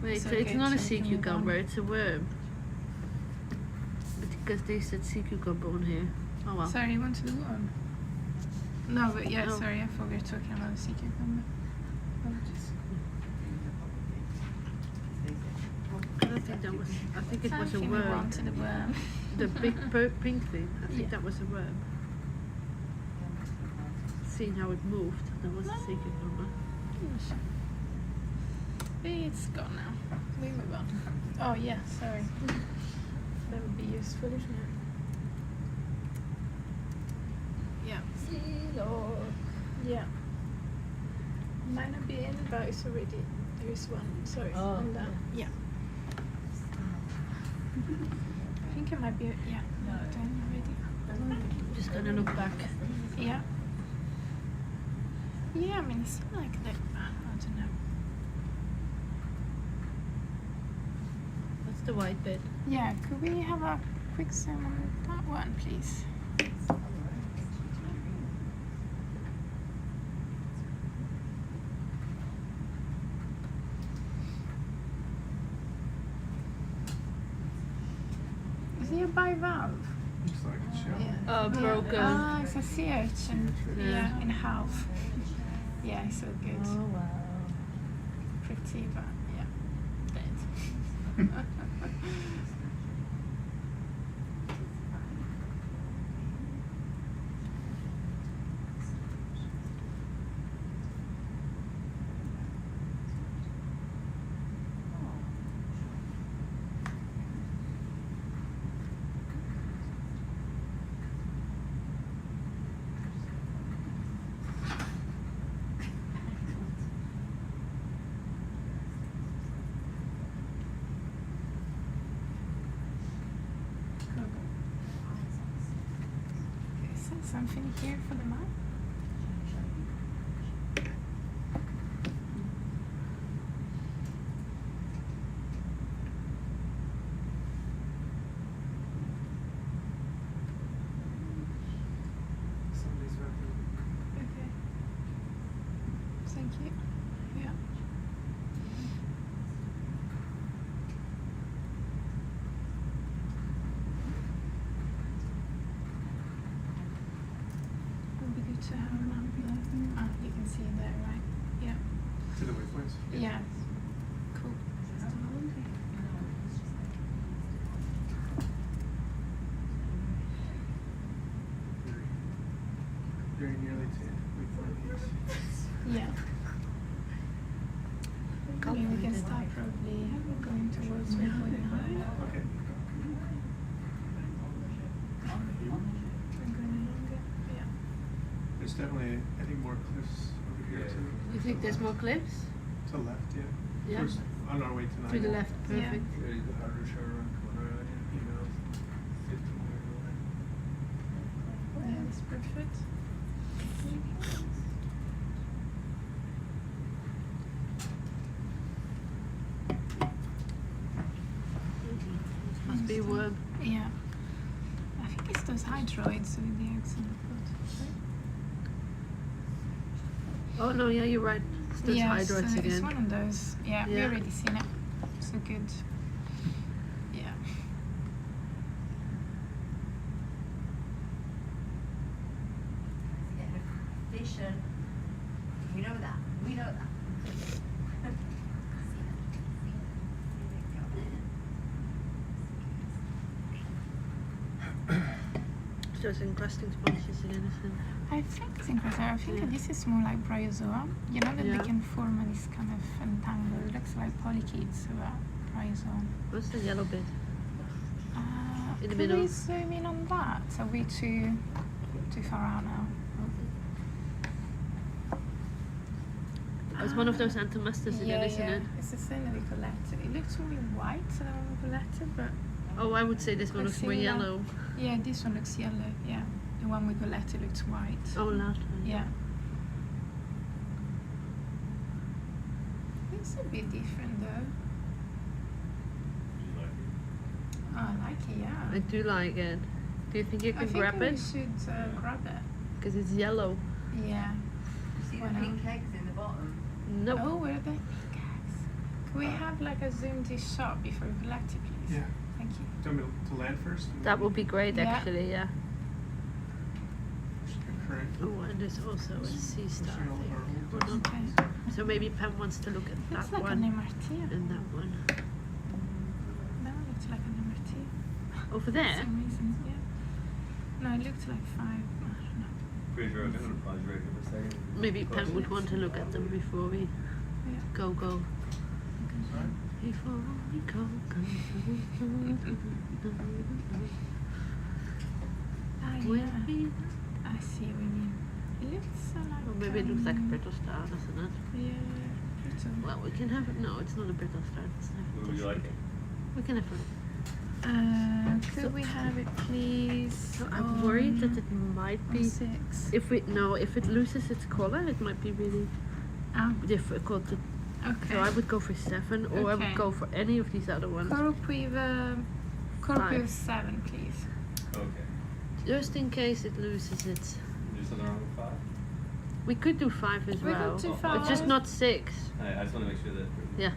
Wait, so it's not a sea cucumber, it's a worm. Because they said sea cucumber on here. Oh well. Sorry, you want to do worm? No, but yeah, No. sorry, I thought we were talking about a sea cucumber. Apologies. I don't think that was. I think it was a Something we worm. wanted a worm. The big pink thing. I think that was a worm. Seeing how it moved, that was a sea cucumber. It's gone now. We move on. Oh yeah, sorry. That would be useful, isn't it? Yeah. Sea log. Yeah. Might not be in, but it's already. There is one. Sorry. On that. Yeah. I think it might be. Yeah. Done already. Just gonna look back. Yeah. Yeah, I mean, it seemed like that. I don't know. That's the white bit. Yeah, could we have a quick zoom on that one, please? Is it a bivalve? Looks like a shell. Yeah. Broken. Ah, it's a sea urchin. Yeah. Yeah, in half. Yeah, it's so good. Oh wow. Pretty, but yeah, dead. Something here for the map. Somebody's wrapping. Okay. Thank you. Yeah. Would be good to have a map. Ah, you can see there, right? Yeah. To the waypoints? Yeah. Cool. Very nearly to waypoint 8. Yeah. I mean, we can start probably going towards 1.9. Okay. Yeah. There's definitely, I think, more cliffs over here too. You think there's more cliffs? To the left, yeah. Yeah. First, on our way to 9. To the left, Yeah. perfect. Very good harder show around corner, you know, 15 years away. Yeah, that's perfect. Must be a worm. Yeah. I think it's those hydroids with the eggs in the pot. Oh no, yeah, you're right. It's those Yeah, hydroids so again. it's one of those. Yeah, we Yeah. already seen it. So good. Yeah. Vision. We know that. We know that. It's just encrusting sponges again, isn't it? I think it's interesting. I think that this is more like bryozoa. You know that Yeah. they can form this kind of entangle. It looks like polychaetes of a bryozoa. What's the yellow bit? In the Could middle. we zoom in on that? Are we too far out now? Oh, it's one of those antomasters again, isn't it? It's the same that we collected. It looks really white, so that one we collected, but Oh, I would say this one Quite looks more similar. yellow. yeah, this one looks yellow. Yeah, the one we collected looks white. Oh, last one. Yeah. It's a bit different though. Oh, I like it, yeah. I do like it. Do you think you I can think grab we it? should grab it. Because it's yellow. Yeah. See Why the not? pink eggs in the bottom? No. Oh, where are the pink eggs? Can we have like a zoomed in shot before we collect it, please? Yeah. Thank you. Do you want me to land first? That would be great, Yeah. actually. Yeah. Current. Oh, and there's also a sea star Signal thing. or- Hold on. Okay. So maybe Pam wants to look at Looks that like one an MRT. and that one That one looks like an MRT. over For there. some reason, yeah. No, it looked like 5. I don't know. Pretty sure I'm gonna pause right here for a second. Maybe Pam would want to look at them before we Yeah. go. Before we go. Ah, When yeah. we- I see what you mean. It looks like. Or maybe it looks like a brittle star, doesn't it? Yeah. Brittle. Well, we can have it. No, it's not a brittle star. It's What would you like? We can have it. Could So- we have it, please? So I'm worried that it might on be. 6. If it loses its color, it might be really Oh, difficult to. okay. So I would go for 7, or I Okay. would go for any of these other ones. Coral Quiver 5. 7, please. Okay. Just in case it loses its. There's something wrong with 5? We could do 5 as We well. could do It's just 5. not 6. I just want to make sure that. Yeah.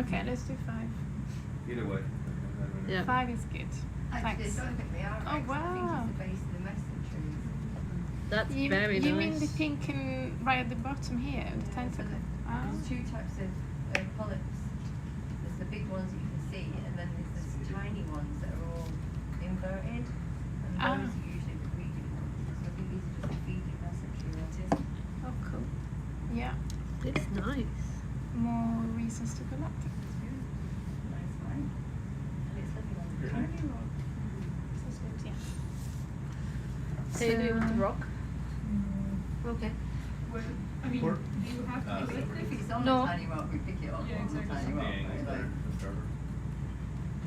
Okay, let's do 5. Either way. Yeah. 5 is good. Actually, I Thanks. don't think they are. Oh, right, 'cause I wow. think it's the base of the message trees. That's You, very you nice. mean the pink and right at the bottom here, the Yeah, so tentacle? Ah. There's 2 types of polyps. There's the big ones that you can see, and then there's the tiny ones that are all inverted. And Ah. those are usually the breeding ones. So I think these are just the feeding message ones. Oh, cool. Yeah, It's nice. more reasons to collect it. Nice one. And it's living on the Very tiny rock. This is good, yeah. Hey, do you want the So- rock? Okay. I mean, Or- do you have to Uh, pick If it? it's on No. the tiny rock, we pick it up Yeah, on the exactly. tiny rock. Yeah, Right? Like,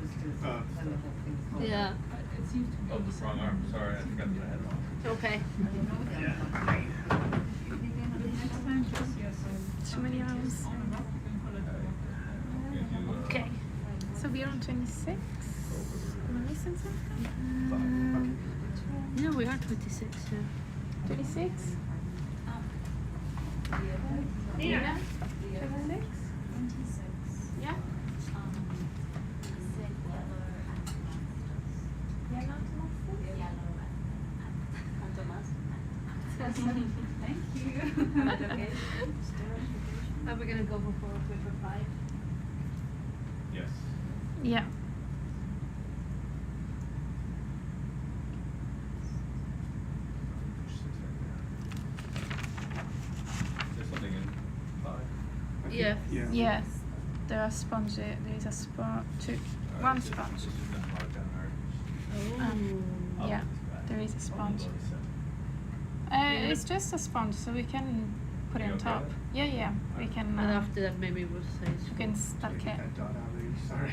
just to Uh, when the whole thing's hold Yeah. up. It seems to be Oh, on the same wrong arm. Sorry, I forgot that I had it on. Okay. I don't know the other one. Next time, just Too many arms. on the rock, you can pull it up. Okay. So we're on 26. Am I missing something? Yeah, we are 26. Yeah. 26? Nina? 26? Yeah? Thank you. Are we gonna go for 4 or for 5? Yes. Yeah. There's something in 5? Yeah. Yes. There are sponge. There is a spot. 2. One sponge. Yeah, there is a sponge. It's just a sponge, so we can put it You on okay top. with it? Yeah, yeah. We can. And after that, maybe we'll say. We can stack it. That dot out there. Sorry.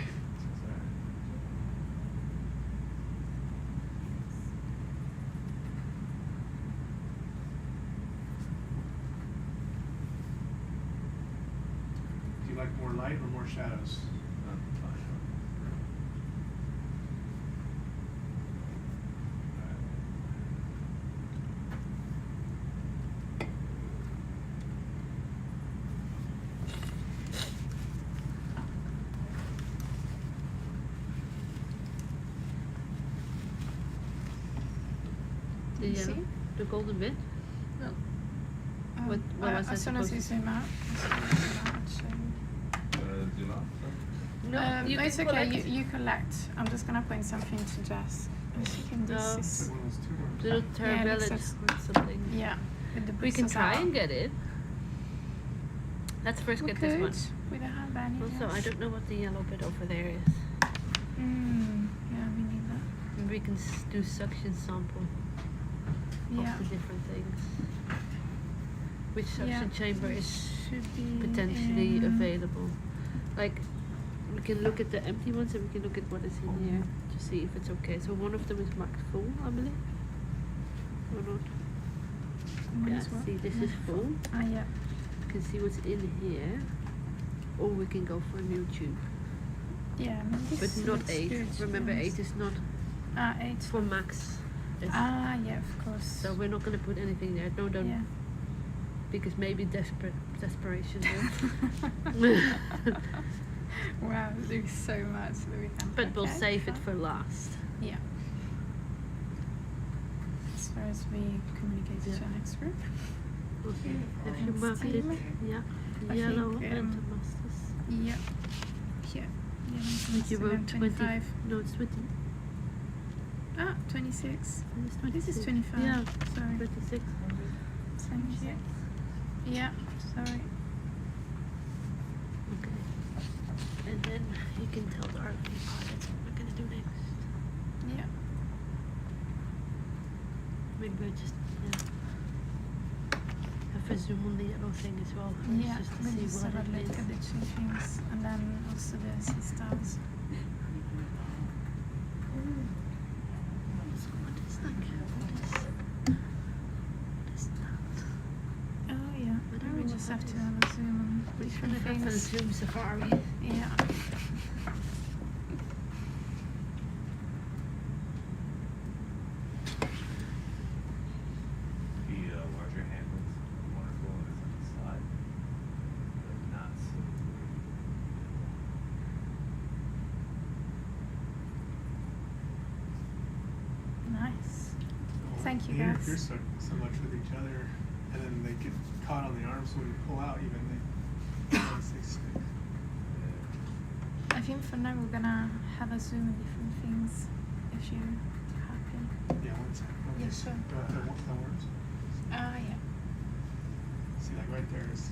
Do you like more light or more shadows? The You yellow, see? the golden bit. What was that as soon as supposed you to- zoom out. Zoom out? No, you it's can okay. collect. You collect. I'm just gonna point something to Jess. As you can, this No. is One of those two ones. Little Yeah, it looks turbulent or something. yeah. With the We can bristles try out. and get it. Let's first We get could. this one. We don't have any. Also, I don't know what the yellow bit over there is. Yeah, we need that. Maybe we can do suction sample Yeah. of the different things. Which suction Yeah. chamber is Should be potentially in- available? Like, we can look at the empty ones and we can look at what is in here to see if it's okay. So one of them is marked full, I believe. Or not? One Yeah, is what? see, this is full. Ah, yeah. You can see what's in here. Or we can go for a new tube. Yeah, I mean, this But not looks 8. good, to be Remember, honest. 8 is not 8. for max. It's- Ah, yeah, of course. So we're not going to put anything there. No, don't. Yeah. Because maybe desperate desperation there. Wow, there's so much that we can. But we'll okay, save it fine. for last. Yeah. As far as we communicate to Yeah. the next group. Okay. Have you And marked it? steam. Yeah. I Yellow think, and Damascus. Yeah. Here. Yeah, Did you wrote 20? 25. No, it's 20. Ah, 26. It's This 26. is 25. Yeah. Sorry. 26. Thank you. Yeah, sorry. Okay. And then you can tell the RV pilots what we're gonna do next. Yeah. Maybe we'll just have a zoom on the yellow thing as well. First, Yeah, just to we'll see just what have a it look is. at the two things and then also the systems. So what is like? What is that? Oh yeah, I don't we know just what have that to is. have a zoom on We're different gonna have a things. zoom safari. Yeah. The larger handles are wonderful and it's on the slide, but not so. Nice. Well, Thank you, the guys. interfere so much with each other, and then they get caught on the arms when you pull out. Even they stick. I think for now we're gonna have a zoom on different things if you're happy. Yeah, one second. Yeah, sure. The words. Ah, yeah. See, like right there is.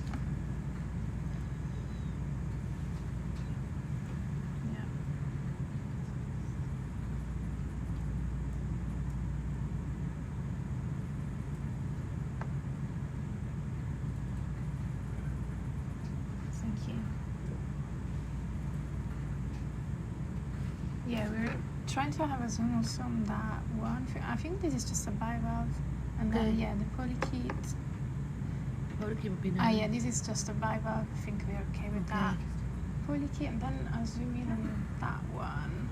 Yeah. Thank you. Yeah, we're trying to have a zoom also on that one. I think this is just a bivalve. And then, Okay. yeah, the polykete. Polycule would be Ah, nice. yeah, this is just a bivalve. I think we're okay with that. Polykete, and then I'll zoom in on that one.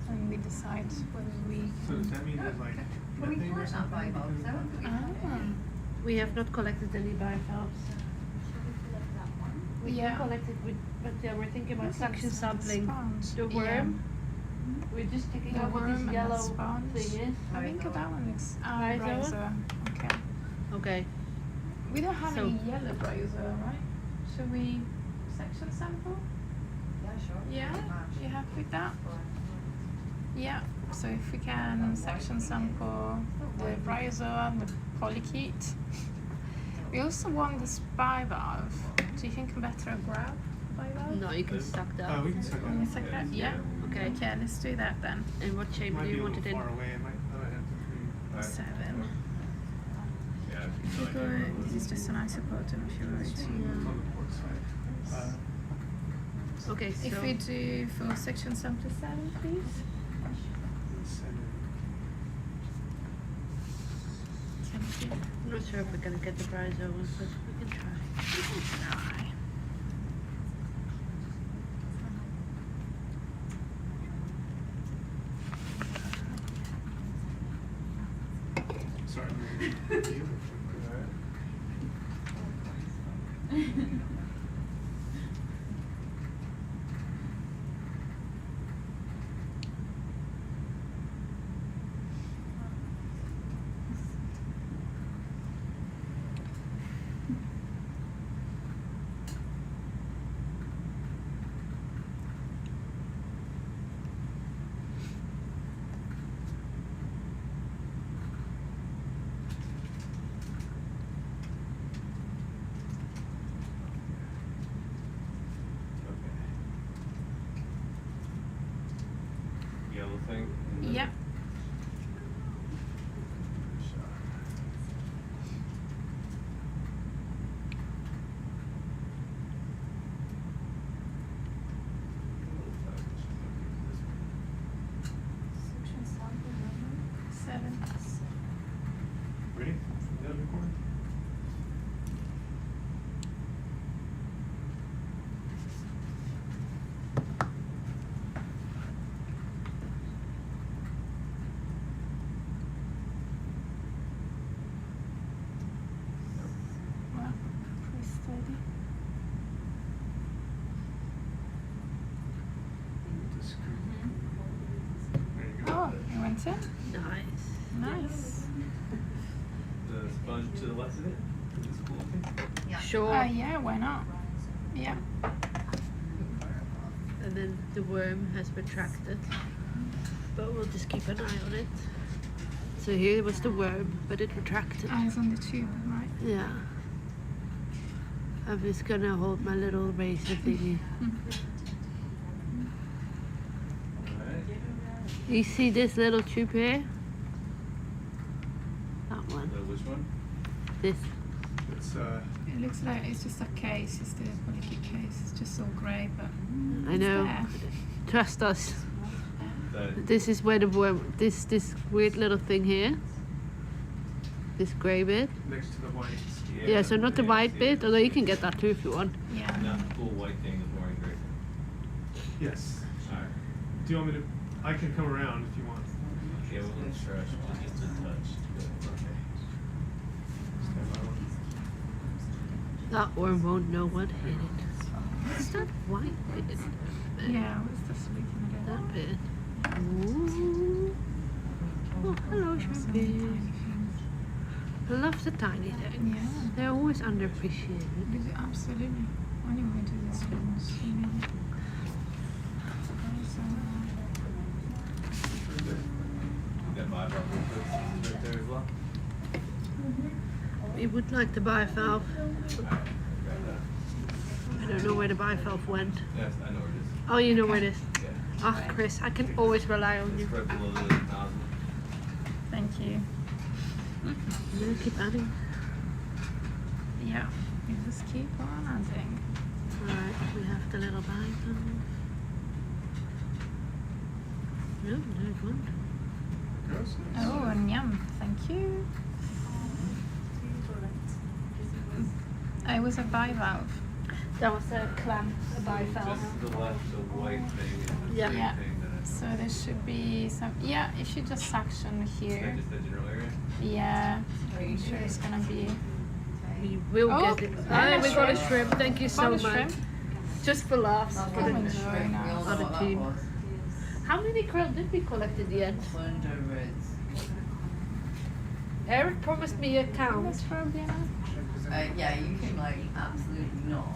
And we decide whether we. So does that mean there's like Well, we methane or collect that something? bivalve, because so of we that? have We have not collected any bivalves. We Yeah. can collect it with, but yeah, we're thinking about This suction is sampling. sponge. The Yeah. worm. We're just checking The out what worm this and the yellow sponge. thing is. I think Rhizoa. that one is Rhizoa? rhizoa. Okay. Okay. We don't have So- any yellow rhizoa, right? Should we section sample? Yeah, sure. Yeah. Pretty much. You happy with that? Fine. Yeah. So if we can section sample the rhizoa, the polykete. We also want this bivalve. Do you think better a grab bivalve? No, you can suck that. We can suck Can we that. suck that? Yeah. Okay. Okay, let's do that then. And what shape Might do be you a want little it in? far away. It might have to be. 7. Yeah, if you feel like Go, you're this is just an isophoto if you're right. On the port side. Okay, so If we do full section sample 7, please. Send it. Thank you. I'm not sure if we're gonna get the rhizomas, but we can try. Try. Sorry. You. okay. Yellow thing. Yeah. Section sample number 7. Ready? Yeah, record. disappointing. Nice. Nice. The sponge to the left of it? It's cool looking. Yeah. Sure. Yeah, why not? Yeah. And then the worm has retracted. But we'll just keep an eye on it. So here was the worm, but it retracted. Eyes on the tube, right? Yeah. I'm just gonna hold my little razor thingy. Alright. You see this little tube here? That one. Which one? This. It's It looks like it's just a case. It's the polycute case. It's just all grey, but I know. there. Trust us. That, This is where the worm. This weird little thing here. This grey bit. next to the white. Yeah. So not the yeah, white see bit, it. although you can get that too if you want. Yeah. Not the full white thing, the boring gray thing. Yes. Alright. Do you want me to? I can come around if you want. Yeah, we'll stretch just a touch. Okay. That worm won't know what hit it. What's that white bit? Yeah, what's this looking at? That bit. Ooh. Oh, hello, shrimpy. I love the tiny things. Yeah. They're always underappreciated. Absolutely. I only want to do this one. You got bivalve right there as well? We would like the bivalve. Alright, grab that. I don't know where the bivalve went. Yes, I know where it is. Oh, you know where it is. Yeah. Oh, Chris, I can always rely on you. It's right below the nozzle. Thank you. I'm gonna keep adding. Yeah. You just keep on adding. Alright, we have the little bivalve. No, there's one. Gross. Oh, and yum. Thank you. Oh, it was a bivalve. That was a clam, a bivalve. Just to the left, the white thing is the Yeah. same Yeah. thing that I So there should be some. Yeah, you should just suction Is that here. just the general area? Yeah. I'm sure it's gonna be. We will Oh, get it. and Ah, a we got a shrimp. shrimp. Thank you so Got a much. shrimp. Just for laughs. That's Oh, one of and the very shrimp. We nice. all know On a what that team. was. How many krill did we collect in the end? Saunders. Eric promised me a count. That's probably enough. Yeah, you can like absolutely not.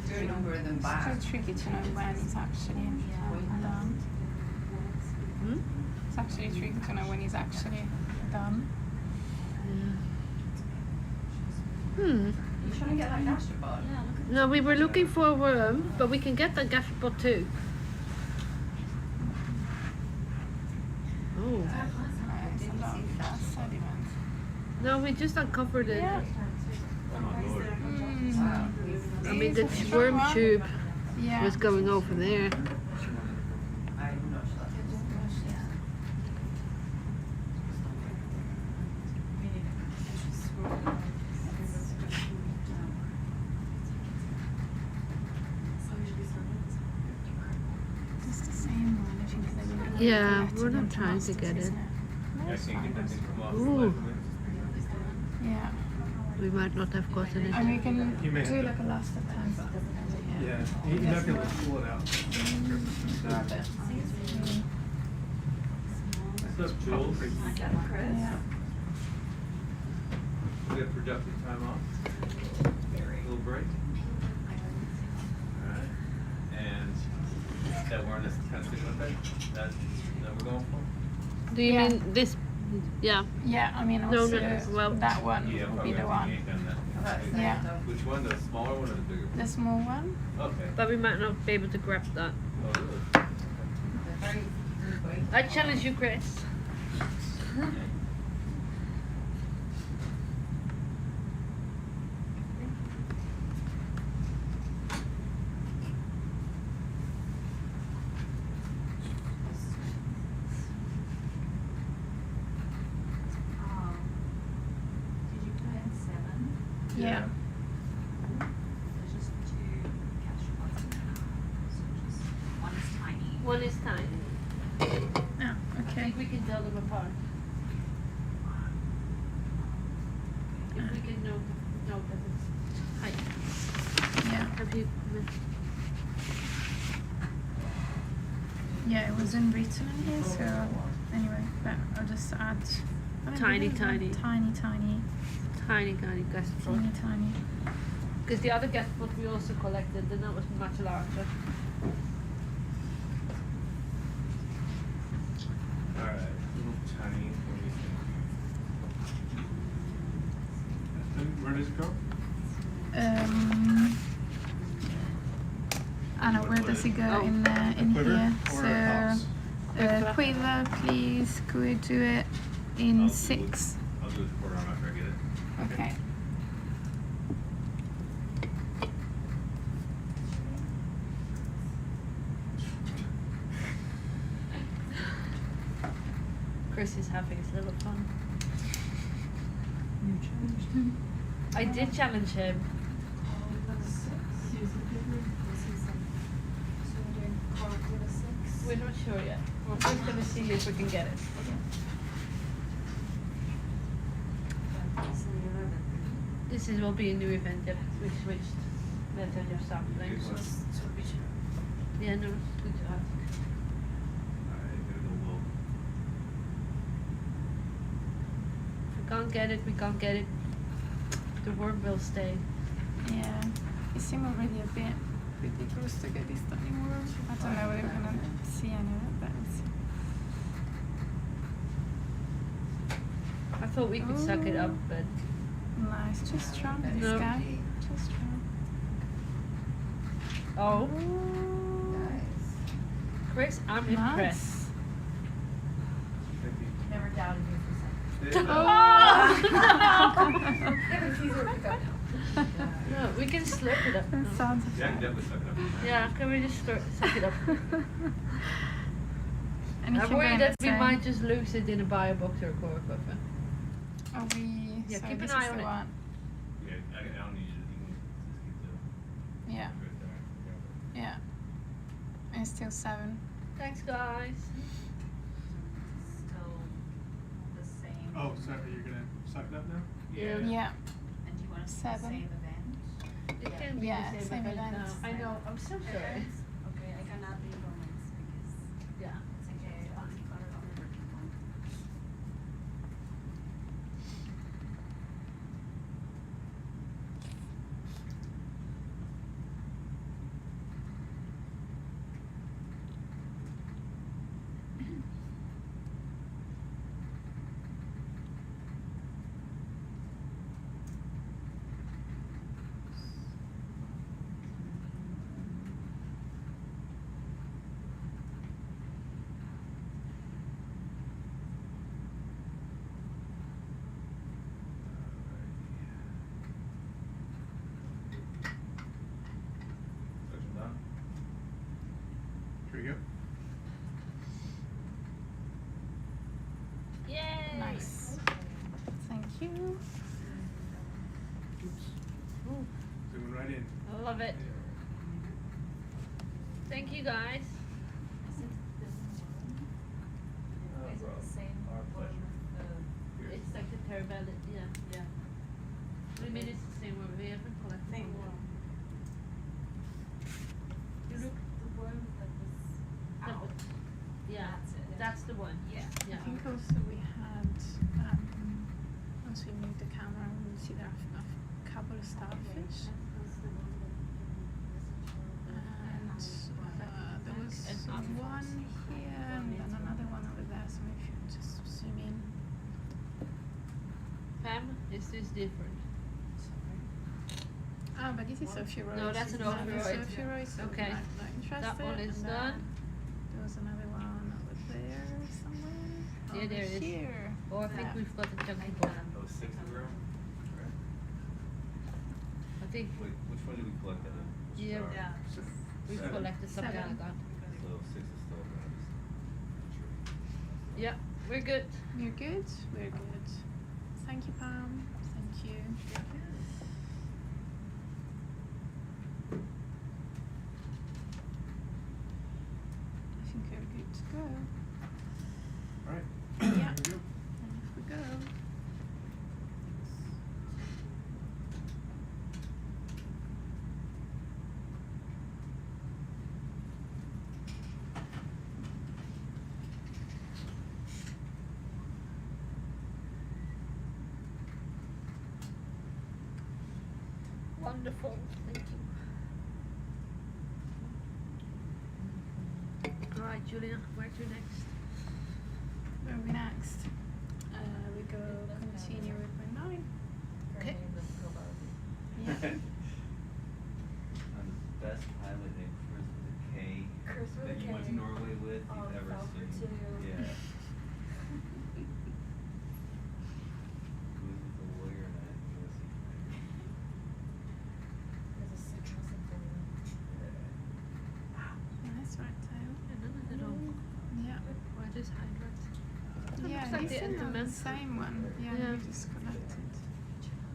Do a number of them It's back. too tricky to know when it's actually done. Hmm? It's actually tricky to know when it's actually done. Hmm. You trying to get that gastropod? No, we were looking for a worm, but we can get the gastropod too. Oh. It's a lot of sediment. No, we just uncovered it. Yeah. Oh my lord. I mean, the It's a worm short one. tube Yeah. was going over there. I'm not sure. It's the same one. I think they really Yeah, collected we're not them trying to masters, get it. isn't No, I it's can't fine. get that thing from off the Ooh. left of it. Yeah. We might not have gotten it. And we can You may do have like a last attempt. Yeah. You might be able to pull it out. Grab it. What's up, Jules? Yeah. We got productive time off. Little break. Alright. And that worm that's kind of sticking with it, that we're going for? Do you Yeah. mean this? Yeah. Yeah, I mean No, also no, well- that one Yeah, will be probably the have to one. yank on that. Yeah. Which one, the smaller one or the bigger one? The small one. Okay. But we might not be able to grab that. Oh, really? They're very quick. I challenge you, Chris. Did you put in 7? Yeah. There's just 2 gastropods in there. So just one is tiny. One is tiny. Yeah. I Okay. think we can tell them apart. If we can know that it's height. Yeah. Have you? Yeah, it wasn't written in here, so anyway, but I'll just add Tiny, tiny guest book. tiny. Because the other guest book we also collected, and that was much larger. Alright, little tiny, what do you think? And where does it go? Anna, where does it go Oh. in Quiver here? or So pops? quiver, please. Could we do it in 6? I'll do it quarter arm after I get it. Okay. Chris is having his little fun. I did challenge him. We're not sure yet. We're first gonna see if we can get it. This will be a new event that we switched method of sampling. Yeah, no, it's good to ask. Alright, gonna go low. If we can't get it, we can't get it. The worm will stay. Yeah. It seemed already a bit ridiculous to get this done anymore. I don't know whether we're gonna see any of it, but let's see. I thought we could suck it up, but Nice, just strong, this No. guy. Just strong. oh, Nice. Chris, I'm impressed. Nice. Never doubted you for a second. Oh Never tease her to go now. no, we can slurp it up. That now. sounds Yeah, I can definitely suck it up. Yeah, can we just suck it up? And if I'm you're worried gonna that we say- might just lose it in a bio box or a core buffer. Are we? Yeah, so keep an this eye is on the it. one. Yeah, I don't need you to just keep the Yeah, right there. yeah. And still 7. Thanks, guys. Still the same. Oh, sorry, you're gonna suck it up now? Yeah. Yeah. And do you want us to 7. the same event? It can be Yeah, the same same event event. now. I know, I'm so sorry. Okay, I cannot be romance because Yeah. it's okay. I'll keep on it on the working one. Section done. Here we go. Yay! Nice. Thank you. Oops. Ooh, Zooming right in. I love it. Thank you, guys. Is it the same Our pleasure. one? It's like the Terabelli, yeah. I mean, it's the same one. We haven't collected Same for a while. one. You look. The worm that was No, out. yeah, That's it. that's the one. Yeah. Yeah. I think also we had, once we move the camera, we'll see there are a couple of starfish. And there was one here and then another one over there, so if you just zoom in. Pam, is this different? Ah, but this is Ophiuroids. No, that's an isn't it? That's Ophiuroid. Ophiuroid, so Okay. I'm not interested. That one is And then done. There was another one over there somewhere. Yeah, Over there it is. here. Or I think Yeah. we've got the chunky one. That was 6 in the room? Right. I think Wait, which one did we collect that in? Which Yeah. star? Yeah. we've Seven? collected something 7. like that. So 6 is still around. Yeah, we're good. You're good? We're good. Thank you, Pam. Thank you. I think we're good to go. Alright. Yeah. Here we go. And off we go. Wonderful. Thank you. Alright, Julia, where to next? Where are we next? We go continue with my 9. Okay. Yeah. I'm the best pilot named Chris with a K Chris with that a you went to K. Norway with Oh, you've ever Falkor seen. too. Yeah. Who's the lawyer and I There's a citrus in there. Nice right tail. Another little. Yeah. Why this hydrant? Yeah, looks like this the is the Entenmann's. same one. Yeah, Yeah. we just collected.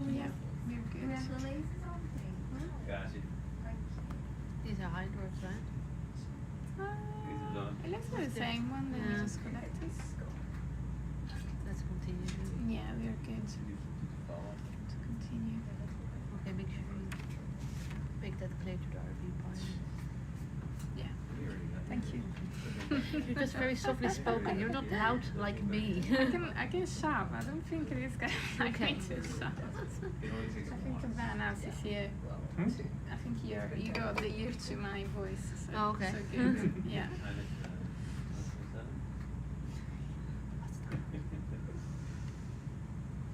Yeah, we're We have good. the lasers on thing. Got you. Thank you. These are hydrants, right? It looks like the same one that we Yeah. just collected. Let's continue. Yeah, we are good to continue. Okay, make sure you make that clear to the RV pilot. Yeah, We already got thank that. you. You're just very softly spoken. You're not loud like me. I can shout. I don't think it is going to Okay. to shout. It only takes I think one. Van else is here. Hmm? I think you got the ear to my voice. So, Oh, okay. So good. Yeah. Kind of, 1.7.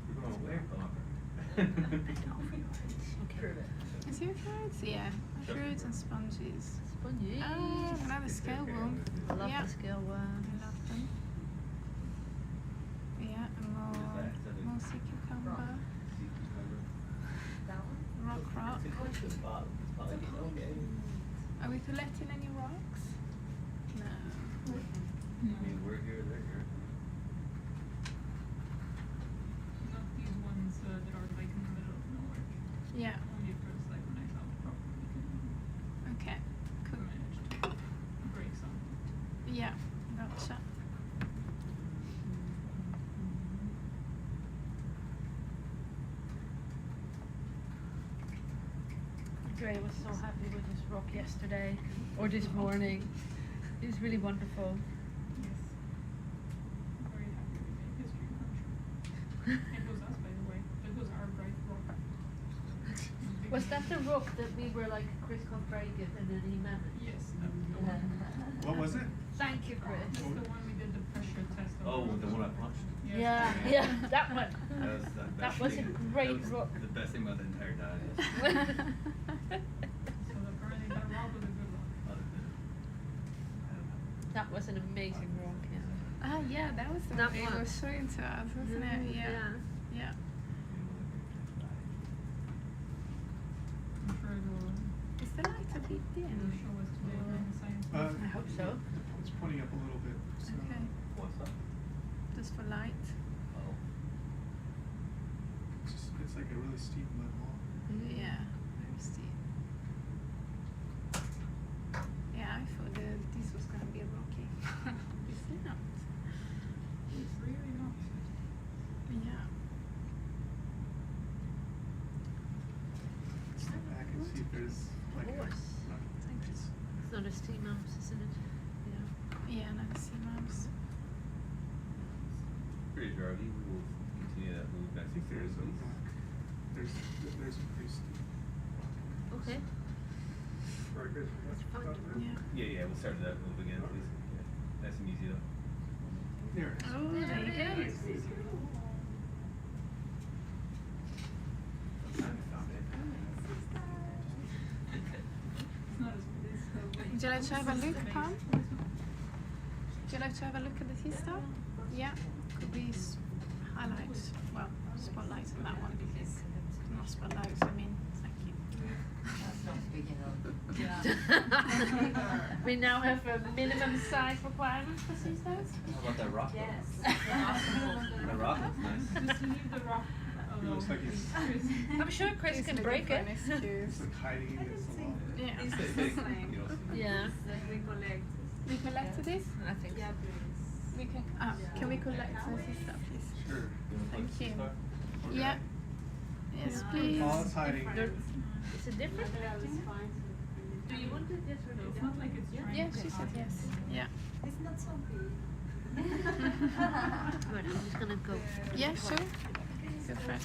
We're going way, Falkor. Okay. Is your fruits? Yeah. Fruits and sponges. Spongy. Oh, another scale one. I love Yeah. the scale I love them. Yeah, and more sea cucumber. That one? Rock. It's the bottom. It's probably okay. Are we collecting any rocks? No. I mean, we're here, they're here. Not these ones that are like in the middle of nowhere. Yeah. Only if there's like when I found the property we Okay. can Cool. manage to break some. Yeah. Gotcha. Dre was so happy with his rock yesterday or this morning. It's really wonderful. Yes. I'm very happy we made history, I'm sure. It was us, by the way. It was our bright rock. Was that the rock that we were like, Chris can't break it, and then he managed? Yes, that was the one. What was it? Thank you, Chris. That's the one we did the pressure test on. Oh, the one I punched? Yes. Yeah, that one. That was the That best was a thing. great That was rock. the best thing about the entire dive. So apparently that rock was a good rock. Other than, I don't know. That was an amazing rock, yeah. Ah, yeah, that was the That one they one. were showing to us, wasn't it? Yeah. Yeah. I'm sure it'll Is the light a bit dim? show us today in the science. Uh, I hope so. It's pointing up a little bit. So Okay. What's up? Just for light. Oh. it's like a really steep mud wall. Yeah. Very steep. Yeah, I thought that this was gonna be rocky. It's not. It's really not. Yeah. Step back and see if there's like a. course. Thank you. It's not a steam mouse, isn't it? Yeah. Yeah, no, the sea mouse. Pretty sure we will continue that move I next think there's a. week. There's a pretty steep. Okay. That's fine. Yeah. Yeah, we'll start that move again, please. Yeah. Nice and easy though. There it is. Oh, there you go. It's not as good as Would you like to have a look, Pam? Would you like to have a look at the sea stuff? Yeah. Could be highlights. Well, spotlights on that one. Not spotlights, I mean, thank you. That's not big enough. We now have a minimum size requirement for sea stones. How about that rock? Yes. That rock looks nice. Just leave the rock It looks like alone. it's, I'm sure Chris He's can looking break for an it. excuse. it's like hiding against the wall. Yeah. You don't see Yeah, We collected this? I think so. We can. Can we collect the sea stuff, please? Sure. Thank you. Okay. Yeah. Yes, please. All it's hiding. There- Is it different? Do you want it? Yes or no? It's not like it's trying Yeah, to she said yes. Yeah. It's not so big. Right, I'm just gonna go. Yeah, sure. Go for it.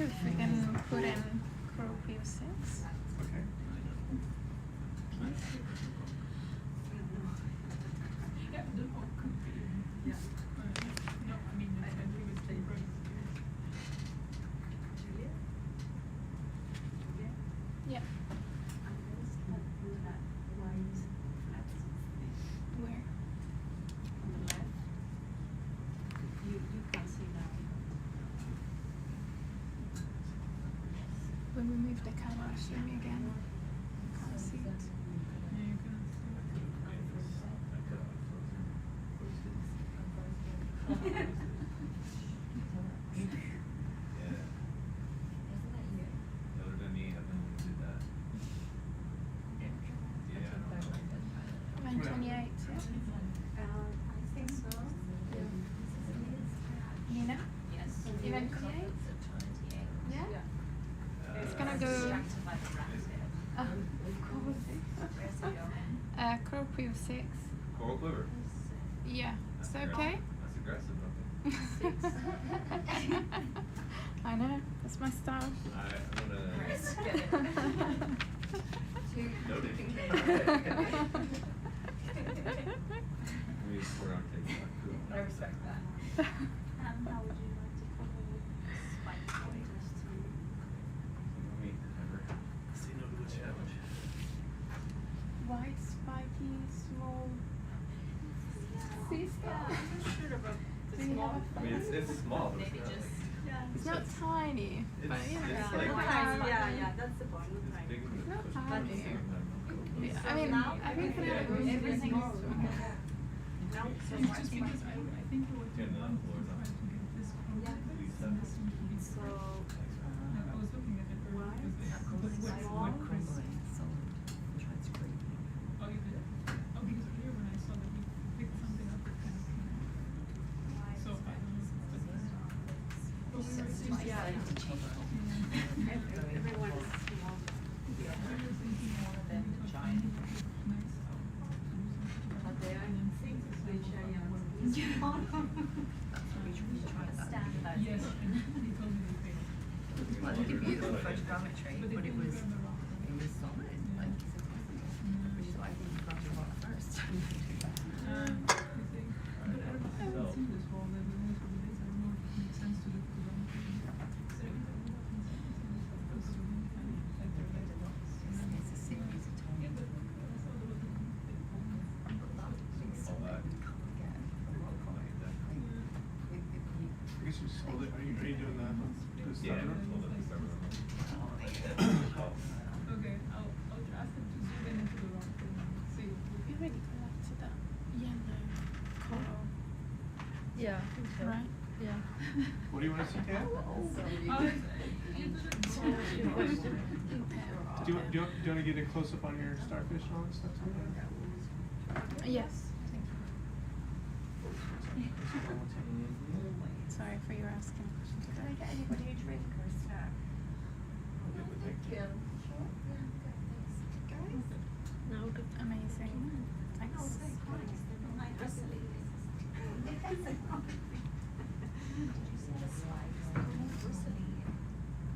If we can put in Crow 6. Okay. Yeah, the book could be. Yeah. No, I mean, I think it's the right. Julia? Julia? Yeah. And there's that white flat thing Where? on the left. You can see now. When we move the camera, show me again. Can't see it. Yeah, you can Yeah. That would've been me, I think we did that. Yeah. 928, yeah. I think so. Nina? Yes. Event create? Yeah? It's gonna go. Distracted by the rat here. Oh, of Where's it going? course. Crow 6. Coral quiver. Yeah. Is that That's okay? aggressive, okay. I know. That's my style. I'm gonna. Rest, get it. Noted. We report on taking our cool. I respect that. How would you like to cover spike pointers to? We never seen no good challenge. White, spiky, small. Sister. I'm not sure about Do the you small. have a I mean, it's small, but Maybe it's not just. like, It's not tiny, but It's- you know. it's Yeah, like- that's the point. it's big It's enough. not But tiny. it's not Yeah, cool. I mean, now everything Yeah. else is everything small. is now so It's much just because I think what Yeah, you no, want floor's is on. try to get this Yeah. contact. Please, And this seems to be. so I was looking at it earlier because they have Why? but what Small. Chris. Oh, you did? Oh, because earlier when I saw that he picked something up, it kind of came out. So I don't know. But we were thinking, yeah. Everyone is small. we were thinking more than the giant. Nice. But they are things which I am. Standardized. Yes, and he told me they failed. Well, I think it'd be beautiful photogrammetry, But but they it was couldn't grab the rock. solid, like he said, which is why I think you got to rock first. I think. But I don't know, I haven't seen this wall, that was most of the days, I don't know if it makes sense to look at the wrong thing. So I think that we have those are really funny, like they're like rocks. It's a series of Yeah, tiny. but I saw there was a big hole. Big solid, we can't get a rock on it. Like, if you I guess you just hold it. Are you doing the Yeah, starter? hold up the server. Okay, I'll ask them to zoom in into the rock and see. We already collected that yellow coral, Yeah. right? Yeah. What do you want to see, Kat? Do you want to get a close up on your starfish and all that stuff too? Yes. Thank you. Sorry for your asking questions. Can I get anybody a drink or a snack? No, good. Amazing. Thanks.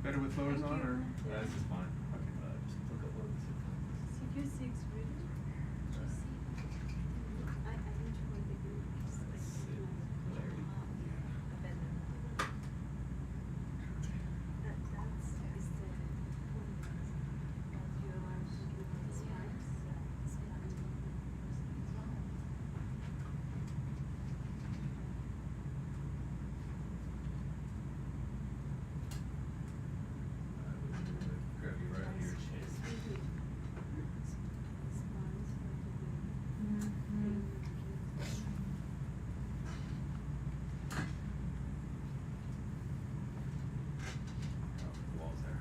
Better with lowers on or? That's just fine. Just look up what this is. Grab you right here. Walls there.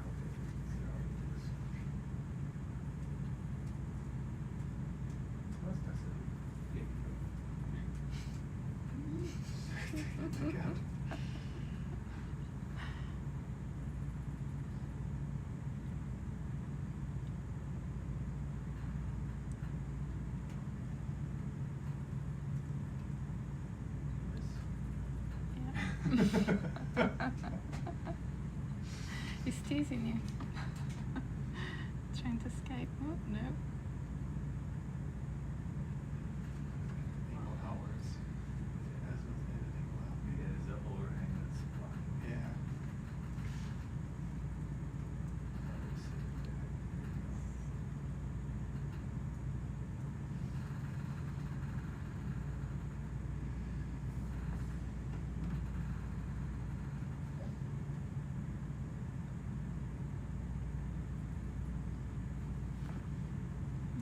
Look out. Yeah. Oh, no. Equal hours. As with anything well. Yeah, there's an overhang that's blocking. Yeah.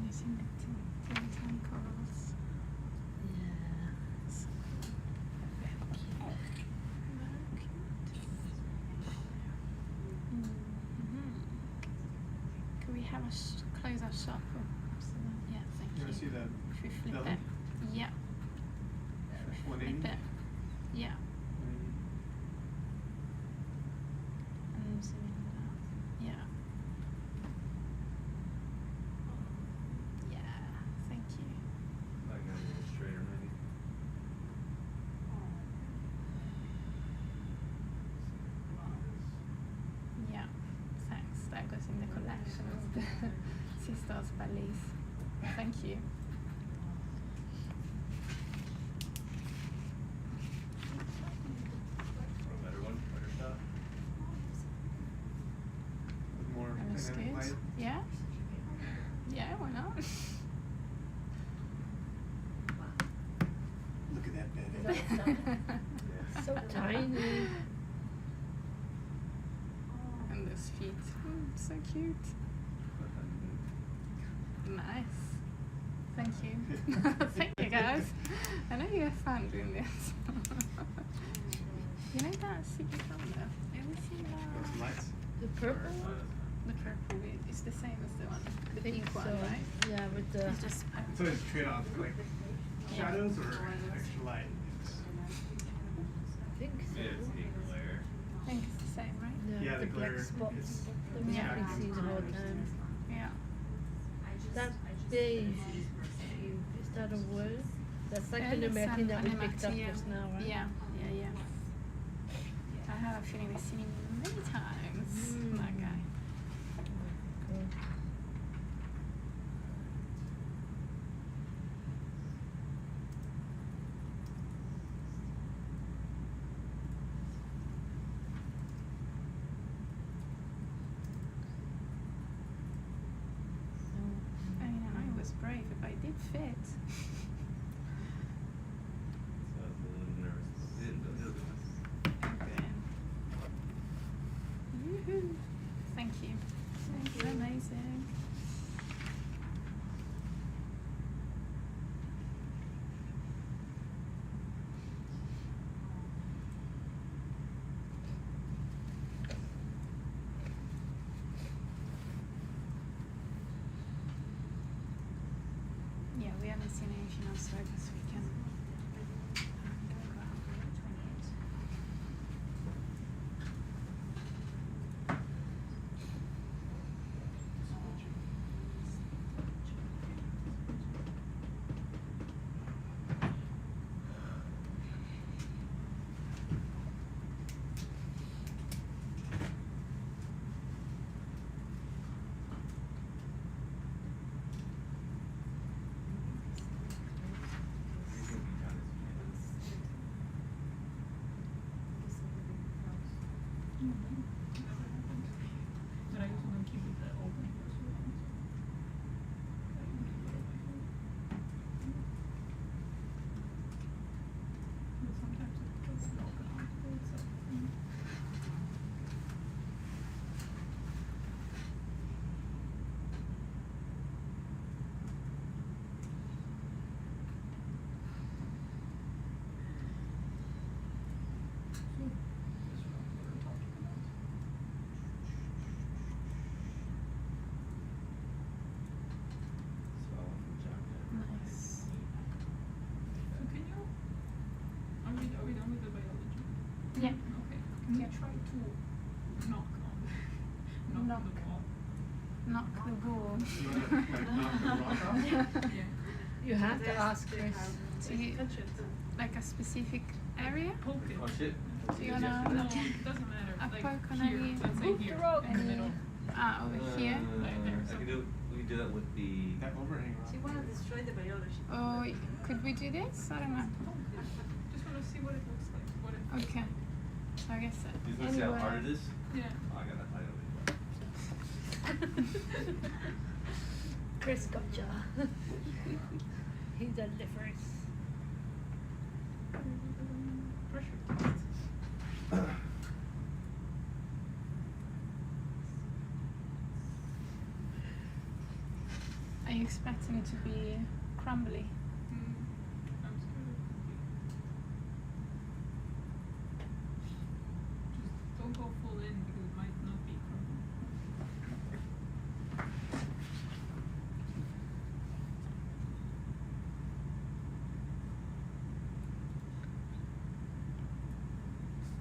Using the tin corals. Yeah. So very cute. Mhm. Could we have a close our shop? Yeah, thank You you. wanna see the If we flip belly? it. Yeah. If we flip 180? it. Yeah. And zoom in it out. Yeah. Yeah, thank you. Like a little straighter maybe. Yeah, thanks. That goes in the collection of the sisters' bellies. Thank you. Or a better one, better shot. With more That looks dynamic good. light. Yeah? Yeah, why not? Look at that Is bed. that stuff? Yeah. So tiny. And those feet. So cute. Nice. Thank you. Thank you, guys. I know you have fun doing this. You know that secret camera? Have you seen Those that? lights. The purple one? The purple is the same as the one, the I think pink one, so. right? Yeah, with the. It's just So it's trade-off, like shadows or extra light. I think so. Yeah, it's the glare. I think it's the same, right? Yeah, the black glare spots. is That we Yeah. haven't seen the whole time. Yeah. That beige cube, is that a word? That's like the It's pneumatic an that we picked up animatia. just now, right? Yeah. I have a feeling we've seen him many times. Mm. That guy. Cool. I mean, I know he was brave, but it did fit. So I was a little nervous. It didn't, but it'll do it. Okay. Woohoo! Thank you. Amazing. Yeah, we haven't seen anything else, so I guess we can go out. You can be done as you can. But I just want to keep it open for so long. I want to keep it open for. But sometimes it doesn't open on itself. This one we're talking about. So I went from John Denver. Nice. So can you, are we done with the biology? Yeah. Okay, can you Yeah. try to knock on the Knock. wall? Knock the wall. You wanna like knock the rock off? Yeah. You have to ask Chris. Do you, like a specific area? Poke it. Oh shit. Do you wanna No, it doesn't matter. a Like poke on here, any- let's say here, in the any- middle. over here? Right there, I can do it. We We do that with the. That overhang rock. She wanna destroy the biology. Oh, could we do this? I don't know. Just want to see what it looks like. What it. Okay. So I guess You just want to see how hard it is? Yeah. Oh, I gotta Chris gotcha. He delivers. Pressure test. Are you expecting it to be crumbly? I'm scared it could be. Just don't go full in because it might not be crumbly.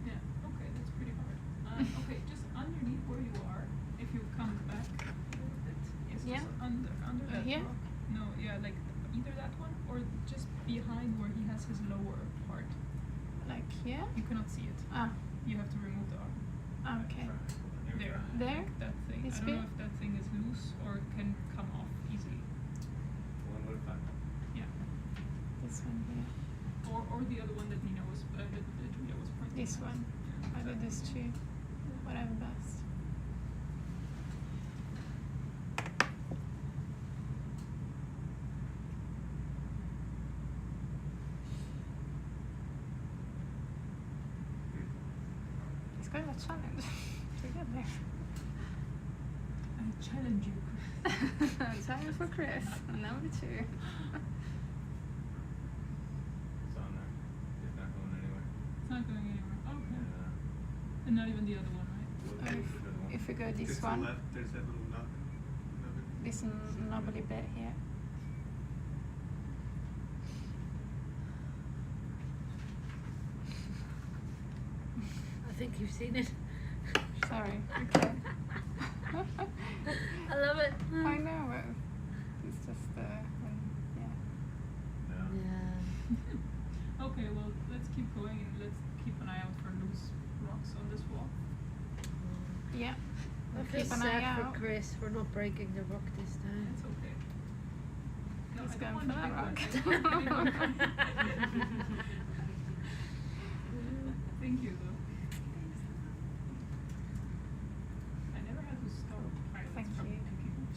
Yeah, okay, that's pretty hard. Okay, just underneath where you are, if you come back a little bit. Yes, Yeah. just under that Here? rock. No, yeah, like either that one or just behind where he has his lower part. Like here? You cannot see it. Ah, You have to remove the arm. okay. There. There? Like that thing. This I don't know bit? if that thing is loose or can come off easily. One would have found. Yeah. This one here. Or the other one that Nina was that Julia was pointing. This at. one. I did this too. Whatever best. It's kind of a challenge to get there. I challenge you, Chris. Challenge for Chris, number 2. It's on there. It's not going anywhere. It's not going anywhere. Okay. Yeah. And not even the other one, right? What- If, which other one? if we go Just this to one, the left, there's that little nub. this knobbly bit here. I think you've seen it. Sorry. Okay. I love it. I know. It's just yeah. No. Yeah. Okay, well let's keep going and let's keep an eye out for loose rocks on this wall. Yeah. I Keep feel an eye sad out. for Chris for not breaking the rock this time. It's okay. No, He's I don't going want for to that do rock. Thank you though. I never had to stop pilots Thank from you. picking up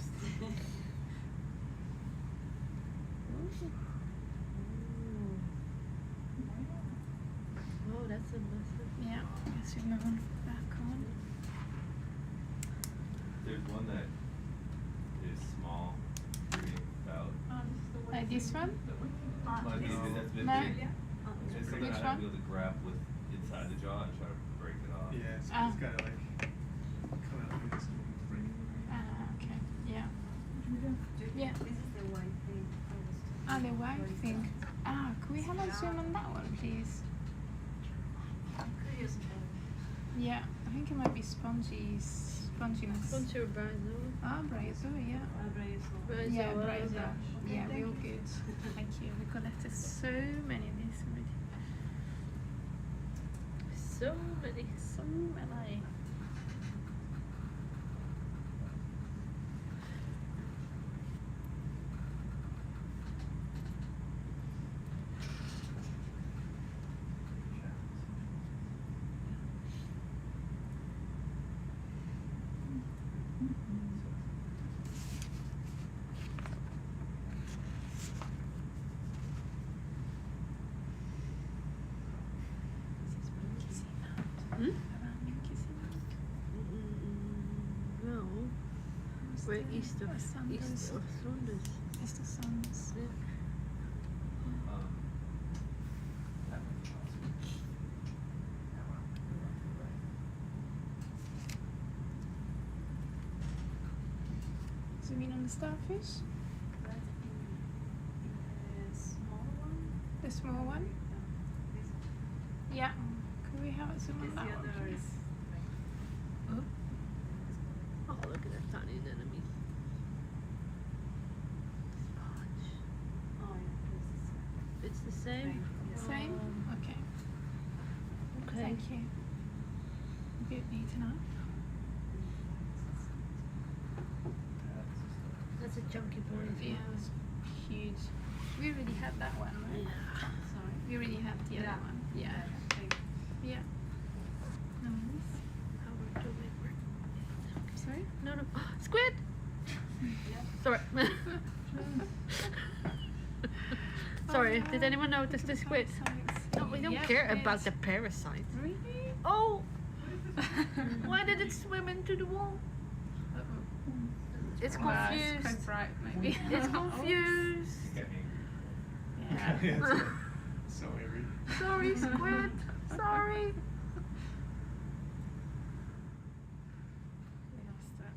stuff. Oh, that's a massive. Yeah. Guess we're moving back on. There's one that is small, maybe about. Like this one? Like maybe that's a bit No. big. It's something Which I'd one? be able to grab with inside the jaw and try to break it off. Yeah, it's, Ah. it's gotta like come out through this little break. Okay. Yeah. Yeah. This is the white thing. Ah, the white thing. Ah, could we have a zoom on that one, please? Yeah, I think it might be sponginess. Onto your brain, no? Ah, Brazo, yeah. Brazo, Yeah, well Brazo. done. Yeah, real good. Thank you. We collected so many of these already. So many. So many. Hmm? Around Newcastle. No. We're east of Saunders. Saunders. It's the Saunders. Yeah. That might be possible. Zoom in on the starfish. The small one? Yeah. Could we have a zoom on that one, please? Oh. Oh, look at that tiny anemone. Sponge. It's the same? Same? Okay. Okay. Thank you. Good, neat enough. That's a chunky boys. Yeah, it's huge. We already had that one, right? Yeah. Sorry. We already had the Yeah. other one. Yeah. Yeah. Nice. How do we work? Sorry? No, no. Squid! Sorry. Sorry, did anyone notice the squid? No, we don't care about the parasite. Really? Oh! Why did it swim into the wall? It's Well, it's confused. quite bright, maybe. It's confused. You got angry. Yeah. Yeah, it's so angry. Sorry, squid. Sorry. We lost it.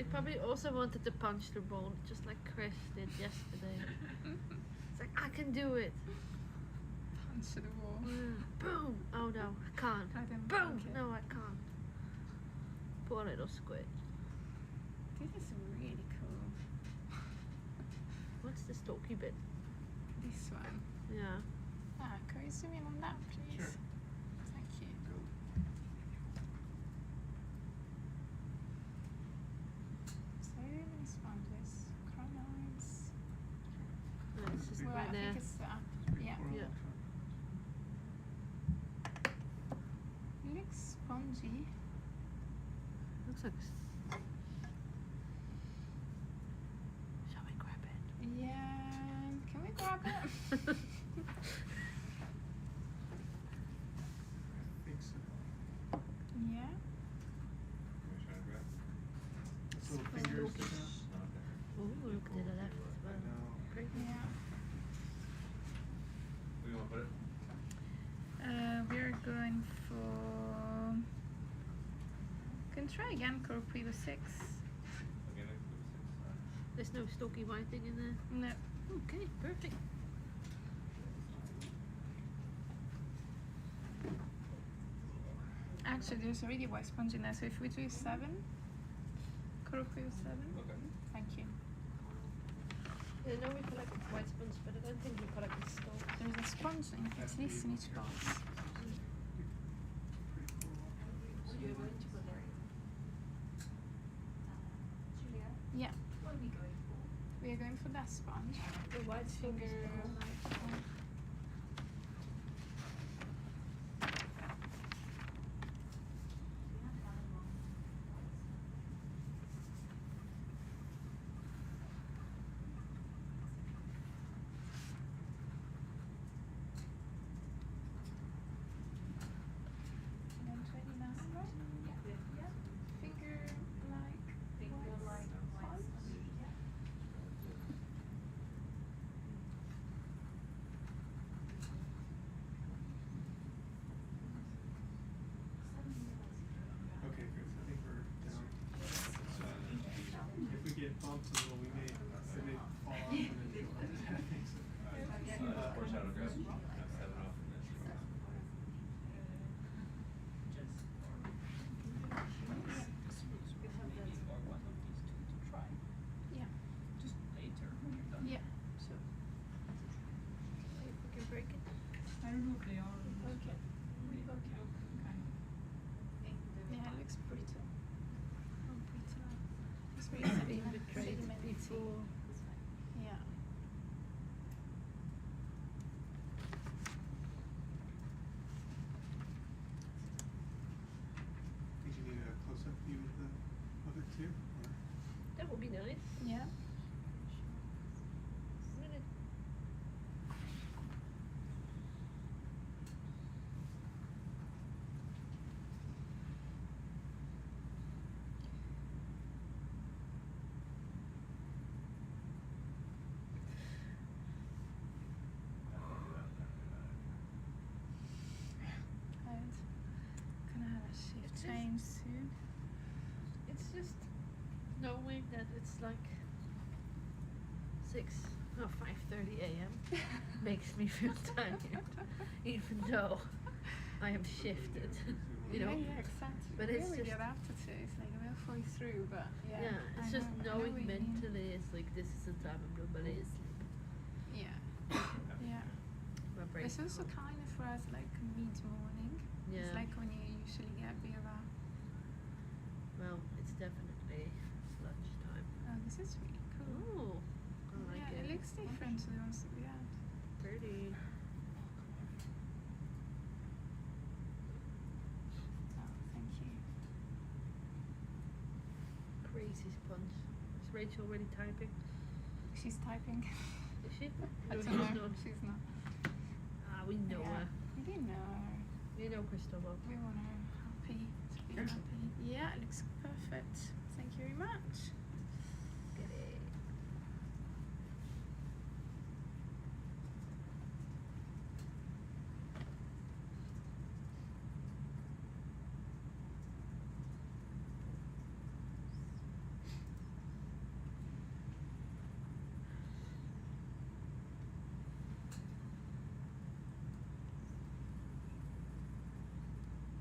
It probably also wanted to punch the ball, just like Chris did yesterday. It's like, I can do it. Punch to the wall. Boom! Oh no, I can't. I didn't Boom! like it. No, I can't. Poor little squid. This is really cool. What's the stalky bit? This one. Yeah. Ah, can you zoom in on that, please? Sure. Thank you. So many sponges, crinoids. No, it's just Well, I right there. think it's that. Yeah. Or Yeah. It looks spongy. Looks like. Shall we grab it? Yeah. Can we grab it? I think so. Yeah. Can we try to grab? Those little fingers. Not there. Oh, look to the left as I well. know. Great. Yeah. Where do you want to put it? We're going for. Can try again, Corprio 6. Again, next to the 6. There's no stalky whiting in there. No. Okay, perfect. Actually, there's already white sponge in there, so if we do 7, Corprio 7. Okay. Thank you. Yeah, no, we collected white sponge, but I don't think we collected stalk. There's a sponge in at least in each box. Pretty cool. So you're going to put there. Julia, Yeah, what are we going for? we are going for that sponge. The white stalk is Finger brown. like. And then 29, right? Yeah. Finger like. Finger like white sponge. sponge. Yeah. Okay, good. So I think we're down. If we get bumps a little, we may fall off and then go on to that thing. Foreshadow grab. 7 off and then she goes. Yeah. Just later when you're done. Yeah. So. See if we can break it. I don't know if they are. Okay. Kind of. Yeah, it looks pretty. Oh, pretty. It's Been really betrayed before. Yeah. Think you need a close-up view of it too? Or? That would be nice. Yeah. Really. And gonna have a shift It's just- change soon. It's just knowing that it's like 5:30 a.m. makes me feel tired, even though I am shifted. You know. Yeah, exactly. But we it's already just- adapted to it. It's like we're fully through, but yeah. Yeah, it's I just know what knowing you mean. mentally it's like this is the time I'm normally asleep. Yeah. Yeah. My brain. It's also kind of for us like mid-morning. Yeah. It's like when you usually get Vera. Well, it's definitely Saturday lunchtime. Oh, this is really cool. Oh, I like Yeah, it. it looks different to the ones that we had. Pretty. Oh, thank you. Crazy sponge. Is Rachel already typing? She's typing. Is she? I No, don't know. she's not. She's not. Ah, we know Yeah. her. We know her. We know Cristobal. We want her happy to be happy. Yeah, it looks perfect. Thank you very much. Get it.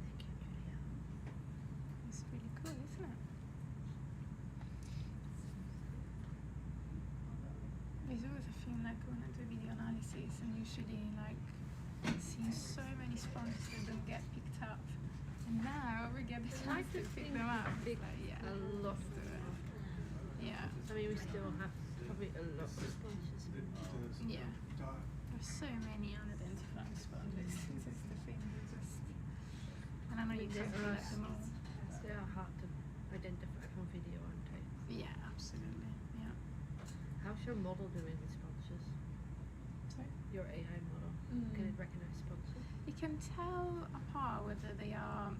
Thank you, Julia. It's really cool, isn't it? There's always a feeling like when I do video analysis and usually like see so many sponges that don't get picked up. And now we get the chance to pick them up. Big, Like, yeah, a lot. let's do it. Yeah. I mean, we still have probably a lot of sponges. Yeah. There's so many unidentified sponges. This is the thing. And I know you can't collect them all. They are hard to identify from video, aren't they? Yeah, absolutely. Yeah. How's your model doing with sponges? Sorry? Your AI model. Can it recognize sponges? You can tell apart whether they are,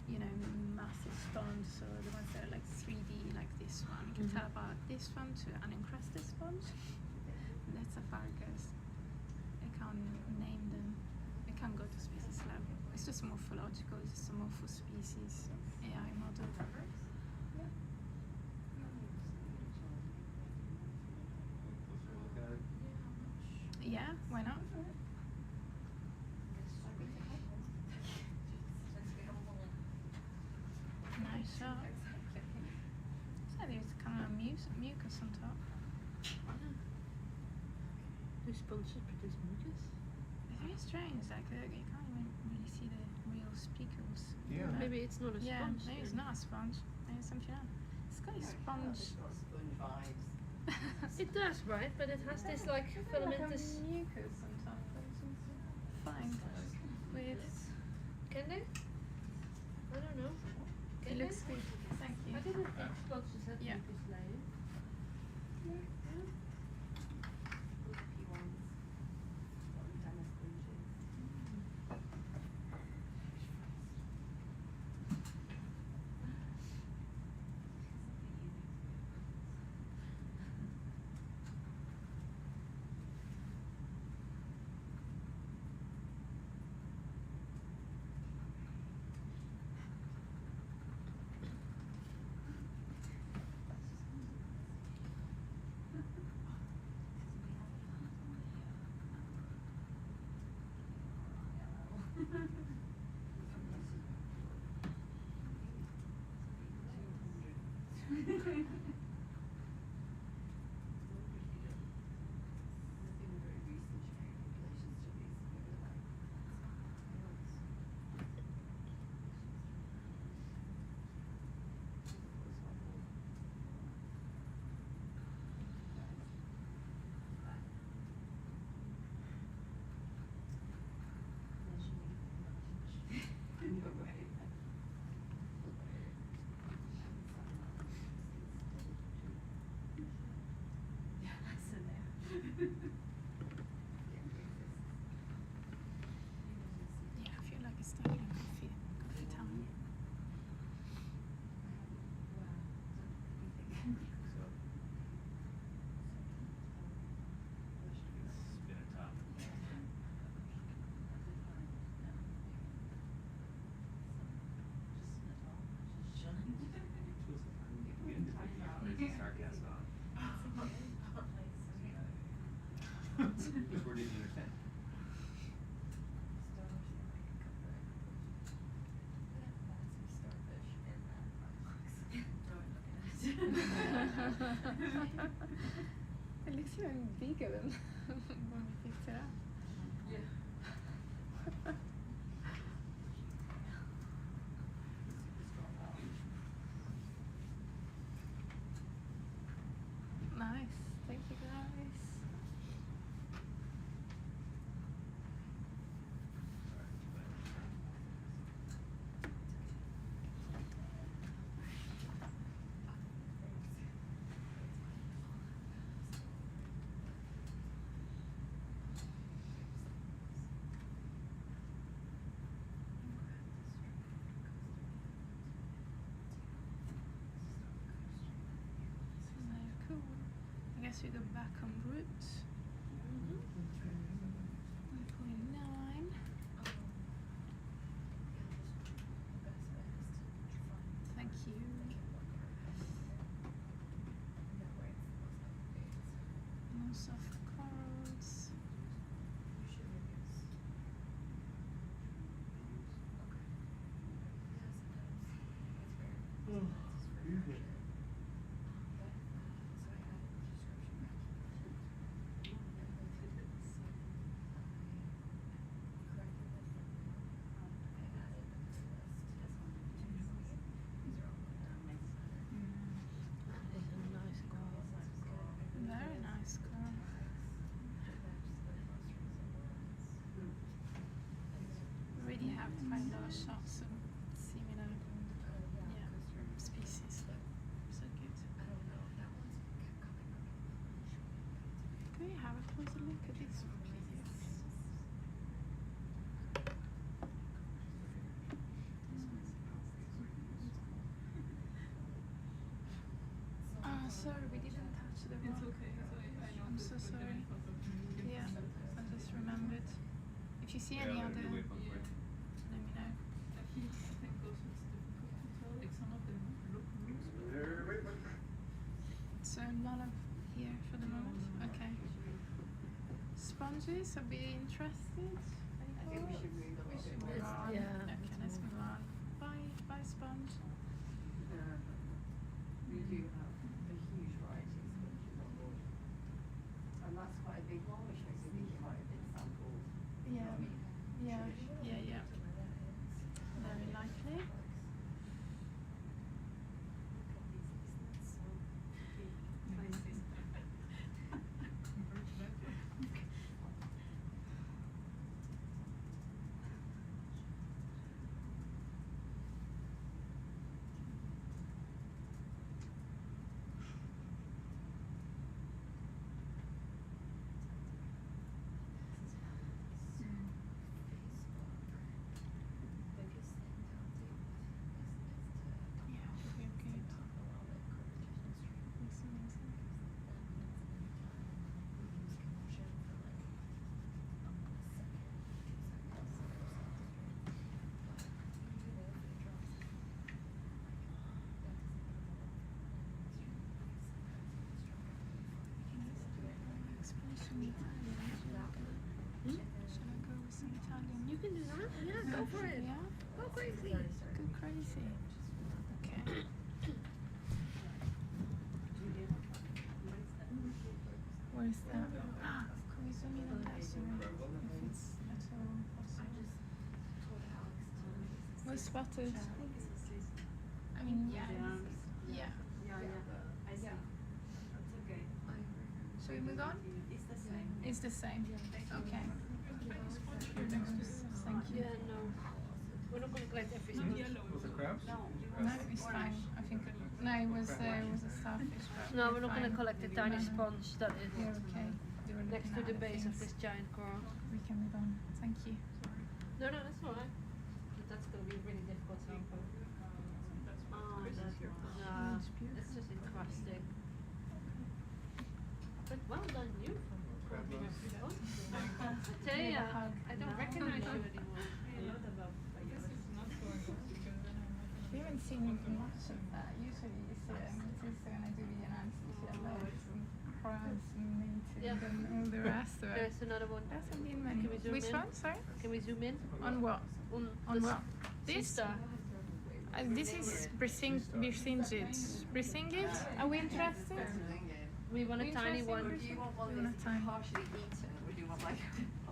you know, massive sponges or the ones that are like 3D, like this one. You can tell apart this one to an encrusted sponge. That's a far goes. I can't name them. I can't go to species level. It's just morphological. It's just a morphospecies AI model. Yeah, why not? Nice shot. So there's kind of mucus on top. Do sponges produce mucus? It's very strange. Like you can't even really see the real speckles. Yeah. But- Maybe it's not a Yeah, sponge. maybe it's then. not a sponge. Maybe it's something else. It's got a sponge. Sponge vibes. It does, right? But it has this like filamentous. mucus sometimes. Fine. Weird. Can they? I don't know. It Can looks they? good. Thank you. I didn't think sponges had Yeah. mucus layers. Yeah, I feel like it's starting coffee time. Spin it top. Sarcasm on. Which word did you understand? It looks even bigger than when we picked it up. guess we go back en route. 1.9. Thank you. No soft corals. Nice coral. Very nice coral. Really have to find those shots of similar species. So good. Can we have a closer look at this one, please? Sorry, we didn't touch the rock. It's okay. I know. I'm so sorry. Yeah, I just remembered. If you see any Yeah, other, the way let back me way. know. I think also it's difficult to tell. Like some of them look loose, but So none of here for the moment. Okay. Sponges, I'd be interested. I think we should move a little bit more. on. Yeah. Okay, let's move on. Bye, sponge. We do have a huge variety of sponges on board. And that's quite a big one, which makes me think it might have been sampled. Yeah. I mean, Yeah. traditionally. Yeah. Very likely. Yeah, we're good. Looks amazing. Explain some Italian. Should I go with some Italian? You can do that. Yeah, go for it. Yeah? Go crazy. Go crazy. Okay. Where's that? Can we zoom in on that soon? If it's at all possible. We're spotted. I mean, yeah. Yeah. I see. It's okay. Should we move on? It's the same. It's the same. Okay. Thank you. Yeah, no. We're not going to collect every sponge. Was it crabs? No, it's fine. I think. No, it was a starfish. But No, we're not going fine. to collect the tiny sponge that is We're okay. They were next to looking the at base of things. this giant coral. We can move on. Thank you. No, that's all right. But that's going to be really difficult sample. Oh, that's nah, it's just encrusting. But well done, you. For grabbing every sponge. I tell Give ya, a hug. I don't recognize you anymore. this is not going well because then I'm not We haven't seen much of that. Usually you see it and it's when I do the analysis, you have some crabs and mating Yeah. and all the rest of it. There's another one. There hasn't been many. Can we zoom Which in? one? Sorry? Can we zoom in? On what? On On the what? This? sister. This is Brisingit. Are we interested? We want a We tiny interested? one. Do you want We one want a that's tiny. partially eaten, or do you want like a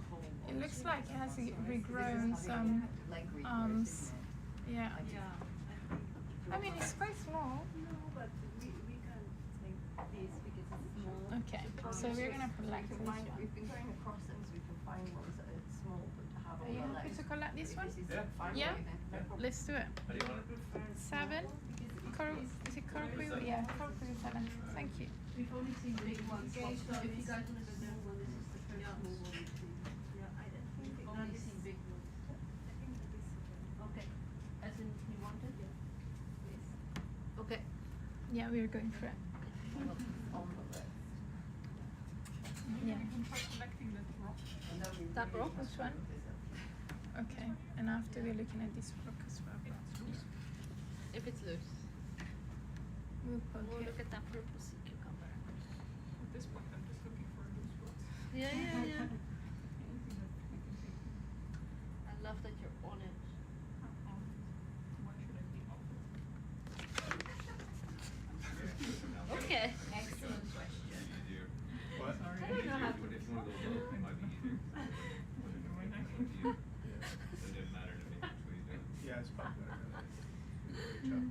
whole one? It looks like it has regrown some leg regrowth, arms. isn't it? Yeah. Yeah. I mean, it's quite small. No, but we can take this because it's small. Okay, so we're gonna collect this one. We've been going across them so we can find ones that are small but have Are all you the happy legs. to collect this one? This is Yeah. fine Yeah? with you then, no problem. Let's do it. How do you want it? 7. Is it coral crew? Yeah, coral crew 7. Thank you. We've only seen big ones. So if you guys want to go small one, this is the first small one we've seen. Yeah, I don't think we've only seen big ones. I think that is okay. As in you wanted? Yes. Okay. Yeah, we're going for it. On the list. Yeah. You can try collecting that rock. That rock? Which one? Okay, and after we're looking at this rock as well. It's loose. If it's loose. We'll poke Oh, it. look at that purple sea cucumber. At this point, I'm just looking for loose rocks. Yeah, yeah, yeah. Anything that we can take. I love that you're on it. Why should I be off it? Okay. Excellent question. Easier. What? Sorry. I don't know how to It's one of those little, it might be easier. Put it right next to you. It didn't matter to me which way you do it. Yeah, it's probably better. Good job.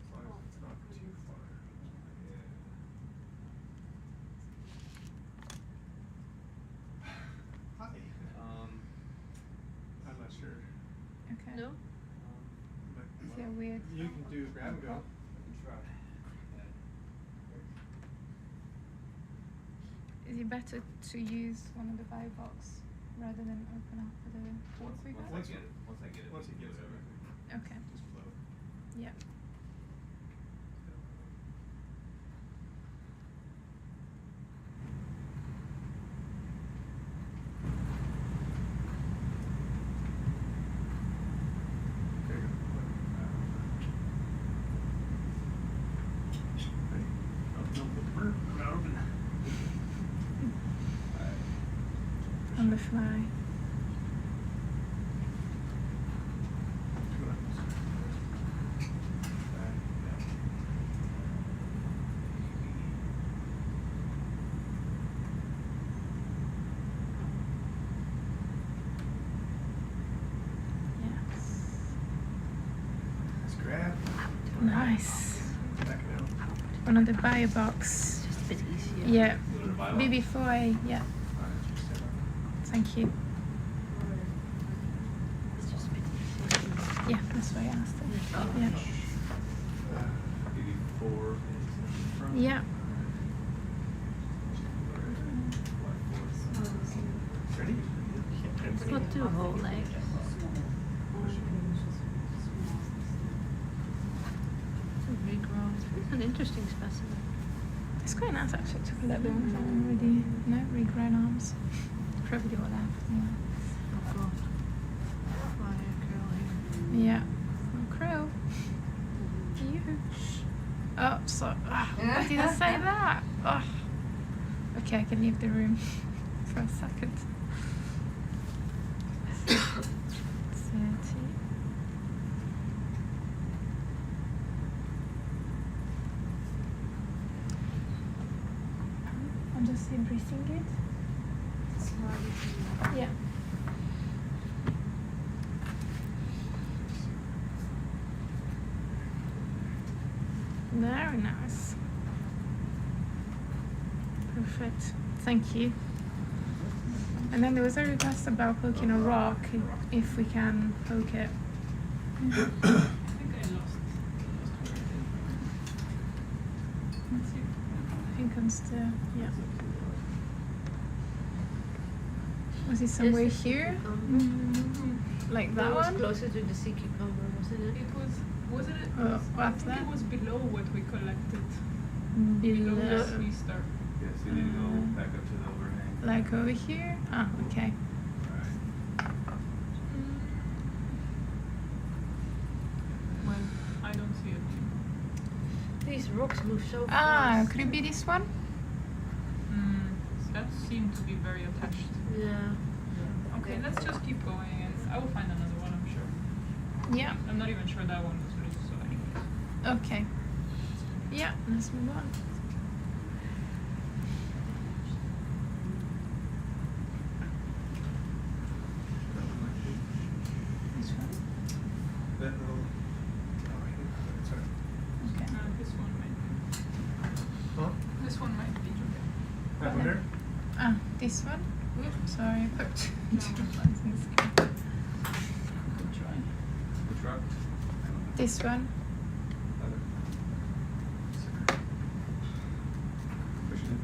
As long as it's not too far. Hi. I'm not sure. Okay. No? But Is there weird? you can do grab and go. Is it better to use one of the buy box rather than open up the door quicker? Once I get it, once I get it. Once we it can gets do over, Okay. just float. Yeah. Okay, good. Ready? Oh, no, put the burn. I'm not open. On the fly. Yes. Let's grab. Nice. Back it out. One of the buy box. Just a bit easier. Yeah. Go to the buy box. BB4A. Yeah. Alright, just stand up. Thank you. It's just a bit easier. Yeah, that's why I asked it. Yeah. Maybe 4 is in front. Yeah. Ready? It's not too whole leg. Regrown. It's an interesting specimen. It's quite nice actually. It took a little bit more time already. No regrown arms. Probably all left. Yeah. Oh god. Fire curl here. Yeah. Oh, crow. Huge. Oh, so. Why did I say that? Oh. Okay, I can leave the room for a second. 30. I'm just embracing it. Yeah. Very nice. Perfect. Thank you. And then there was a request about poking a rock, if we can poke it. I think I lost. Let's see. I think I'm still, yeah. Was it somewhere Yes, the sea here? cucumber. Like That that was one? closer to the sea cucumber, wasn't it? Wasn't it? I What's think that? it was below what we collected. Below Below, the sea star. Yeah, so you need to go back up to the overhang. like over here? Ah, okay. Alright. Well, I don't see it. These rocks move so Ah, fast. could it be this one? That seemed to be very attached. Yeah. Okay, let's just keep going and I will find another one, I'm sure. Yeah. I'm not even sure that one was loose, so anyways. Okay. Yeah, let's move on. This one? That little. Oh, I didn't put it, sorry. Okay. This one might be. Huh? This one might be okay. That one there? Ah, this one? Oops, sorry, I put two ones in the screen. Good try. Which rock? This one? Push it in.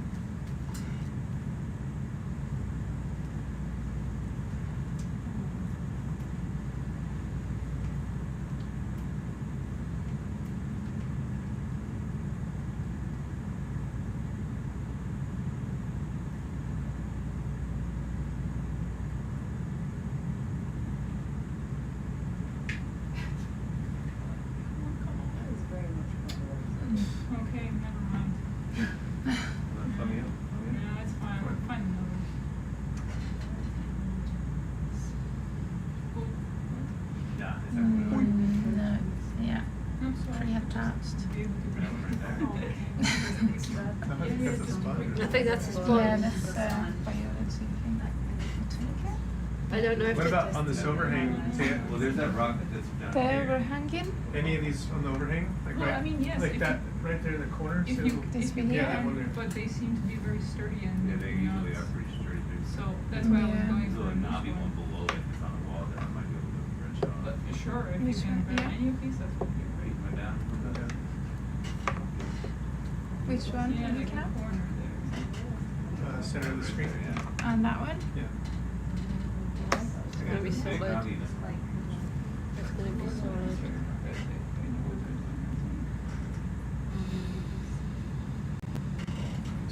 Okay, never mind. Let me up. No, it's fine. We'll find another. Oh, Yeah, exactly. No, yeah, I'm sorry. pretty attached. To be able to That one right there. Oh, okay. I think that's a spot. I think that's a spot. Yeah, that's biology thing. I don't know if What it- about on this overhang? Say, Well, there's that rock that's down The here. overhanging? any of these on the overhang? Like Well, right, I mean, yes, like if that right there in the corner. If so you, This if you one here? Yeah, that one can, there. but they seem to be very sturdy and Yeah, they usually not- are pretty straight. So that's why I was Yeah. going There's a for little this knobby one one. below it that's on the wall that I might be able to wrench on. But sure, if you Which can one? grab Yeah. any of these, that would be great. Went down. Which one? Yeah, Can you like in the count? corner there. Center of the screen. Yeah. And that one? Yeah. It's gonna be so Big bad. knobby that's- It's gonna be so hard.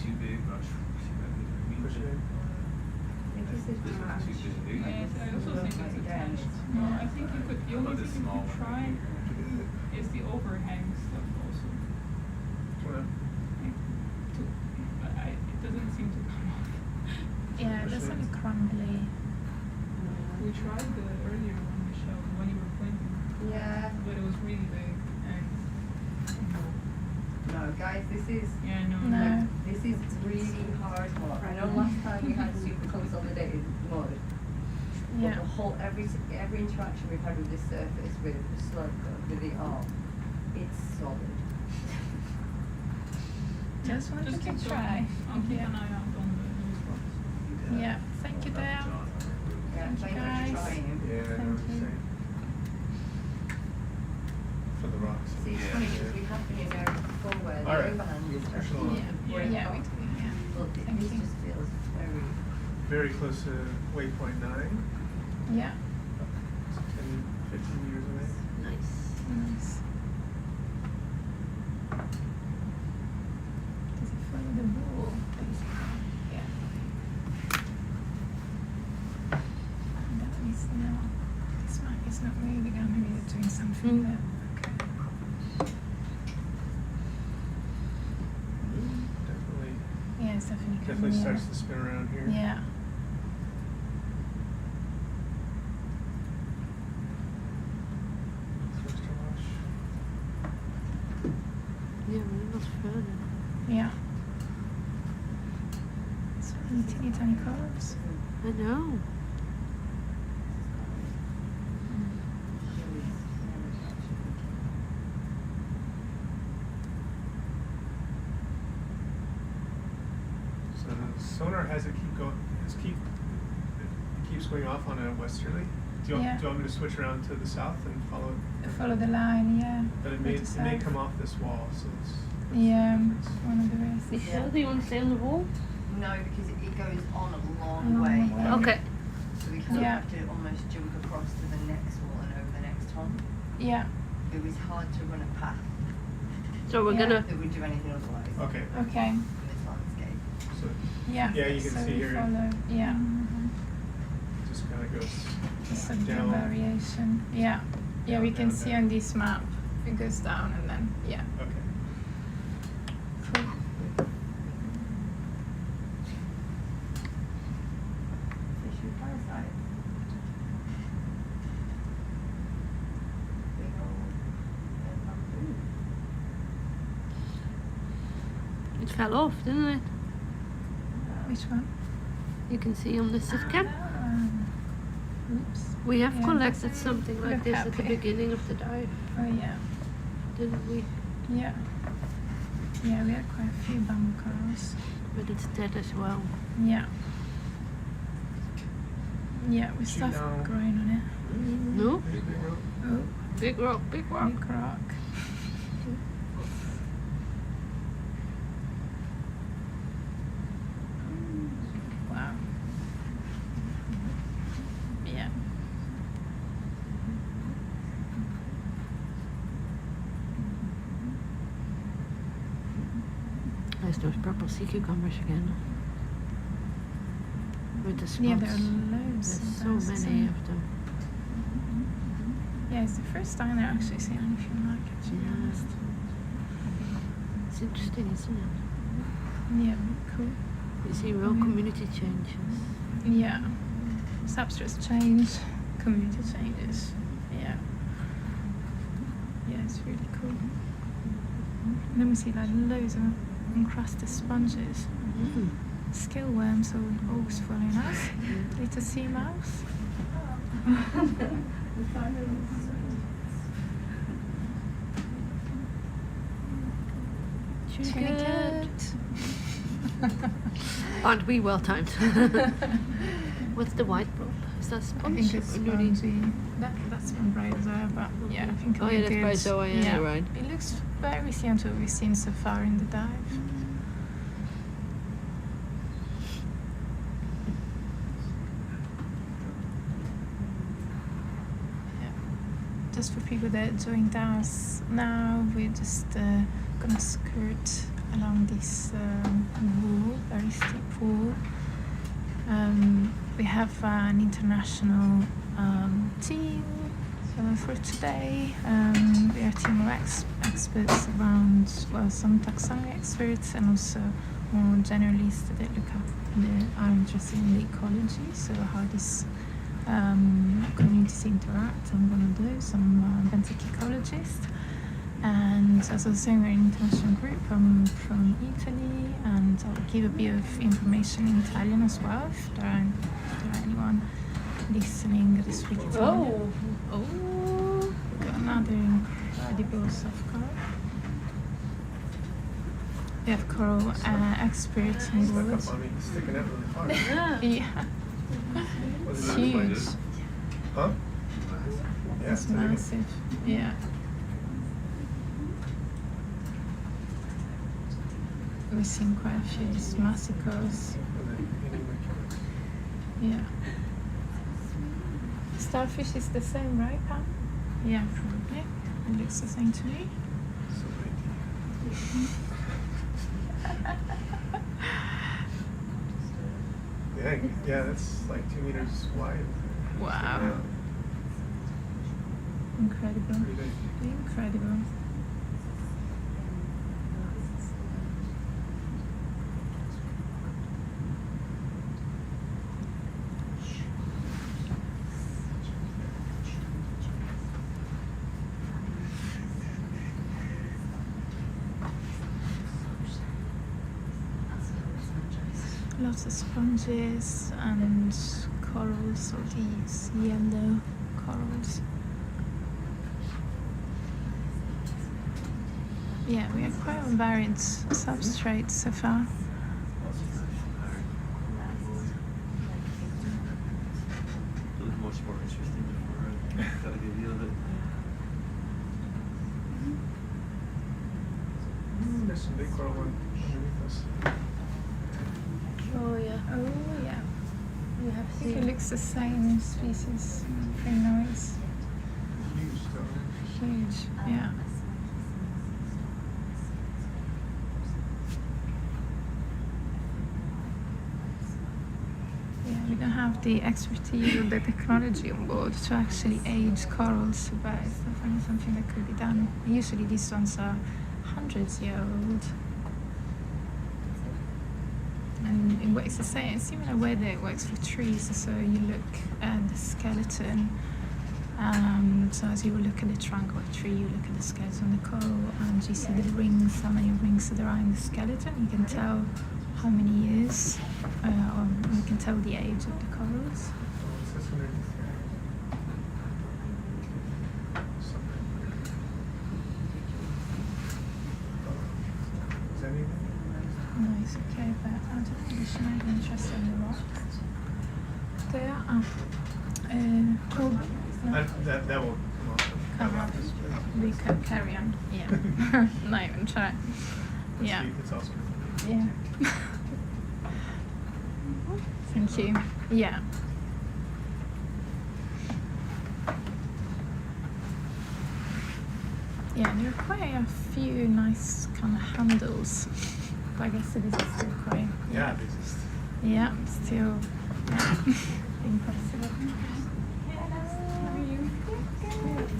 Too big, not sure. Push it in. This is This one's too big. Yes, I also think it's attached. No, I think you could, the How about only this thing you small could one try right is the overhang stuff also. Well, Like, but it doesn't seem to come off. Yeah, that's only crumbly. We tried the earlier one, Michelle, the one you were pointing, Yeah. but it was really big and No, guys, this is yeah, no. No. like, this is really hard work. I know last time we had super consolidated mud, but Yeah. the whole every interaction we've had with this surface, with the slope, with the arm, it's solid. Just wanted Just to keep try. going. I'll keep Yeah. an eye out on those rocks. Yeah, thank you, Dale. Yeah, Thank you, thank you guys. for trying. yeah, I know what Thank you're you. saying. For the rocks. See, it's funny because we have been in there before where the All right. overhand is Push actually along. Yeah, way yeah, we up. do, yeah. But Thank this you. just feels very. Very close to waypoint 9. Yeah, 10, 15 years away. Nice. nice. Does it follow the rule, basically? Yeah. That is now. This map is not moving. I'm maybe they're doing something there. Okay. Definitely. Yeah, it's definitely coming. Definitely yeah. starts to spin around here. Yeah. Starts to wash. Yeah, we're not further. Yeah. So really teeny tiny curves. I know. So the sonar has it keep going. It keeps going off on a westerly. Do you want me to switch around to the south and follow? Follow the line, yeah. But it Go may to it may south. come off this wall, so it's. Yeah, difference. one of the risks. Michelle, do you want to stay on the wall? No, because it goes on a long Long way. way. Okay. So we kind of Yeah. have to almost jump across to the next wall and over the next one. Yeah. It was hard to run a path So we're Yeah. gonna. that would do anything otherwise Okay. Okay. in this landscape. So Yeah. Yeah, you can so see we here. follow. Yeah. it just kind of goes Just a bit of down. variation. Yeah. Yeah, we Down, can down, see down. on this map. It goes down and then yeah. Okay. Cool. Fish parasite. Big old bamboo. It fell off, didn't it? Which one? You can see on the SIFCAM. Oops. We have Yeah. collected something like Look this up at the here. beginning of the dive, Oh yeah. didn't we? Yeah. Yeah, we had quite a few bamboo corals. But it's dead as well. Yeah. Yeah, we Shoot stuff down. growing on it. No? Big rope. Oh, Big rock, big rock. big rock. Wow. Yeah. There's those purple sea cucumbers again. With the spots. Yeah, there are loads. There's so sometimes, many so- of them. Yeah, it's the first time they're actually seeing anything like it, to be Yeah. honest. It's interesting, isn't it? Yeah, cool. You see real community changes. Yeah. Substrates change, community changes. Yeah. Yeah, it's really cool. And then we see like loads of encrusted sponges. Mm. Scale worms or always following us. Little sea mouse. Really good. Aren't we well timed? What's the white probe? Is that I sponge? think it's or nudie? spongy. That's one bright as well, but yeah, I think it'll Oh, be yeah, that's good. by SOI, yeah, right. It looks very similar to what we've seen so far in the dive. Yeah. Just for people that joined us now, we're just gonna skirt along this wall, very steep wall. We have an international team for today. We are a team of experts around, well, some taxonomy experts and also more generalists that are interested in the ecology, so how these communities interact. I'm one of those. I'm a benthic ecologist. And as I was saying, we're an international group. I'm from Italy, and I'll give a bit of information in Italian as well if there are anyone listening that speak Italian. Oh, got another incredible soft coral. We have coral experts on Stuck board. up on me, sticking out really hard. Yeah, Was it's it huge. Huh? Yeah, It's big. massive. Yeah. We've seen quite a few of these massive corals. Was it eating my killers? Yeah. Starfish is the same, right, Pam? Yeah, probably. It looks the same to me. So big. Yeah, that's like 2 meters wide. Wow. Yeah, Incredible. pretty big. Incredible. Lots of sponges and corals, all these yellow corals. Yeah, we have quite a varied substrate so far. It looked much more interesting before I got a good view of it. There's some big coral one underneath us. Oh yeah. Oh yeah. We have I think it looks the same species. Pretty nice. Huge though. Huge. Yeah. Yeah, we don't have the expertise or the technology on board to actually age corals, but it's definitely something that could be done. Usually these ones are hundreds-year old. And it works the same, similar way that it works for trees. So you look at the skeleton. So as you look at the trunk of a tree, you look at the skeleton of the coral, and you see the rings, how many rings there are in the skeleton. You can tell how many years, or you can tell the age of the corals. What's this underneath here? Something. Is that anything? No, it's okay, but I don't think she might be interested in the rocks. There are cool. That will come off. Come on. We can carry on. Yeah. Not even try. Yeah. It's also. Yeah. Thank you. Yeah. Yeah, there are quite a few nice kind of handles. But I guess it is still quite. Yeah, it exists. Yeah, still impressive. How are you? Good.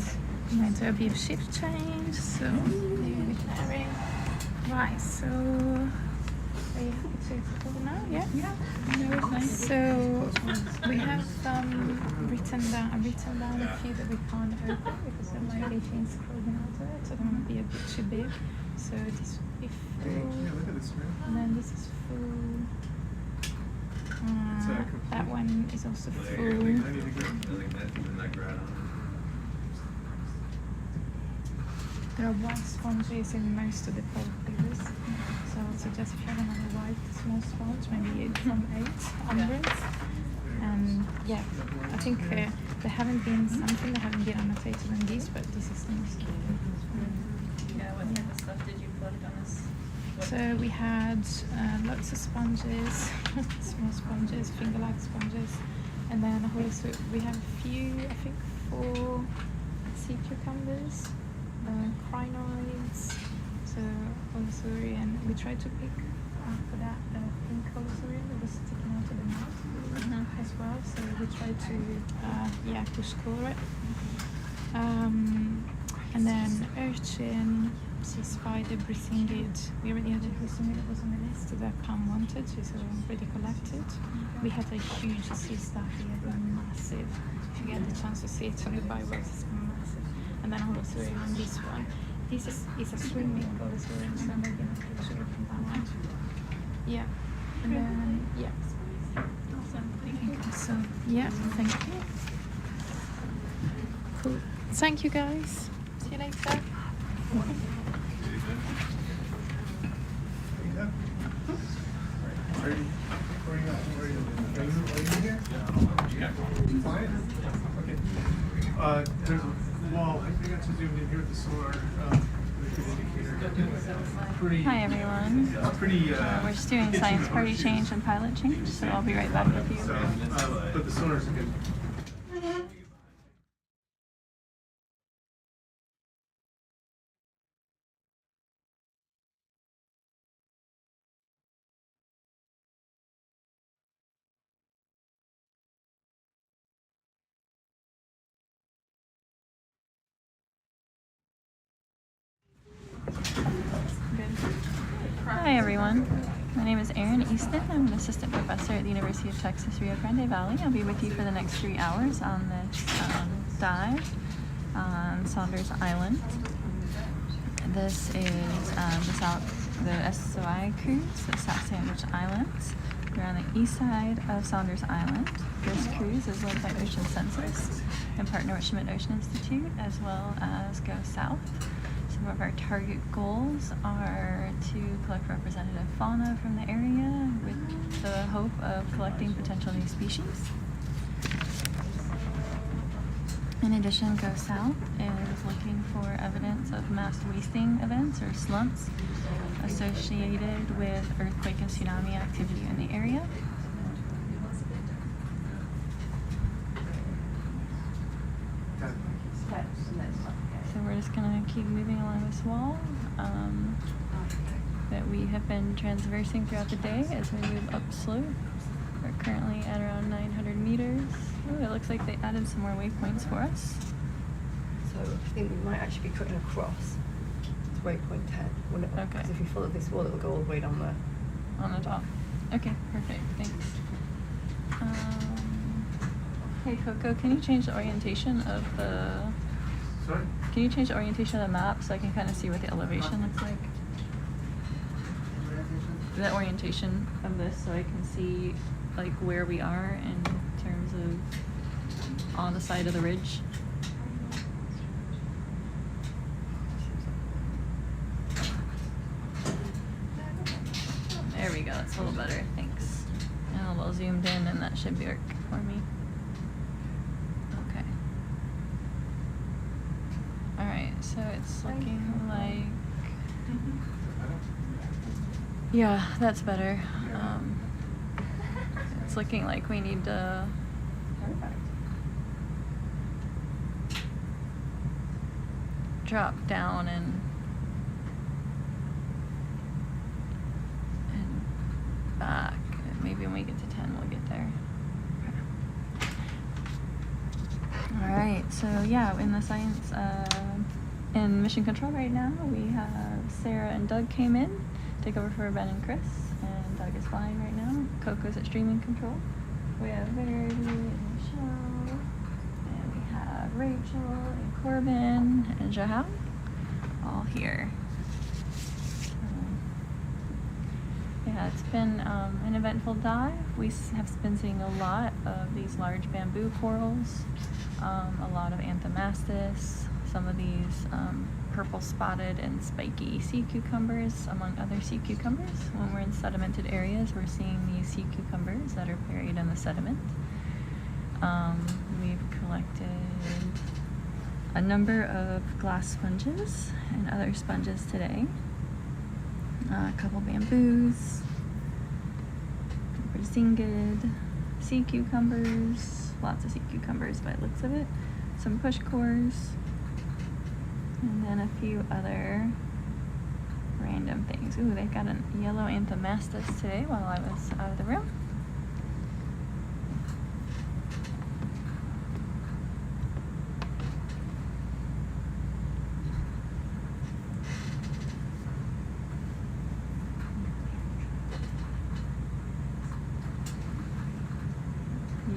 Might do a bit of shift change, so maybe we carry. Right, so are you happy to take over now? Yeah? Yeah, no, it's nice. So we have written down a few that we can't open because there might be things crawling out of it, so they might be a bit too big. So this will be Hey, full, yeah, look at this, man. and then this is full. It's, That complete. one is also Like, full. like, 90 degrees. like that, even that grad on There are white sponges in most of the portfolios, so I would suggest if you have another white small sponge, maybe from 8 onwards. And yeah, I think there haven't been something that haven't been annotated on these, but this is the most common. Yeah, what type of stuff did you collect on this? So we had lots of sponges, small sponges, finger-like sponges, and then also we have a few, I think 4 sea cucumbers, crinoids, so Olisurian. We tried to pick after that pink Olisurian that was sticking out of the mouth as well, so we tried to push color it. And then urchin, sea spider, brisingid. We already had a brisingid that was on the list that Pam wanted, she's already collected. We had a huge sea star here, massive. If you get the chance to see it on the Bible, it's massive. And then Olisurian on this one. This is a swimming Olisurian, so maybe not picture from that one. Yeah. And then, yeah. Awesome, thank you. So, yeah, thank you. Cool. Thank you, guys. See you later. Are you here? Fine. Okay. There's a wall. I think I should zoom in here with the sonar indicator. Pretty. Hi everyone. Pretty. We're just doing science party change and pilot change, so I'll be right back with you. So, but the sonar's a good. Hi everyone. My name is Erin Easton. I'm an assistant professor at the University of Texas Rio Grande Valley. I'll be with you for the next 3 hours on this dive on Saunders Island. This is the SOI cruise, the South Sandwich Islands. We're on the east side of Saunders Island. This cruise is led by Ocean Census and partner with Schmidt Ocean Institute, as well as Go South. Some of our target goals are to collect representative fauna from the area with the hope of collecting potential new species. In addition, Go South is looking for evidence of mass wasting events or slumps associated with earthquake and tsunami activity in the area. So we're just going to keep moving along this wall that we have been transversing throughout the day as we move upslope. We're currently at around 900 meters. Oh, it looks like they added some more waypoints for us. So I think we might actually be cutting across to waypoint 10. Okay. Because if you follow this wall, it'll go all the way down there. On the top. Okay, perfect. Thanks. Hey Coco, can you change the orientation of the... Sorry? Can you change the orientation of the map so I can kind of see what the elevation looks like? The orientation of this so I can see like where we are in terms of on the side of the ridge. There we go, that's a little better, thanks. And a little zoomed in and that should work for me. Okay. Alright, so it's looking like... Yeah, that's better. It's looking like we need to drop down and back. Maybe when we get to 10, we'll get there. All right. So yeah, in the science in mission control right now, we have Sarah and Doug came in, take over for Ben and Chris, and Doug is flying right now. Coco's at streaming control. We have Verity and Michelle, and we have Rachel and Corbin and Jahal, all here. Yeah, it's been an eventful dive. We have been seeing a lot of these large bamboo corals, a lot of anthomastus, some of these purple spotted and spiky sea cucumbers, among other sea cucumbers. When we're in sedimented areas, we're seeing these sea cucumbers that are buried in the sediment. We've collected a number of glass sponges and other sponges today. A couple bamboos, zingid, sea cucumbers, lots of sea cucumbers by the looks of it, some push cores, and then a few other random things. Ooh, they've got a yellow anthomastus today while I was out of the room.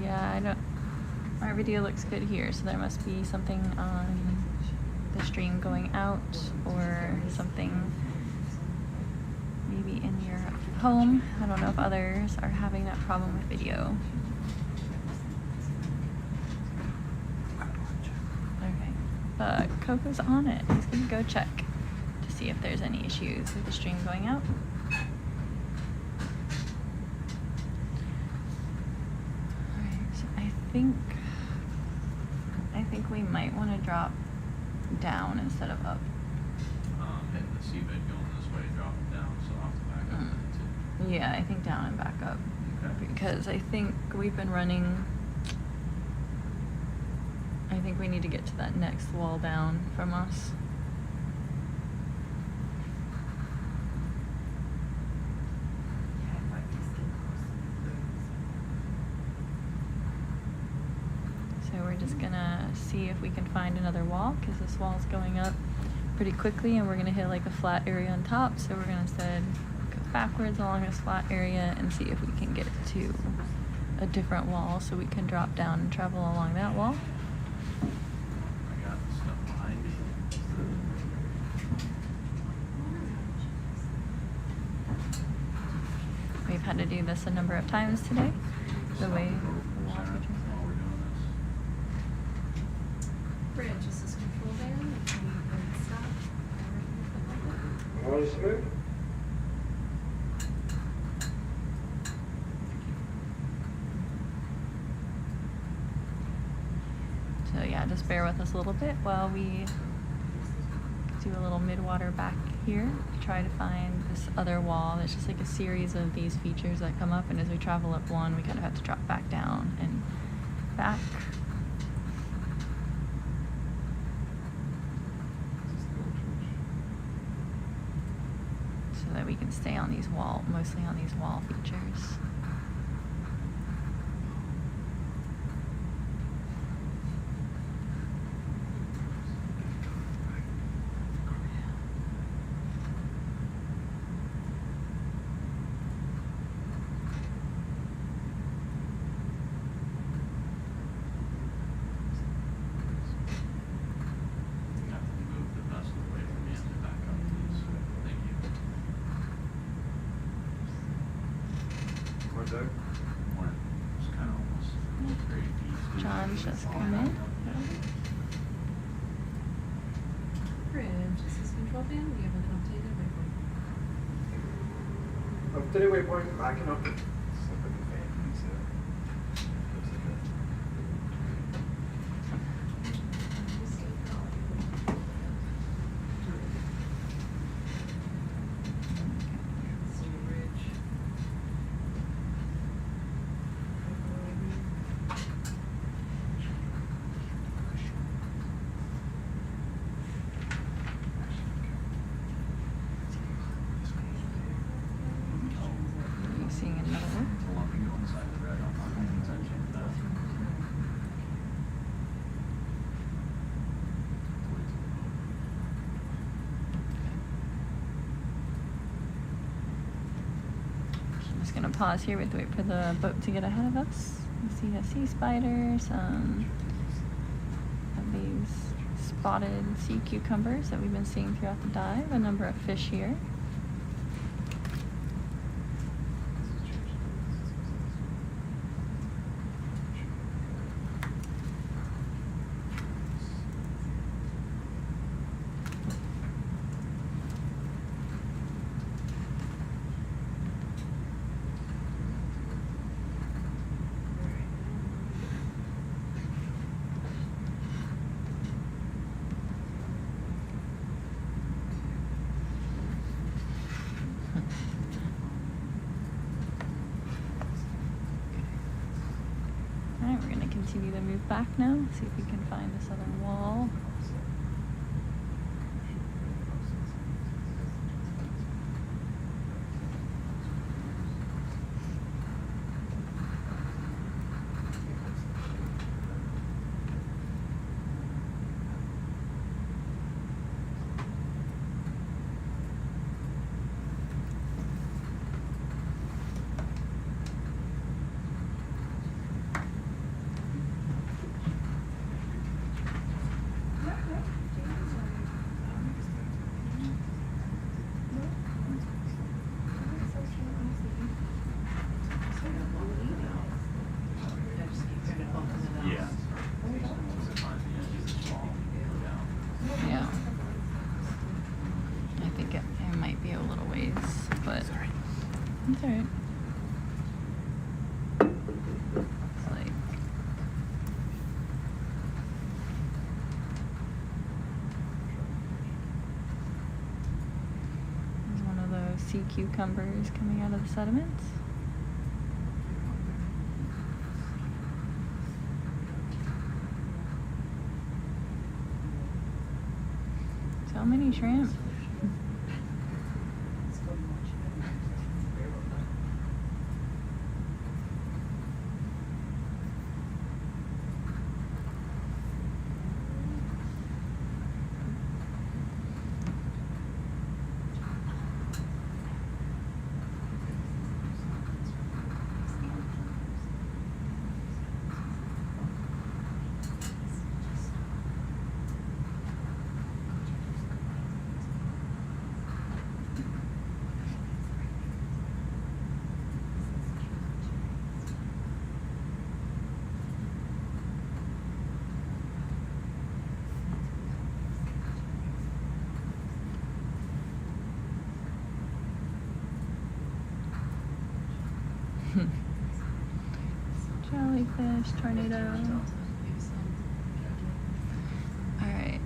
Yeah, our video looks good here, so there must be something on the stream going out or something maybe in your home. I don't know if others are having that problem with video. Okay, but Coco's on it. He's gonna go check to see if there's any issues with the stream going out. I think we might want to drop down instead of up. Hitting the seabed going this way, drop it down, so I'll have to back up too. Yeah, I think down and back up. Okay. Because I think we've been running. I think we need to get to that next wall down from us. So we're just gonna see if we can find another wall, because this wall's going up pretty quickly and we're gonna hit like a flat area on top. So we're gonna instead go backwards along this flat area and see if we can get to a different wall so we can drop down and travel along that wall. I got stuff behind me. We've had to do this a number of times today. The way the wall features While we're doing this. Bridge, is this control there? Can you stop? Morning, Schmidt. So yeah, just bear with us a little bit while we do a little mid-water back here. Try to find this other wall. There's just like a series of these features that come up, and as we travel up one, we kind of have to drop back down and back. So that we can stay on these mostly on these wall features. You have to move the vessel away from me and back up, please. Thank you. Morning, Doug. Morning. It's kind of almost very easy. John's just come in. Bridge, is this control van? We have an updated waypoint. Up to the waypoint, backing up. Slip of the fan, please, looks like a Are you seeing another gonna pause here with wait for the boat to get ahead of us. You see a sea spider, some of these spotted sea cucumbers that we've been seeing throughout the dive, a number of fish here. Alright, we're going to continue to move back now, see if we can find the southern wall. Yeah. Yeah. I think it might be a little ways, but it's alright. It's alright. It's like there's one of those sea cucumbers coming out of the sediments. So many shrimp. Jellyfish, tornado. All right.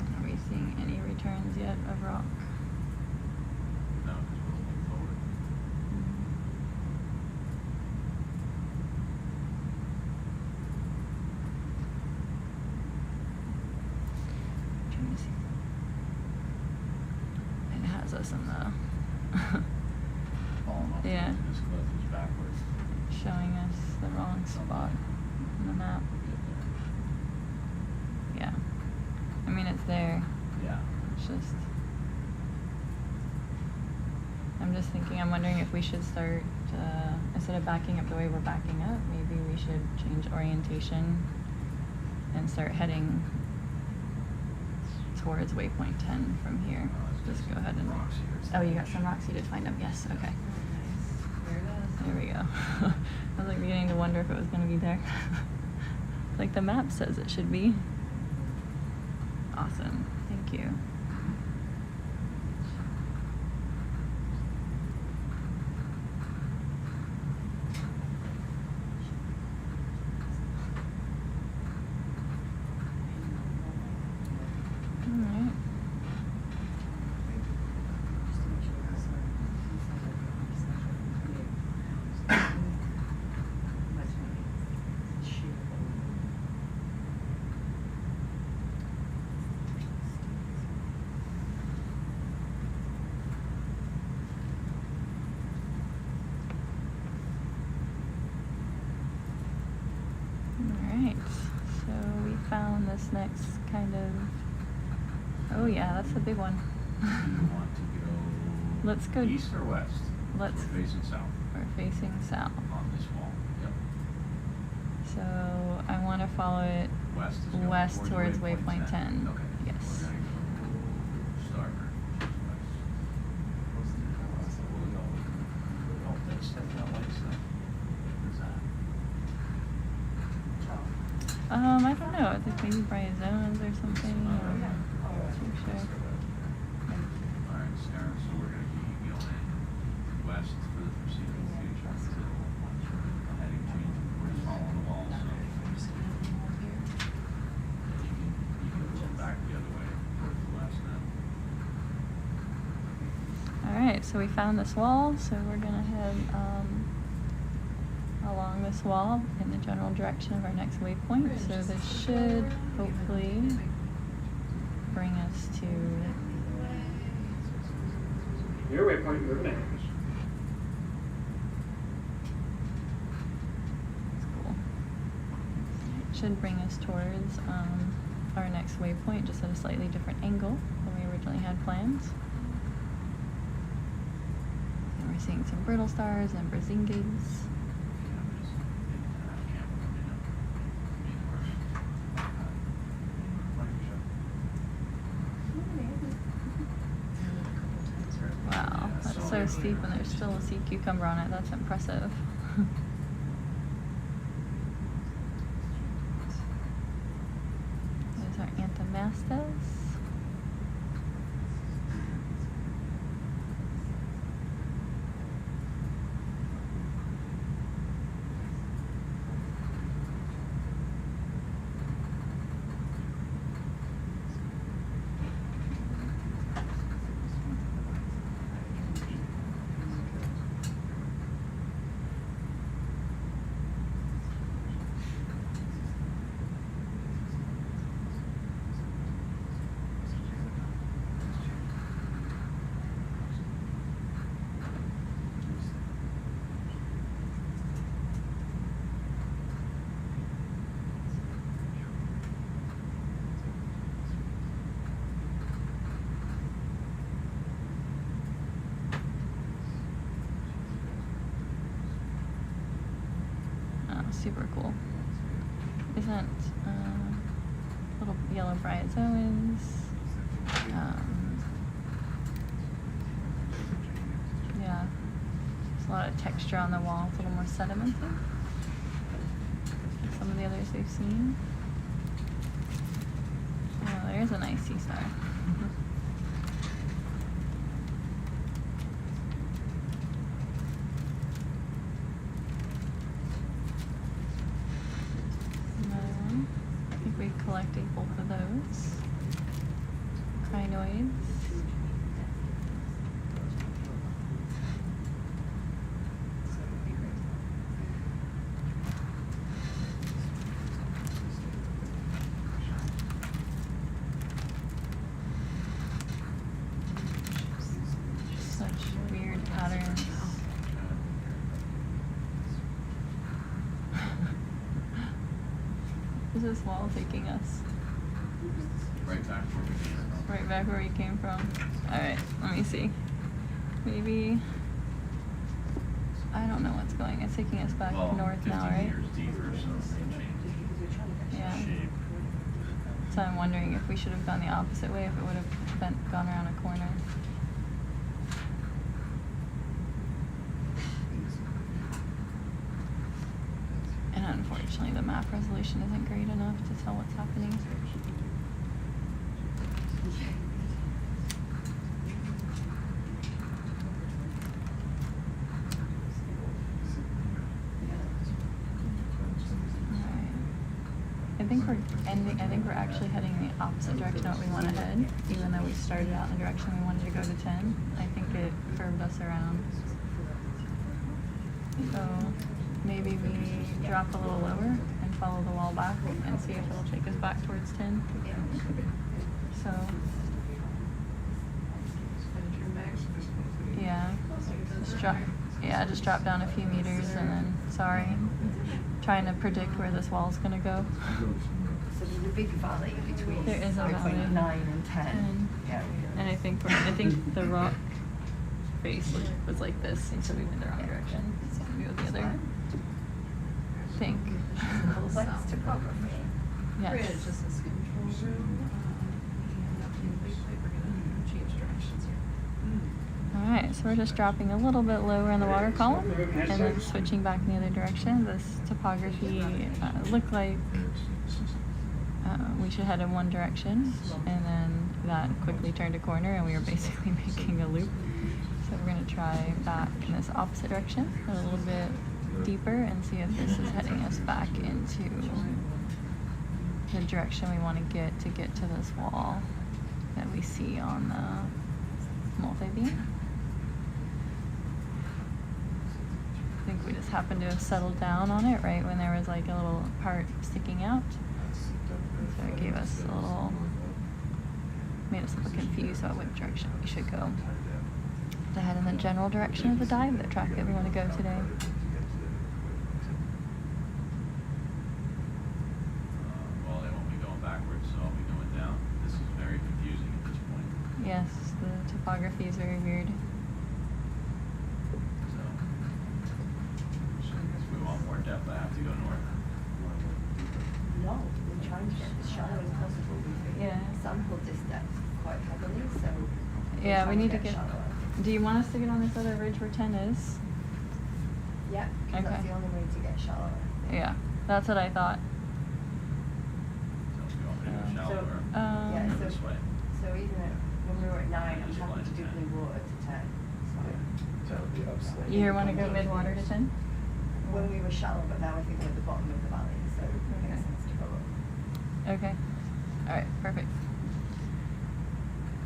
Are we seeing any returns yet of rock? No, because we're moving forward. Trying to see. It has us in the Falling off. Yeah. This cliff is backwards. showing us the wrong spot on the map. Yeah. I mean, it's there. Yeah. It's just, I'm just thinking, I'm wondering if we should start, instead of backing up the way we're backing up, maybe we should change orientation and start heading towards waypoint 10 from here. Just go ahead and, oh, you got some rocks you did find them, yes, okay. There we go. I was like beginning to wonder if it was gonna be there. Like the map says it should be. Awesome, thank you. Alright. this next kind of. Oh yeah, that's the big one. Do you want to go? Let's go East or west? Let's. We're facing south We're facing south. on this wall. Yep. So I want to follow it West is going west towards waypoint 10. Okay. Yes. We're gonna go starboard. West. Oh, that's that like stuff. What's that? I don't know. I think maybe Brian Zones or something. Too sure. Alright, Sarah, so we're gonna be going west for the foreseeable future until the heading change. We're just following the wall, so you can go back the other way towards the west now. Alright, so we found this wall, so we're gonna head along this wall in the general direction of our next waypoint. So this should hopefully bring us to Your waypoint, moving ahead. cool. Should bring us towards our next waypoint, just at a slightly different angle than we originally had planned. And we're seeing some brittle stars and brazingas. Wow, that's so steep and there's still a sea cucumber on it. That's impressive. There's our anthomastus. Super cool. Isn't little yellow bryozoans? Yeah, there's a lot of texture on the wall. It's a little more sedimented than some of the others we've seen. Oh, there's a nice sea star. Collecting both of those crinoids. Such weird patterns. Is this wall taking us? Right back where we came from. Right back where we came from. Alright, let me see. Maybe. I don't know what's going. It's taking us back north now, right? 50 meters deeper, so it changes Yeah. shape. So I'm wondering if we should have gone the opposite way, if it would have gone around a corner. And unfortunately, the map resolution isn't great enough to tell what's happening. I think we're actually heading the opposite direction of what we want to head, even though we started out in the direction we wanted to go to 10. I think it curved us around. So maybe we drop a little lower and follow the wall back and see if it'll take us back towards 10. So yeah, just drop down a few meters and then, sorry, trying to predict where this wall's gonna go. a big valley between There is a valley. 0.9 and 10. Yeah. And I think the rock face was like this, and so we went the wrong direction. So we go the other. I think. Complex topography. Yes. Bridge is this control room. We're gonna change directions here. Alright, so we're just dropping a little bit lower in the water column and then switching back in the other direction. This topography looked like we should head in one direction, and then that quickly turned a corner and we were basically making a loop. So we're going to try back in this opposite direction, a little bit deeper, and see if this is heading us back into the direction we want to get to this wall that we see on the multi-beam. I think we just happened to have settled down on it right when there was like a little part sticking out. So it gave us a little, made us a little confused about what direction we should go to head in the general direction of the dive, the track that we want to go today. Well, they won't be going backwards, so I'll be going down. This is very confusing at this point. Yes, the topography is very weird. So if we want more depth, I have to go north. No, we're trying to get as shallow as possible. We've Yeah. sampled this depth quite heavily, so we're Yeah, we trying need to get. shallower. Do you want us to get on this other ridge where 10 is? Yeah, because that's Okay. the only way to get shallower. Yeah, that's what I thought. So if you want me to go So, shallower, yeah, go so, this way. so even when we were at 9, I'm Just happy line to to do 10. blue water to 10. It's fine. That would be upslope. You want to go mid-water to 10? When we were shallow, but now I think we're at the bottom of the valley, so it makes Okay. sense to go up. Okay. All right, perfect.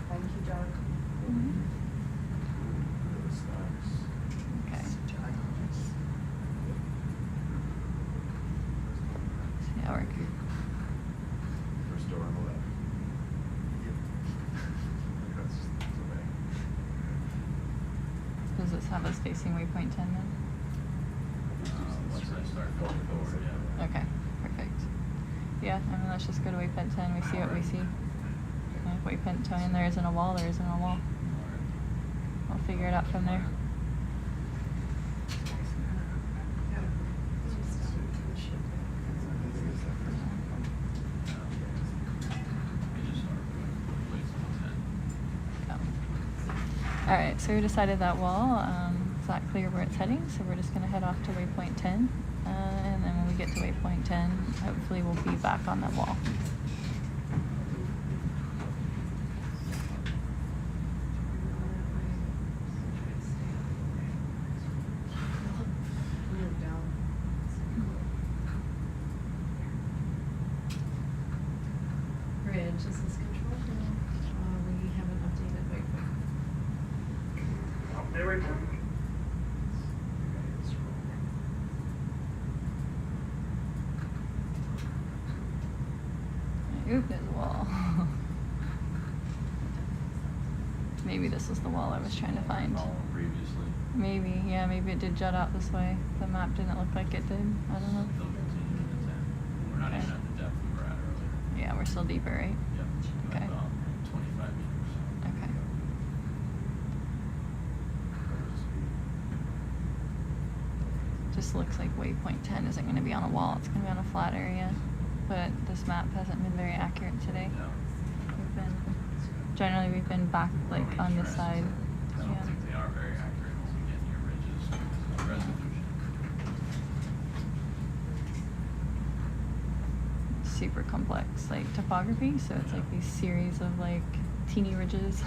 Thank you, John. Okay. Yeah, we're good. First door on the left. That's away. Does this have us facing waypoint 10 then? Once I start going forward, yeah. Okay, perfect. Yeah, I mean, let's just go to waypoint 10. We see what we see. And if waypoint 10 there isn't a wall, there isn't a wall. We'll figure it out from there. Alright, so we decided that wall is not clear where it's heading, so we're just going to head off to waypoint 10. And then when we get to waypoint 10, hopefully we'll be back on that wall. Bridge is this control room. We haven't updated waypoint. There we go. Oop, there's a wall. Maybe this was the wall I was trying to find. Previously, Maybe, yeah, maybe it did jut out this way. The map didn't look like it did. I don't know. they'll continue to 10. We're not Okay. even at the depth we were at earlier. Yeah, we're still deeper, right? Yep. Okay. About 25 meters. Okay. Just looks like waypoint 10 isn't going to be on a wall. It's going to be on a flat area. But this map hasn't been very accurate today. Yeah. Generally we've been back like on this side. I don't Yeah. think they are very accurate when we get near ridges because of resolution. Super complex like topography, so it's like these series of like teeny ridges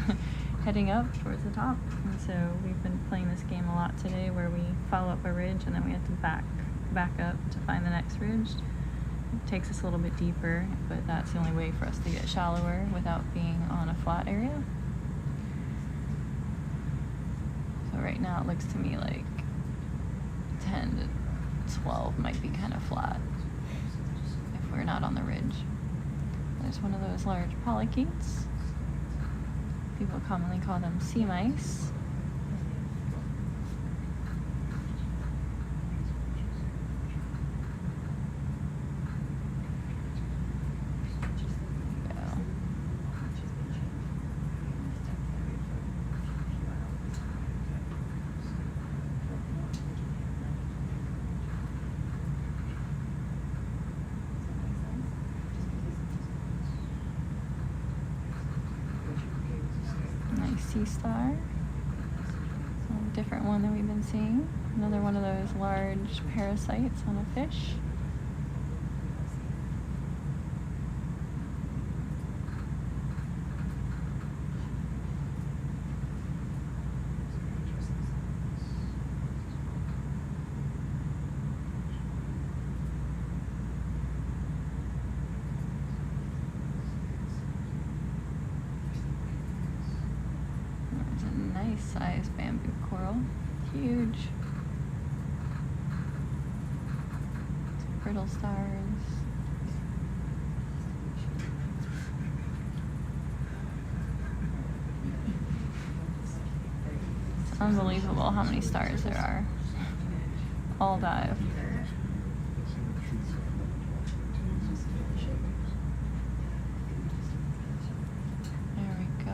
heading up towards the top. And so we've been playing this game a lot today where we follow up a ridge and then we have to back up to find the next ridge. It takes us a little bit deeper, but that's the only way for us to get shallower without being on a flat area. So right now it looks to me like 10 to 12 might be kind of flat if we're not on the ridge. There's one of those large polychaetes. People commonly call them sea mice. sea star. A different one than we've been seeing. Another one of those large parasites on a fish. There's a nice sized bamboo coral. Huge. Brittle stars. It's unbelievable how many stars there are. All dive. There we go.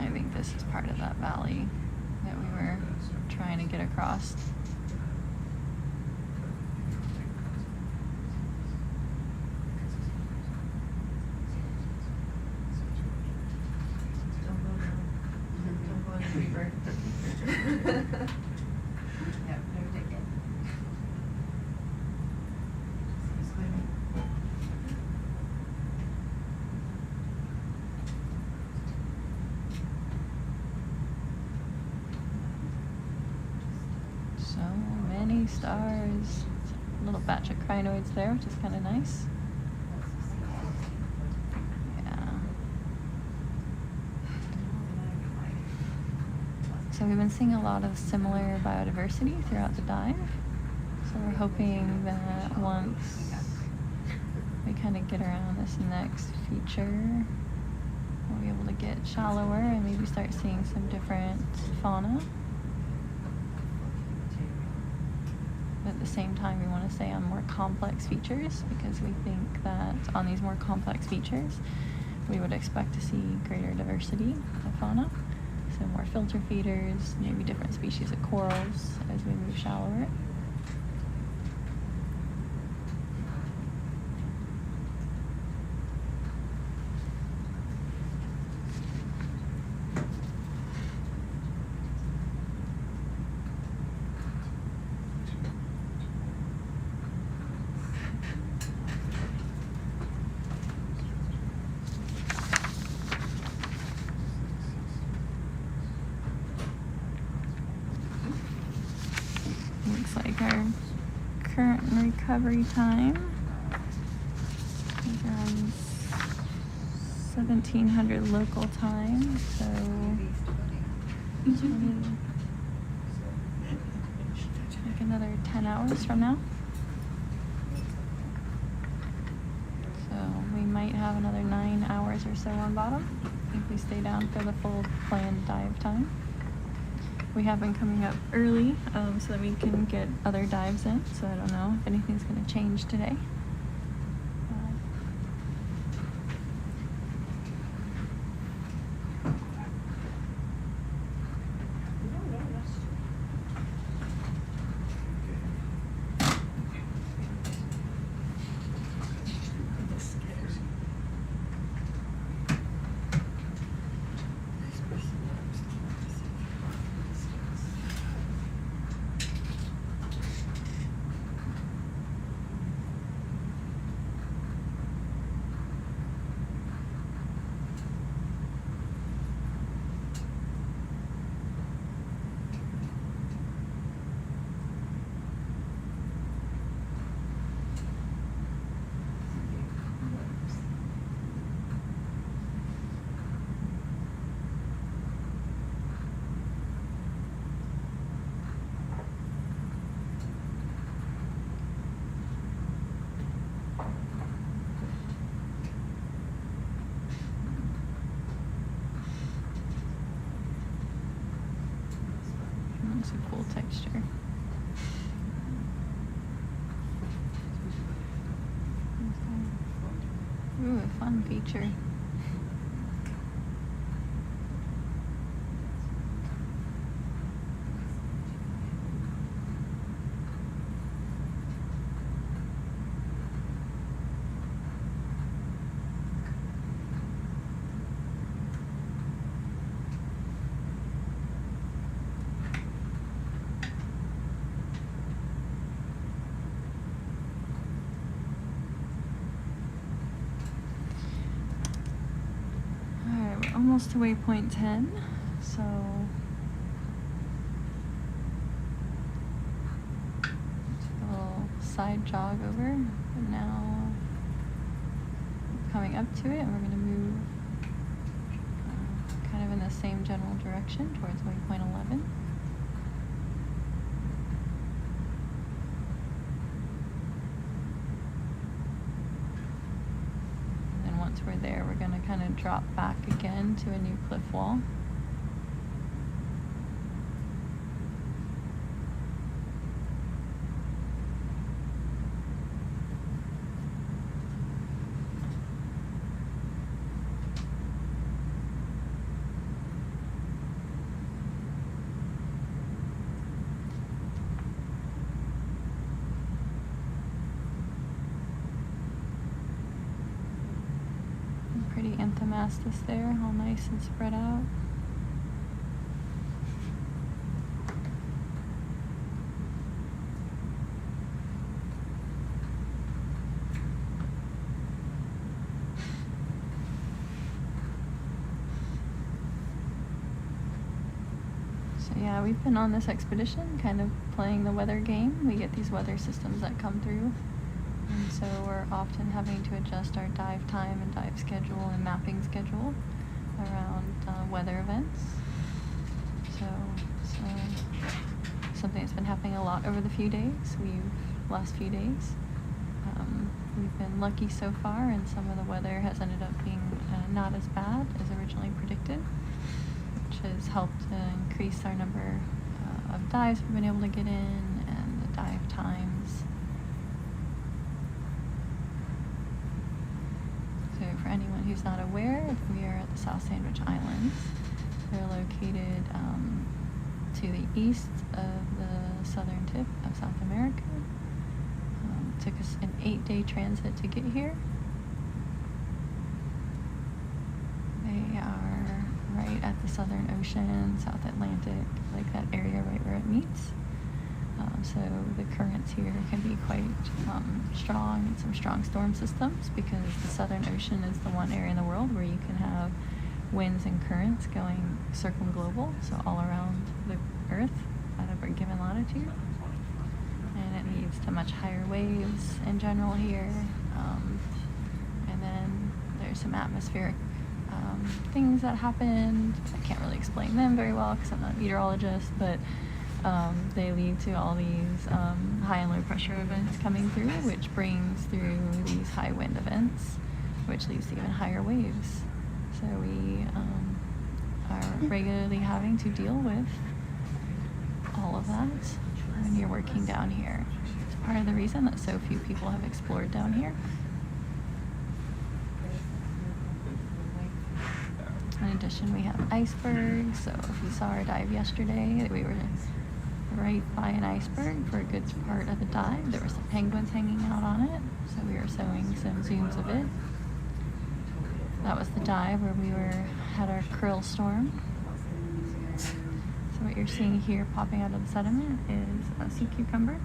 I think this is part of that valley that we were trying to get across. Don't go in the river. Yeah, no digging. Swimming. So many stars. A little batch of crinoids there, which is kind of nice. Yeah. So we've been seeing a lot of similar biodiversity throughout the dive. So we're hoping that once we kind of get around this next feature, we'll be able to get shallower and maybe start seeing some different fauna. But at the same time, we want to stay on more complex features because we think that on these more complex features, we would expect to see greater diversity of fauna. So more filter feeders, maybe different species of corals as we move shallower. Looks like our current recovery time is around 1700 local time, so like another 10 hours from now. So we might have another 9 hours or so on bottom if we stay down for the full planned dive time. We have been coming up early so that we can get other dives in, so I don't know if anything's going to change today. It's a cool texture. Ooh, a fun feature. Almost to waypoint 10, so a little side jog over, but now coming up to it, and we're going to move kind of in the same general direction towards waypoint 11. Once we're there, we're going to kind of drop back again to a new cliff wall. Pretty anthomastus there, all nice and spread out. So yeah, we've been on this expedition kind of playing the weather game. We get these weather systems that come through. And so we're often having to adjust our dive time and dive schedule and mapping schedule around weather events. So something that's been happening a lot over the last few days. We've been lucky so far, and some of the weather has ended up being not as bad as originally predicted, which has helped increase our number of dives we've been able to get in and the dive times. So for anyone who's not aware, we are at the South Sandwich Islands. They're located to the east of the southern tip of South America. Took us an 8-day transit to get here. They are right at the Southern Ocean, South Atlantic, like that area right where it meets. So the currents here can be quite strong, and some strong storm systems, because the Southern Ocean is the one area in the world where you can have winds and currents going circumglobal, so all around the Earth at a given latitude. And it leads to much higher waves in general here. And then there's some atmospheric things that happened. I can't really explain them very well because I'm not a meteorologist, but they lead to all these high and low pressure events coming through, which brings through these high wind events, which leads to even higher waves. So we are regularly having to deal with all of that when you're working down here. It's part of the reason that so few people have explored down here. In addition, we have icebergs. So if you saw our dive yesterday, we were right by an iceberg for a good part of the dive. There were some penguins hanging out on it, so we were showing some zooms of it. That was the dive where we had our krill storm. So what you're seeing here popping out of the sediment is a sea cucumber.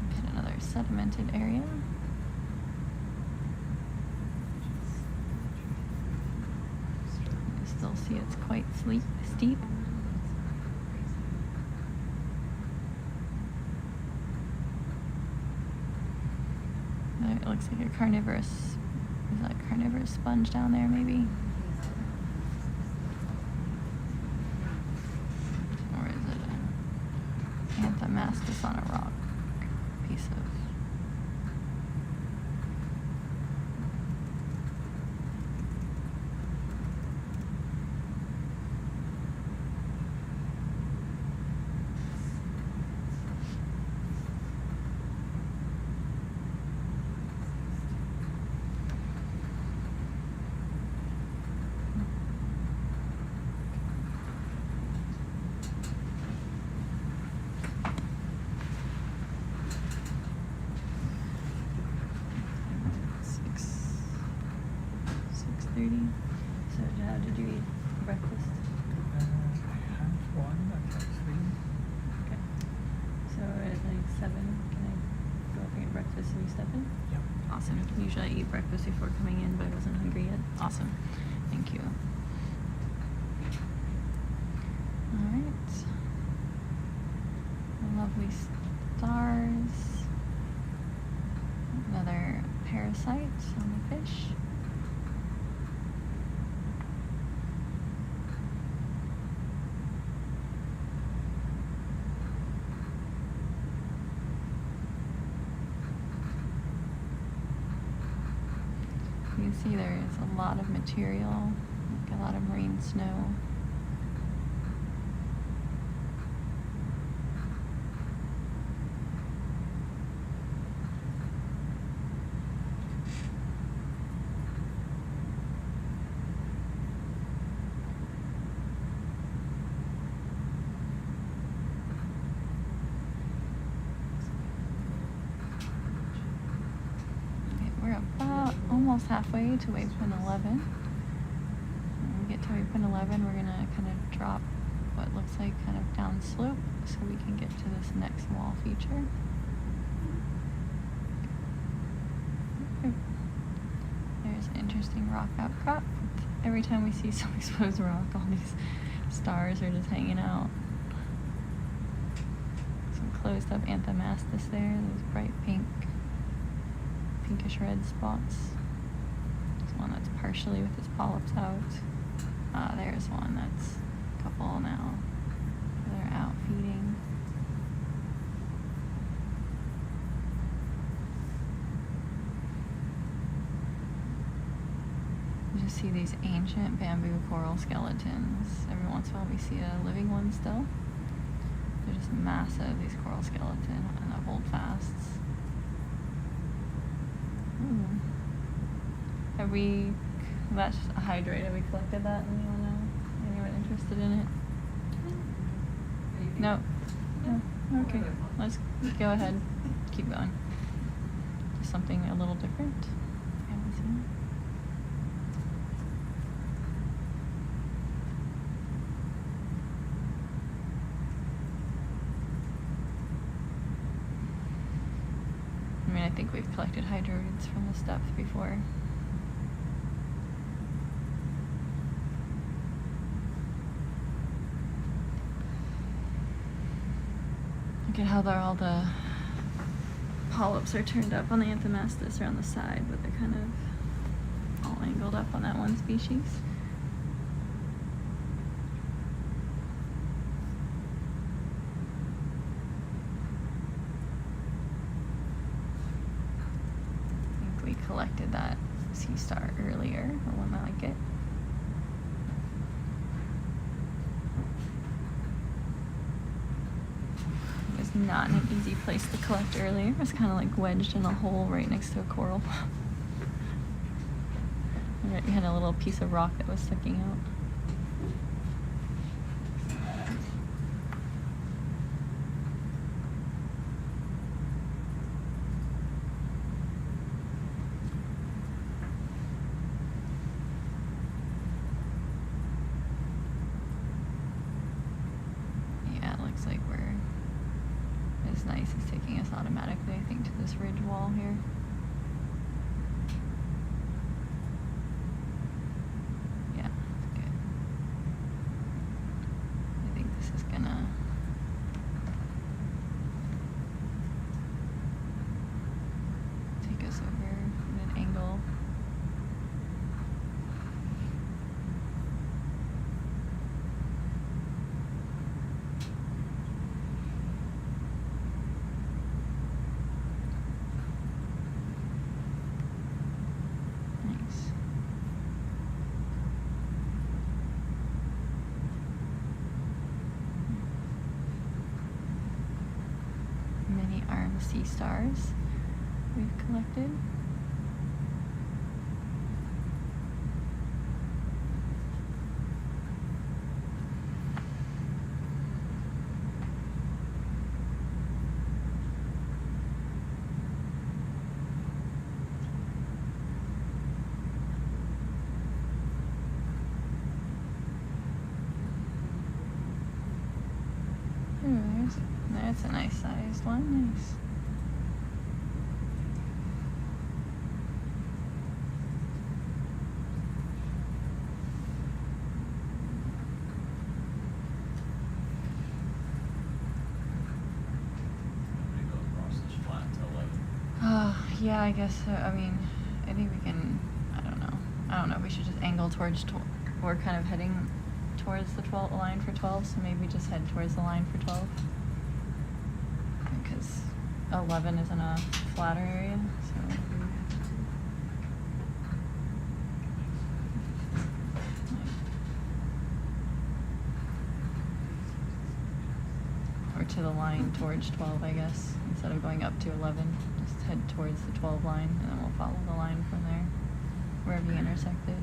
Get another sedimented area. You still see it's quite steep. It looks like a carnivorous, is that a carnivorous sponge down there maybe? Or is it Anthemastus on a rock piece of. So how did you eat breakfast? I had one at like 3. Okay. So at like 7, can I go up and get breakfast and you step in? Yeah. Awesome. Usually I eat breakfast before coming in, but I wasn't hungry yet. Awesome. Thank you. Alright. Lovely stars. Another parasite on the fish. You can see there is a lot of material, like a lot of marine snow. We're about almost halfway to waypoint 11. When we get to waypoint 11, we're gonna kind of drop what looks like kind of downslope so we can get to this next wall feature. Okay. There's an interesting rock outcrop. Every time we see some exposed rock, all these stars are just hanging out. Some closed up Anthemastus there, those bright pinkish red spots. There's one that's partially with its polyps out. There's one that's a couple now. They're out feeding. You just see these ancient bamboo coral skeletons. Every once in a while we see a living one still. They're just massive, these coral skeletons, and the holdfasts. Have we, that's a hydrate, have we collected that? Anyone know? Anyone interested in it? No? No? Okay, let's go ahead, keep going. Just something a little different. I haven't seen it. I mean, I think we've collected hydroids from this depth before. Look at how all the polyps are turned up on the Anthemastus or on the side, but they're kind of all angled up on that one species. We collected that sea star earlier, or one like it. It was not an easy place to collect earlier. It was kind of like wedged in a hole right next to a coral. Right behind a little piece of rock that was sticking out. Like we're, it's nice, it's taking us automatically, I think, to this ridge wall here. Yeah, that's good. I think this is gonna take us over at an angle. sea stars we've collected. That's a nice sized one. Nice. Nobody goes across this flat till like. Yeah, I guess so. I mean, I think we can. I don't know. I don't know. We should just angle towards. We're kind of heading towards the 12 line for 12, so maybe just head towards the line for 12. Because 11 is in a flatter area, so. Or to the line towards 12, I guess, instead of going up to 11. Just head towards the 12 line, and then we'll follow the line from there, wherever you intersected.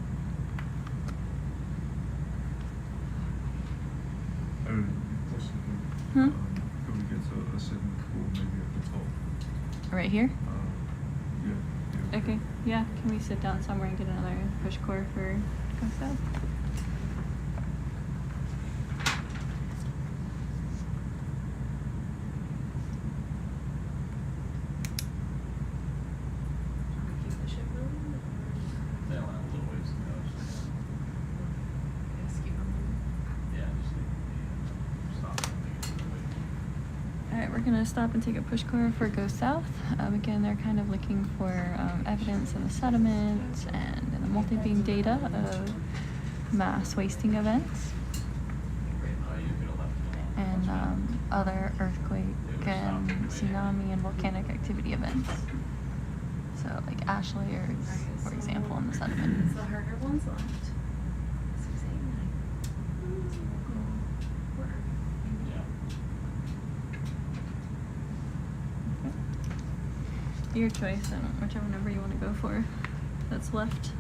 Could we get a second pool maybe at the top? Right here? Yeah. Okay, yeah. Can we sit down somewhere and get another push core for go south? Keep the ship moving, or They only have a little ways to go, so just keep on moving? yeah, just leave the stop and take it to the way. Alright, we're gonna stop and take a push core for go south. Again, they're kind of looking for evidence in the sediment and in the multi-beam data of mass wasting events You could have left it alone. and other earthquake and tsunami and volcanic activity events. So like ash layers, for example, in the sediment. It's the harder ones left. 6, 8, 9. Yeah. Your choice, whichever number you want to go for that's left.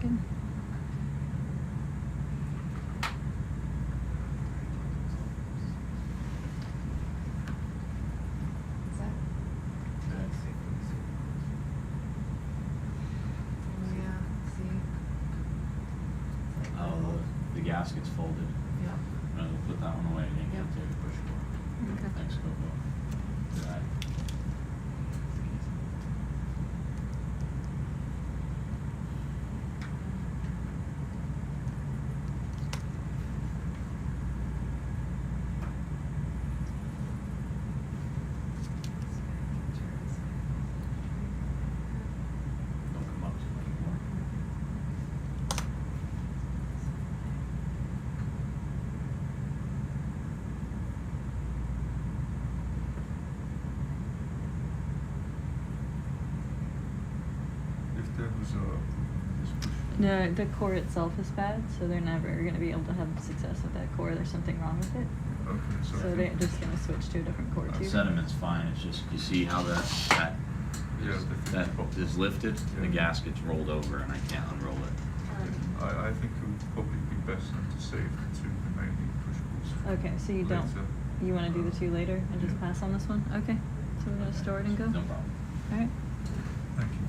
Good. Is that? Oh, yeah, see? Oh, the gasket's folded. Yeah. I'm gonna put that one away and Yep. take a push for. Okay. Thanks, Coco. Good eye. Don't come up too much more. If there was a this push. No, the core itself is bad, so they're never going to be able to have success with that core. There's something wrong with it. Okay, so, So they're just going to switch to a different core too. Sediment's fine, it's just, you see how that Yeah, that is lifted? The Yeah. gasket's rolled over and I can't unroll it. I think it would probably be best then to save the two remaining push-balls. Okay, so you don't. later. You want to do the two later and just Yeah. pass on this one? Okay. So we're going to store it and go? No problem. All right. Thank you.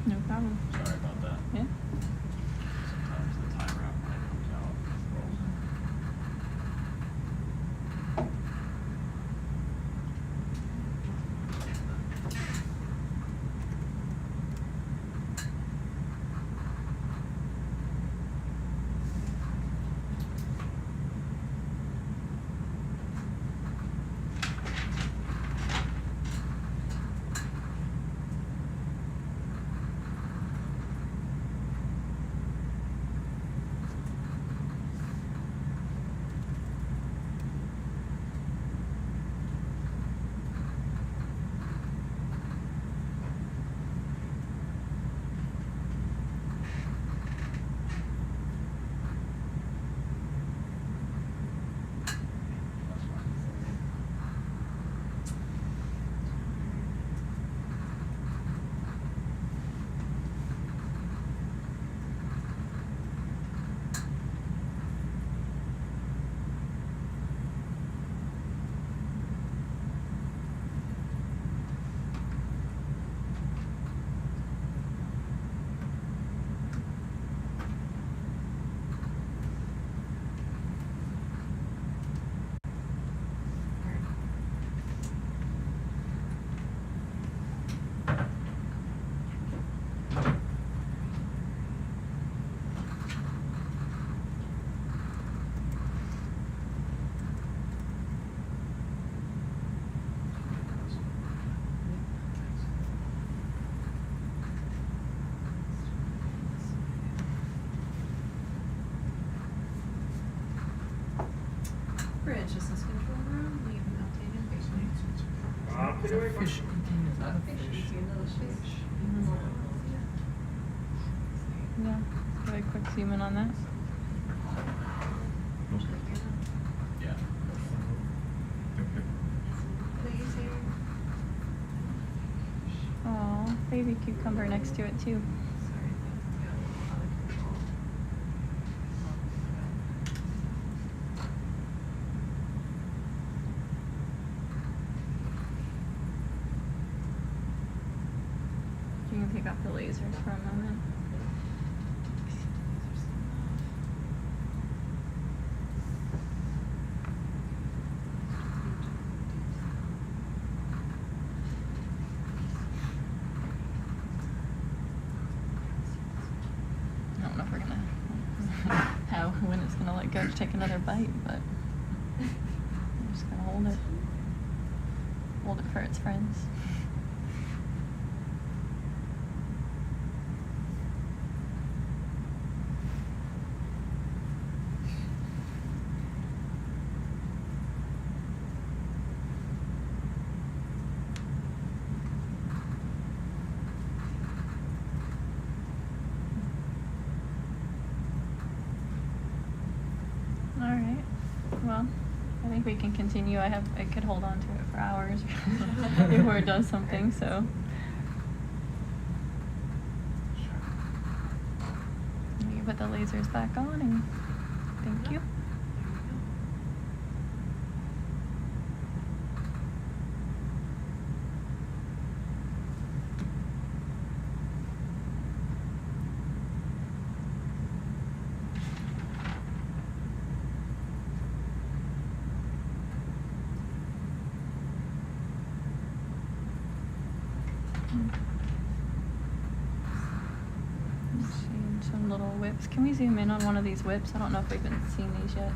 No problem. Sorry about that. Yeah. Sometimes the tie wrap when it comes out rolls. That's fine. Bridge, is this control room? Leave melted Fish eating is that a fish? Yeah. Give a quick zoom in on that. Yeah. Oh, baby cucumber next to it too. You can take off the lasers for a moment. I don't know if we're gonna when it's gonna let go to take another bite, but I'm just gonna hold it. Hold it for its friends. All right. Well, I think we can continue. I could hold on to it for hours before it does something. So. put the lasers back on and thank you. Some little whips. Can we zoom in on one of these whips? I don't know if we've been seeing these yet.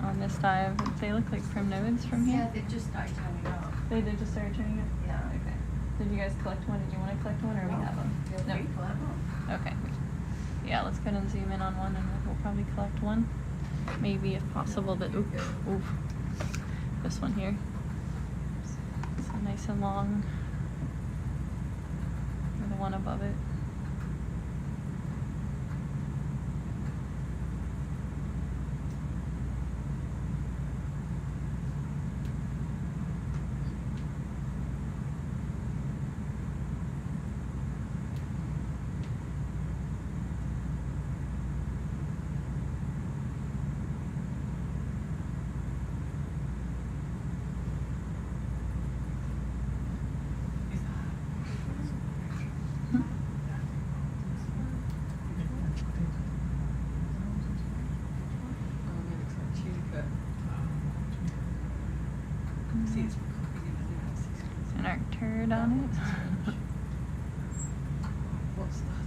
On this dive, they look like prim nodes from here. Yeah, they've just started turning up. They did just start turning up? Yeah. Okay. Did you guys collect one? Did you want to collect one or we have them? Feel free to collect one. Okay. Yeah, let's go ahead and zoom in on one and we'll probably collect one. Maybe if possible, but oof. This one here. It's nice and long. Or the one above it. An arc turret on it. What's that?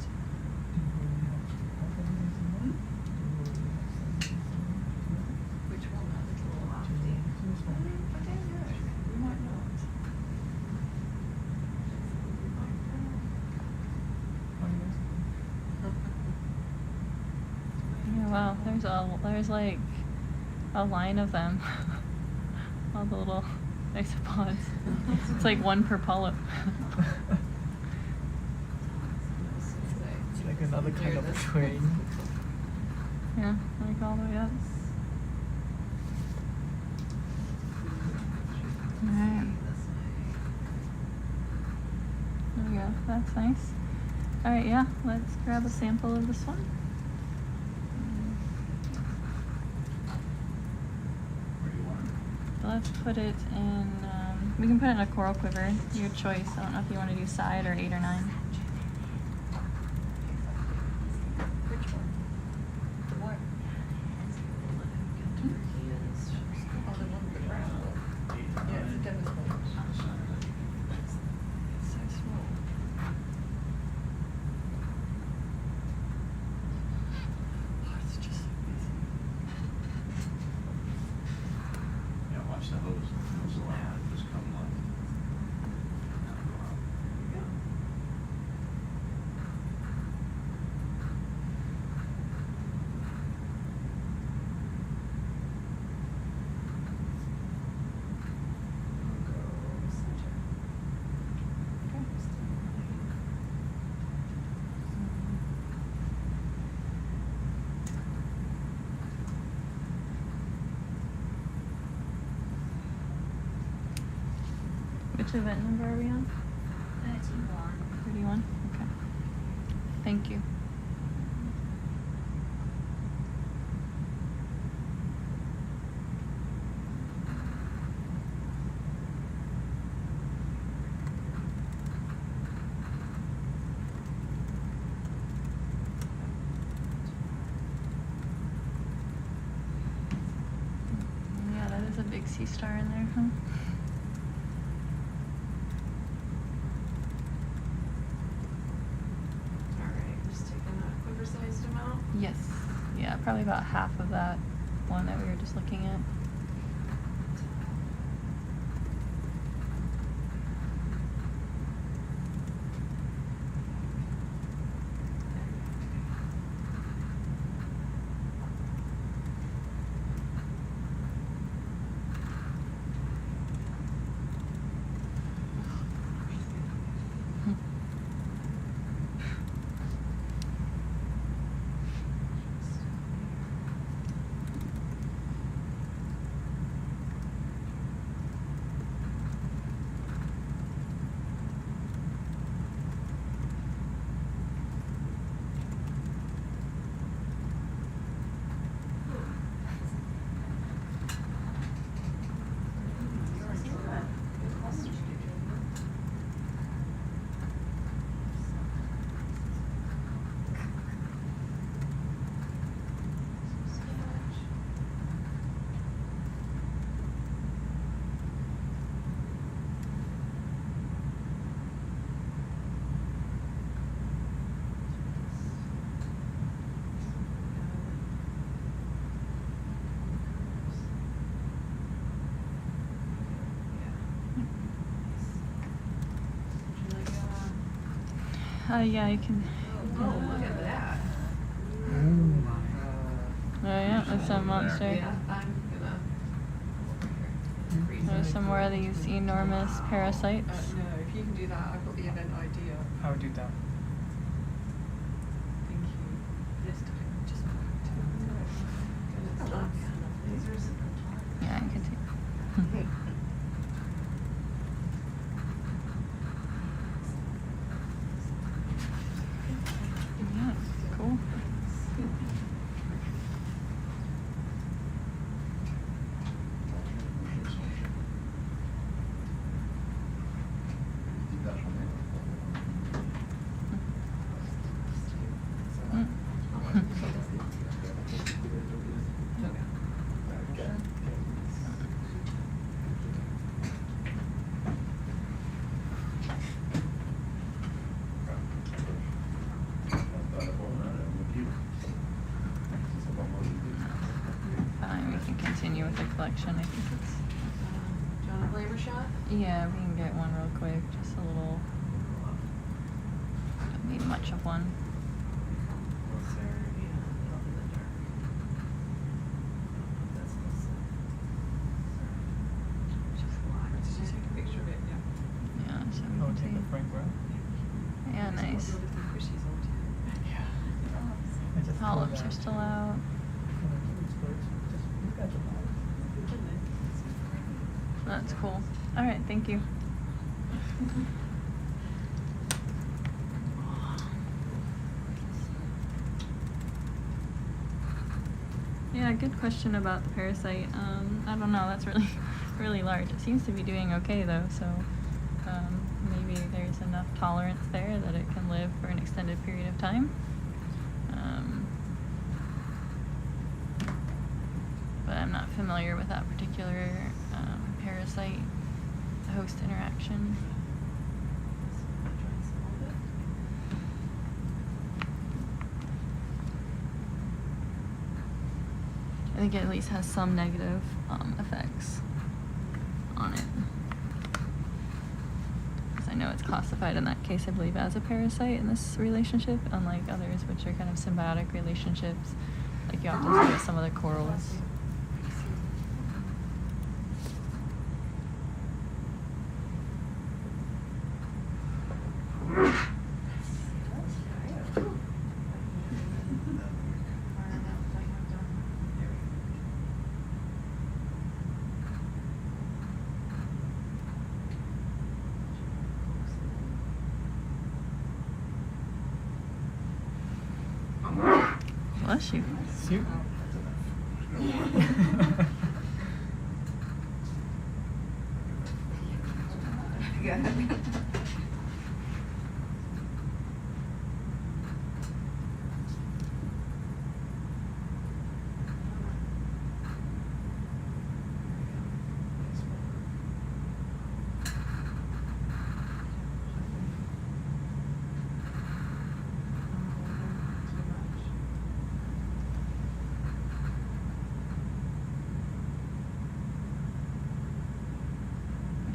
Which one? That little after? I don't know. We might not. Yeah, wow, there's like a line of them. All the little isopods. It's like one per polyp. It's like another kind of train. Yeah, like all the way up. Alright. There we go. That's nice. Alright, yeah, let's grab a sample of this one. Where do you want it? Let's put it in, we can put it in a coral quiver, your choice. I don't know if you want to do side or 8 or 9. Which one? The white? Oh, the one with the brown. Yeah, it's a devastator. It's so small. Oh, it's just so busy. Yeah, watch the hose. Hose will just come like. Which event number are we on? 31. 31? Okay. Thank you. Yeah, that is a big sea star in there, huh? Alright, just taking a quiver-sized amount. Yes. Yeah, probably about half of that one that we were just looking at. Yeah, you can. Oh, look at that. Oh yeah, that's a monster. Yeah, I'm gonna. There's some more of these enormous parasites. No, if you can do that, I've got the event idea. I would do that. Thank you. This time, just Yeah, I can see. Yeah, cool. Fine, we can continue with the collection. I think it's. Do you want a flavor shot? Yeah, we can get one real quick. Just a little. Don't need much of one. Did you take a picture of it? Yeah. Yeah, so we Oh, can take the see. Frank route. Yeah, nice. I just Polyps are still out. That's cool. All right, thank you. Yeah, good question about the parasite. I don't know. That's really, really large. It seems to be doing okay though. So maybe there's enough tolerance there that it can live for an extended period of time. But I'm not familiar with that particular parasite host interaction. I think it at least has some negative effects on it. Because I know it's classified in that case, I believe, as a parasite in this relationship, unlike others, which are kind of symbiotic relationships, like you often see with some of the corals. Bless you. Soup.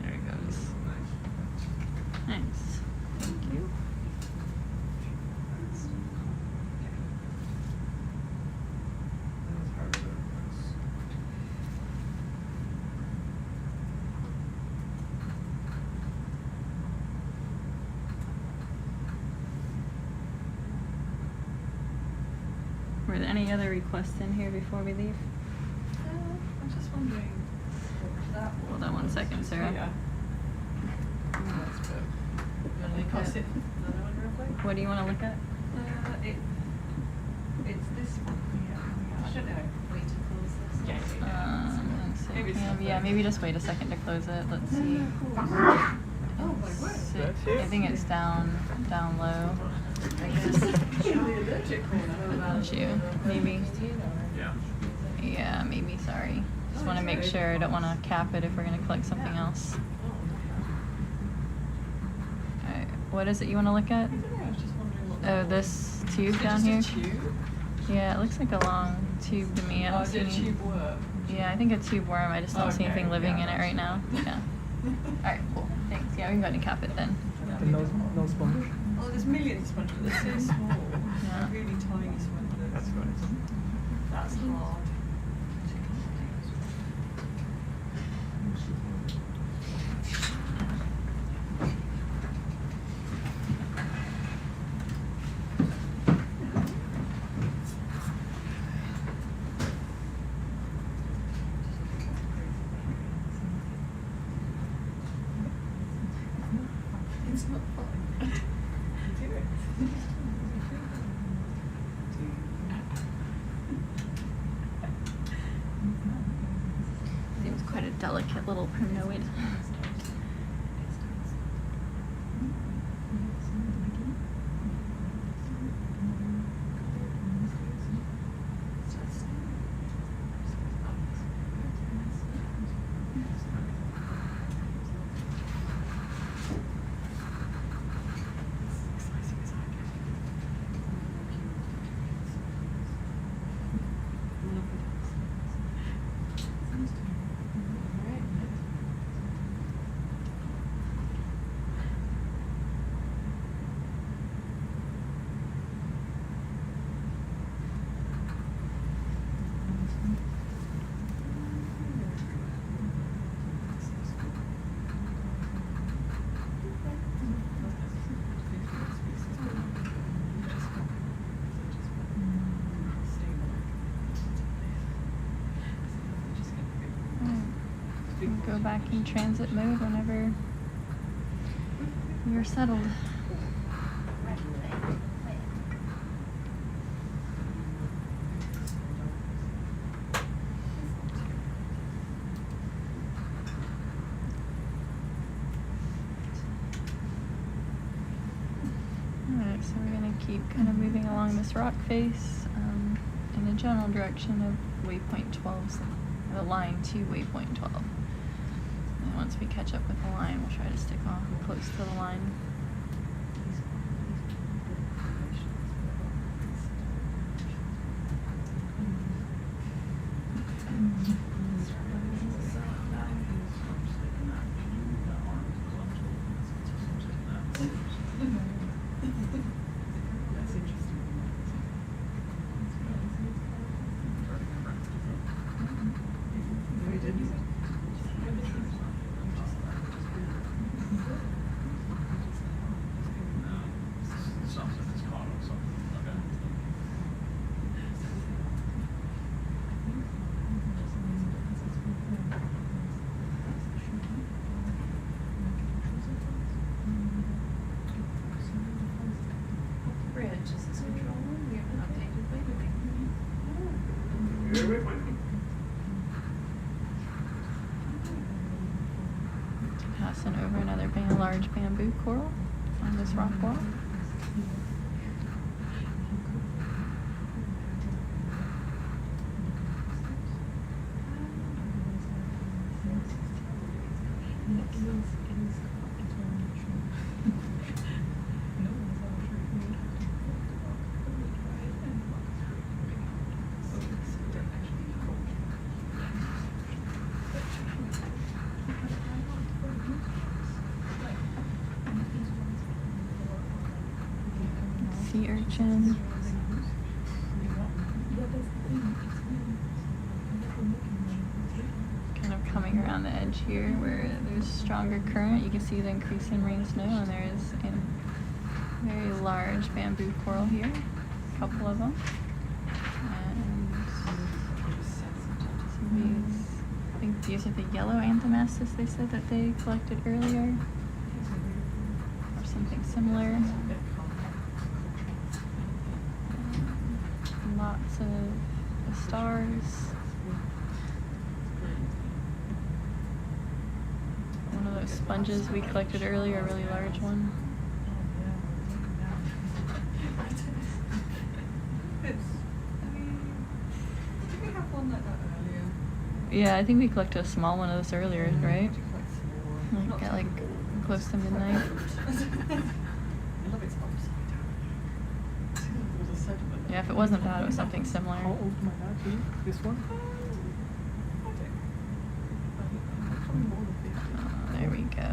There it goes. Nice. Thank you. Were there any other requests in here before we leave? I'm just wondering what that was. Hold on one second, Sarah. Yeah. That's good. You want to look at it? Another one real quick? What do you want to look at? It's this one. Yeah. I don't know. Wait to close this. Yeah. One second. Maybe it's Yeah, maybe just wait a second to close it. Let's see. Oh my word. I think it's down low. Bless you. Maybe. Yeah. Yeah, maybe. Sorry. Just want to make sure. I don't want to cap it if we're going to collect something else. Alright. What is it you want to look at? I was just wondering what Oh, this tube down here? Yeah, it looks like a long tube to me. I don't see did any. tube work? Yeah, I think a tube worm. I just don't see Okay, anything living yeah, in it right now. Yeah. Alright, cool. Thanks. Yeah, we can go ahead and cap it then. The nose sponge. Oh, there's millions of spongers. They're so small. Yeah. Really tiny spongers. That's right. That's hard. It's not fun. Do it. Seems quite a delicate little primnoid. Go back in transit mode whenever you're settled. Alright, so we're going to keep kind of moving along this rock face in the general direction of waypoint 12, so the line to waypoint 12. And once we catch up with the line, we'll try to stick on close to the line. Passing over another large bamboo coral on this rock wall. Sea urchin. Kind of coming around the edge here where there's stronger current. You can see the increase in rain snow, and there is a very large bamboo coral here, a couple of them. And these, I think these are the yellow anthomastus they said that they collected earlier, or something similar. Lots of stars. One of those sponges we collected earlier, a really large one. Yeah, I think we collected a small one of those earlier, right? Like at close to midnight. Yeah, if it wasn't that, it was something similar. How old might that be? This one? Oh, there we go.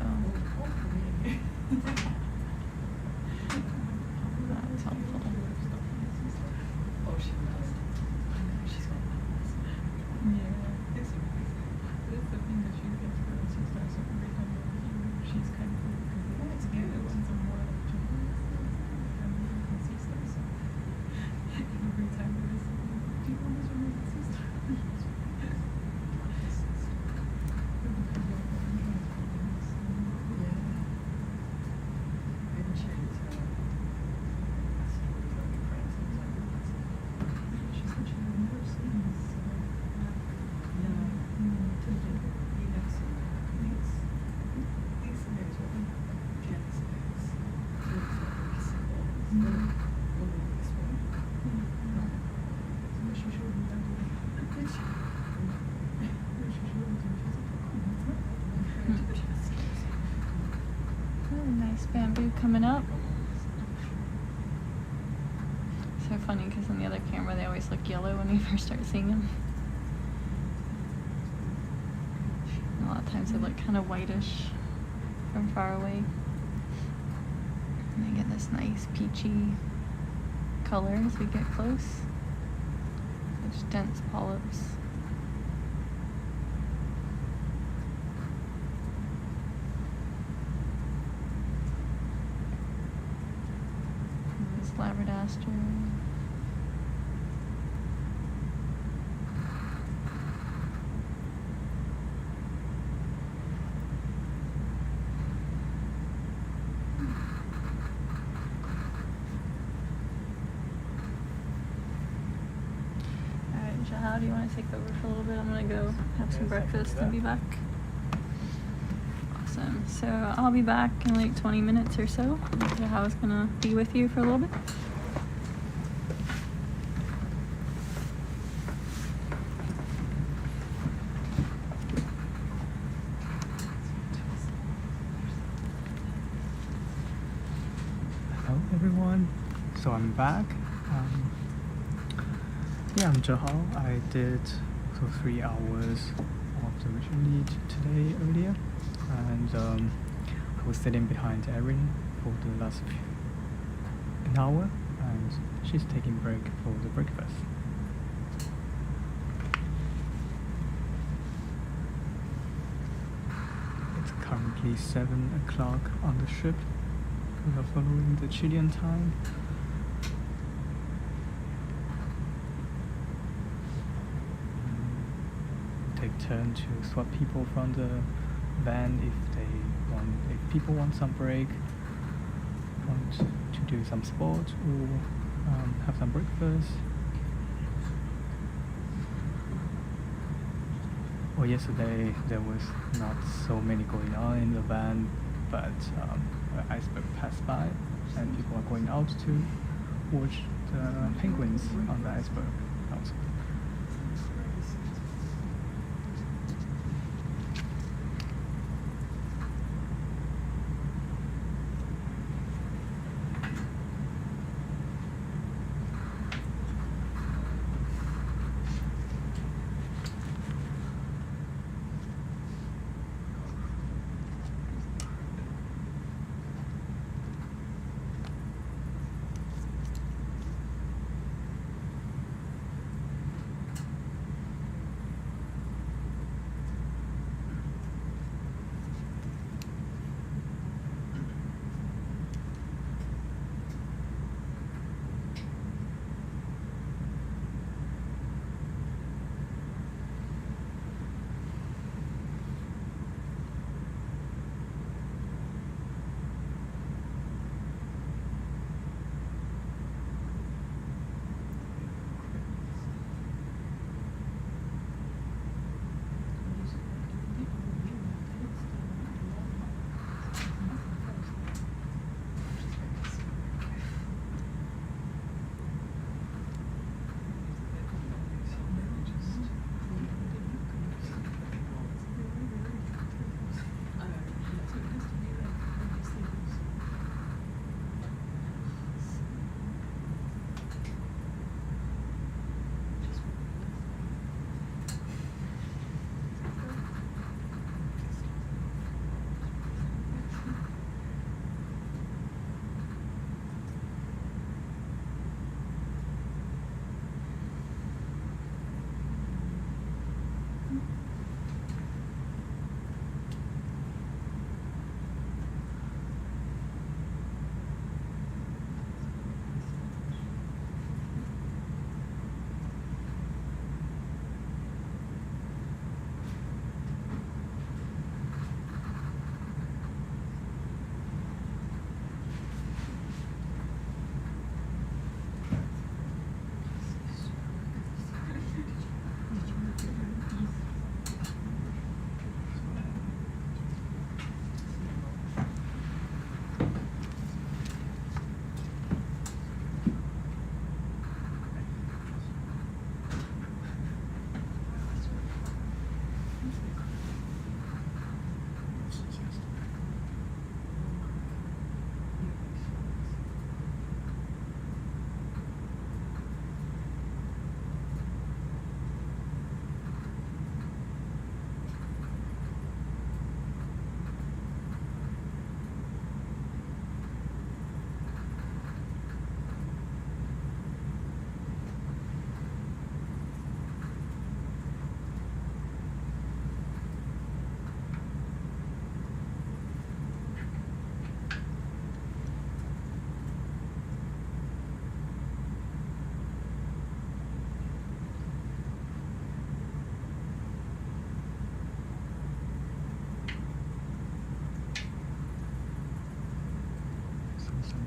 coming up. So funny because on the other camera they always look yellow when you first start seeing them. And a lot of times they look kind of whitish from far away. And they get this nice peachy color as we get close. Such dense polyps. This labradoster. How do you want to take over for a little bit? I'm gonna go have some breakfast and be back. Awesome. So I'll be back in like 20 minutes or so. So I was gonna be with you for a little bit. Hello everyone. So I'm back. Yeah, I'm Johal. I did 3 hours of observation lead today earlier, and I was sitting behind Erin for the last an hour, and she's taking break for the breakfast. It's currently 7 o'clock on the ship. We are following the Chilean time. Take turn to swap people from the van if people want some break, want to do some sport or have some breakfast. Well, yesterday there was not so many going on in the van, but an iceberg passed by and people are going out to watch the penguins on the iceberg also.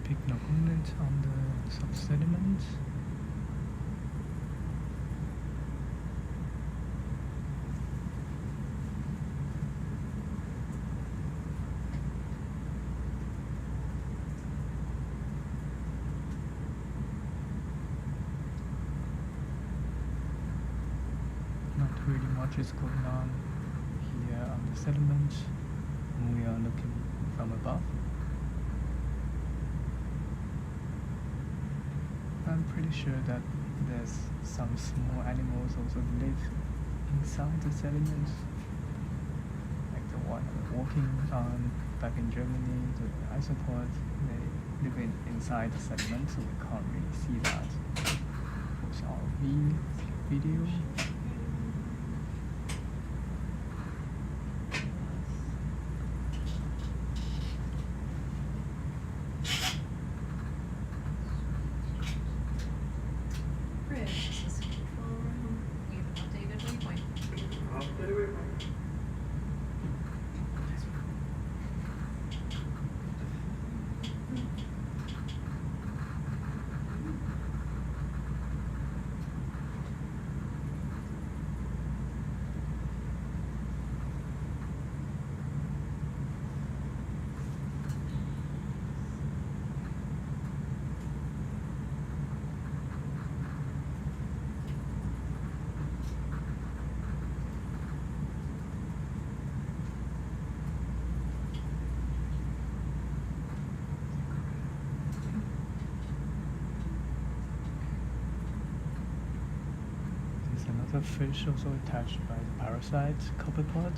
pick no comment on the subsediment. Not really much is going on here on the sediment when we are looking from above. I'm pretty sure that there's some small animals also live inside the sediment, like the one walking on back in Germany, the isopod, they live inside the sediment, so we can't really see that. What's ROV video? Another fish also attached by the parasite copepod.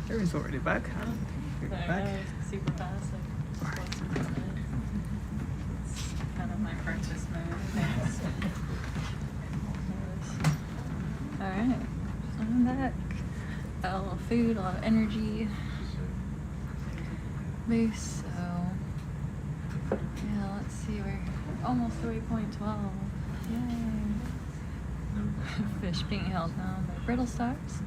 Aaron's already back. Super fast. It's kind of my practice mode. Alright, I'm back. Got a lot of food, a lot of energy. Boost, so yeah, let's see, we're almost to waypoint 12. Yay! Fish being held down by brittle stocks.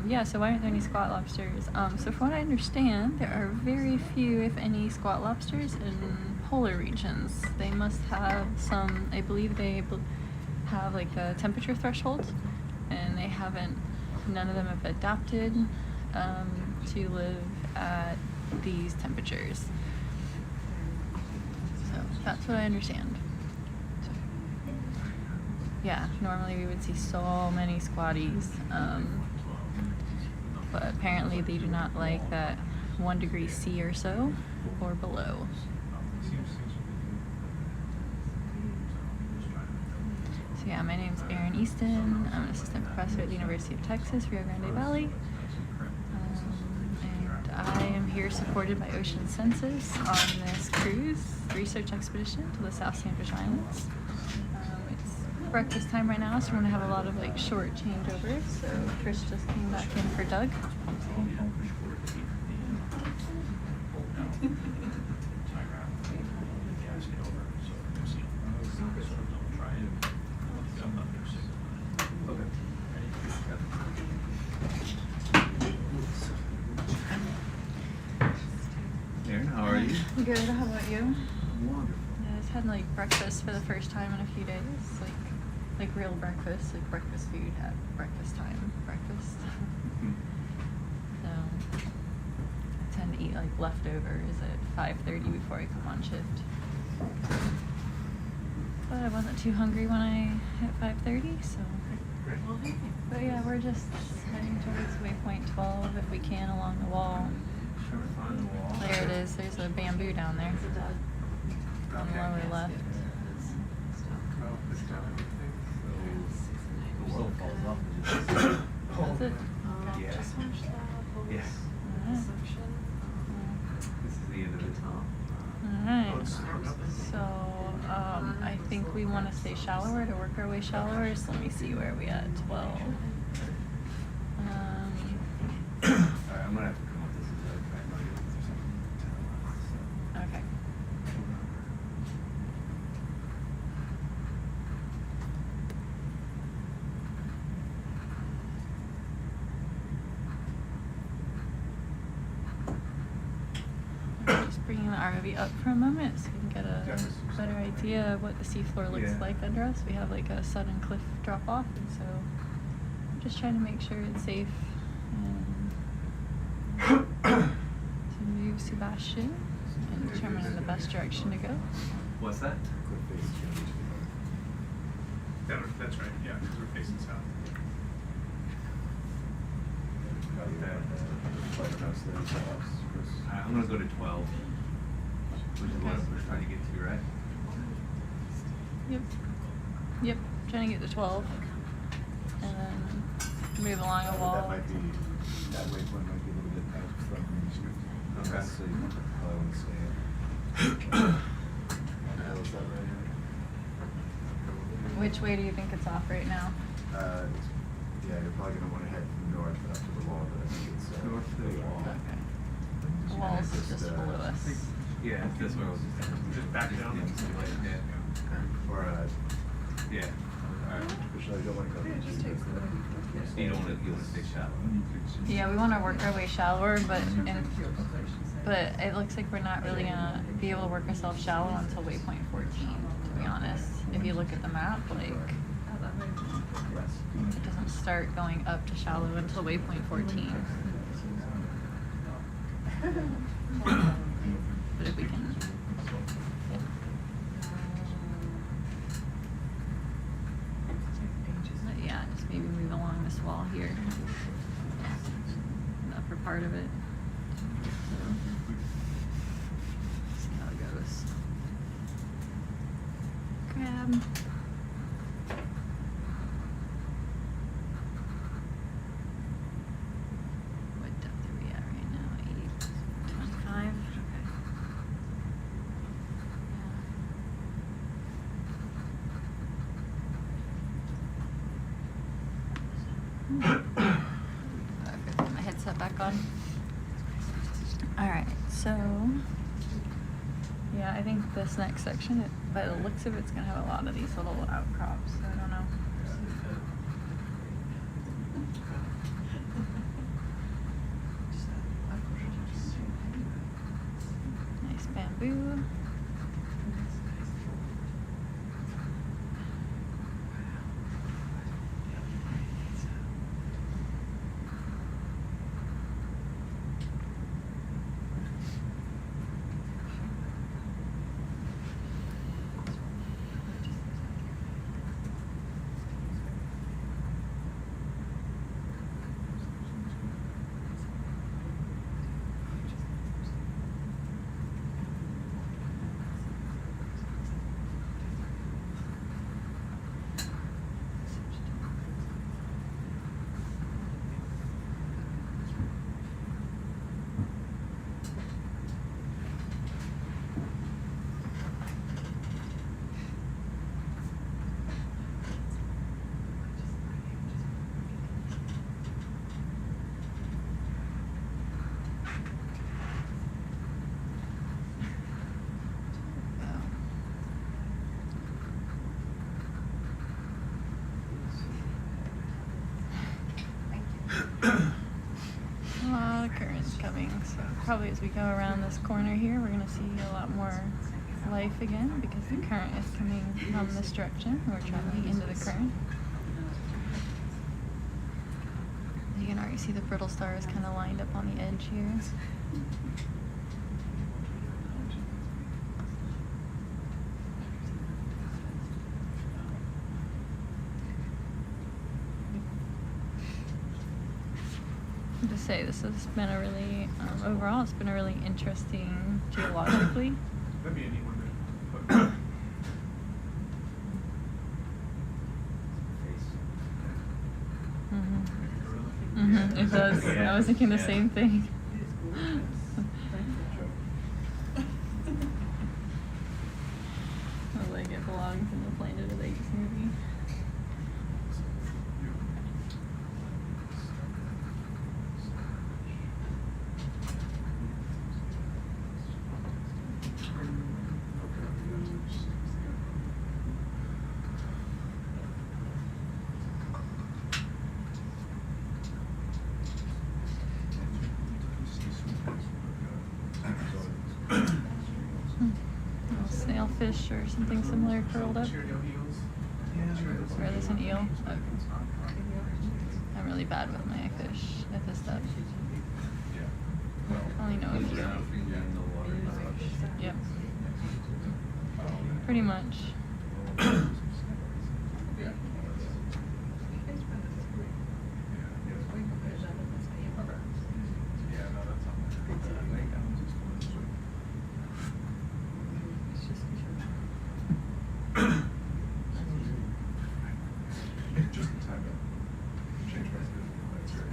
Yeah, so why aren't there any squat lobsters? So from what I understand, there are very few, if any, squat lobsters in polar regions. They must have some, I believe they have like a temperature threshold, and they haven't, none of them have adapted to live at these temperatures. So that's what I understand. So, yeah, normally we would see so many squatties. But apparently they do not like that 1 degree C or so, or below. So yeah, my name's Erin Easton. I'm an assistant professor at the University of Texas, Rio Grande Valley. And I am here supported by Ocean Census on this cruise research expedition to the South Sandwich Islands. It's breakfast time right now, so we're gonna have a lot of like short changeovers. So Chris just came back in for Doug. Aaron, how are you? Good, how about you? Wonderful. Yeah, I just had like breakfast for the first time in a few days. Like real breakfast, like breakfast food at breakfast time. Breakfast. So I tend to eat like leftovers at 5:30 before I come on shift. But I wasn't too hungry when I hit 5:30, so. But yeah, we're just heading towards waypoint 12 if we can along the wall. There it is. There's a bamboo down there on the lower left. The world falls off. Is it? Yeah. Just watch the whole Yeah. Alright. section. This is the end of it. Alright. Oh, it's starting up. So, I think we want to stay shallower to work our way shallower. So let me see where we at. 12. Alright, I'm gonna have to come up with this as a track record or something. Okay. Just bringing the ROV up for a moment so we can get a better idea of what the seafloor looks Yeah. like under us. We have like a sudden cliff drop off, and so I'm just trying to make sure it's safe and to move SuBastian and determine the best direction to go. What's that? That's right, yeah, because we're facing south. I'm gonna go to 12, which is what we're trying to get to, right? Yep. Yep. Trying to get to 12. And then move along a wall. That might be, that waypoint might be a little bit out from the Okay. so you probably want to stay in. Is that right? Which way do you think it's off right now? Yeah, you're probably going to want to head north up to the wall, but I think it's North to the wall. Okay. The you wall's kinda just below us. Yeah, that's what I was just saying. Just back down. Yeah. Or Yeah. Alright. Actually, I don't want to go too deep. You don't wanna stay shallow. Yeah, we want to work our way shallower, but it looks like we're not really gonna be able to work ourselves shallow until waypoint 14. To be honest, if you look at the map, like it doesn't start going up to shallow until waypoint 14. But if we can. But yeah, just maybe move along this wall here. The upper part of it. See how it goes. Grab. What depth are we at right now? 825. Okay. Okay, put my headset back on. Alright, so yeah, I think this next section, by the looks of it, it's gonna have a lot of these little outcrops, so I don't know. Nice bamboo. A lot of currents coming, so probably as we go around this corner here, we're going to see a lot more life again because the current is coming from this direction. We're traveling into the current. You can already see the brittle stars kind of lined up on the edge here. To say this has been a really overall it's been a really interesting geologically. That'd be a neat one to put. It does. I was thinking the same thing. I was like, it belongs in the Planet of the Apes movie. Snailfish or something similar curled up. Or there's an eel. Okay. I'm really bad with my fish at this stuff. I only know a few. Yep. Pretty much. Just in time to change my schedule. That's great.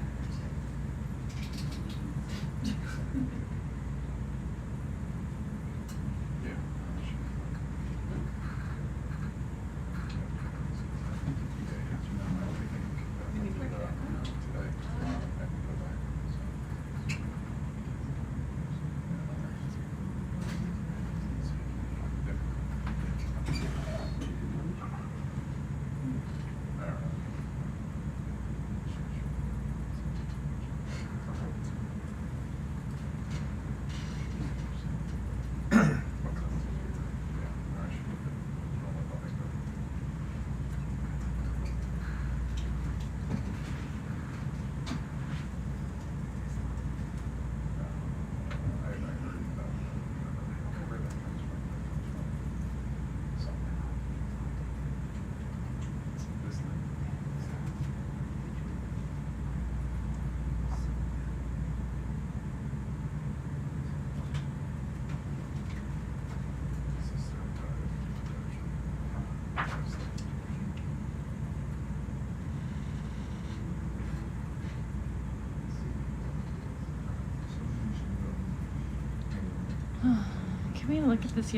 Can we look at this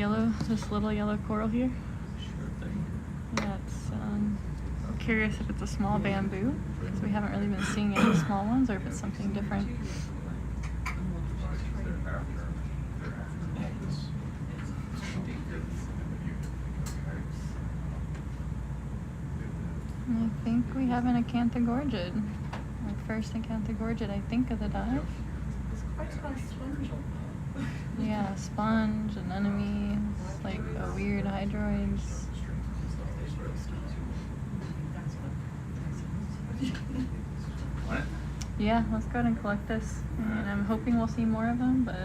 little yellow coral here? Yeah, it's, I'm curious if it's a small bamboo, because we haven't really been seeing any small ones, or if it's something different. I think we have an acanthogorgid. Our first acanthogorgid, I think, of the dive. It's quite a nice sponge. Yeah, sponge, anemone, like a weird hydroids. What? Yeah, let's go ahead and collect this. And I'm hoping we'll see more of them, but I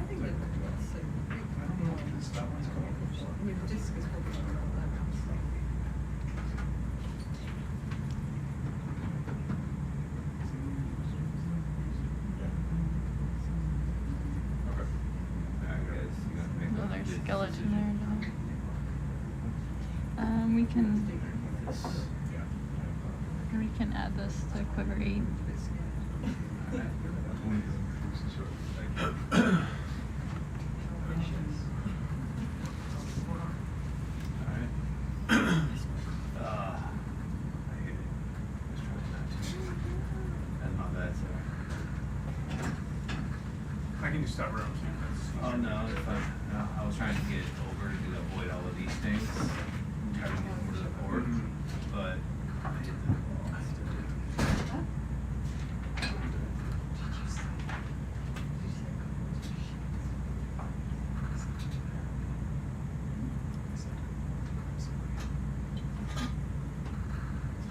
think it looks so big. I don't know what this stuff is called. I mean, the disc is probably not that bad. another skeleton there. We can add this to quiver 8. I can just stop around too. Oh no, it's fine. No, I was trying to get over to avoid all of these things. Try to get over to the port, but I hit the wall.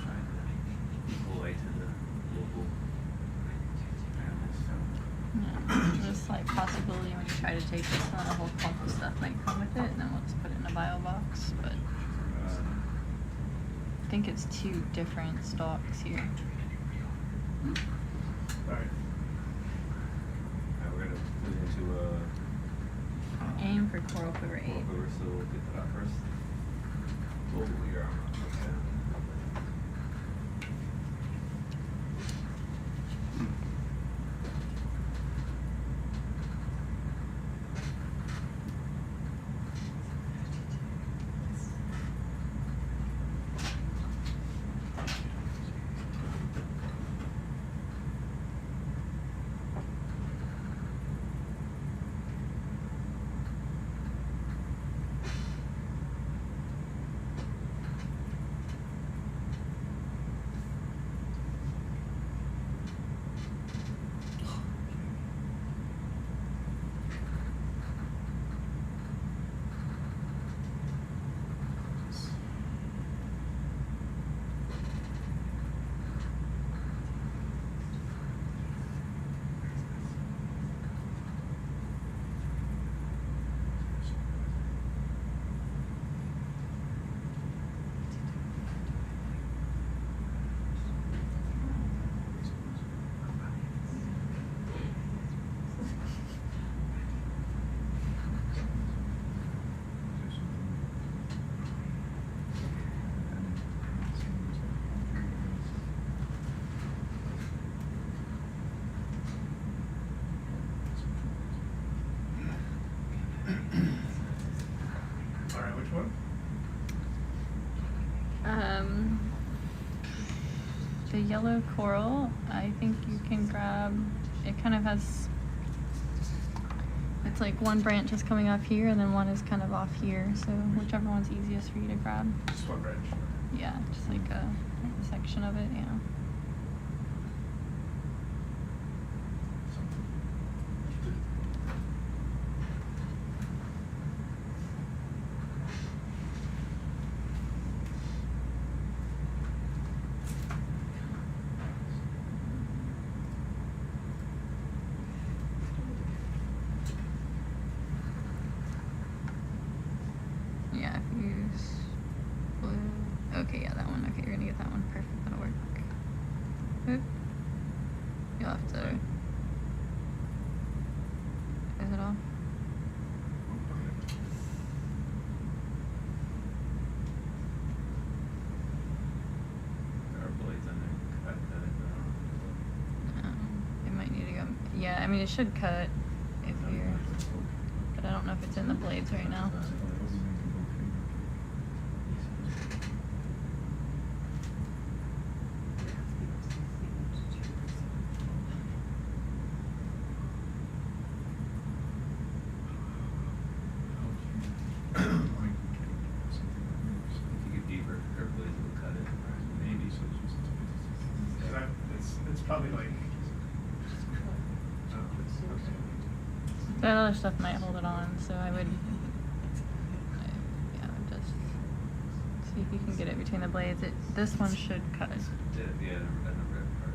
Trying to equal way to the local animals. There's a slight possibility when you try to take this on, a whole clump of stuff might come with it, and then we'll just put it in a bio box. But I think it's 2 different stalks here. Alright. We're gonna put it into a Aim for coral quiver 8. quiver, so we'll get that out first. Global year. Alright, which one? The yellow coral, I think you can grab, it kind of has, it's like one branch is coming off here and then one is kind of off here, so whichever one's easiest for you to grab. Just one branch. Yeah, just like a section of it, yeah. Yeah, if you use blue. Okay, yeah, that one. Okay, you're gonna get that one. Perfect, that'll work. Oop. You'll have to. Is it off? There are blades on there. Cut that. It might need to go. Yeah, I mean, it should cut if you're. But I don't know if it's in the blades right now. If you get deeper, there are blades that will cut it. Maybe. It's probably like. That other stuff might hold it on, so I would. Yeah, just see if you can get it between the blades. This one should cut. Yeah, the red part.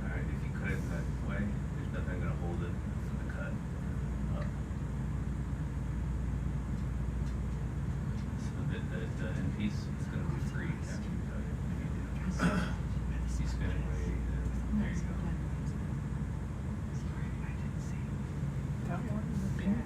Alright, if you cut it that way, there's nothing gonna hold it from the cut up. So the end piece is gonna be free after you cut it. You spin it away, and there you go. That one is a pink.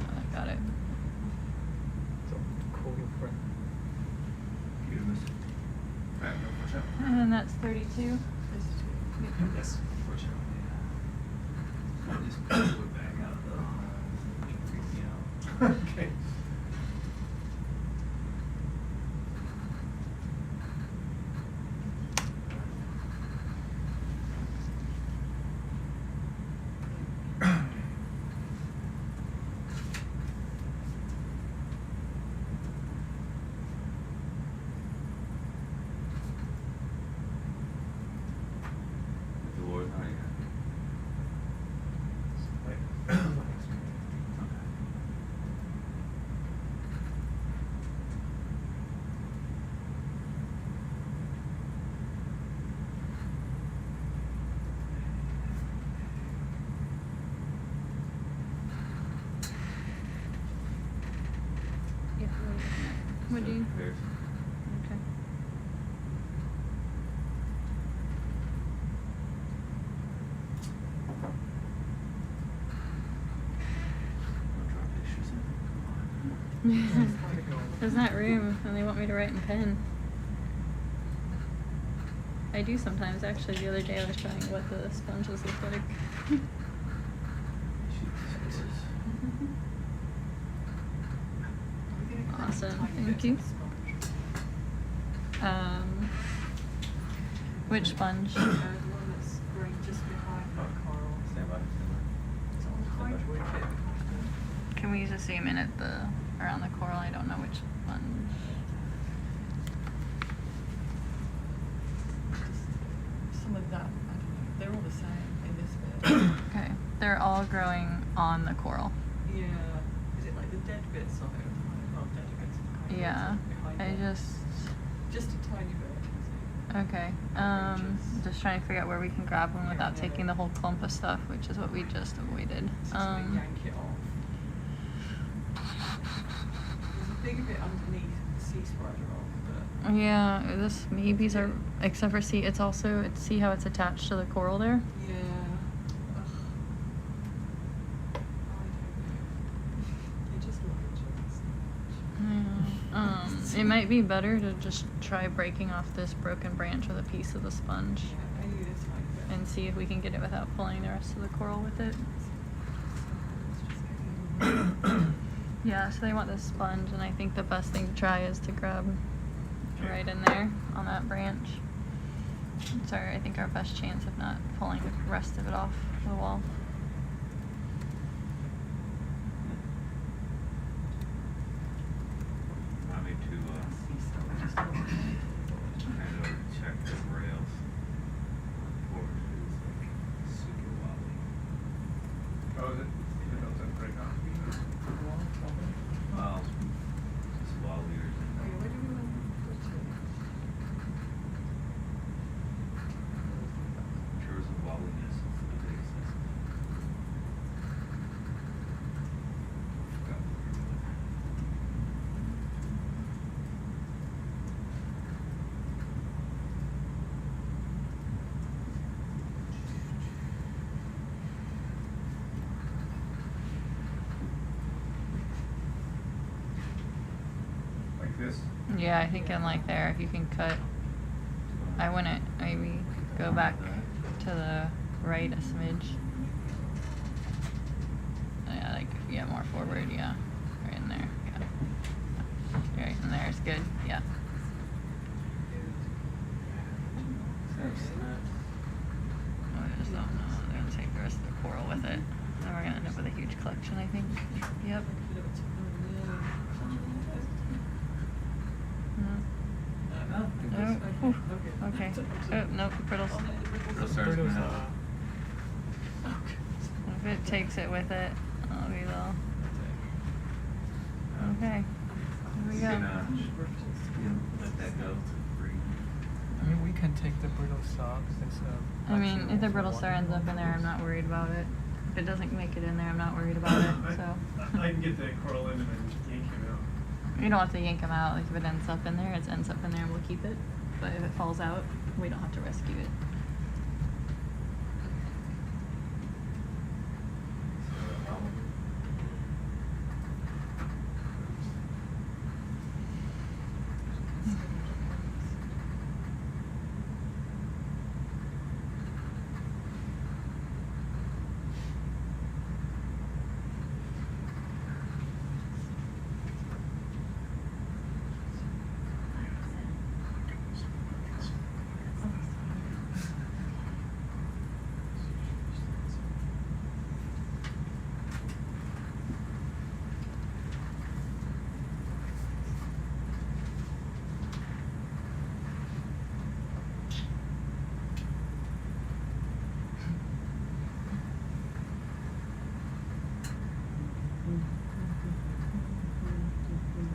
I got it. Alright, no, push up. And then that's 32. Yes. Push up, yeah. I'll just pull it back out though. It freaks me out. Okay. What do you? Comparison. Okay. Don't draw pictures in it. Come on. There's not room, and they want me to write in pen. I do sometimes, actually. The other day I was showing what the sponges look like. Awesome, thank you. Which sponge? The one that's growing just behind that coral. Stand by. It's on the hydroid bit. Can we just zoom in at the around the coral? I don't know which sponge. Some of that, I don't know, they're all the same in this bit. Okay, they're all growing on the coral. Yeah, is it like the dead bits of it? Not dead bits behind Yeah, behind I it. Just a tiny bit. Okay, just trying to figure out where we can grab them without taking the whole clump of stuff, which is what we just avoided. Just yank it off. There's a big bit underneath the sea spider rock, but Yeah, this maybes are, except for see, it's also, see how it's attached to the coral there? yeah. Ugh. I don't know. They just like each other so much. It might be better to just try breaking off this broken branch with a piece of the sponge Yeah, maybe this tiny bit. and see if we can get it without pulling the rest of the coral with it. It's just getting Yeah, so they want this sponge, and I think the best thing to try is to grab right in there on that branch. It's our, I think, our best chance of not pulling the rest of it off the wall. Allow me to hand over to check the rails for super wobbly. Oh, is it? It doesn't break off. Well, it's wobblier than Where do we want to put it? shows of wobbliness of the base system. Forgot what we were doing. Like this? Yeah, I think in like there, if you can cut, I wouldn't maybe go back to the right a smidge. Yeah, like, yeah, more forward, yeah. Right in there, yeah. Right in there is good, yeah. I just don't know, they're gonna take the rest of the coral with it. Then we're gonna end up with a huge collection, I think. Yep. Oh, okay. Oh, nope, brittles. Brittle stars Brittles, coming out. If it takes it with it, I'll be little. Okay. Here we You go. can, let that go to free. I mean, we can take the brittle star. I mean, if the brittle star ends up in there, I'm not worried about it. If it doesn't make it in there, I'm not worried about it, so. I can get the coral in and then yank him out. You don't have to yank them out. Like, if it ends up in there, it ends up in there and we'll keep it. But if it falls out, we don't have to rescue it.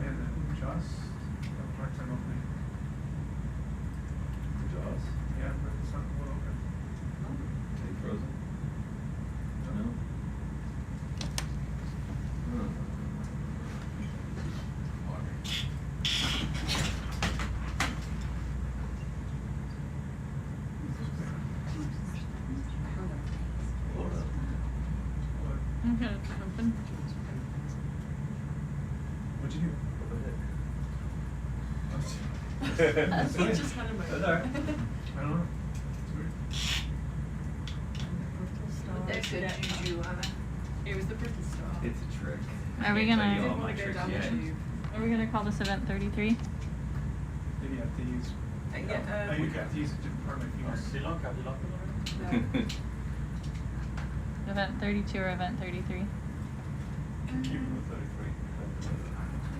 And then just have a hard time opening. The jaws. Yeah, but it's not going open. Are they frozen? No. Water. He just had a moment. That's alright. I don't know. It's weird. That's a juju, Anna. It was the brittle star. It's a trick. Are we I can't tell gonna- you all Didn't my want to go tricks down the yet. tube. Are we gonna call this event 33? Maybe you have to use. Yeah, You have to use a different part of my fingers. No. Event 32 or event 33? Keep it with 33.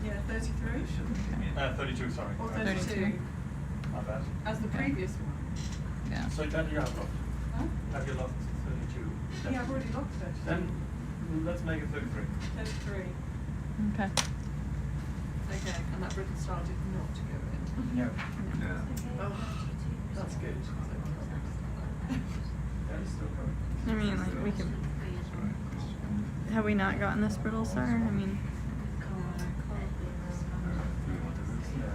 Yeah, 33. 32, sorry. Or 32. 32. My bad. As the previous one. Yeah. So then you have locked. Huh? Have you locked 32? Yeah, I've already locked it. Then let's make it 33. 33. Okay. Okay, and that brittle star did not go in. No. Yeah. Oh, that's good. That is still going. I mean, like, we could. Have we not gotten this brittle star? I mean,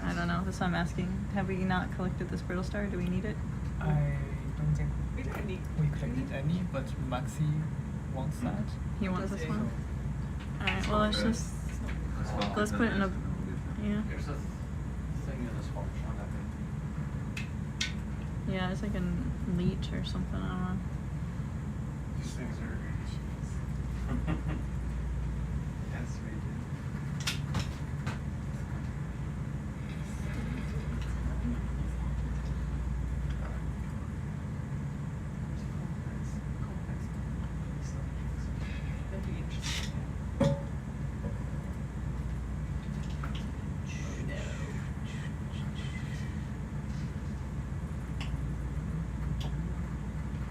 I don't know. That's what I'm asking. Have we not collected this brittle star? Do we need it? I don't think We don't need. we collected any, but Maxi wants that. He wants this So, one? Alright, well, let's just. Let's put it in a. Yeah. There's a thing in this function, I think. Yeah, it's like a leech or something. I don't know. These things are. That's right. That'd be interesting.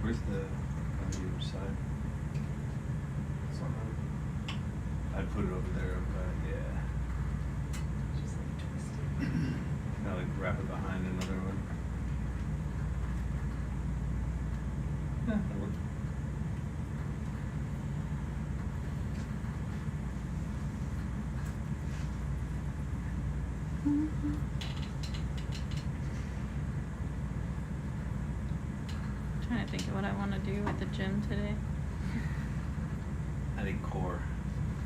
Where's the on the other side? It's on I'd put it over there, but yeah. Kinda like wrap it behind another one. Yeah, that works. Trying to think of what I want to do at the gym today. I think core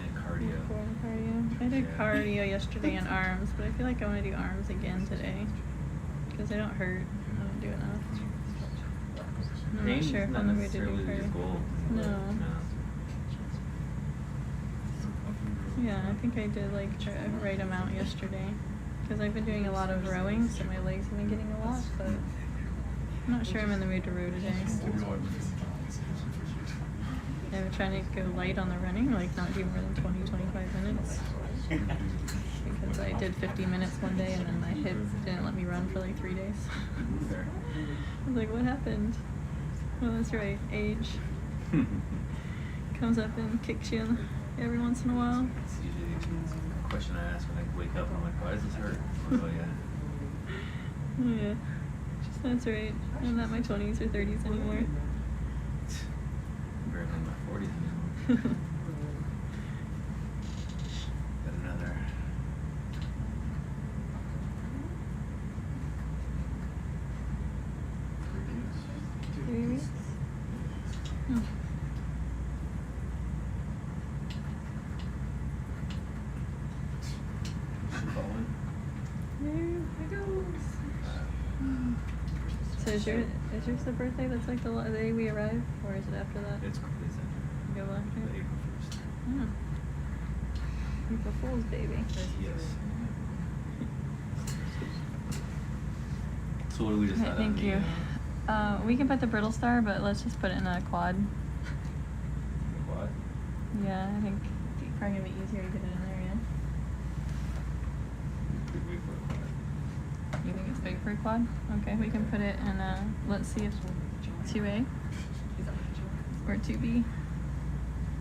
and cardio. Core and cardio. I did Yeah. cardio yesterday and arms, but I feel like I want to do arms again today because they don't hurt. I don't do enough. I'm not sure if I'm the way to do cardio. No. Yeah, I think I did like the right amount yesterday because I've been doing a lot of rowing, so my legs have been getting a lot, but I'm not sure I'm in the mood to row today. I'm trying to go light on the running, like not do more than 20-25 minutes. Because I did 50 minutes one day and then my hip didn't let me run for like 3 days. I was like, what happened? Well, that's right, age comes up and kicks you every once in a while. It's usually the question I ask when I wake up. I'm like, why does this hurt? Oh yeah. Yeah, that's right. I'm not in my 20s or 30s anymore. I'm barely in my 40s anymore. Got another. 3 weeks? Hmm. There it goes. So is yours the birthday that's like the day we arrive, or is it after that? It's after. Go after? April 1st. Oh. April Fool's baby. Yes. So what do we decide Okay, thank on you. the, We can put the brittle star, but let's just put it in a quad. quad? Yeah, I think it's probably gonna be easier to get it in there, yeah. Big wait for a quad. You think it's big for a quad? Okay, we can put it in let's see if 2A or 2B.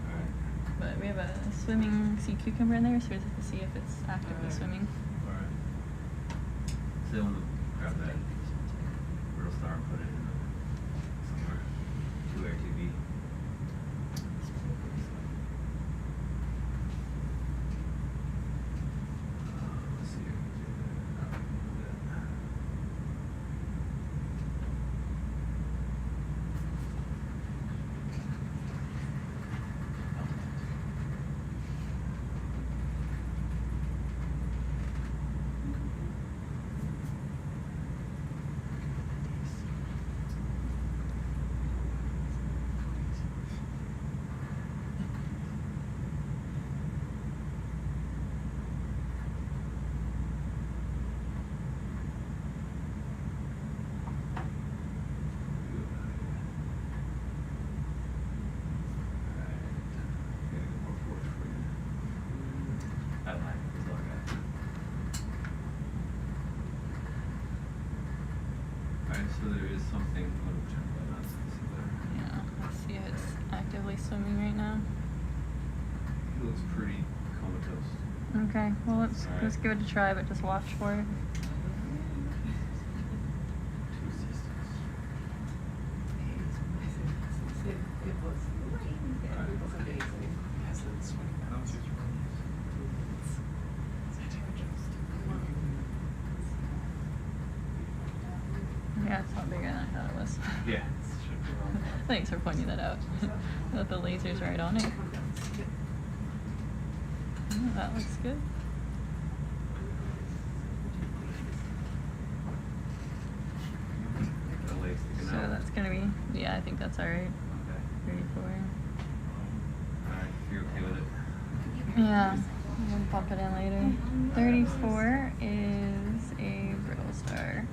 Alright. But we have a swimming sea cucumber in there, so we just have to see if it's actively swimming. Alright. So then we'll grab that brittle star and put it in somewhere. 2A or 2B. Let's see if we can do that. Alright, so there is something a little gently on this there. Yeah, let's see if it's actively swimming right now. It looks pretty comatose. Okay, well let's give it a try, but just watch for it. Yeah, it's not bigger than I thought it was. Yeah. Thanks for pointing that out. That the laser's right on it. Oh, that looks good. The leg's sticking So out. that's gonna be, yeah, I think that's alright. Okay. 34. Alright, if you're okay with it. Yeah, we'll bump it in later. 34 is a brittle star.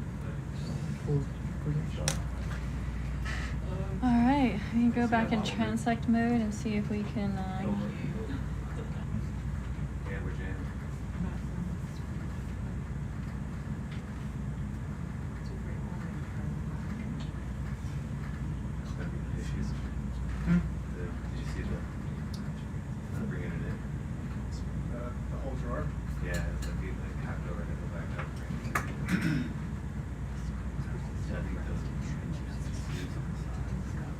Alright, we can go back in transect mode and see if we can Yeah, we're jamming. It's gonna be the issues. Hmm? Did you see the bringing it in? The whole drawer? Yeah, it's like you like have it over and go back up. Yeah, I think those screws on the sides.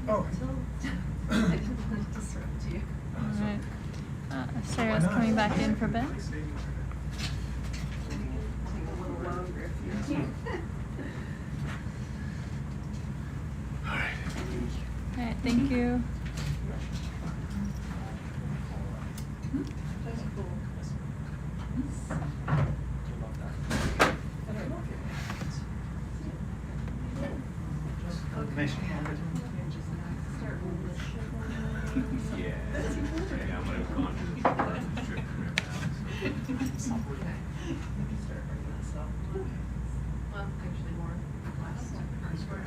Oh. I didn't want to disrupt you. Alright. Sarah's coming back in for bed. Take a little longer if you can. Alright, thank you. That's cool. Yeah, I'm gonna go on to the trip from now. Well, actually more last time.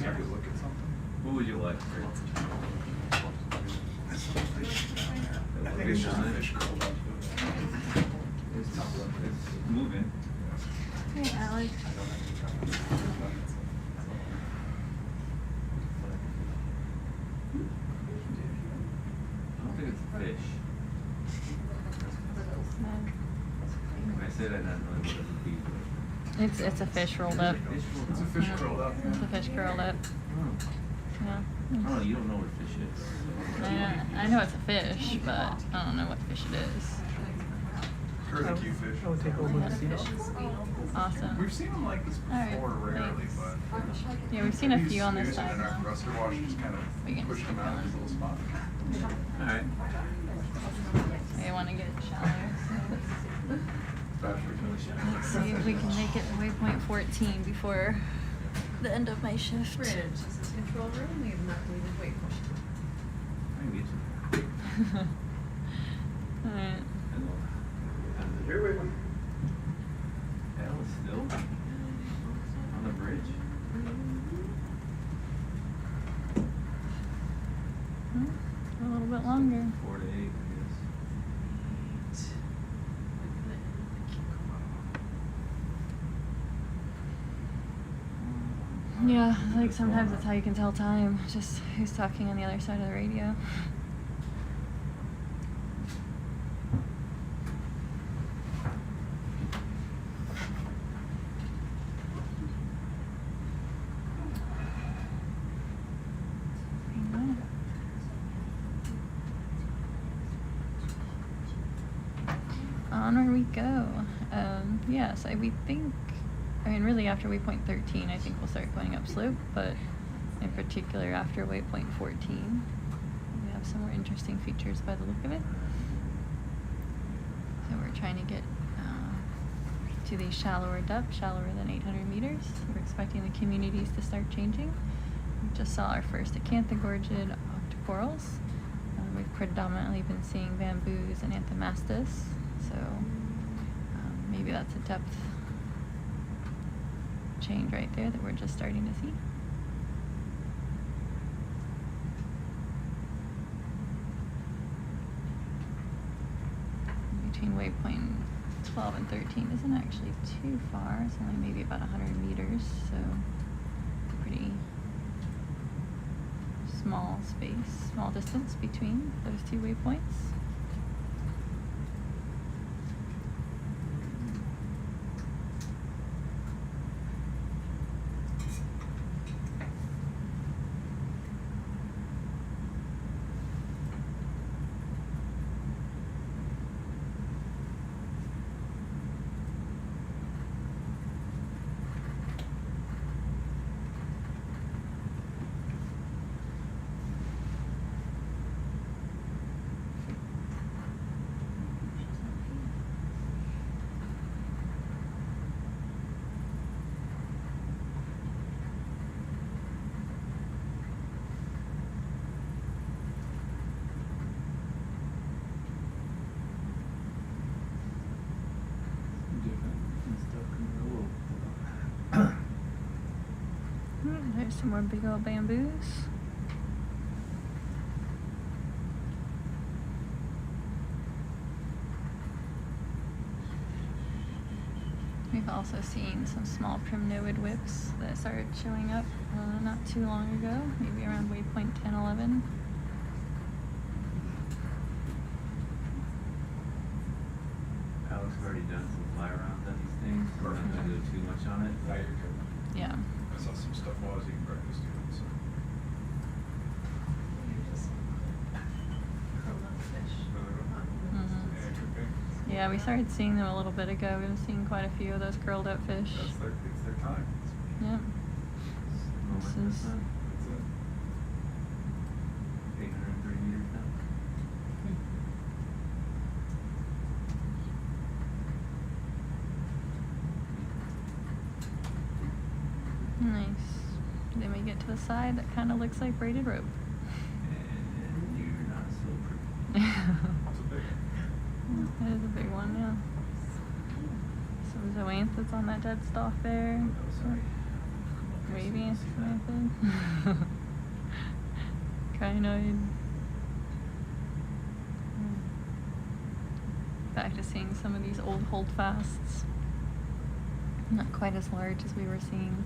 Have a look at something. What would you like? I think it's just a fish curled up. It's moving. Hey, Alex. I don't think it's a fish. When I say that, I don't know what it would be. But It's a fish rolled up. It's a fish curled up. It's a fish curled up. Yeah. Oh, you don't know what a fish is. I know it's a fish, but I don't know what fish it is. Curly fish. I'll take over the seat. Awesome. We've seen them like this Alright, before rarely, thanks. but. Yeah, we've seen a few on this Using side in our now. thruster wash, just kind We can of push just them keep out of going. this little spot. Alright. I want to get shallower. Bachelor. Let's see if we can make it to waypoint 14 before the end of my shift. Bridge, this is control room, we have not needed waypoint. I can get you. Alright. Here, wait, wait. Hell, it's still on the bridge. A little bit longer. 4 to 8, I guess. Yeah, like sometimes that's how you can tell time. Just who's talking on the other side of the radio. Onward we go. Yes, we think, really after waypoint 13, I think we'll start going upslope, but in particular after waypoint 14, we have some more interesting features by the look of it. So we're trying to get to the shallower depth, shallower than 800 meters. We're expecting the communities to start changing. We just saw our first acanthogorgid octocorals. We've predominantly been seeing bamboos and anthomastus, so maybe that's a depth change right there that we're just starting to see. Between waypoint 12 and 13 isn't actually too far. It's only maybe about 100 meters, so pretty small space, small distance between those two waypoints. There's some more big old bamboos. We've also seen some small primnoid whips that started showing up not too long ago, maybe around waypoint 10, 11. Alex have already done some fly around on these things. We're not going to do too much on it. Yeah, you're good. Yeah. I saw some stuff while I was eating breakfast too. So. Yeah, we started seeing them a little bit ago. We've been seeing quite a few of those curled up fish. It's their time. Yep. This is 830 meters now. nice. Then we get to the side that kind of looks like braided rope. And you're not so pretty. That's a big one. That is a big one, yeah. Some zoanthids on that dead stalk there. Oh, sorry. Wavy zoanthid. Crinoid. Back to seeing some of these old holdfasts. Not quite as large as we were seeing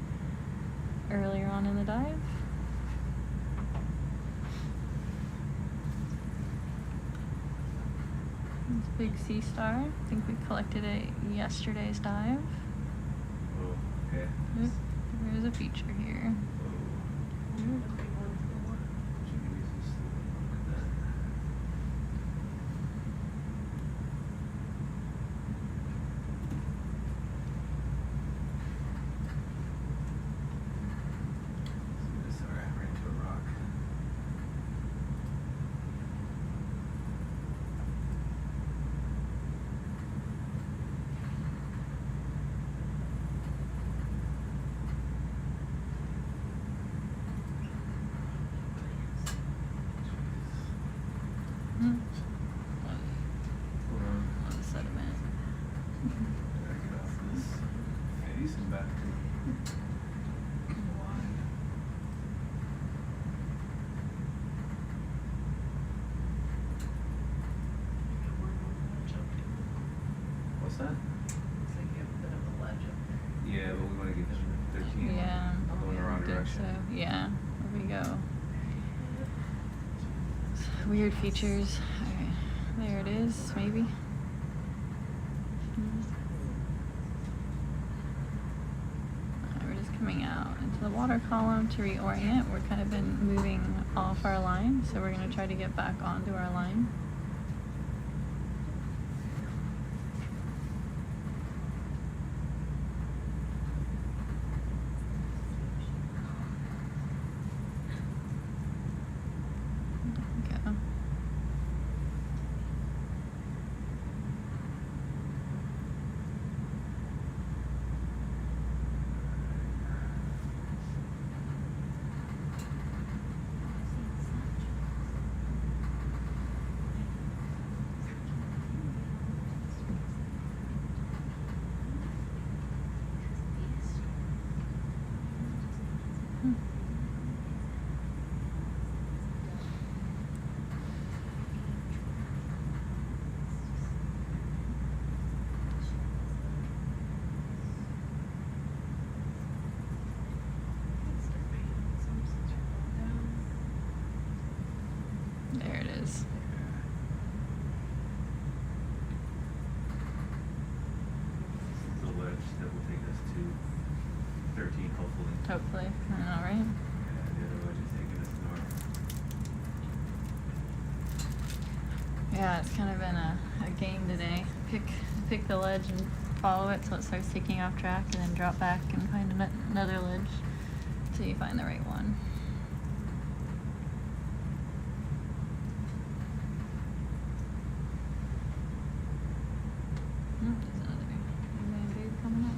earlier on in the dive. This big sea star. I think we collected it yesterday's dive. Oh, okay. Oop, there's a feature here. Oop. Sorry, I ran into a rock. On the sediment. Gotta get off this face and back to What's that? Looks like you have a bit of a ledge up there. Yeah, but we want to get to 13. Yeah, Going the I wrong think direction. so. Yeah, there we go. Weird features. Alright, there it is, maybe. We're just coming out into the water column to reorient. We've kind of been moving off our line, so we're going to try to get back onto our line. Go. 13, hopefully. Hopefully. I know, right? Yeah, the other wedge is taking us north. Yeah, it's kind of been a game today. Pick the ledge and follow it till it starts taking off track, and then drop back and find another ledge till you find the right one. There's another man-dude coming up.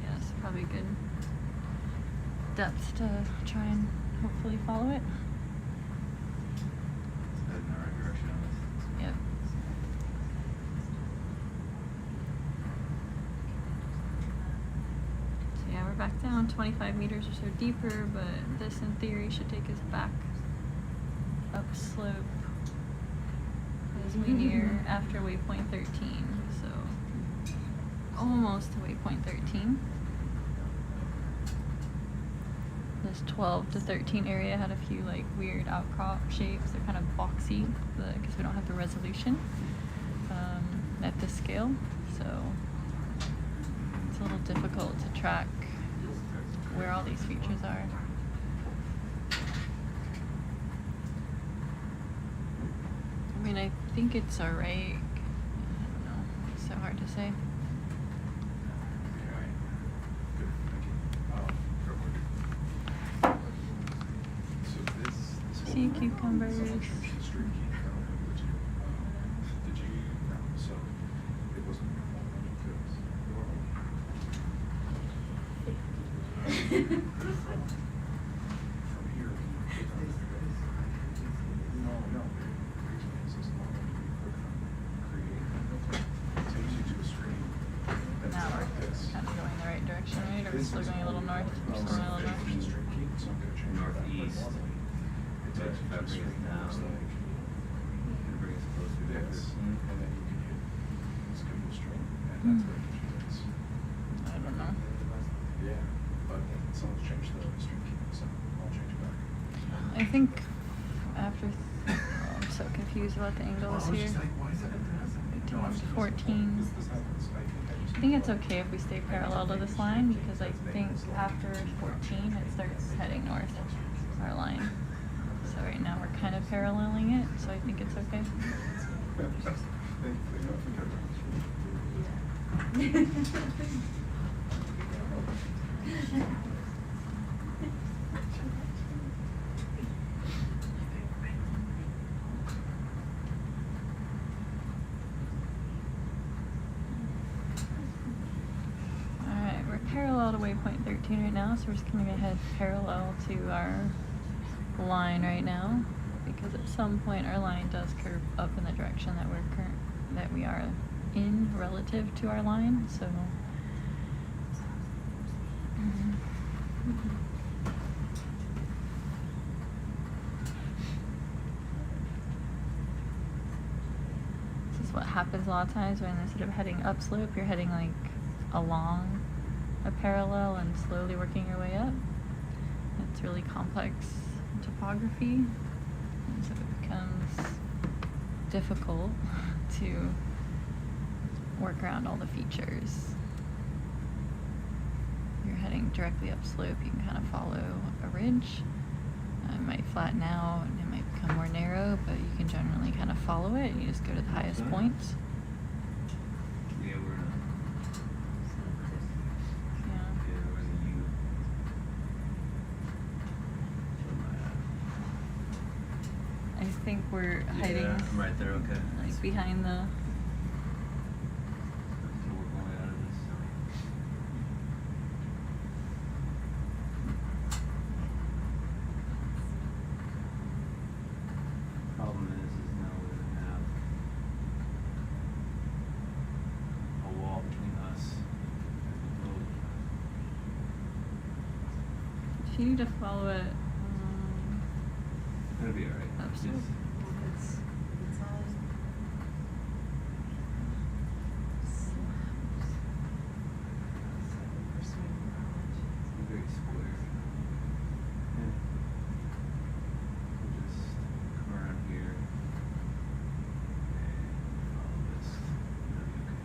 Yeah, it's probably good depth to try and hopefully follow it. It's heading in the right direction on this. Yep. So yeah, we're back down 25 meters or so deeper, but this in theory should take us back upslope as we near after waypoint 13. So almost to waypoint 13. This 12 to 13 area had a few like weird outcrop shapes. They're kind of boxy because we don't have the resolution at this scale, so it's a little difficult to track where all these features are. I mean, I think it's alright. I don't know. It's so hard to say. Sea cucumbers. Now we're kind of going the right direction, right? Or we're still going a little north? We're still going a little north. Northeast. That brings us down. And bring us closer to Yes. Everton. And then you can hit Schmidt Stream, and that's where it is. I don't know. Yeah, but someone's changed the stream key, so I'll change it back. I think after, I'm so confused about the angles I was here. just like, why is that? 14. This happens. I think it's okay if we stay parallel to this line because I think after 14 it starts heading north, our line. So right now we're kind of paralleling it, so I think it's okay. Alright, we're parallel to waypoint 13 right now, so we're just going to head parallel to our line right now, because at some point our line does curve up in the direction that we are in relative to our line. So this is what happens a lot of times when instead of heading upslope, you're heading like along a parallel and slowly working your way up. It's really complex topography, and so it becomes difficult to work around all the features. If you're heading directly upslope, you can kind of follow a ridge. It might flatten out and it might become more narrow, but you can generally kind of follow it. You just go to the highest points. Yeah, we're in a. Yeah. Yeah, we're in the U. I think we're hiding Yeah, I'm right there, okay. like behind the. So we're going out of this. Problem is now we're gonna have a wall between us and the boat. If you need to follow it, It'll be alright. Upslope. Very square. Yeah. We'll just come around here and follow this. It'll be okay.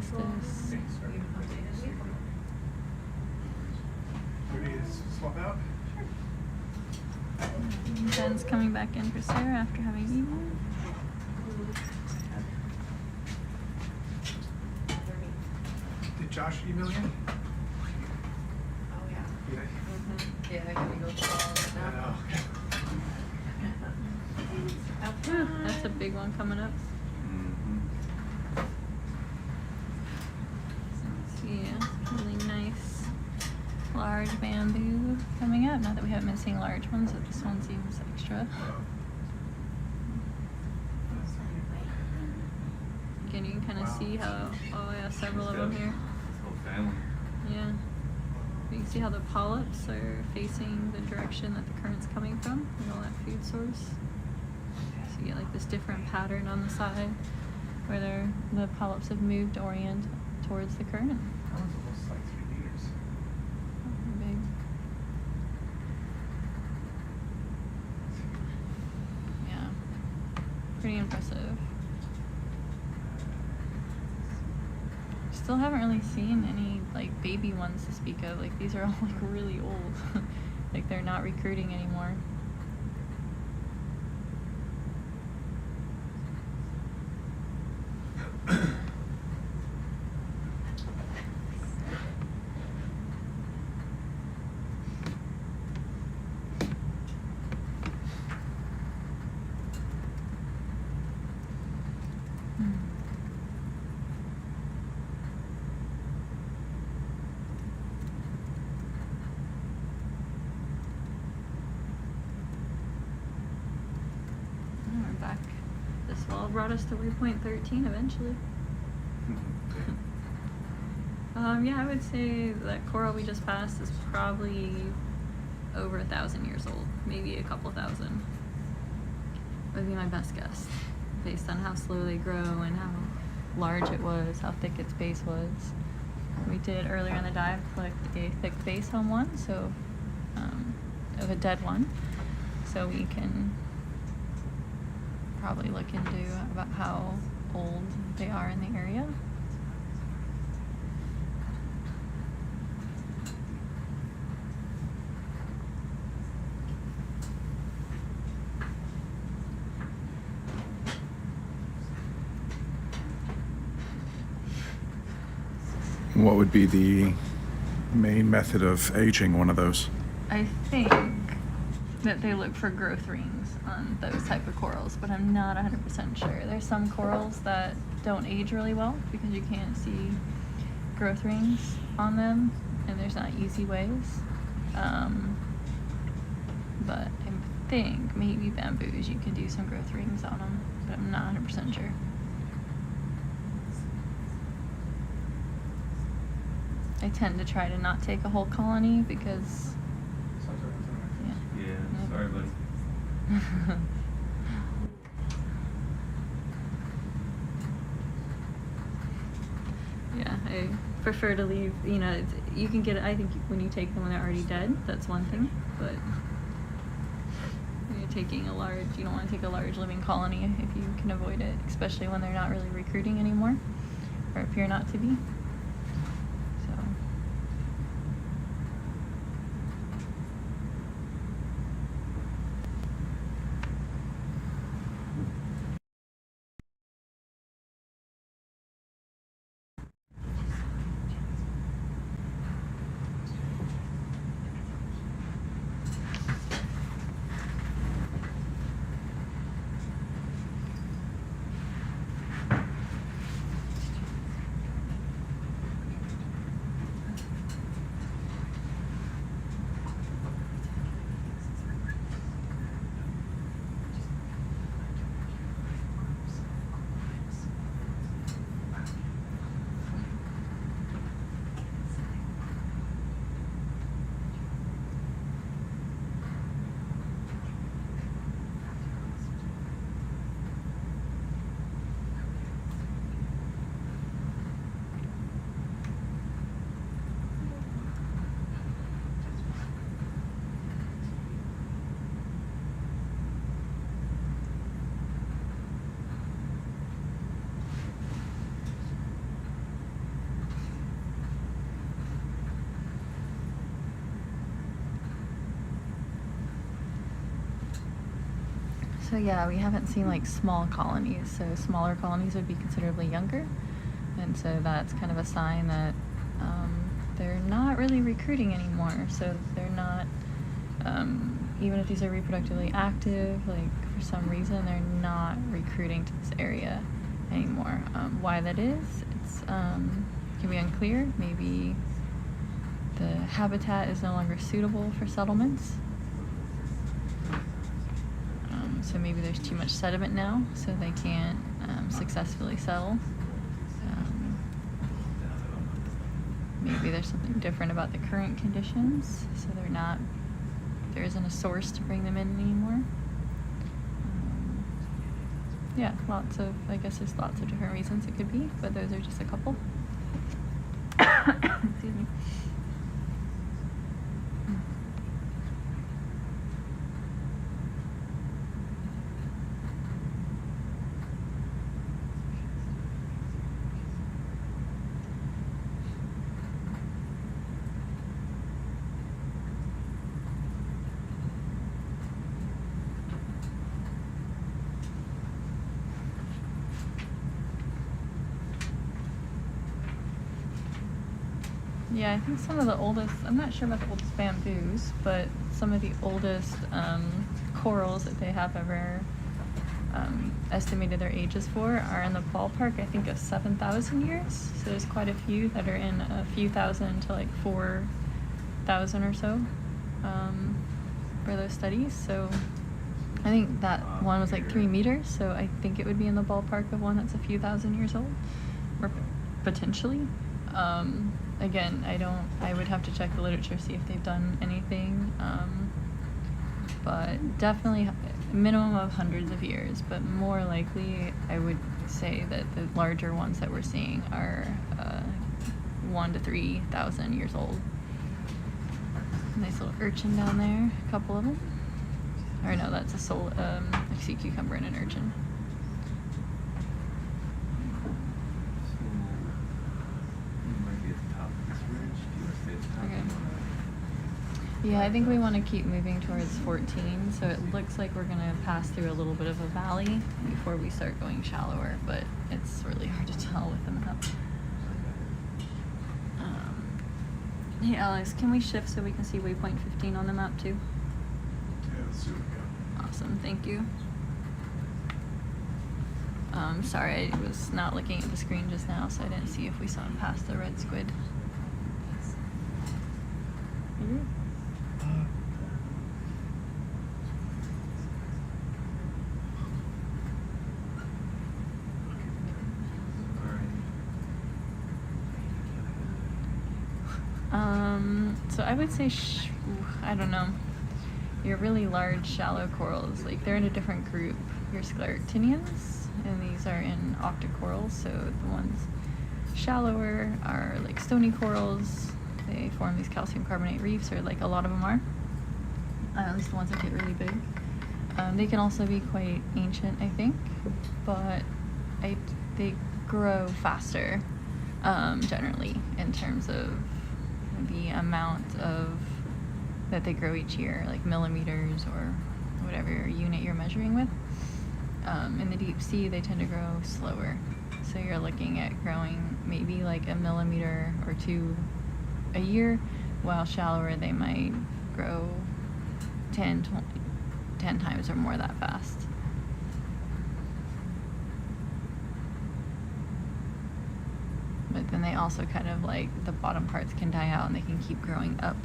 fastest. Okay, sorry. Ready to swap out? Jen's coming back in for Sarah after having eaten. Did Josh email you? Oh, yeah. Yeah. Yeah, they're gonna go for all I know. Whew, that's a big one coming up. Yeah, really nice large bamboo coming up. Not that we haven't been seeing large ones, but this one seems extra. Again, you can kind of see how, oh yeah, several of them here. This whole family. Yeah. You can see how the polyps are facing the direction that the current's coming from and all that food source. So you get like this different pattern on the side where the polyps have moved orient towards the current. That one's almost like 3 meters. Big. Yeah. Pretty impressive. Still haven't really seen any like baby ones to speak of. Like these are all like really old. Like they're not recruiting anymore. We're back. This wall brought us to waypoint 13 eventually. Yeah, I would say that coral we just passed is probably over 1,000 years old, maybe a couple thousand. Would be my best guess, based on how slow they grow and how large it was, how thick its base was. We did earlier in the dive collect a thick base on one, so of a dead one, so we can probably look into about how old they are in the area. What would be the main method of aging one of those? I think that they look for growth rings on those type of corals, but I'm not 100% sure. There's some corals that don't age really well because you can't see growth rings on them, and there's not easy ways. But I think maybe bamboos, you can do some growth rings on them, but I'm not 100% sure. I tend to try to not take a whole colony because, Yeah, sorry, buddy. yeah, I prefer to leave, you know, you can get, I think when you take them when they're already dead, that's one thing, but when you're taking a large, you don't want to take a large living colony if you can avoid it, especially when they're not really recruiting anymore, or appear not to be. So yeah, we haven't seen like small colonies. So smaller colonies would be considerably younger, and so that's kind of a sign that they're not really recruiting anymore. So they're not, even if these are reproductively active, like for some reason they're not recruiting to this area anymore. Why that is, it's can be unclear. Maybe the habitat is no longer suitable for settlements. So maybe there's too much sediment now, so they can't successfully settle. Maybe there's something different about the current conditions, so there isn't a source to bring them in anymore. Yeah, I guess there's lots of different reasons it could be, but those are just a couple. Excuse me. Yeah, I think some of the oldest, I'm not sure about the oldest bamboos, but some of the oldest corals that they have ever estimated their ages for are in the ballpark, I think, of 7,000 years. So there's quite a few that are in a few thousand to like 4,000 or so for those studies. So I think that one was like 3 meters, so I think it would be in the ballpark of one that's a few thousand years old, or potentially. Again, I would have to check the literature, see if they've done anything, but definitely a minimum of hundreds of years, but more likely I would say that the larger ones that we're seeing are 1,000 to 3,000 years old. Nice little urchin down there, a couple of them. Or no, that's a sea cucumber and an urchin. Yeah, I think we want to keep moving towards 14, so it looks like we're going to pass through a little bit of a valley before we start going shallower, but it's really hard to tell with the map. Hey Alex, can we shift so we can see waypoint 15 on the map too? Yeah, let's see what we got. Awesome, thank you. Sorry, I was not looking at the screen just now, so I didn't see if we saw him past the red squid. So I would say, I don't know, your really large shallow corals, like they're in a different group. Your scleractinians, and these are in octocorals, so the ones shallower are like stony corals. They form these calcium carbonate reefs, or like a lot of them are, at least the ones that get really big. They can also be quite ancient, I think, but they grow faster generally in terms of the amount that they grow each year, like millimeters or whatever unit you're measuring with. In the deep sea, they tend to grow slower. So you're looking at growing maybe like a millimeter or two a year, while shallower they might grow 10 times or more that fast. But then they also kind of like, the bottom parts can die out and they can keep growing up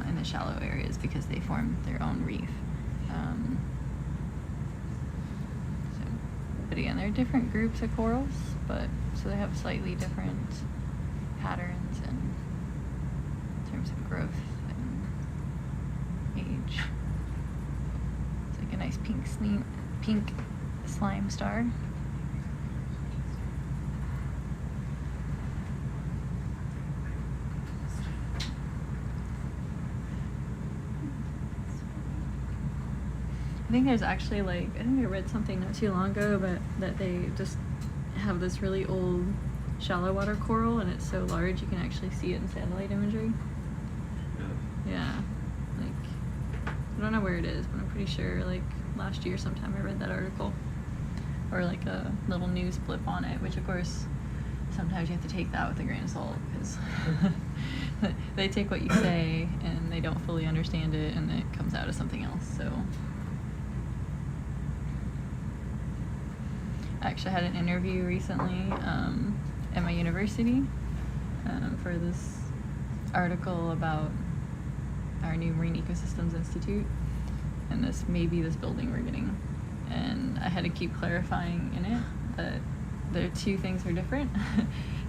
in the shallow areas because they form their own reef. But again, they're different groups of corals, so they have slightly different patterns in terms of growth and age. It's like a nice pink slime star. I think there's actually I think I read something not too long ago, but that they just have this really old shallow water coral, and it's so large you can actually see it in satellite imagery. Yeah, like I don't know where it is, but I'm pretty sure like last year sometime I read that article, or like a little news blip on it, which of course sometimes you have to take that with a grain of salt, because they take what you say and they don't fully understand it, and it comes out as something else. So I actually had an interview recently at my university for this article about our new Marine Ecosystems Institute, and this building we're getting. And I had to keep clarifying in it that the two things are different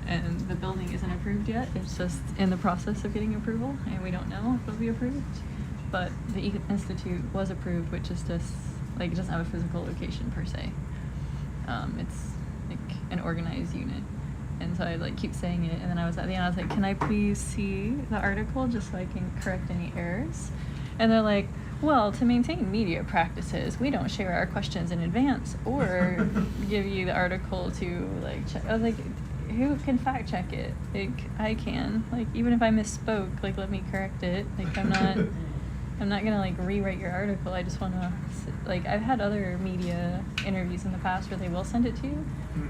and the building isn't approved yet. It's just in the process of getting approval, and we don't know if it'll be approved. But the Institute was approved, which is just like, it doesn't have a physical location per se. It's like an organized unit. And so I like keep saying it, and then I was at the end, I was like, can I please see the article just so I can correct any errors? And they're like, well, to maintain media practices, we don't share our questions in advance or give you the article to like check. I was like, who can fact check it? Like, I can. Like, even if I misspoke, like, let me correct it. Like, I'm not gonna like rewrite your article. I just wanna, like, I've had other media interviews in the past where they will send it to you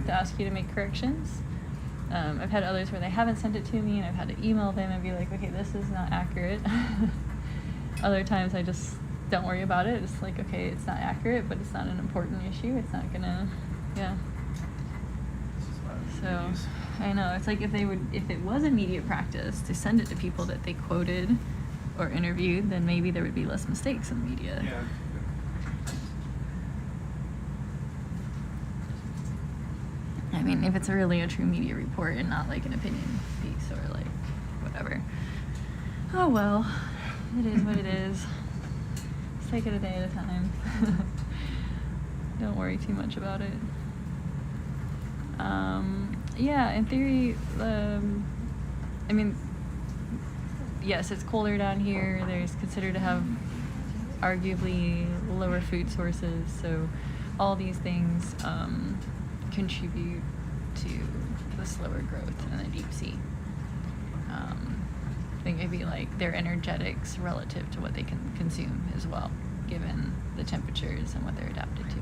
to ask you to make corrections. I've had others where they haven't sent it to me, and I've had to email them and be like, okay, this is not accurate. Other times I just don't worry about it. It's like, okay, it's not accurate, but it's not an important issue. It's not gonna, yeah. So, I know, it's like if it was a media practice to send it to people that they quoted or interviewed, then maybe there would be less mistakes in the media. Yeah. I mean, if it's really a true media report and not like an opinion piece or like whatever. Oh well, it is what it is. Let's take it a day at a time. Don't worry too much about it. Yeah, in theory, I mean, yes, it's colder down here. There's considered to have arguably lower food sources, so all these things contribute to the slower growth in the deep sea. I think maybe like their energetics relative to what they can consume as well, given the temperatures and what they're adapted to.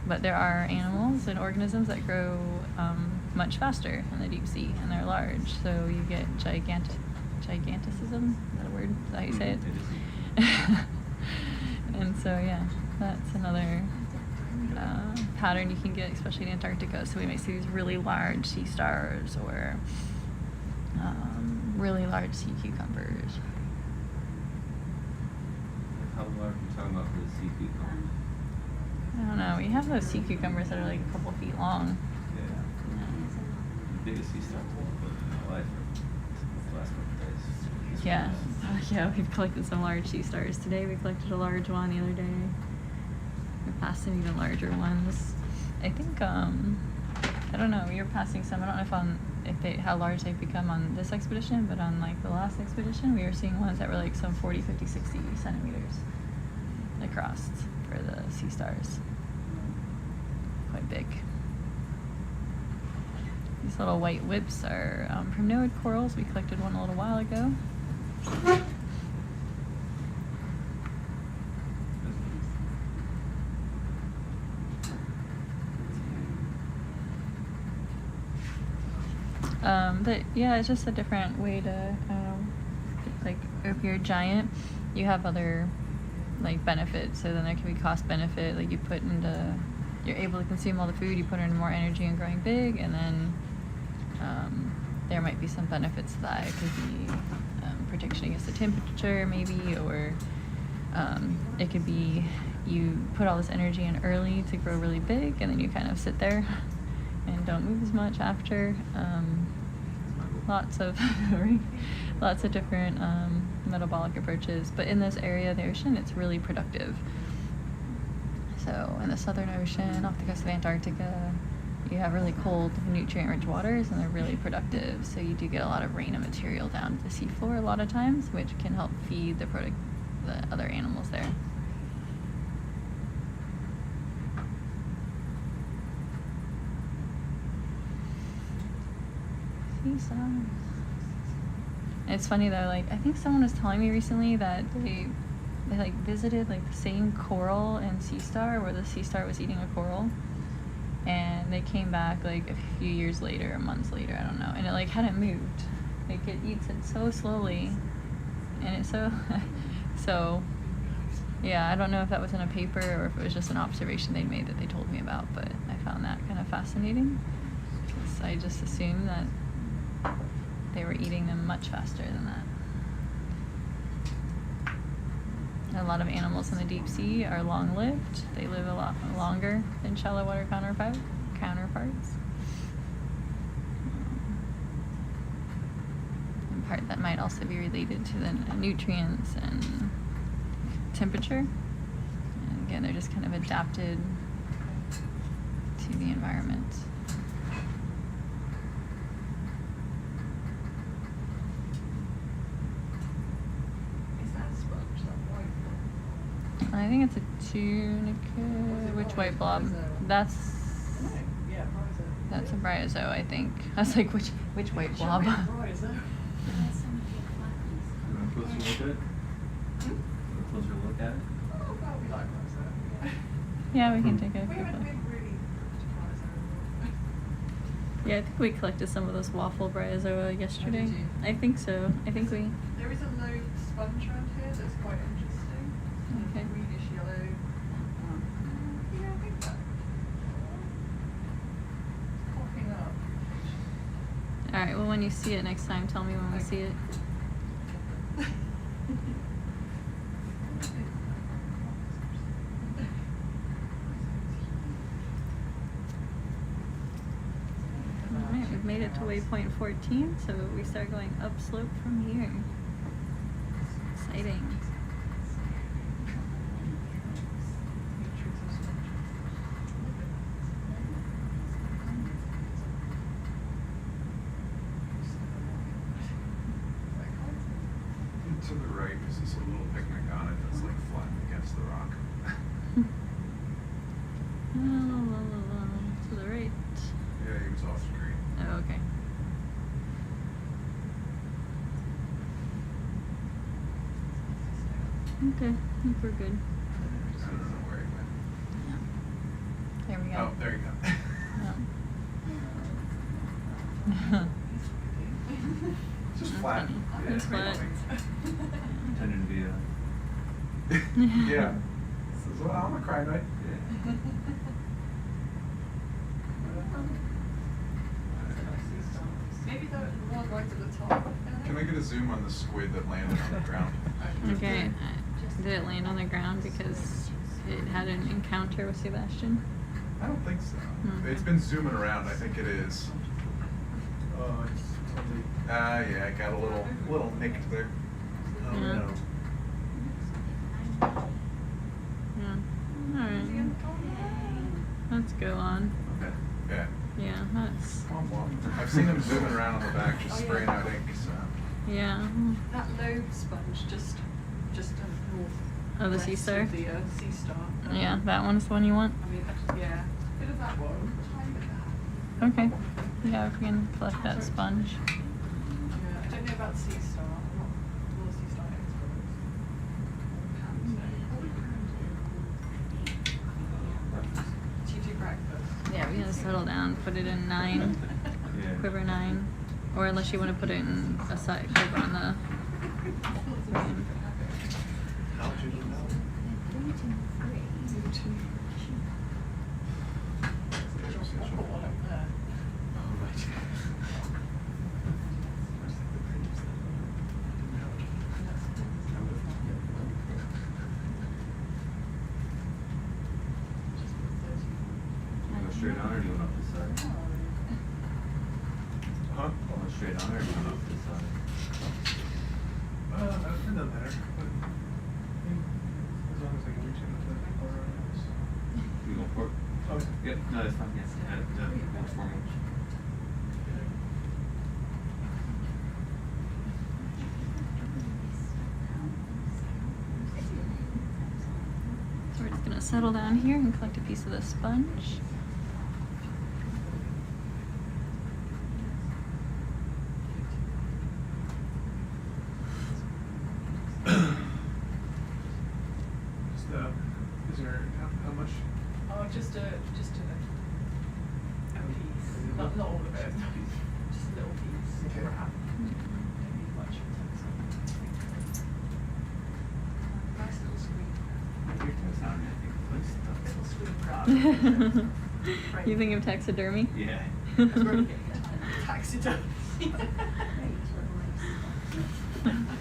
But there are animals and organisms that grow much faster in the deep sea, and they're large, so you get giganticism. Is that a word? Is that how you say it? And so yeah, that's another pattern you can get, especially in Antarctica. So we may see these really large sea stars or really large sea cucumbers. How large are you talking about for the sea cucumbers? I don't know. We have those sea cucumbers that are like a couple feet long. Yeah. The biggest sea star in my life for the last couple of days. Yeah. Yeah, we've collected some large sea stars. Today we collected a large one, the other day. We passed some even larger ones. I think, I don't know, we were passing some, I don't know how large they've become on this expedition, but on like the last expedition, we were seeing ones that were like some 40, 50, 60 centimeters across for the sea stars. Quite big. These little white whips are from primnoid corals. We collected one a little while ago. But yeah, it's just a different way to, like, if you're a giant, you have other, like, benefits. So then there can be cost benefit, like you're able to consume all the food, you put in more energy in growing big, and then there might be some benefits to that. It could be protection against the temperature, maybe, or it could be you put all this energy in early to grow really big, and then you kind of sit there and don't move as much after. Lots of different metabolic approaches, but in this area of the ocean, it's really productive. So in the Southern Ocean, off the coast of Antarctica, you have really cold, nutrient-rich waters, and they're really productive. So you do get a lot of rain and material down to the seafloor a lot of times, which can help feed the other animals there. Sea stars. It's funny though, like I think someone was telling me recently that they like visited like the same coral in Sea Star where the Sea Star was eating a coral, and they came back like a few years later, or months later, I don't know, and it like hadn't moved. Like it eats it so slowly, and it's so so. Yeah, I don't know if that was in a paper or if it was just an observation they'd made that they told me about, but I found that kind of fascinating. 'Cause I just assumed that they were eating them much faster than that. A lot of animals in the deep sea are long-lived. They live a lot longer than shallow water counterparts. In part, that might also be related to the nutrients and temperature. And again, they're just kind of adapted to the environment. Is that sponge, that white one? I think it's a tunica. Which white blob? That's Yeah, bryozoa. that's a bryozoa, I think. I was like, which white blob? Bryozoa. You want a closer look at it? Closer look at it? Oh, that would be like bryozoa. Yeah, we can take a We quick haven't look. really bryozoa. Yeah, I think we collected some of those waffle bryozoa yesterday. you? I think so. I think we. There is a lobe sponge around here that's quite interesting. Okay. Greenish yellow. Yeah, I think that. It's popping up. All right. Well, when you see it next time, tell me when we see it. All right, we've made it to waypoint 14, so we start going upslope from here. Exciting. To the right, is this a little picnic on it that's like flattened against the rock? To the right. Yeah, he was off screen. Oh, okay. Okay, I think we're good. I don't know where he went. There we go. Oh, there you go. Yeah. Just flat. Yeah, It's flat. Intended to be a. Yeah. Says, well, I'm a cry knight. Yeah. Maybe the one right at the top. Can I get a zoom on the squid that landed on the ground? Okay. Did it land on the ground because it had an encounter with SuBastian? I don't think so. Hmm. It's been zooming around. I think it is. Oh, it's totally. Yeah, I got a little nicked there. Oh, Yeah. no. Yeah. Alright. Let's go on. Okay. Yeah. Yeah, that's. I've seen him zooming around on the back, just spraying out ink. So. Yeah. That lobe sponge just north. Oh, the west sea star? of the sea star. Yeah, that one's the one you want? I mean, yeah. Bit of that one. Tiny bit of that. Okay. Yeah, if we can collect that sponge. Yeah, I don't know about sea star. I'm not a sea star expert. Do you do breakfast? Yeah, we're gonna settle down, put it in 9, Yeah. quiver 9. Or unless you want to put it in a side quiver on the. You go straight on or do you want off this side? Huh? Go straight on or do you want off this side? It doesn't matter. But, as long as I can reach in with the corner. You go for it? Okay. Yep, no, that's fine, yes, that's formal. So we're just gonna settle down here and collect a piece of the sponge. just a piece. Not all of it. Just a little piece. Okay. Wrap. Maybe much of nice little screen. Little screen grab. You think of taxidermy? Yeah. Because we're only getting taxidermy.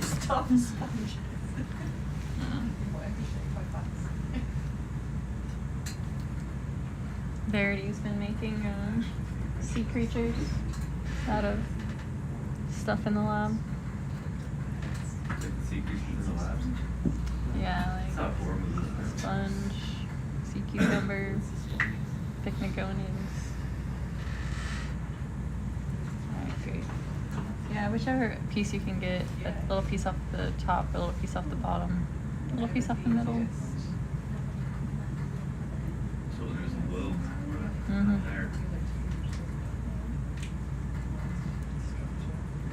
Stuffed sponges. Whatever shape like that. Verity's been making sea creatures out of stuff in the lab. Like the sea creatures in the labs. Yeah, It's not like horror movies. sponge, sea cucumber, picniconians. Alright, great. Yeah, whichever piece you can get, a little piece off the top, a little piece off the bottom, a little piece off the middle. So there's a lobe Mhm. there.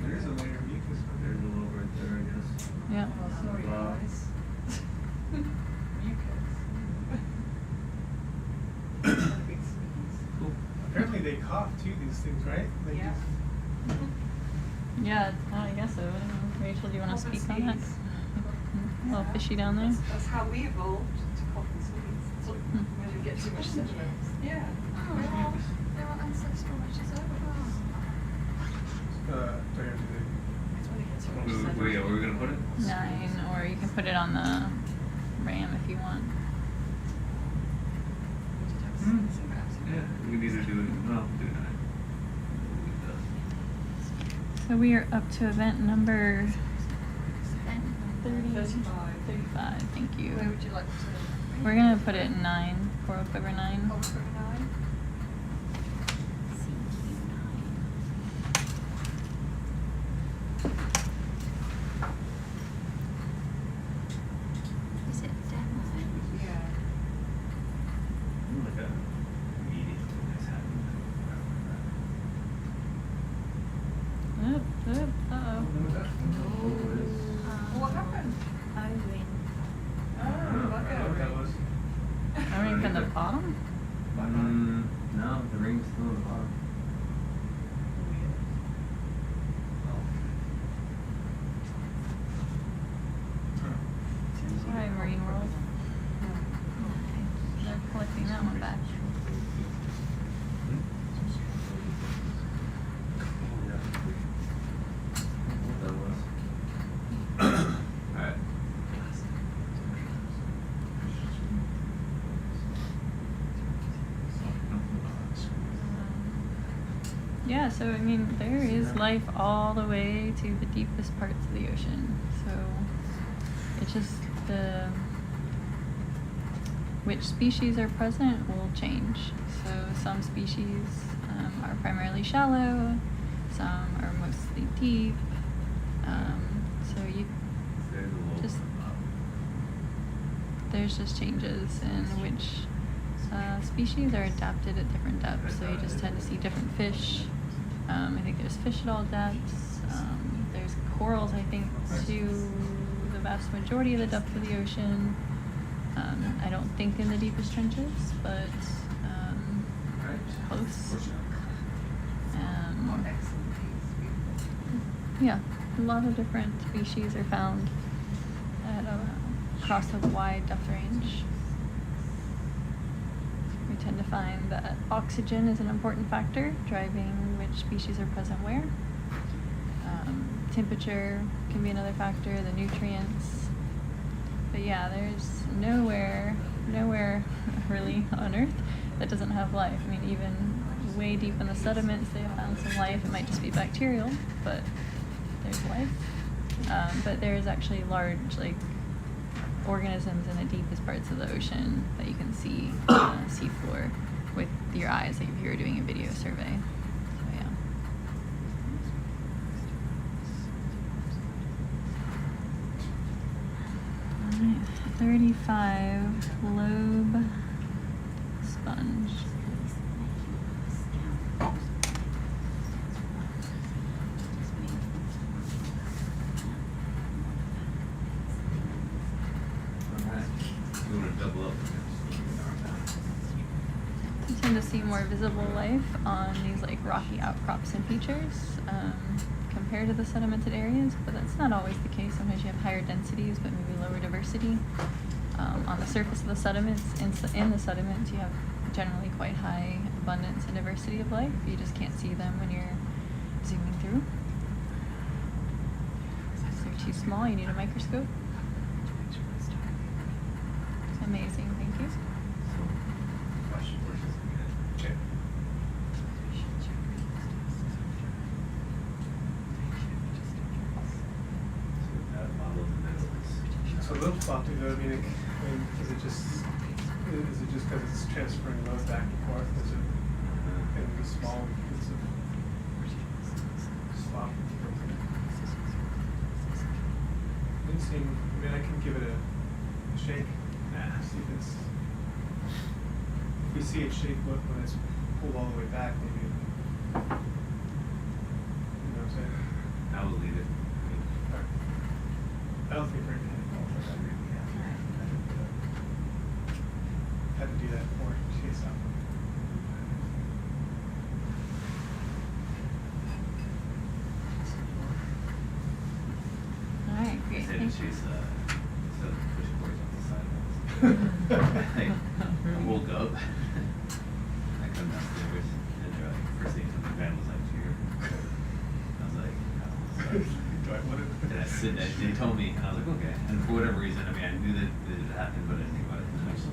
There's a layer of mucus. There's a lobe right there, I guess. Yeah. Oh, sorry, guys. Mucus. Big sneeze. Cool. Apparently they cough too, these things, right? Like Yeah. Yeah, I guess so. I don't know. Rachel, do you want to speak on that? A little fishy down there. That's how we evolved to cough and sneeze. So when we get too much sediment. Yeah. There are ancestral meshes over. Sorry, It's when we get too much sediment. Where are we gonna put it? 9, or you can put it on the ram if you want. Yeah, we can either do it, no, do 9. So we are up to event number 35. 35. Thank you. Where would you like to? We're gonna put it in 9, Coral Quiver 9. Coral Quiver 9. Is it demo? Yeah. Like a medium, nice happening. Uh-oh. What happened? I win. Oh, look at that it. was. Are we from the bottom? No, the ring's still on the bottom. Sorry, Marine World. They're collecting that one back. That was. Alright. Yeah, so I mean, there is life all the way to the deepest parts of the ocean. So it's just the which species are present will change. So some species are primarily shallow, some are mostly deep. So you There's a little just there's just changes in which species are adapted at different depths. So you just tend to see different fish. I think there's fish at all depths. There's corals, I think, to the vast majority of the depth of the ocean. I don't think in the deepest trenches, but close. Yeah, a lot of different species are found at across a wide depth range. We tend to find that oxygen is an important factor driving which species are present where. Temperature can be another factor, the nutrients. But yeah, there's nowhere really on Earth that doesn't have life. I mean, even way deep in the sediments, they have found some life. It might just be bacterial, but there's life. But there's actually large, like, organisms in the deepest parts of the ocean that you can see on the seafloor with your eyes, like if you were doing a video survey. So yeah. Alright, 35 lobe sponge. Alright. You wanna double up? tend to see more visible life on these like rocky outcrops and features compared to the sedimented areas, but that's not always the case. Sometimes you have higher densities but maybe lower diversity. On the surface of the sediments, in the sediments, you have generally quite high abundance and diversity of life. You just can't see them when you're zooming through. If they're too small, you need a microscope. It's amazing, thank you. Okay. So a little floppy though, I mean, is it just because it's transferring load back and forth? Is it in the small bits of slop? Didn't seem, I mean, I can give it a shake. See if it's, if we see it shake when it's pulled all the way back, maybe, you know what I'm saying? I will leave it. Alright. I don't think we're gonna have had to do that before. Chase out. All right, great. Instead Thank of you. chase, instead of push boards off the sidewalks. I woke up. I come downstairs and they're like, first thing the van was like here. I was like, oh, Do I want it? and I sit there, they told me, and I was like, okay. And for whatever reason, I mean, I knew that it happened, but I didn't think about it. And I just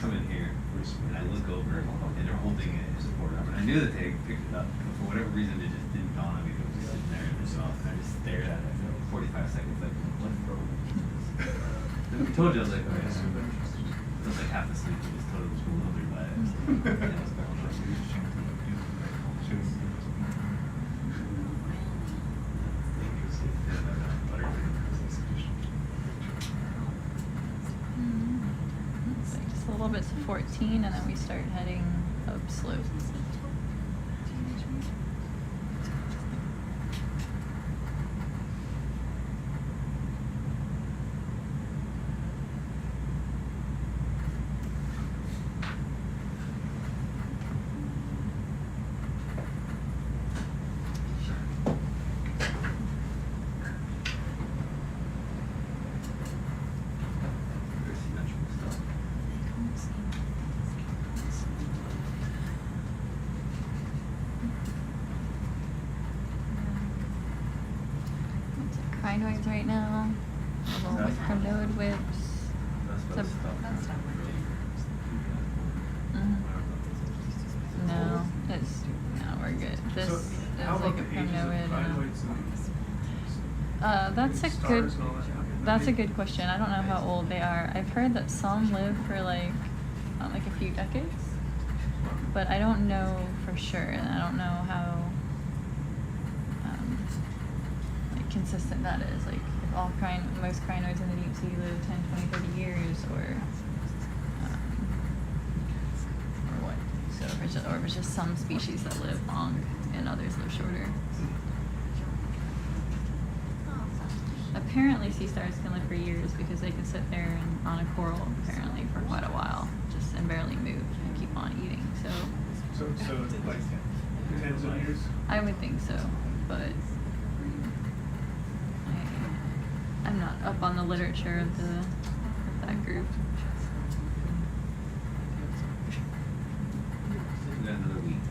come in here, and I look over, and they're holding it as a support arm. And I knew that they picked it up, but for whatever reason, it just didn't dawn on me that it was just sitting there in their mouth. And I just stared at it for 45 seconds, like, what broke? I told you, I was like, okay. It was like half asleep, it was totally bewildered by it. I was like, yeah, what's going on? It's like just a little bit to 14, and then we start heading upslope. Crinoids right now, a little bit from node whips. No, we're good. This is like a primnoid. That's a good question. I don't know how old they are. I've heard that some live for like a few decades, but I don't know for sure, and I don't know how consistent that is. Like if most crinoids in the deep sea live 10, 20, 30 years, or what. So if it's just some species that live long and others live shorter. Apparently sea stars can live for years because they can sit there on a coral apparently for quite a while and barely move and keep on eating. So like tens of years? I would think so, but I'm not up on the literature of that group. We got another week,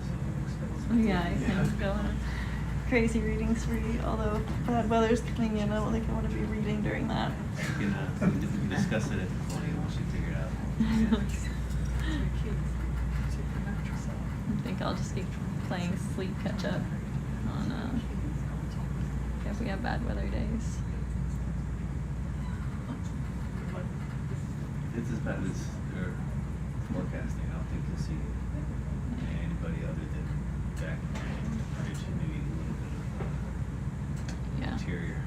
so Yeah, I can go on a crazy reading spree, although bad weather's coming in, I don't think I want to be reading during that. we can discuss it at the podium once you figure it out. I think I'll just keep playing sleep catch up on if we have bad weather days. It's as bad as they're forecasting. I don't think you'll see anybody other than Jack Bridge, maybe a little bit of interior.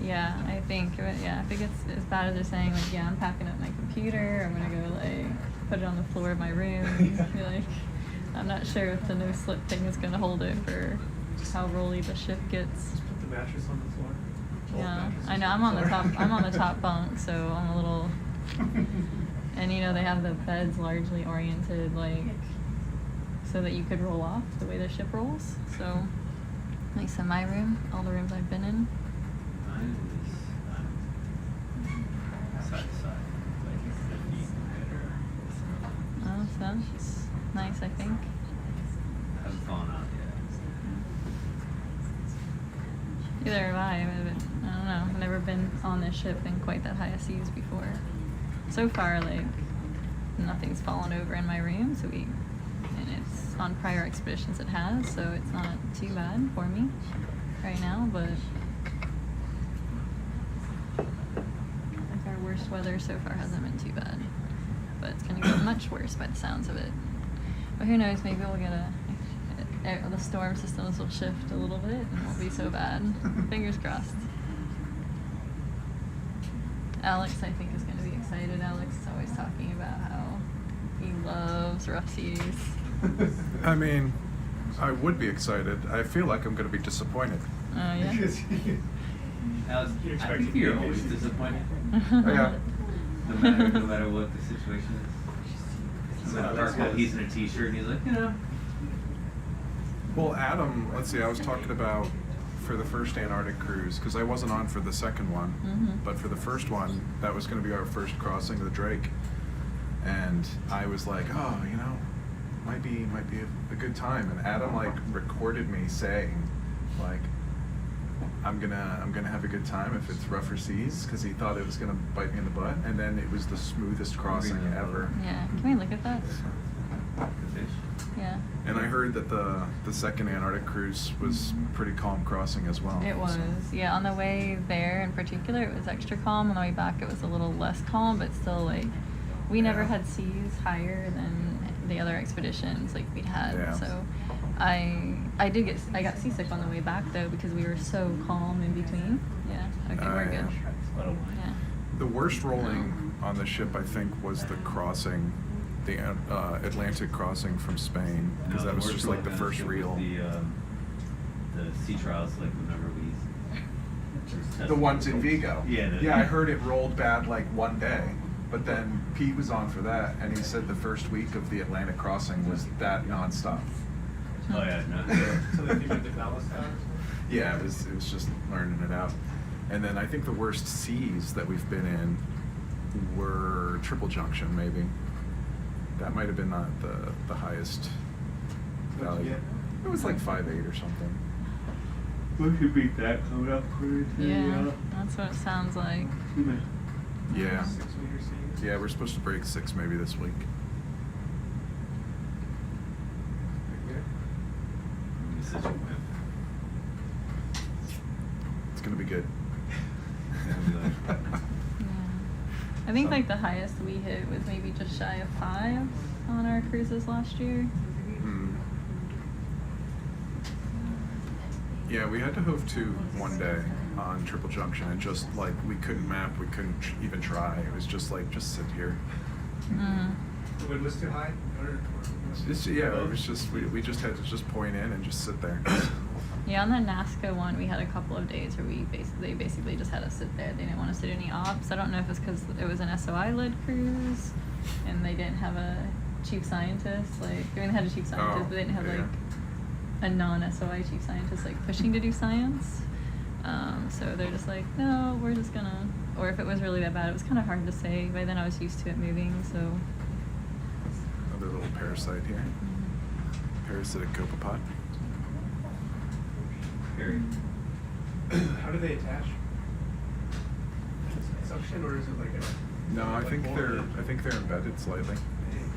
Yeah, I think if it gets as bad as they're saying, like, yeah, I'm packing up my computer, I'm gonna go like put it on the floor of my room. Be like, I'm not sure if the no slip thing is gonna hold it for how rolly the ship gets. Just put the mattress on the floor. Yeah, I know. I'm on the top. I'm on the top bunk, so I'm a little And you know, they have the beds largely oriented like so that you could roll off the way the ship rolls. So, at least in my room, all the rooms I've been in. Mine is side to side, like 50 better. Oh, so that's nice, I think. I haven't fallen out yet. Either have I, but I don't know. I've never been on this ship in quite that high a seas before. So far, like, nothing's fallen over in my room, and it's on prior expeditions it has, so it's not too bad for me right now, but like our worst weather so far hasn't been too bad. But it's gonna get much worse by the sounds of it. But who knows, maybe we'll get the storm systems will shift a little bit and it won't be so bad. Fingers crossed. Alex, I think, is going to be excited. Alex is always talking about how he loves rough seas. I mean, I would be excited. I feel like I'm going to be disappointed. Oh, yeah? Alex, I think you're always disappointed. Yeah. No matter what the situation is. No matter what, he's in a t-shirt and he's like, you know. Well, Adam, let's see, I was talking about for the first Antarctic cruise, because I wasn't on for the second one, but for the first one, that was going to be our first crossing of the Drake. And I was like, oh, you know, might be a good time. And Adam like recorded me saying, like, I'm gonna have a good time if it's rougher seas, because he thought it was gonna bite me in the butt, and then it was the smoothest crossing ever. Yeah, can we look at that? Yeah. And I heard that the second Antarctic cruise was pretty calm crossing as well. It was, yeah. On the way there in particular, it was extra calm. On the way back, it was a little less calm, but still, like, we never had seas higher than the other expeditions like we'd had. Yeah. So I got seasick on the way back though because we were so calm in between. Yeah. Okay, we're good. Yeah. The worst rolling on the ship, I think, was the crossing. The Atlantic crossing from Spain, because that was just like the first real. The sea trials, like whenever we. The ones in Vigo. Yeah. Yeah, I heard it rolled bad like one day, but then Pete was on for that, and he said the first week of the Atlantic crossing was that nonstop. Oh yeah, no. So they figured the ballast out? Yeah, it was just learning it out, and then I think the worst seas that we've been in were Triple Junction, maybe. That might have been not the highest value. It was like 5.8 or something. We should beat that coming up pretty soon. Yeah, that's what it sounds like. Yeah. 6 meter seas. Yeah, we're supposed to break 6 maybe this week. He's such a wimp. It's gonna be good. Yeah. I think like the highest we hit was maybe just shy of 5 on our cruises last year. Yeah, we had to hove to one day on Triple Junction, and just like we couldn't map, we couldn't even try. It was just like, just sit here. The wind was too high? Yeah, it was just we just had to just point in and just sit there. Yeah, on the Nazca one, we had a couple of days where they basically just had us sit there. They didn't want us to do any ops. I don't know if it's because it was an SOI-led cruise, and they didn't have a chief scientist. Like, I mean, they had a chief scientist, but they didn't have like a non-SOI chief scientist like pushing to do science. So they're just like, no, we're just gonna. Or if it was really that bad, it was kind of hard to say. By then, I was used to it moving, so. Another little parasite here. Parasitic copepod. How do they attach? Suction, or is it like a? No, I think they're embedded slightly.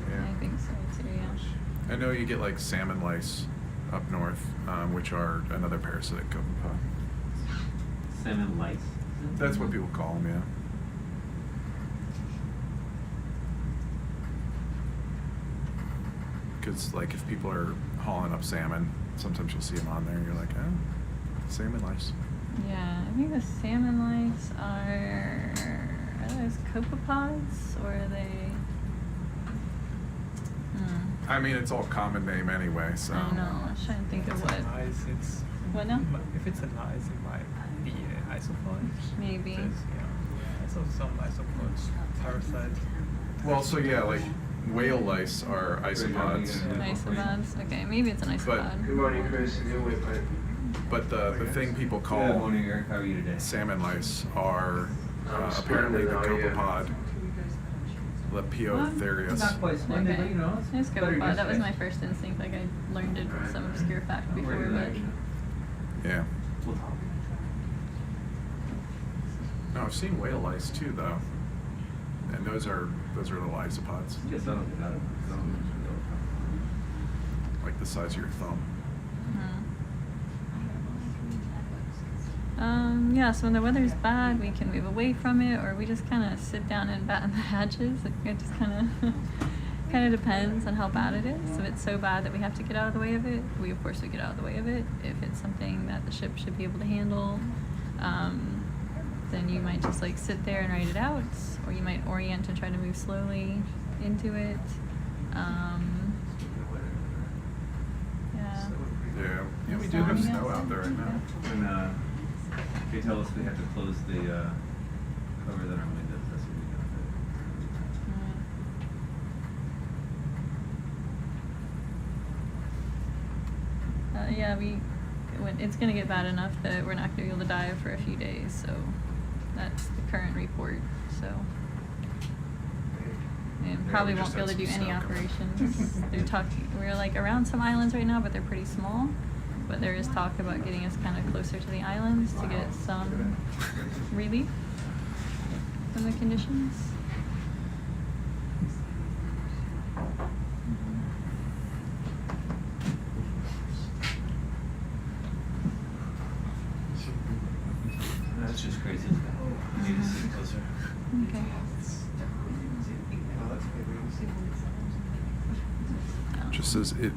Yeah. I think so too. Yeah. I know you get like salmon lice up north, which are another parasitic copepod. Salmon lice? That's what people call them, yeah. Because like if people are hauling up salmon, sometimes you'll see them on there and you're like, oh, salmon lice. Yeah, I think the salmon lice are those copepods, or are they? I mean, it's all common name anyway, so. I know. I was trying to think of what. It's What now? If it's a lice, it might be isopods. Maybe. Yeah. I saw some isopods, parasites. Well, so yeah, like whale lice are isopods. Isopods. Okay, maybe it's an isopod. Good morning, Chris. New waypoint. But the thing people Good call morning, Eric. How are you today? salmon lice are apparently the copepod, Lepiotherius. Not quite splendid, but you know, It's better copepod. That was yesterday. my first instinct. Like I learned it some obscure fact before, Where but did Yeah. We'll talk. No, I've seen whale lice too, though, and those are little isopods, Yes, I don't think I don't. like the size of your thumb. yeah, so when the weather's bad, we can move away from it, or we just kind of sit down and batten the hatches. It just kind of depends on how bad it is. If it's so bad that we have to get out of the way of it, we of course would get out of the way of it. If it's something that the ship should be able to handle, then you might just like sit there and write it out, or you might orient and try to move slowly into it. Yeah, we do have snow out there right now. And they tell us we have to close the covers on our windows. That's what we got. Yeah, it's going to get bad enough that we're not going to be able to dive for a few days, so that's the current report. So, and Yeah, probably we won't just be able to had do some any snow coming. operations. We're like around some islands right now, but they're pretty small. But there is talk about getting us kind of closer to the islands to get some relief from the conditions. That's just crazy. We need to sit closer. Okay. Just as it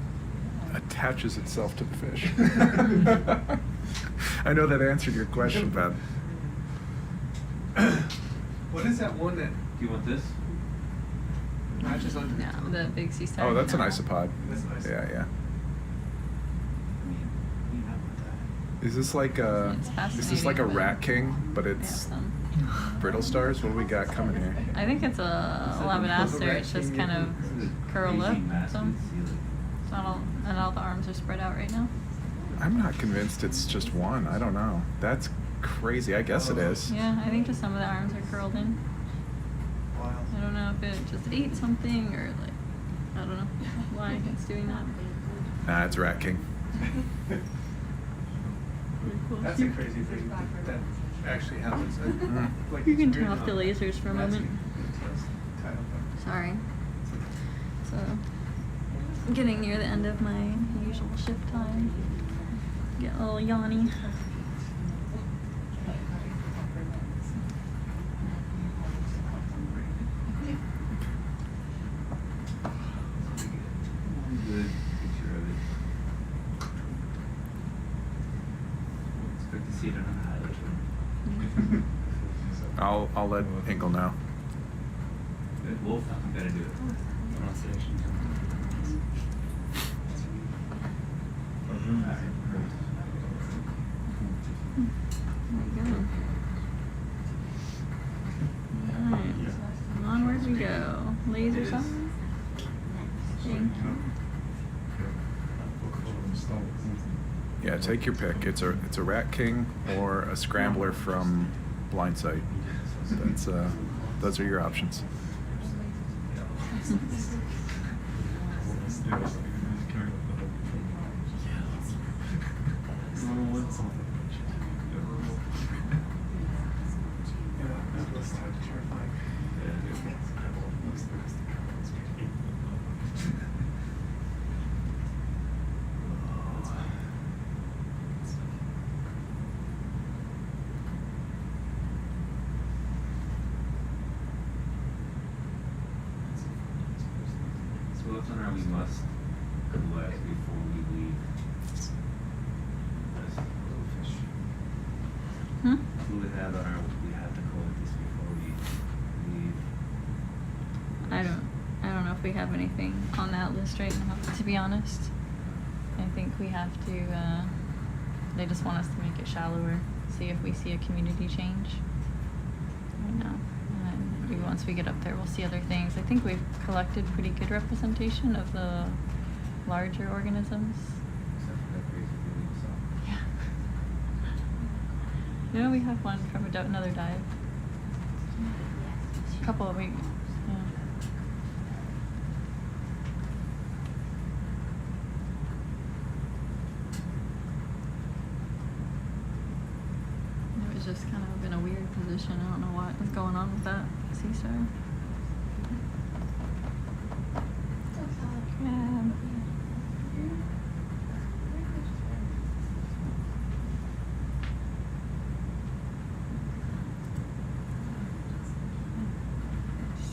attaches itself to the fish. I know that answered your question, Ben. What is that one that Do you want this? matches under? No, the big sea star. Oh, that's an no. isopod. That's an isopod. Yeah. Is this like a It's is this like a fascinating, rat but king, but We have it's some. brittle stars? What do we got coming here? I think it's a labadaster. It's just kind of curled up. Some. It's not all, and all the arms are spread out right now. I'm not convinced it's just one. I don't know. That's crazy. I guess it is. Yeah, I think just some of the arms are curled in. Wild. I don't know if it just ate something or like, I don't know why it's doing that. Nah, it's rat king. Pretty cool. That's a crazy thing that actually happens. Like You can it's turn weird off the how lasers for a rats moment. get tied up. Sorry. So, getting near the end of my usual shift time. Get a little yawny. Good picture of it. Expect to see it on a highlight. I'll let Engel know. Good. Wolf, you gotta do it. There we go. Alright. Onward we go. Lasers on. Thank you. Yeah, take your pick. It's a rat king or a scrambler from Blindsight. That's those are your options. That's terrifying. So what's on our we must collect before we leave? Hmm? Who we have on our we have to collect this before we leave? I don't know if we have anything on that list right now, to be honest. I think we have to, they just want us to make it shallower, see if we see a community change. Right now. And we want once we get up there, we'll see other things. I think we've collected pretty good representation of the larger organisms. Except for that crazy video you saw. Yeah. You know, we have one from another dive. A couple of weeks. Yeah. It was just kind of in a weird position. I don't know what was going on with that sea star. Yeah.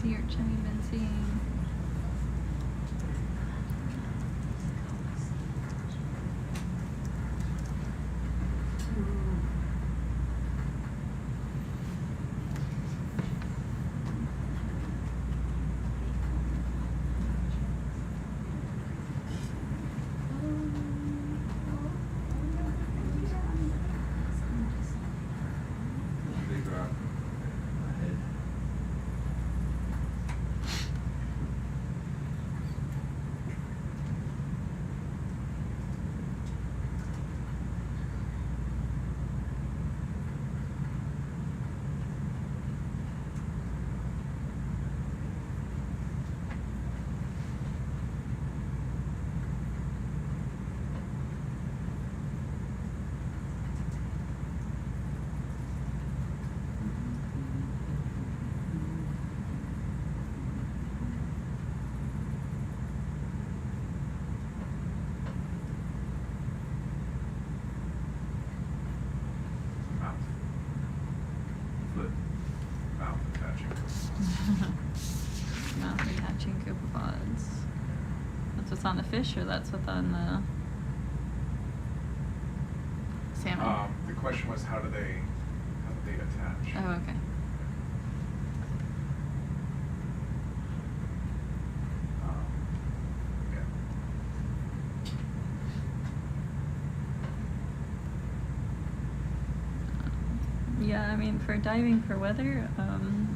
Sea urchin you've been seeing. Big rock ahead. Mouth. Foot. Mouth attaching. Mouth attaching copepods. That's what's on the fish, or that's what's on the salmon? The question was how do they attach? Oh, okay. Yeah. Yeah, I mean, for diving for weather,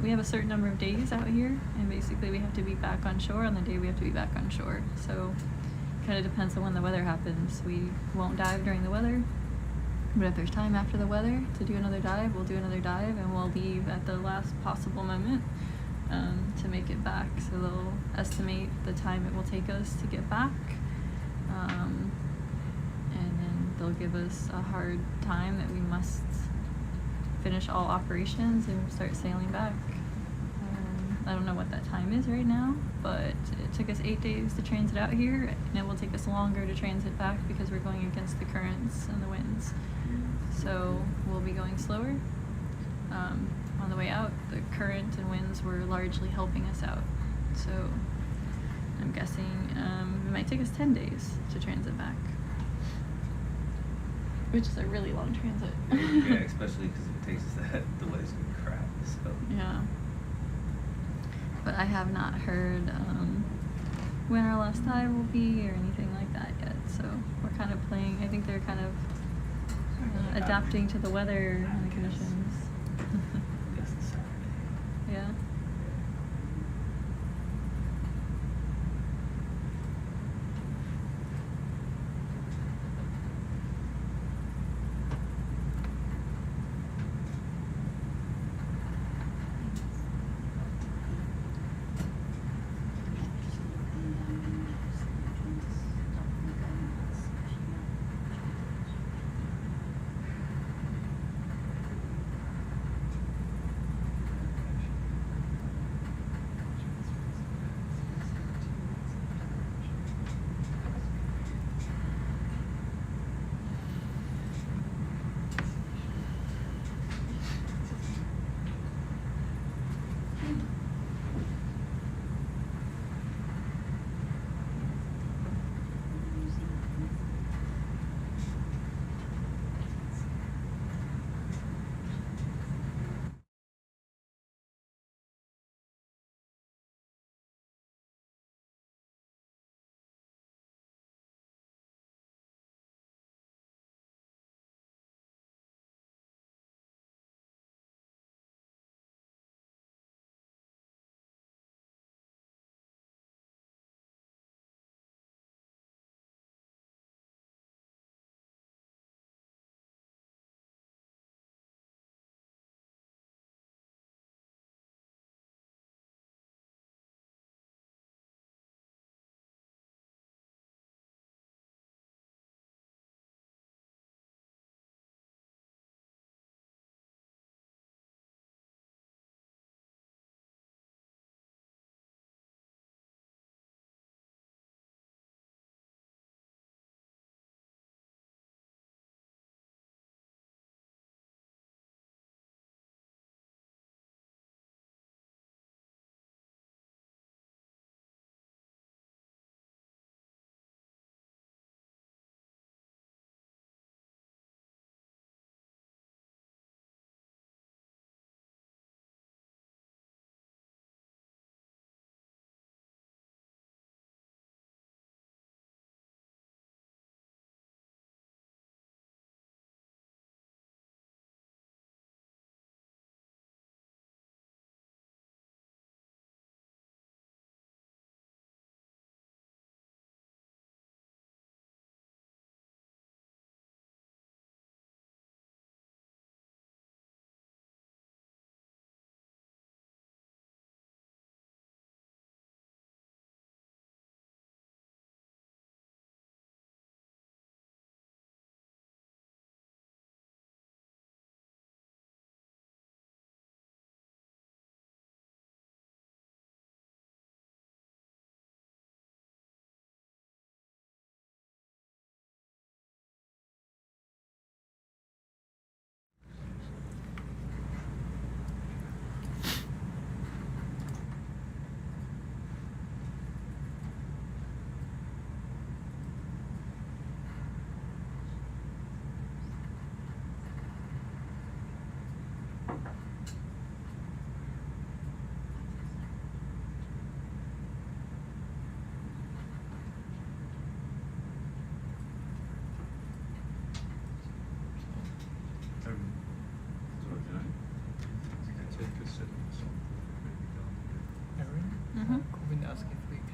we have a certain number of days out here, and basically we have to be back on shore on the day we have to be back on shore. So it kind of depends on when the weather happens. We won't dive during the weather, but if there's time after the weather to do another dive, we'll do another dive, and we'll leave at the last possible moment to make it back. So they'll estimate the time it will take us to get back, and then they'll give us a hard time that we must finish all operations and start sailing back. I don't know what that time is right now, but it took us 8 days to transit out here, and it will take us longer to transit back because we're going against the currents and the winds. So we'll be going slower. On the way out, the current and winds were largely helping us out. So I'm guessing it might take us 10 days to transit back, which is a really long transit. Yeah, especially because if it takes us that, the weather's gonna crap. So Yeah. But I have not heard when our last dive will be or anything like that yet. So we're kind of playing. I think they're kind of adapting to the weather and the conditions. yes, it's Saturday. Yeah.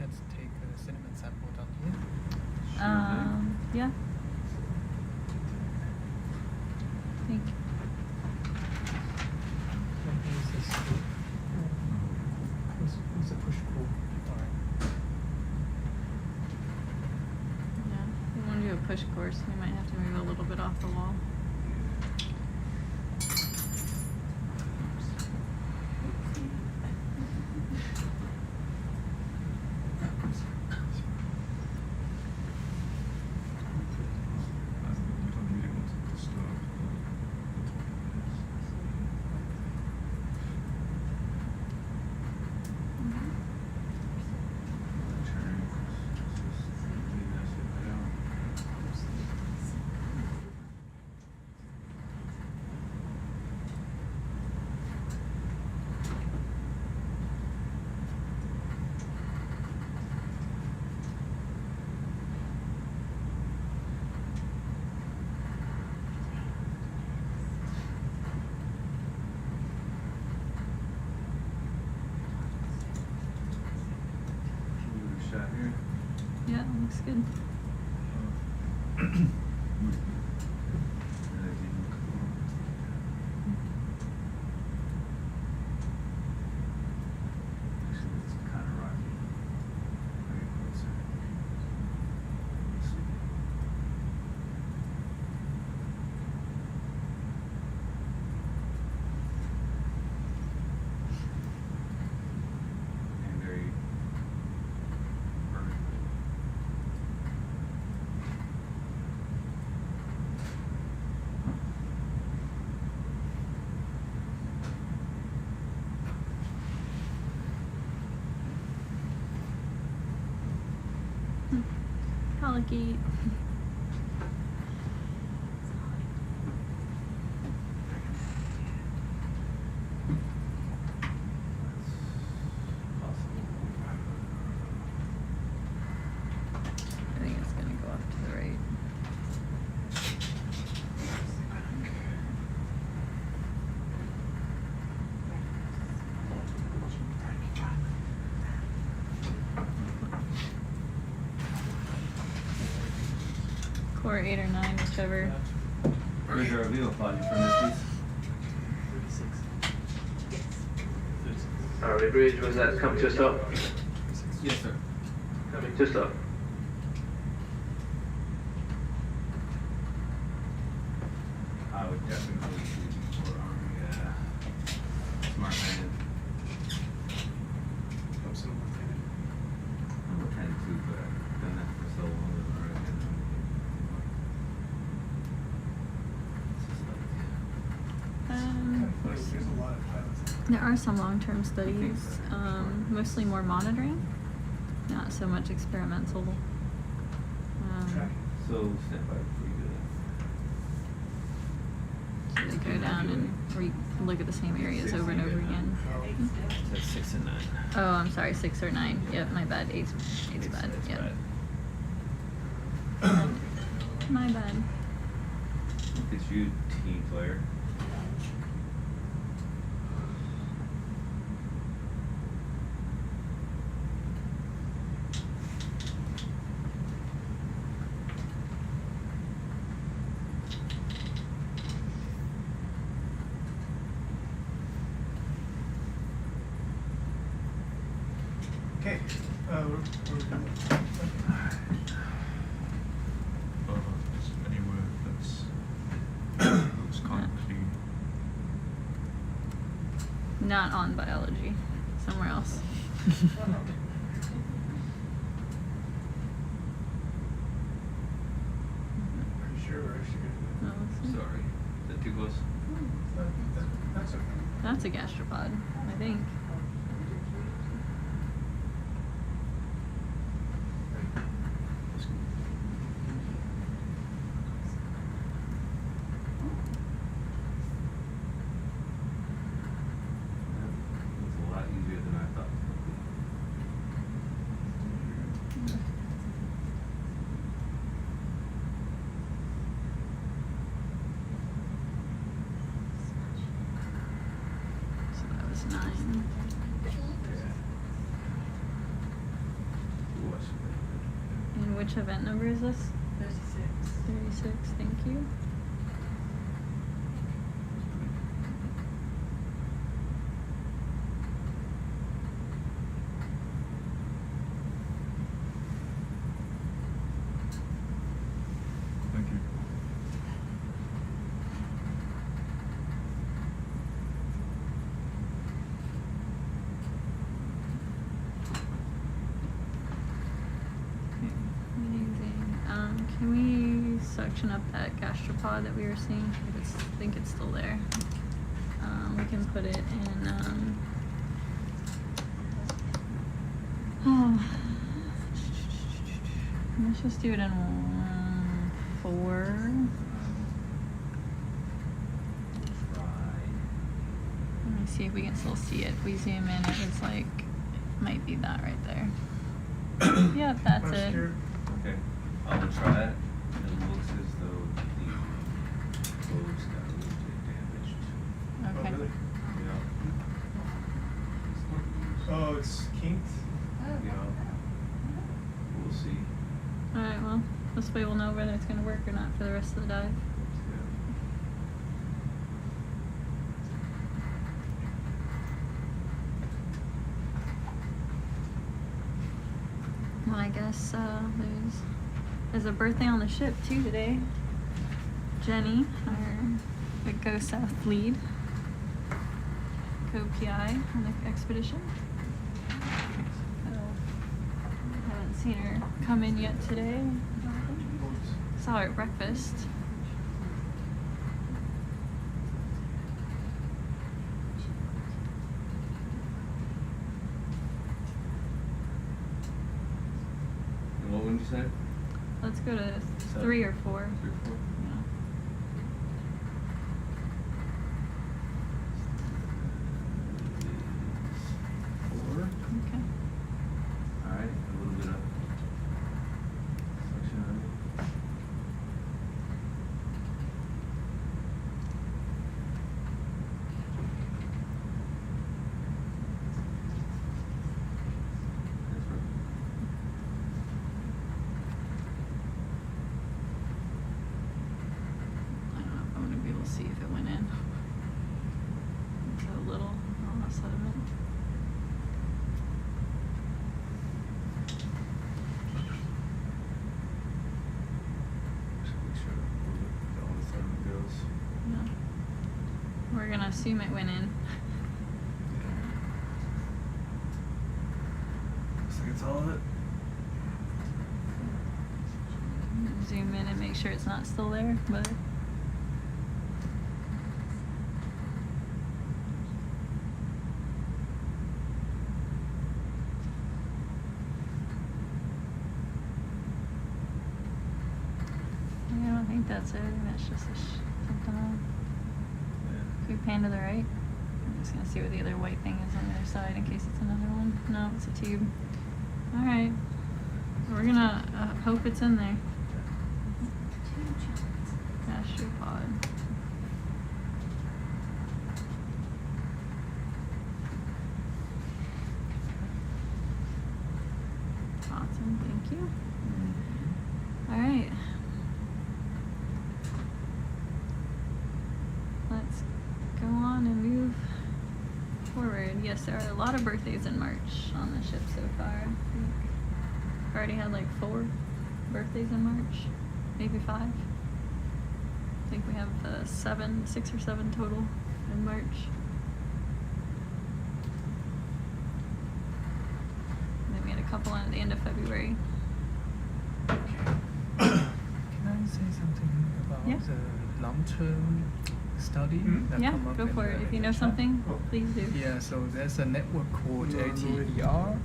let's take a sediment sample down here. Yeah. Thank you. And here's the scoop. Here's a push-pull. Alright. Yeah. If we want to do a push course, we might have to move a little bit off the wall. Shot here. Yeah, looks good. Actually, it's kind of rocky. Very closer. And very vertical. Alligator. I think it's gonna go up to the right. Core 8 or 9, whichever. Where's your ROV plot in front of this ROV bridge, was that coming to a stop? piece? Yes, sir. Coming to a stop. I would definitely shoot for ROV, smart man. I'm a 10 too, but I've done that for so long that I already know. It's just like, There's a lot of pilots. There are some long-term studies, mostly more monitoring, not so much experimental. so snap out pretty good. So they go down and look at the same areas over and over again. That's 6 and 9. Oh, I'm sorry, 6 or 9. Yep, my bad. Eight's bad. It's Yep. bad. My bad. Look at you, team player. Okay, we're Is anywhere that's looks kind of clean. Not on biology. Somewhere else. pretty sure we're actually Oh, gonna. let's see. Sorry. Is that too close? That's okay. That's a gastropod, I think. It's a lot easier than I thought. So that was 9. which event number is this? 36. 36, thank you. Thank you. Okay, amazing. Can we suction up that gastropod that we were seeing? I think it's still there. We can put it in, let's just do it in 4. Let me see if we can still see it. If we zoom in, it's like, might be that right there. Yep, that's it. Okay, I'll try it. It looks as though the clothes got a little bit damaged. Okay. Oh, really? Yeah. Oh, it's kinked? Yeah. We'll see. Alright, well, this way we'll know whether it's gonna work or not for the rest of the dive. Well, I guess there's a birthday on the ship too today. Jenny, our Go South lead, co-PI on the expedition. So, haven't seen her come in yet today. Saw her at breakfast. And what would you say? Let's go to 3 or 4. 3 or 4? Yeah. Okay. Alright, a little bit of suction on it. That's right. I don't know if I'm gonna be able to see if it went in. It's a little sediment. Just make sure that all the sediment goes. No. We're gonna assume it went in. Looks like it's all of it. Zoom in and make sure it's not still there, but I don't think that's it. I think that's just something else. Can we pan to the right? I'm just gonna see what the other white thing is on the other side in case it's another one. No, it's a tube. All right, we're gonna hope it's in there. Gastropod. Awesome, thank you. All right. Let's go on and move forward. Yes, there are a lot of birthdays in March on the ship so far. I think I've already had like 4 birthdays in March, maybe 5. I think we have 6 or 7 total in March. And then we had a couple at the end of February. Can I say something about Yeah. the long-term study? that Yeah, come up go in for the- it. If in you the know chat? something, please do. Yeah, so there's a network called ATER,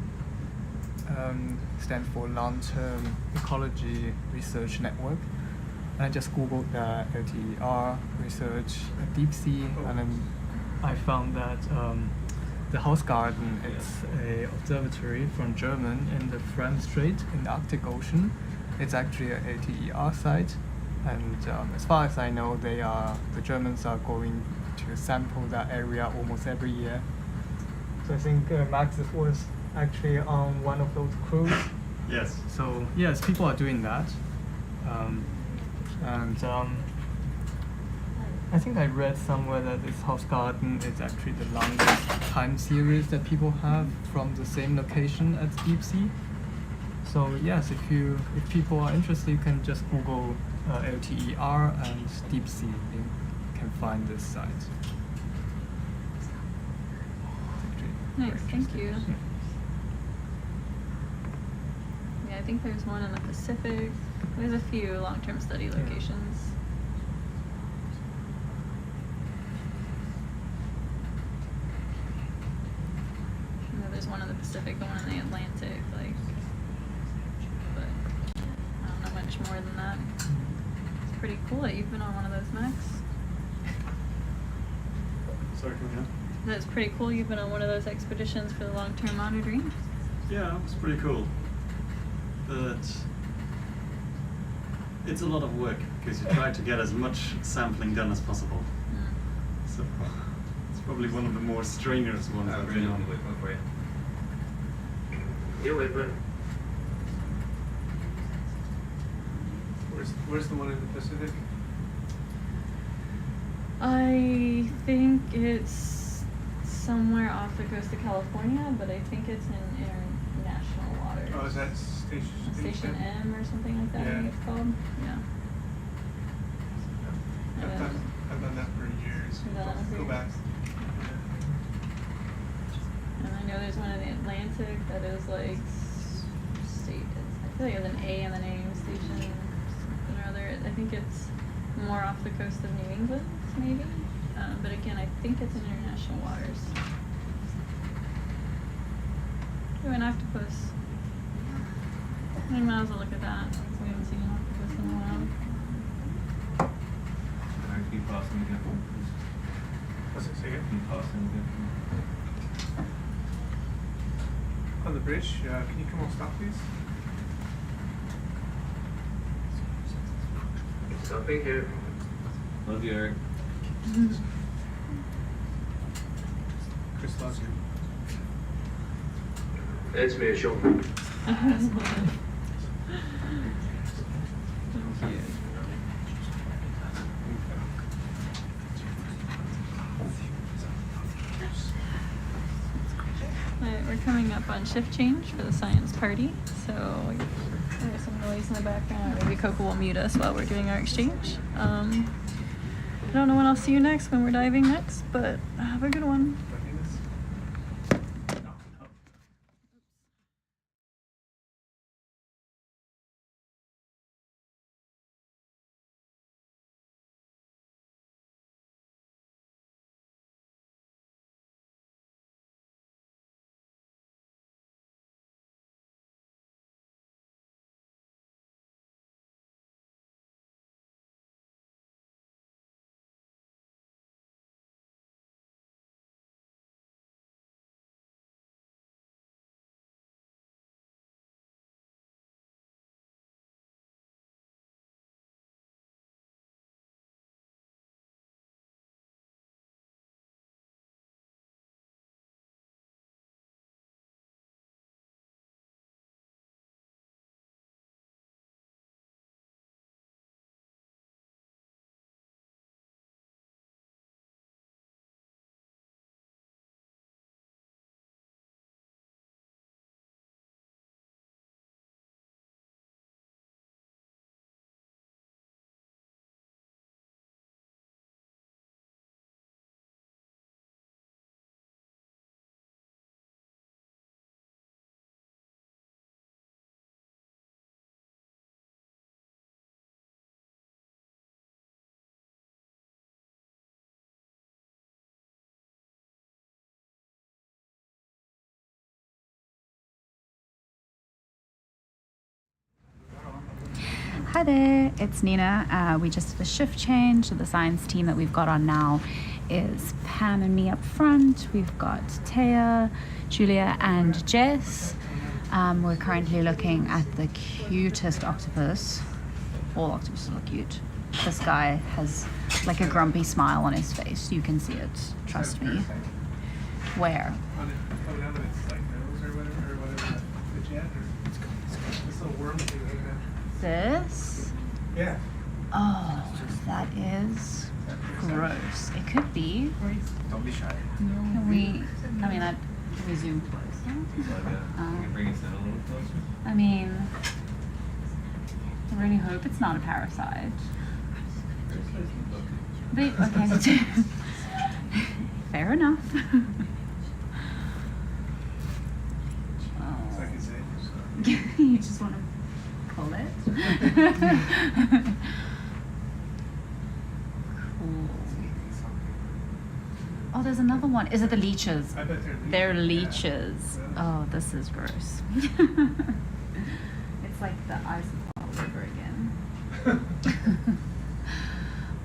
stands for Long-Term Ecology Research Network. And I just googled the ATER research deep sea, and then I found that the House Garden is a observatory from German in the Fram Strait in the Arctic Ocean. It's actually an ATER site, and as far as I know, the Germans are going to sample that area almost every year. So I think Max was actually on one of those crews Yes. So yes, people are doing that, and I think I read somewhere that this house garden is actually the longest time series that people have from the same location at deep sea. So yes, if people are interested, you can just Google LTER and deep sea. You can find this site. Nice, thank you. Yeah, I think there's one in the Pacific. There's a few long-term study locations. I know there's one in the Pacific, one in the Atlantic, like, but I don't know much more than that. It's pretty cool that you've been on one of those, Max. Sorry, come again? That's pretty cool you've been on one of those expeditions for the long-term monitoring. Yeah, it's pretty cool. But it's a lot of work because you try to get as much sampling done as possible. So it's probably one of the more strenuous ones I've been on. For you. You're with me. Where's the one in the Pacific? I think it's somewhere off the coast of California, but I think it's in international waters. Oh, is that Station M or something like that, I think it's called. Yeah. I've done that for years. You've done that for Go years? back. And I know there's one in the Atlantic that is like state. I feel like it's an A in the name, station something or other. I think it's more off the coast of New England, maybe. But again, I think it's in international waters. Ooh, an octopus. I might as well look at that. We haven't seen an octopus in a while. Alright, keep passing again. What's it say again? Keep passing again. On the bridge, can you come on stop, please? Stopping here. Love you, Eric. Chris loves you. It's me, Sean. We're coming up on shift change for the science party, so there's some noise in the background. Maybe Coco will mute us while we're doing our exchange. I don't know when I'll see you next, when we're diving next, but have a good one. Hi there, it's Nina. We just did a shift change. So the science team that we've got on now is Pam and me up front. We've got Taya, Julia and Jess. We're currently looking at the cutest octopus. All octopuses look cute. This guy has like a grumpy smile on his face. You can see it, trust me. Where? On it, it's like nose or whatever, the jet or... this? Yeah. Oh, that is gross. It could be. Don't be shy. Can we, I mean, can we zoom closer? You can bring us in a little closer. I mean, I really hope it's not a parasite. They, okay. Fair enough. So I can say. You just want to pull it? Cool. Oh, there's another one. Is it the leeches? I bet They're leeches. Oh, this is gross. It's like the ice all over again.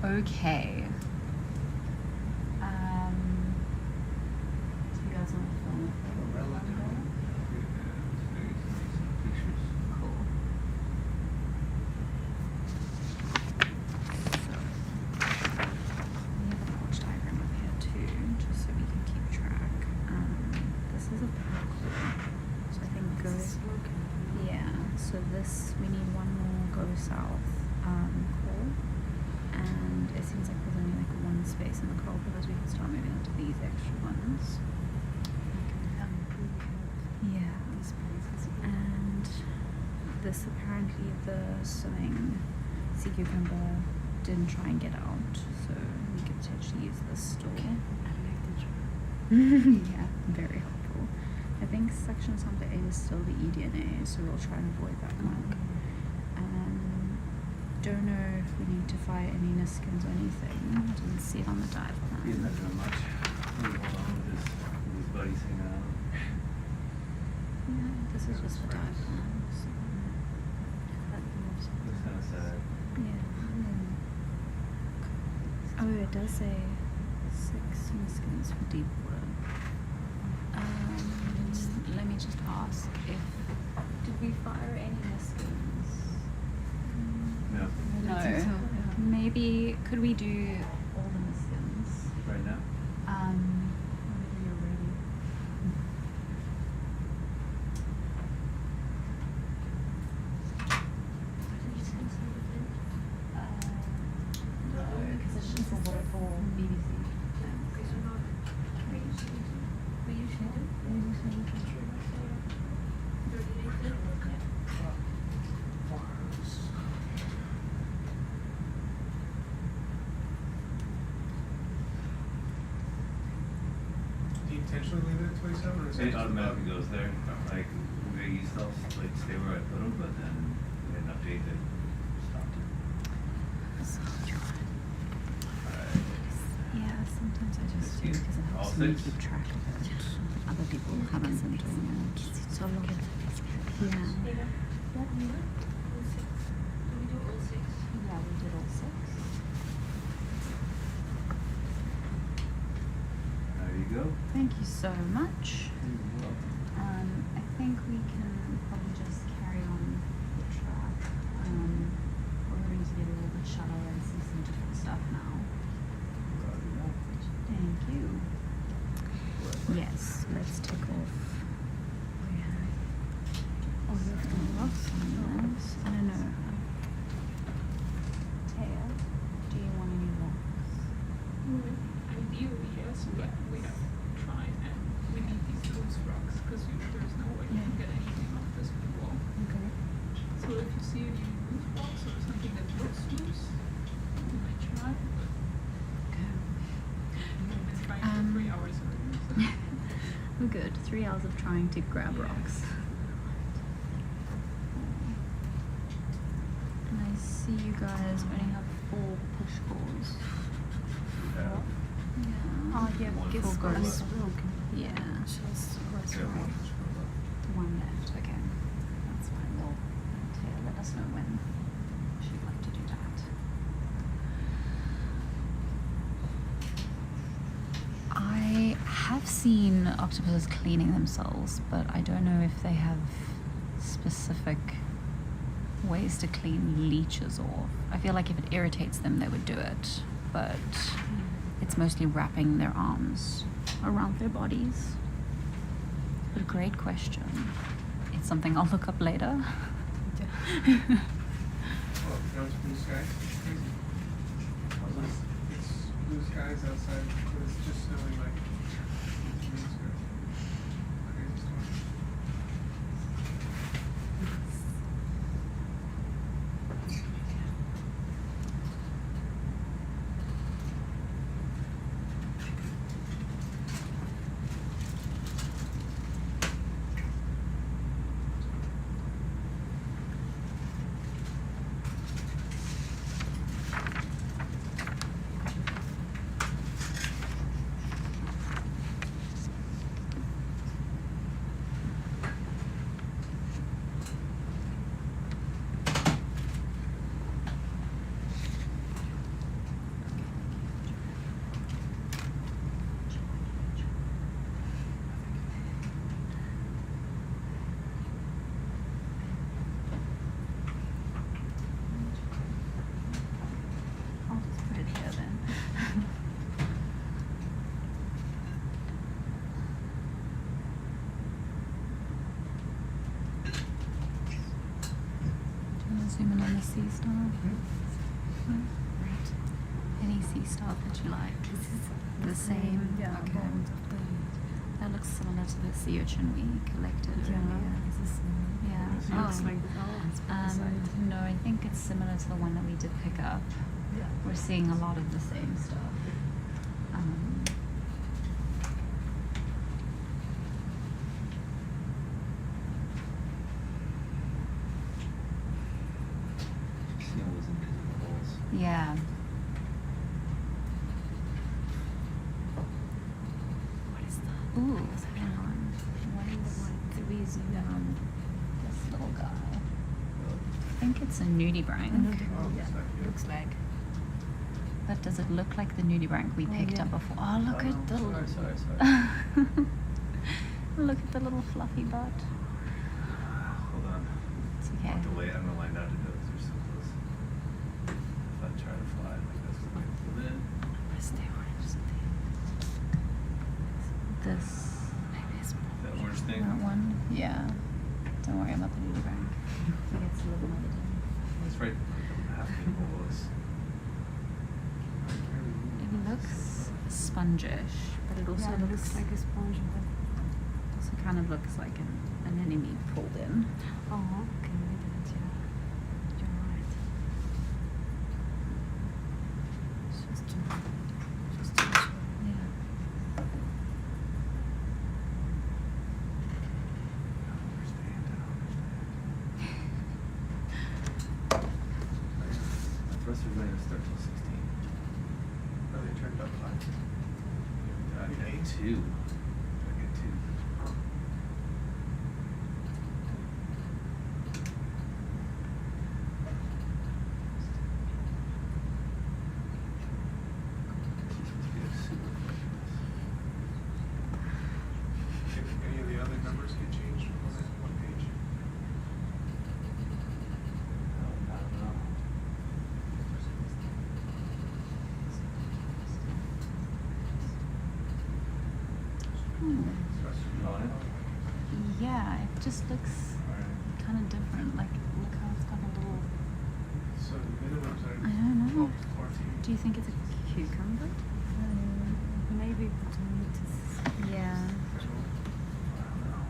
Okay. Do you guys want to film it? Cool. We have a launch diagram up here too, just so we can keep track. This is a Falkor, so I think go. Yeah. So this we need one more go south call, and it seems like there's only like one space in the call because we can start moving on to these extra ones. Yeah. And this apparently the swimming sea cucumber didn't try and get out, so we could potentially use this store. Yeah, very helpful. I think section sample A is still the eDNA, so we'll try and avoid that one. Don't know if we need to fire any niskins or anything. I didn't see it on the dive plan. He's not doing much. He's alone with his buddies hanging out. Yeah, this is just the dive plan. So, Looks kind of sad. yeah. Oh, it does say 6 niskins for deep water. Let me just ask if did we fire any niskins? No. No. Maybe could we do all the niskins? Right now? Whenever you're ready. No, because it's just a waterfall BBC. We usually do. Do you intentionally leave it at 27 or is It just automatically goes there. Like, we used to like stay where I put them, but then we had an update that stopped it. Yeah, sometimes I just do because it All helps me 6? keep track of it. Other people haven't been doing it. So look at it. Yeah. All 6. Do we do all 6? Yeah, we did all 6. There you go. Thank you so much. I think we can probably just carry on the track. We're going to get a little bit shallower and see some different stuff now. Thank you. Yes, let's take off. Oh, you have to rocks on this. I don't know. Taya, do you want any rocks? Ideally, yes, but we have tried and we need these loose rocks because there's no way you can get anything off this wall. Okay. So if you see any loose rocks or something that looks loose, we might try, but we've been trying for 3 hours already. So. We're good. 3 hours of trying to grab rocks. And I see you guys only have 4 push balls. Yeah. Yeah. Oh, yeah, Full guess ghost. okay. Yeah. Just Yeah, one push goes up. One left. Okay. That's fine. Well, Taylor, let us know when she'd like to do that. I have seen octopuses cleaning themselves, but I don't know if they have specific ways to clean leeches off. I feel like if it irritates them, they would do it, but it's mostly wrapping their arms around their bodies. But great question. It's something I'll look up later. Oh, now it's blue skies? Crazy. It's blue skies outside, but it's just snowing like 15 minutes ago. Crazy storm. I'll just put it here then. Do you want to zoom in on the sea star? No? Right. Any sea star that you like? This is the same. Yeah, Okay. bond of the That looks similar to the sea urchin we collected earlier. this is Yeah. looks like it's No, I think it's similar to the one that we did pick up. yeah. We're seeing a lot of the same stuff. See all those invisible holes. Yeah. What is that? Ooh, hang on. What is the reason this little guy? I think it's a nudibranch. Yeah, looks like. But does it look like the nudibranch we picked yeah. up before? Oh, look at the Sorry. look at the little fluffy butt. Hold on. It's I'll okay. have to wait. I'm gonna line down to do it 'cause they're so close. If I try to fly like this, I'm gonna pull in. Where's the orange thing? This Maybe it's more. That orange thing. that one. Yeah. Don't worry about the nudibranch. He gets a little melted in. It's right half the hole is. It looks spongish, but it also Yeah, it looks looks like a sponge, but also kind of looks like an anemone pulled in. oh, okay, maybe that's yeah. You're right. It's just too sure. Yeah. My thrusters don't even start till 16. Are they turned up high? I get 2. I get 2. She's supposed to be a super Did any of the other numbers get changed on that one page? I don't know. Hmm. On it? Yeah, it just looks Alright. kind of different. Like, look how it's got a little. So the minimums are I don't know. 12 to 14. Do you think it's a cucumber? Maybe but we need to see. Yeah. I don't know.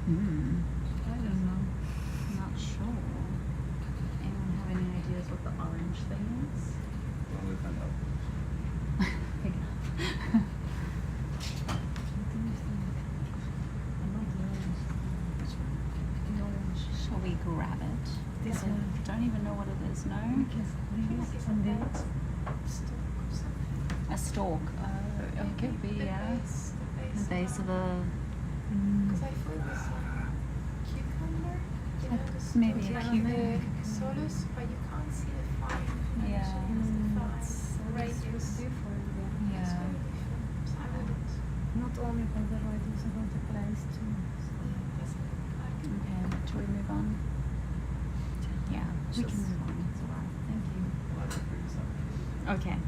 Hmm. I don't know. Not sure. Anyone have any ideas what the orange thing is? Well, we find out. Pick it up. What do you think? I like the orange. The orange. Shall we grab it? This I one. don't even know what it is, no? Because maybe it's on the A stalk. It could be, yeah. The base of a. Because I thought this one cucumber, you know, the Maybe a like cucumber. the solus, but you can't see the fine. Yeah. The It's fine radius. different, It's Yeah. very different. So I wouldn't. Not only about the radius, about the place too. Yeah, it doesn't look like. Okay, should we move on? Yeah, we can Just- move on. It's alright. Thank you. We'll have to figure this out. Okay.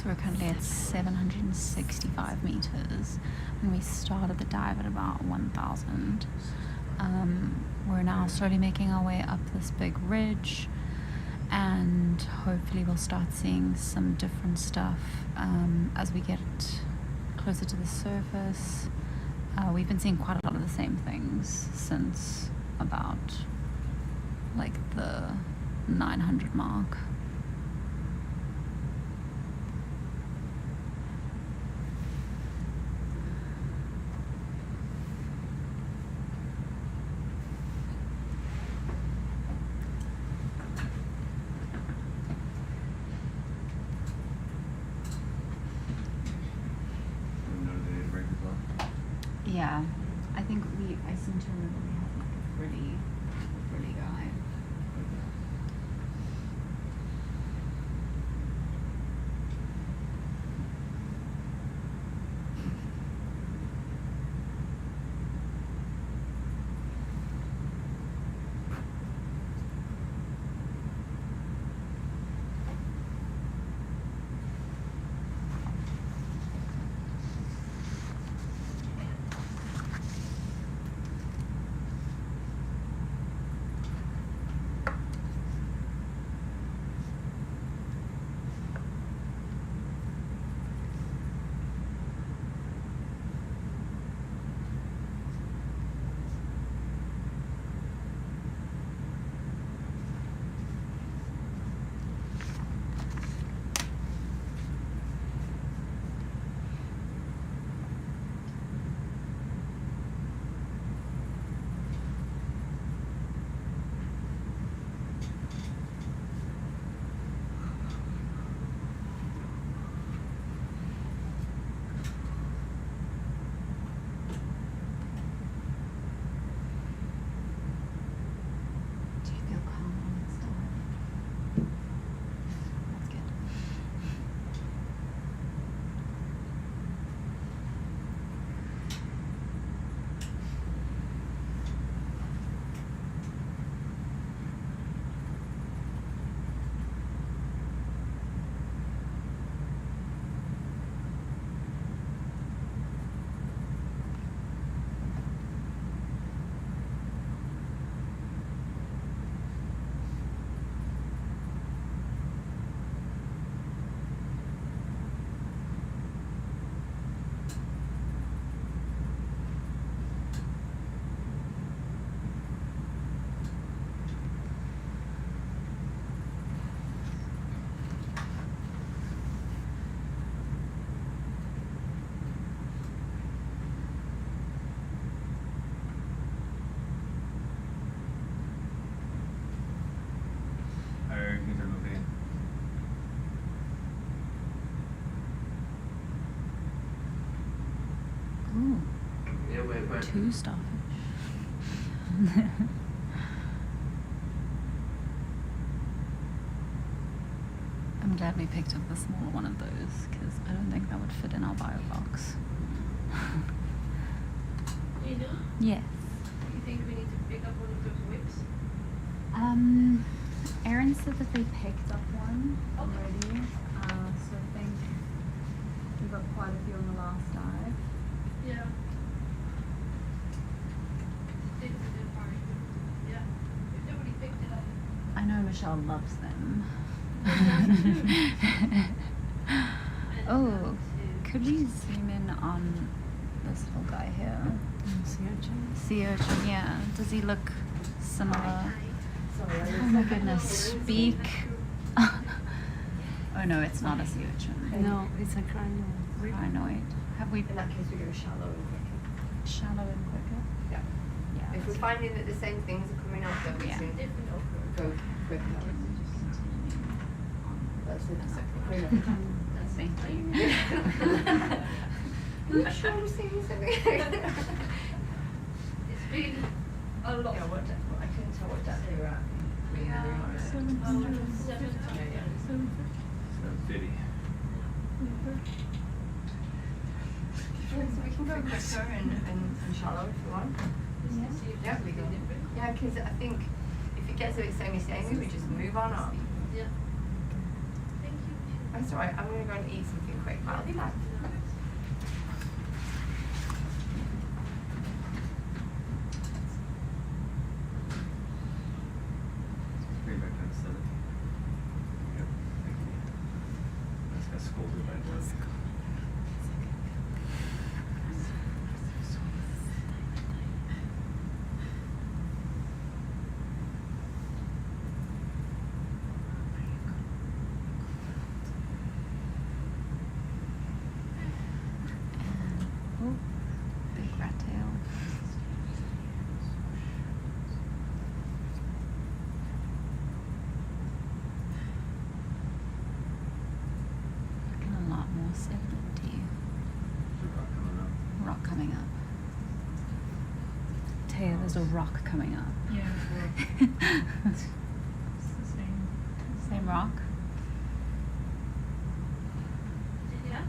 So we're currently at 765 meters, and we started the dive at about 1,000. We're now slowly making our way up this big ridge, and hopefully we'll start seeing some different stuff as we get closer to the surface. We've been seeing quite a lot of the same things since about like the 900 mark. Yeah, I think I seem to remember we had like a frilly guy. Two starfish. I'm glad we picked up the smaller one of those because I don't think that would fit in our bio box. You know? Yes. Do you think we need to pick up one of those whips? Erin said that they picked up one already. So I think we got quite a few on the last dive. Yeah. Yeah. If nobody picked it up. I know Michelle loves them. Oh, could we zoom in on this little guy here? Sea urchin. Sea urchin, yeah. Does he look similar? Oh my goodness, speak. Oh no, it's not a sea urchin. No, it's a crinoid. Crinoid. Have we? In that case, we go shallow and quicker. Shallow and quicker? Yeah. Yeah. If we're finding that the same things are coming up, then we Yeah. can go quicker. That's the second. Thank you. I'm sure I'm seeing something. It's been a lot. Yeah, I couldn't tell what depth they were at. Yeah. 750. So we can go quicker and shallow if you want. Yeah, we go. Yeah, because I think if it gets a bit samey, we just move on up. Yeah. Thank you. That's alright, I'm gonna go and eat something quick, but I'll be back. Bring it back down to 7. Yep, thank you. I just got scolded by Doug. Oh, big rat tail. Looking a lot more sedimenty. Rock coming up. Taya, there's a rock coming up. Yeah, it's the same. Same rock? Yeah?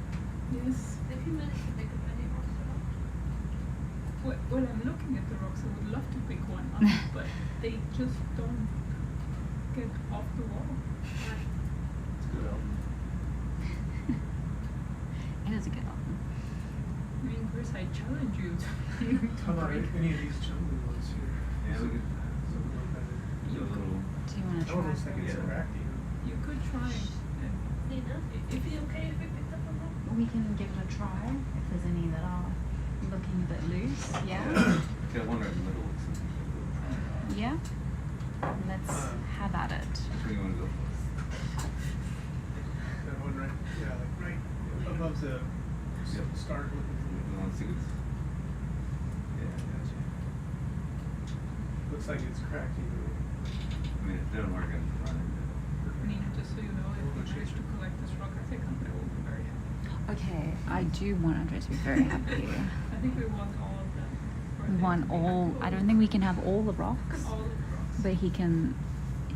Yes. If you manage to pick up any rocks at all? Well, I'm looking at the rocks. I would love to pick one up, but they just don't get off the wall. It's good album. It is a good album. I mean, Chris, I challenge you to How about break. any of these jumping ones here? Yeah, we could Some look better. do a little. Do you want to That one try? looks like it's Yeah. cracked even. You could try. Nina, if it's okay if we picked up a rock? We can give it a try if there's any that are looking a bit loose. Yeah? Got one right in the middle. Looks like a little triangle. Yeah? Let's have at it. Which one you want to go for? That one right, yeah, like right above the Yep. start looking You want to see what's. Yeah, I gotcha. looks like it's cracked even. I mean, if it doesn't work, I'm run into it. Nina, just so you know, if you manage to collect this rock, I think Andre will be very happy. Okay, I do want Andre to be very happy. I think we want all of them. for We him want to be all, happy. I don't think we can have all the rocks, All of the rocks. but he can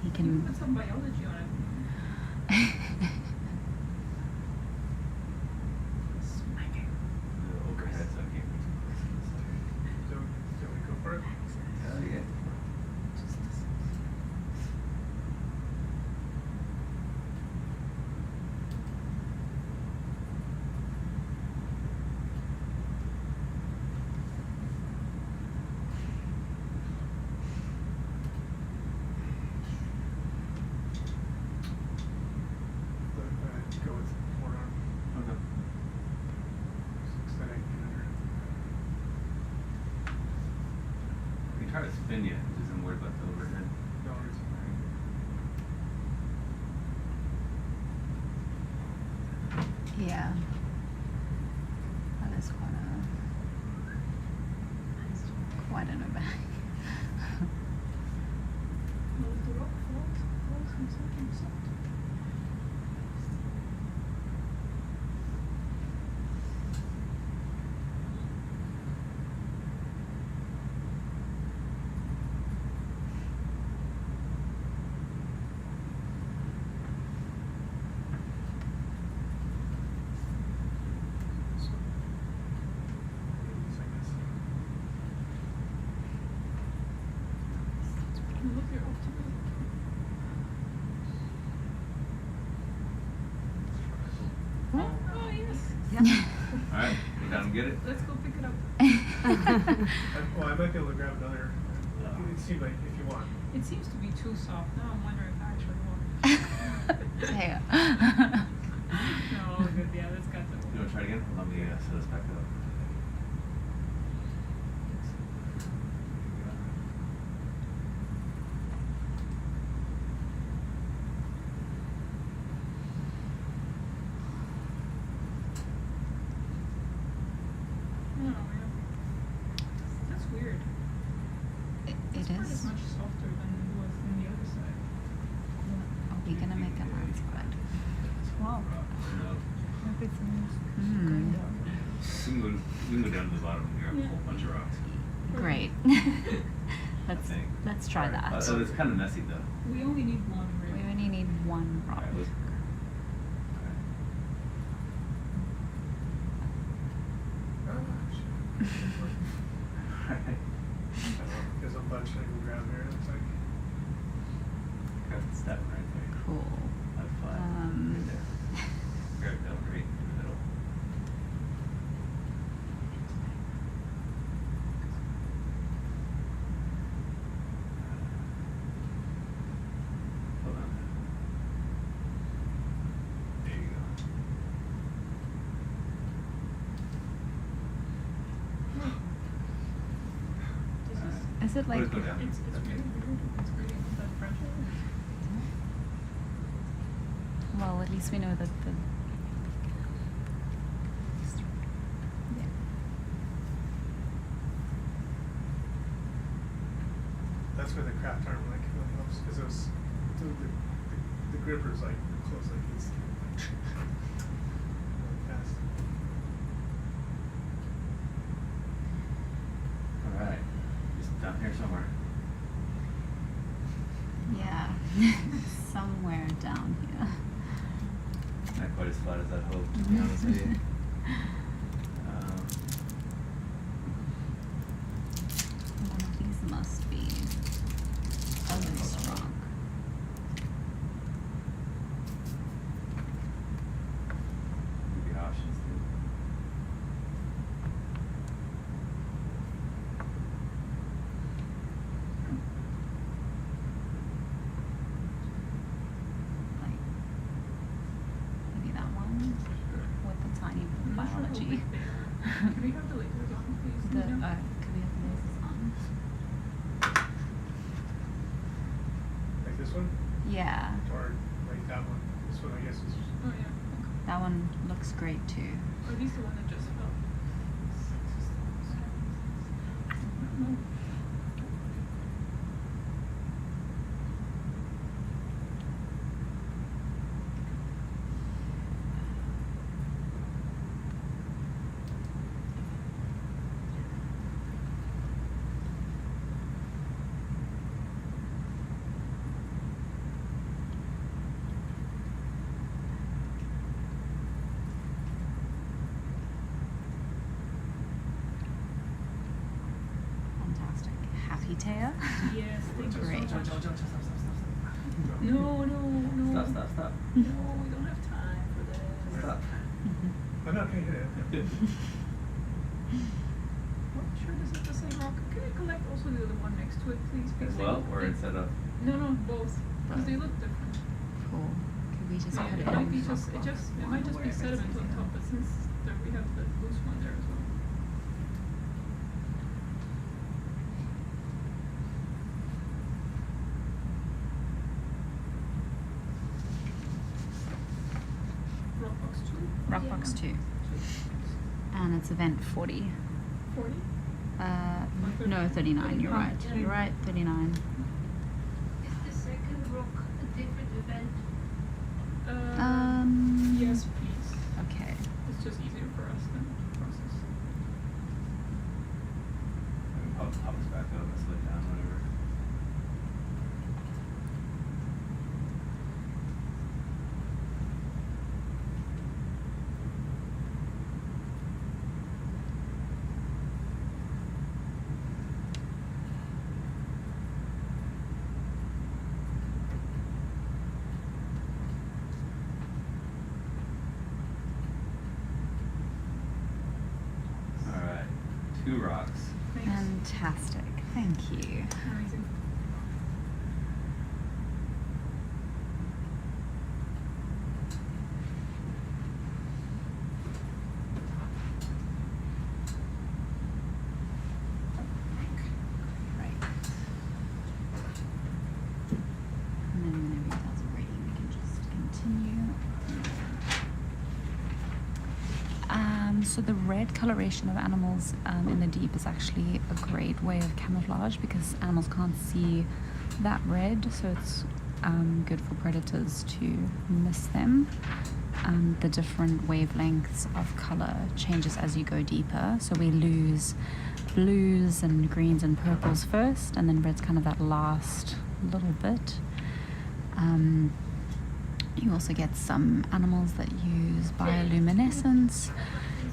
You can put some biology on it. The overhead, so I can't be too close to the side. So, shall we go for it? Yeah. Go with forearm. Okay. So that I can get under it. We can try to spin you, just I'm worried about the overhead. No worries. Yeah. That is quite an event. Well, if the rock falls on something soft. So, I guess. Look, you're off to me. Oh, yes. Alright, you down to get it? Let's go pick it up. Well, I might be able to grab another. It seemed like if you want. It seems to be too soft. Now I'm wondering if I actually want it. Hey. No, good. Yeah, that's got to. You want to try it again? Let me set us back up. Oh, yeah. That's weird. It This part is. is much softer than it was on the other side. Are we gonna make a landslide? Wow. No. Hmm. We can go down to the bottom and grab a whole bunch of rocks. Great. think. Let's try that. So it's kind of messy though. We only need one, We really. only need one rock. Alright, let's. There's a bunch I can grab here. It's like. Got the step right there. Cool. High five. Um, Right there. Is it like? Let's go down. It's really weird. It's really not that fragile. Well, at least we know that the. Yeah. That's where the craft arm like really helps because it was the gripper's like close like it's really fast. All right, just down here somewhere. Yeah. Somewhere down here. Not quite as flat as I'd hoped, to be honest with you. One of these must be a loose rock. Could be options too. Like maybe that one with the tiny I'm not sure how biology. big they are. Can we have the lasers on, please? The Nina? could we have the lasers on? Like this one Yeah. or like that one. This one I guess is. Oh yeah. Okay. That one looks great too. Or at least the one that just fell. No. Fantastic. Happy Taya? Yes, thank you Great. so much. Stop. No, no, no. Stop. No, we don't have time for this. Stop. I'm not gonna hit it. What? Sure, this is the same rock. Can you collect also the other one next to it, please? As Because well, they- or they- instead of. No, both. Because they look different. Cool. Could we just Yeah, put it it might in? be it might just be sediment on top, but since there we have the loose one there as well. Rockbox 2. Rockbox 2. And it's event 40. 40? No, 39. You're right. You're right. 39. Is the second rock a different event? Yes, please. Okay. It's just easier for us than to process. Pop this back up and slid down, whatever. All right, 2 rocks. Thanks. Fantastic. Thank you. Amazing. Right. And then whenever you guys are ready, we can just continue. So the red coloration of animals in the deep is actually a great way of camouflage because animals can't see that red, so it's good for predators to miss them. The different wavelengths of color changes as you go deeper, so we lose blues and greens and purples first, and then red's kind of that last little bit. You also get some animals that use bioluminescence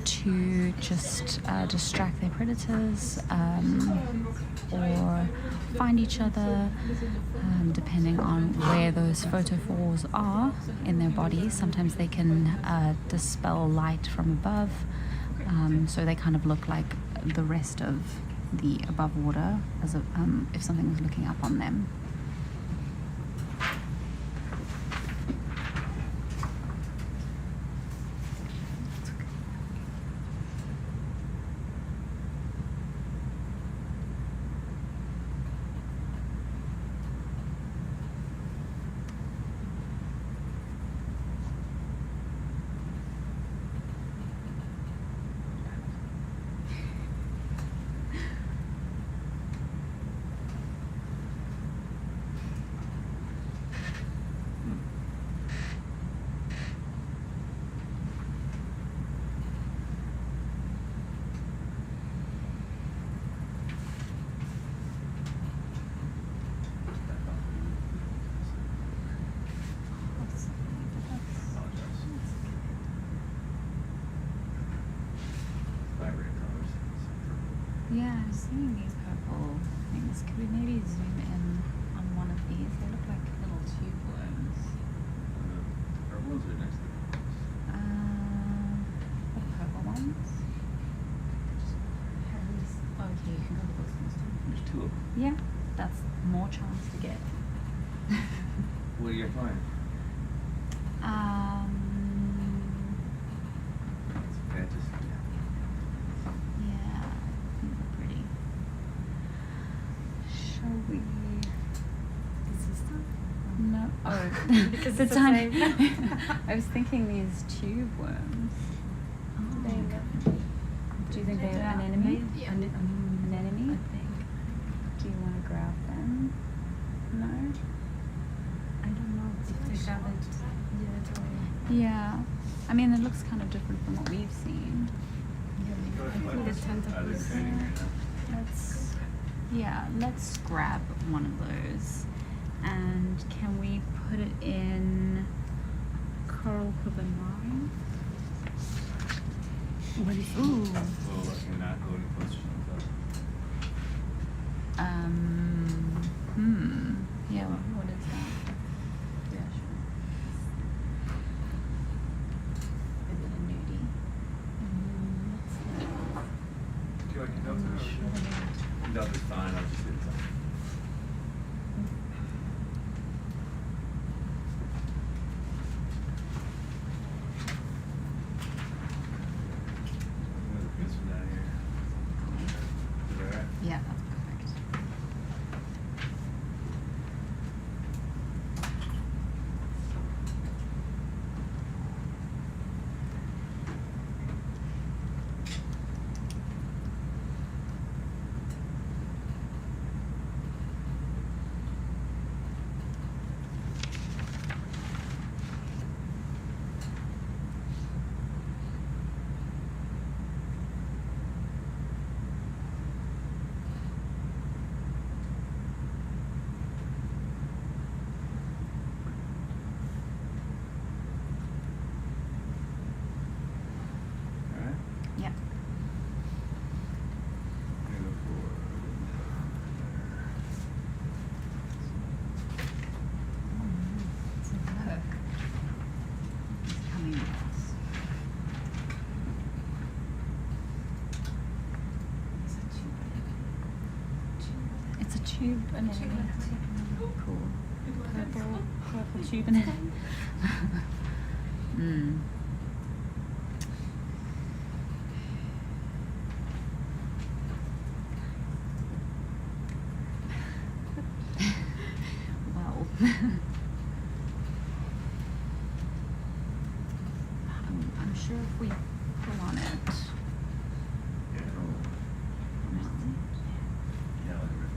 to just distract their predators or find each other, depending on where those photophores are in their bodies. Sometimes they can dispel light from above, so they kind of look like the rest of the above water as if something was looking up on them. Yeah, I'm seeing these purple things. Could we maybe zoom in on one of these? They look like little tube worms. Our ones are next to them. The purple ones. Okay, you can go with those ones too. There's two of them. Yeah, that's more chance to get. What are you applying? It's okay, just, Yeah, these are pretty. Shall we? Is this stuff? No. Oh, Because the it's the time. same. I was thinking these tube worms. They Do you think they're an enemy? Yeah. An enemy? I think. Do you want to grab them? No. I don't know if they gathered yet or. Yeah. I mean, it looks kind of different from what we've seen. I think the tentacles. Let's grab one of those. And can we put it in coral cover 9? What is Ooh. well, you're not going close to Yeah, what is that? Yeah, sure. Is it a nudie? Do you like Delta or? Delta's fine, I'll just hit some. This one down here. Is that right? Yeah, that's perfect. Alright. Yeah. I'm gonna go for It's a look. It's coming with us. It's a tube anemone. Cool. Purple tube anemone. Well. I'm sure if we pull on it. yeah, like a rift,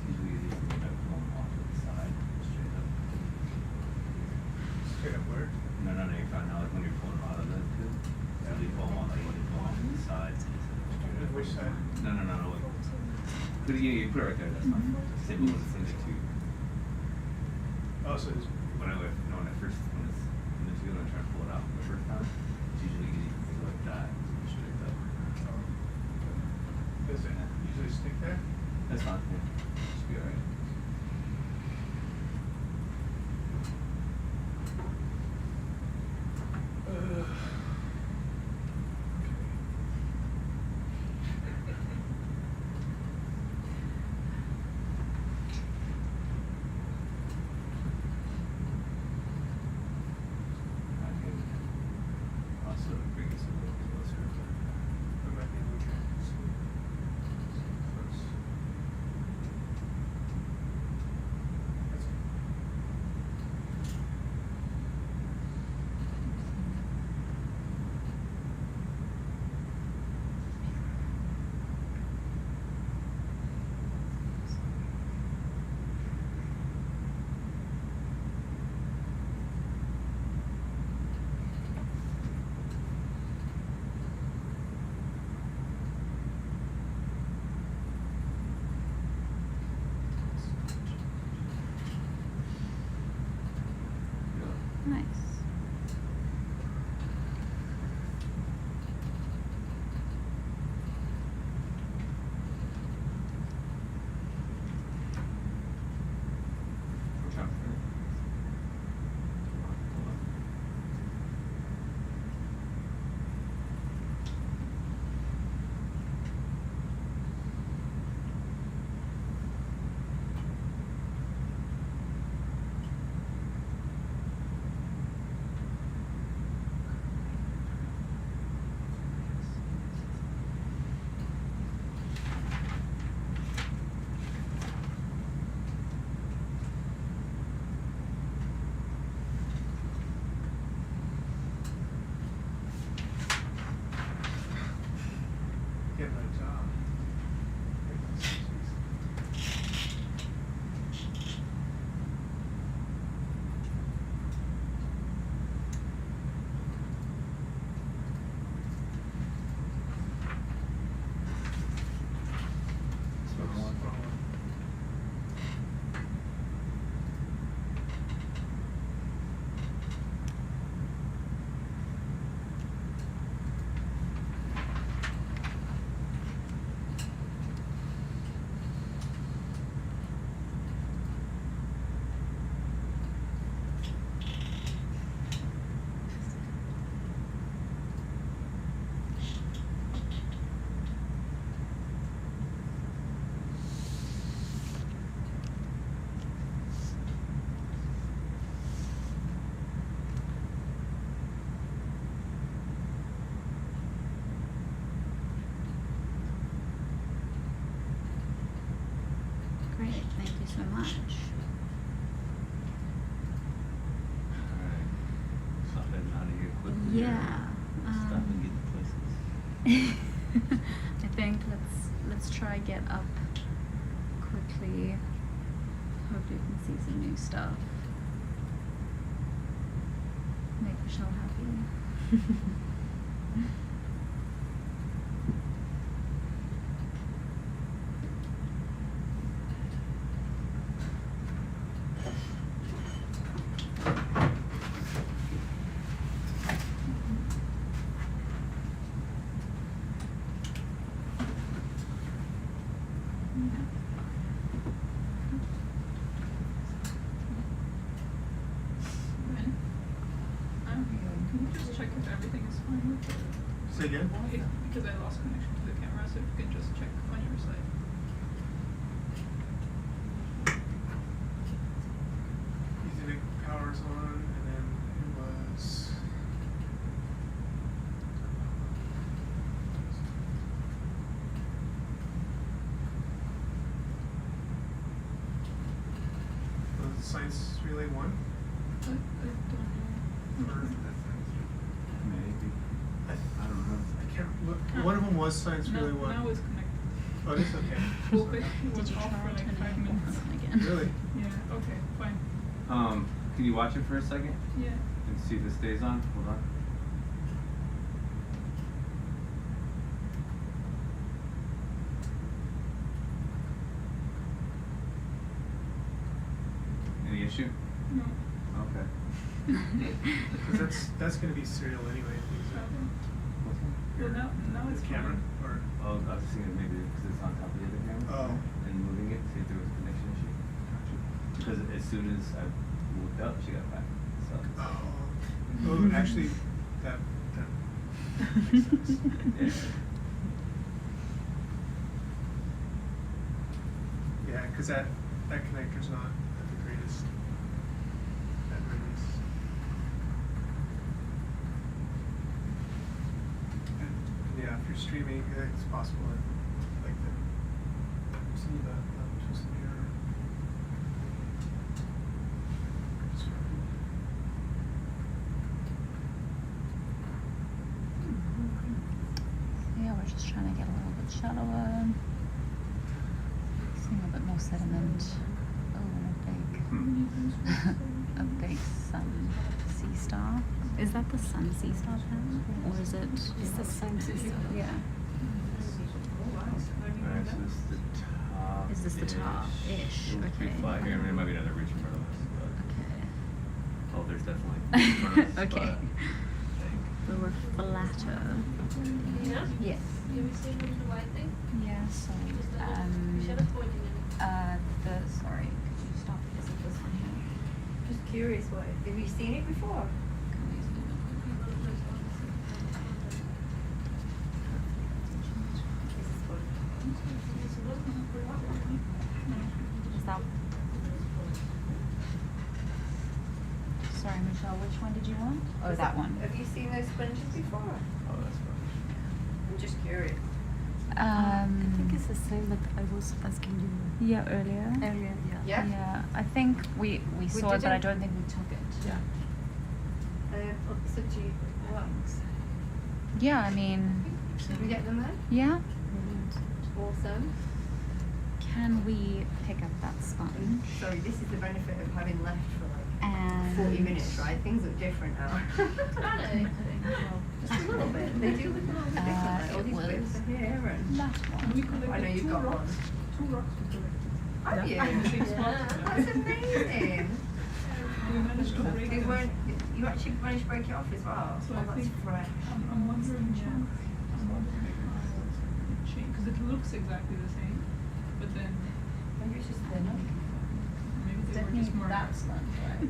It's usually easier to get going off to the side, straight up. Straight up where? No, you're fine now, like when you're pulling them out of the tube. Usually pull them on, like when you pull them off to the sides. Which side? No. Put it, you put it right there, that's fine. Same when it's in the tube. Oh, so it's. When I first, when it's in the tube, and I try to pull it out the first time, it's usually easy to go like that, straight up. Does it usually stick there? That's fine, yeah. Should be alright. I can also bring this a little closer. We might be able to. Close. so much. Alright. Stop heading out of here quickly. Yeah. Stop and get the places. I think let's try get up quickly. Hopefully we can see some new stuff. Make Michelle happy. Can you just check if everything is fine with it? Say again? Because I lost connection to the camera, so if you can just check on your side. Ethernet power's on, and then it was. Was science relay 1? I don't know. Or Maybe. I don't know. I can't look. One of them was science relay 1. Now it's connected. Oh, it is okay. Well, it Did was you off try for like turning 5 it minutes. on again? Really? Yeah, okay, fine. Can you watch it for a second? Yeah. And see if it stays on? Hold on. Any issue? No. Okay. Because that's going to be serial anyway. Well, now it's The camera? fine. Or Oh, I was thinking maybe because it's on top of the other camera. Oh. And moving it, see if there was a connection issue. Because as soon as I looked up, she got back. So. Oh, actually, that makes sense. Yeah, because that connector's not at the greatest at release. And yeah, if you're streaming, it's possible that like the see the just the mirror. Yeah, we're just trying to get a little bit shallower. Seeing a bit more sediment. Oh, and a big sun sea star. Is that the sun sea star pan? Or is it? It's the sun sea star. Yeah. Alright, so this is the top. Is this the top-ish? Okay. Flat here. I mean, it might be another reach in front of us. Okay. But, oh, there's definitely in front of us. Okay. But, So we're flatter. Yeah? Yes. You see the white thing? Yeah, so Michelle's pointing at it. sorry, could you stop? Is it this one here? Just curious, what have you seen it before? Is that? Sorry, Michelle, which one did you want? Oh, that one. Have you seen those sponges before? oh, that's fine. I'm just curious. I think it's the same that I was asking you Yeah, earlier. earlier. Yeah. Yeah? Yeah, I think we saw it, but I didn't- don't think we took it. Yeah. So do you, what? Yeah, I mean, Did we get them then? yeah. Awesome. Can we pick up that sponge? Sorry, this is the benefit of having left for like And 40 minutes, right? Things look different now. Just a little bit. They do look a little bit different. Like all it these bits was are here and that one. We collected I know you've two got rocks. one. 2 rocks we collected. Have you? In the same spot. That's amazing. We managed to break They it. weren't, you actually managed to break it off as well. So Oh, I that's think fresh. I'm wondering, because it looks exactly the same, but then Maybe it's just thin. maybe they were Definitely just more. that sponge, right?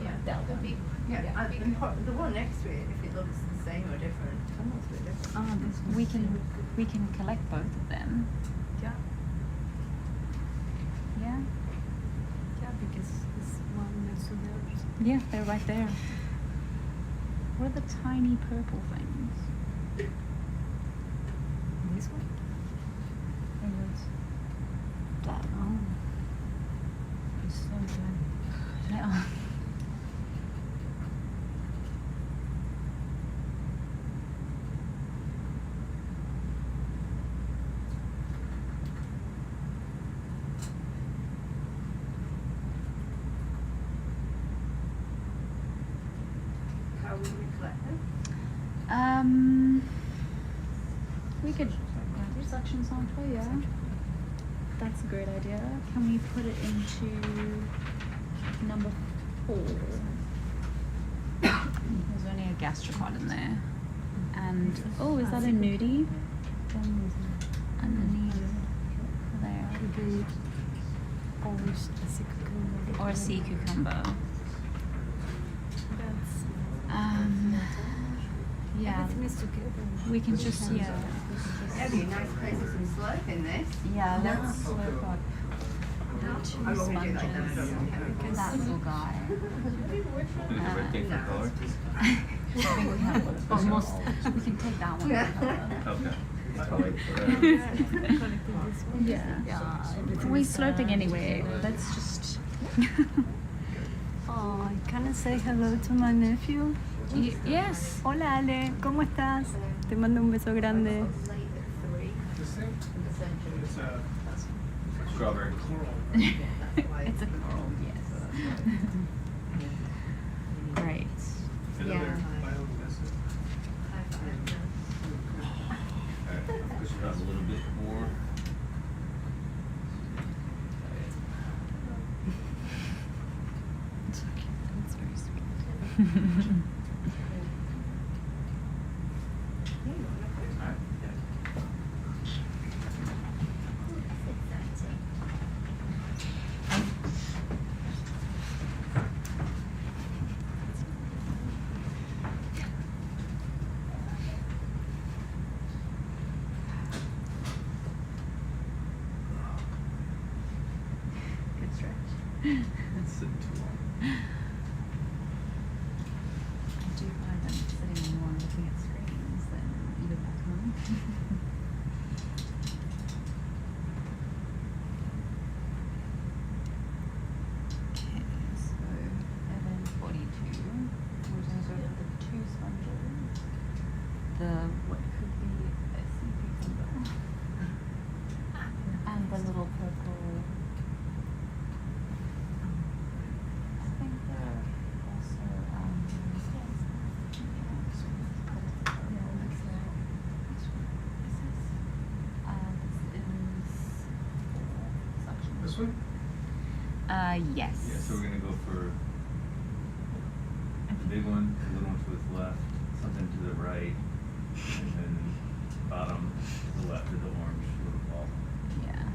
Yeah, that one. Yeah, and the one next to it, if it looks the same or different, it looks a bit different. This We can collect both of them. Yeah. Yeah. Yeah, because this one next to the others. Yeah, they're right there. What are the tiny purple things? This one. That We could do suction sample, yeah. That's a great idea. Can we put it into number 4? There's only a gastrocod in there. And, oh, is that a nudie? Underneath there. Or a sea cucumber. Yeah. We can just, yeah. That'd be a nice place with some slope in this. Yeah, let's slope up. Two I'm already sponges. like that. That little guy. Is it red thing for color? Almost. We can take that one. Okay. Yeah. We're sloping anyway. Let's just. Oh, can I say hello to my nephew? Yes. Hola Ale, ¿cómo estás? Te mando un beso grande. This thing? It's a Strawberry. It's a coral, yes. Great. another Yeah. bioluminescent. Alright, push it up a little bit more. That's very sweet. Good stretch. It's sitting too long. I do find I'm sitting more looking at screens than even back home. Okay, so 11:42. We're going to go for the 2 sponges. The what could be a sea cucumber. And the little purple. I think they're also This one? Yes. Yeah, so we're gonna go for the big one, the little one to the left, something to the right, and then bottom to the left of the orange little ball. Yeah.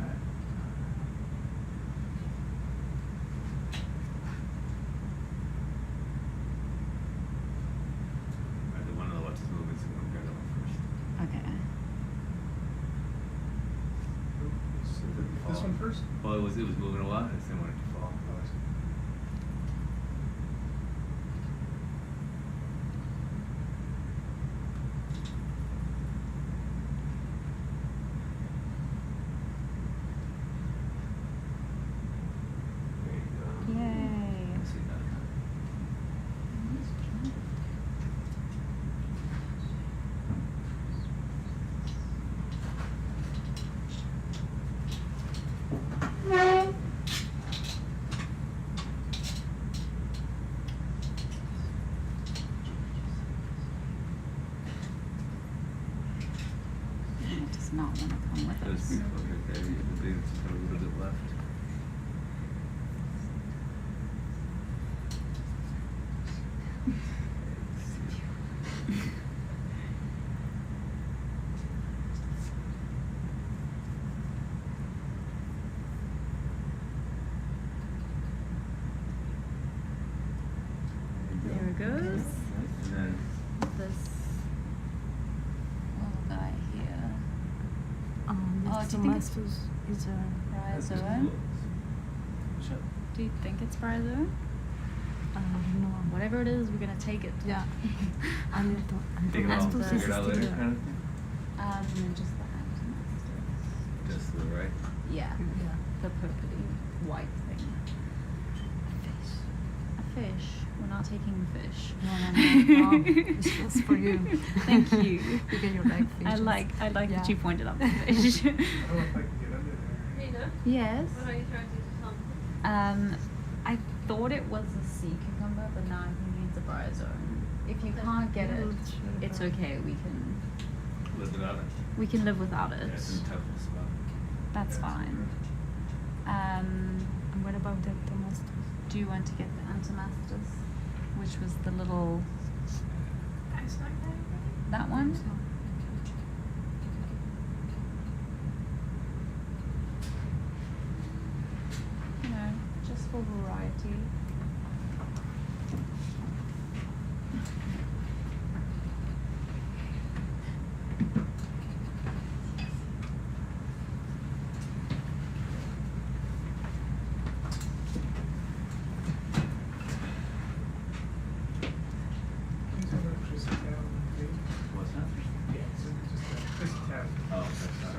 Alright. Alright, the one on the left is moving, so we're gonna grab that one first. Okay. This one first? Well, it was moving a lot, I just didn't want it to fall. There you go. Yay. Let's see that. It does not want to come with That's us. beautiful right there. You have the big, it's got a little bit left. There it goes. And then This little guy here. Next do to you think Masters is a Bryozoa. Do you think it's bryozoa? no. Whatever it is, we're gonna take it. Yeah. And take it all, Masters figure it out is later still- kind of thing? Just the hand. Just to the right. Yeah. Yeah. The purpley white thing. A fish. We're not taking the fish. No. It's just for you. Thank you. Because you like I fishes. like that Yeah. you pointed out the fish. I don't know if I can get under there. Yes. What are you trying to do? Something? I thought it was a sea cucumber, but now I think it's a bryozoan. If you can't get it, it's okay. Live without it. We can live without it. Yeah, it's in a tough spot. That's fine. And what about the Antomastus? Do you want to get the Antomastus, which was the little that one? You know, just for variety. What's that? Oh, okay, sorry.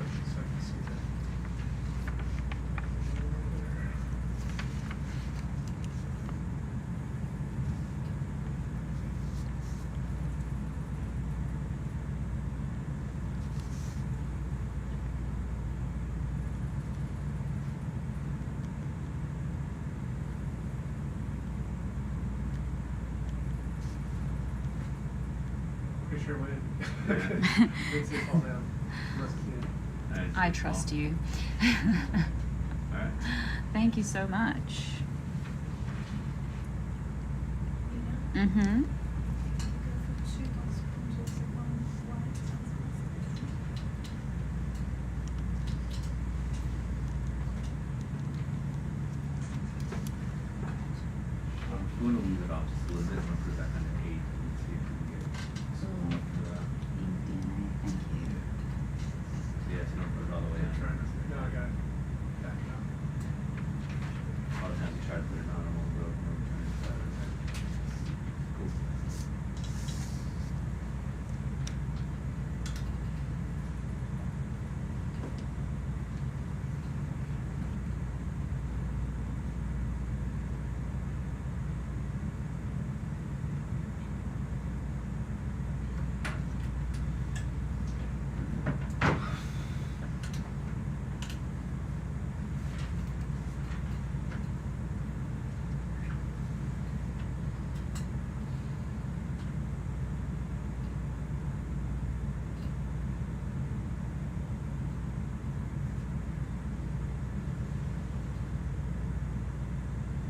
Pretty sure when it fall down. Must be I trust you. Alright. Thank you so much. Mm-hmm. I'm going to leave it off just a little bit. I'm going to put it back on to 8 and see if we can get some more for that. Thank you. Yeah, so don't put it all the way on. No, I got it. Back it up. A lot of times you try to put it on a whole road and we're trying to decide on that. Cool.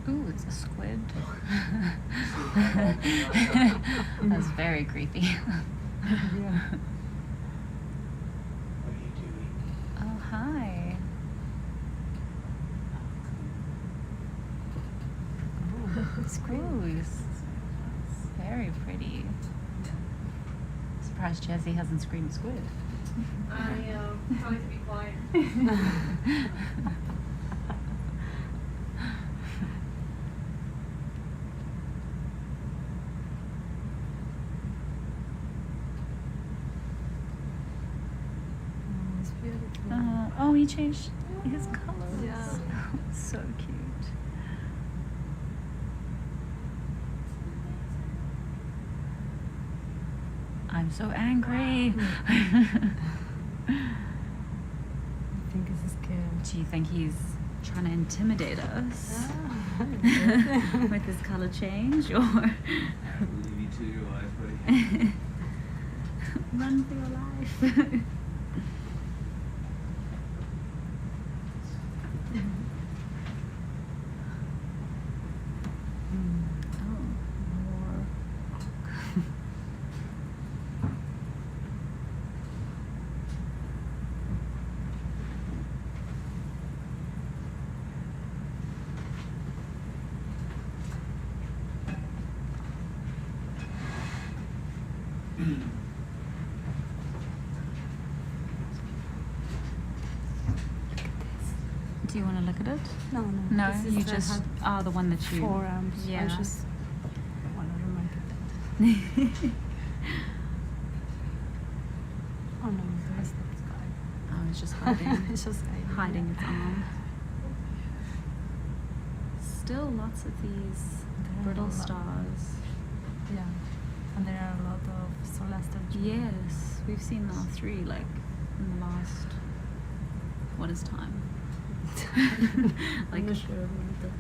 Ooh, it's a squid. That's very creepy. Yeah. What are you doing? Oh, hi. Screws. Very pretty. Surprised Jesse hasn't screamed squid. I trying to be quiet. It's beautiful. Oh, he changed his colors. Yeah. So cute. I'm so angry. I think he's scared. Do you think he's trying to intimidate us with his color change, or I leave you to your life, buddy. run for your life? Oh, more. Do you want to look at it? No, no. No, This is you the just had are the one that you. forearms. Yeah. I just want to remind you that. Oh no, there's that guy. Oh, it's just hiding. It's just hiding its arm. Still lots of these There are brittle a lot. stars. Yeah, and there are a lot of celestial. Yes, we've seen now 3 like in the last. What is time? I'm not sure about that.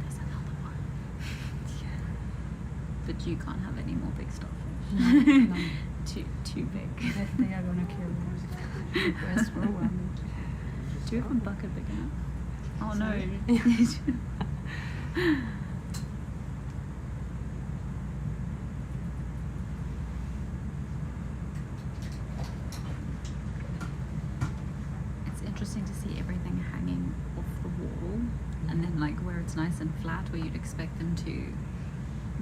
There's another one. But you can't have any more big starfish. No. Too big. They are gonna kill me. Request for one. Do you have a bucket big enough? Oh no. It's interesting to see everything hanging off the wall, and then like where it's nice and flat, where you'd expect them to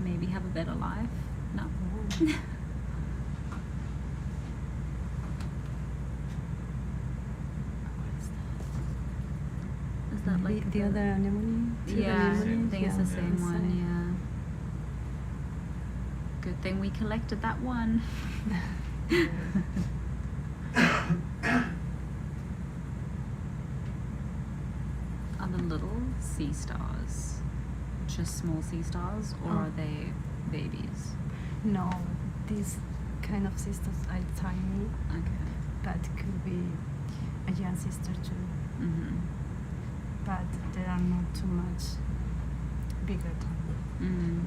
maybe have a better life. No. Is that like the other anemone? Yeah, I think it's the Yeah. same one, yeah. Good thing we collected that one. Are the little sea stars just small sea stars, or are they babies? No, these kind of sisters are tiny. Okay. But could be a young sister too. Mm-hmm. But they are not too much bigger than Mm.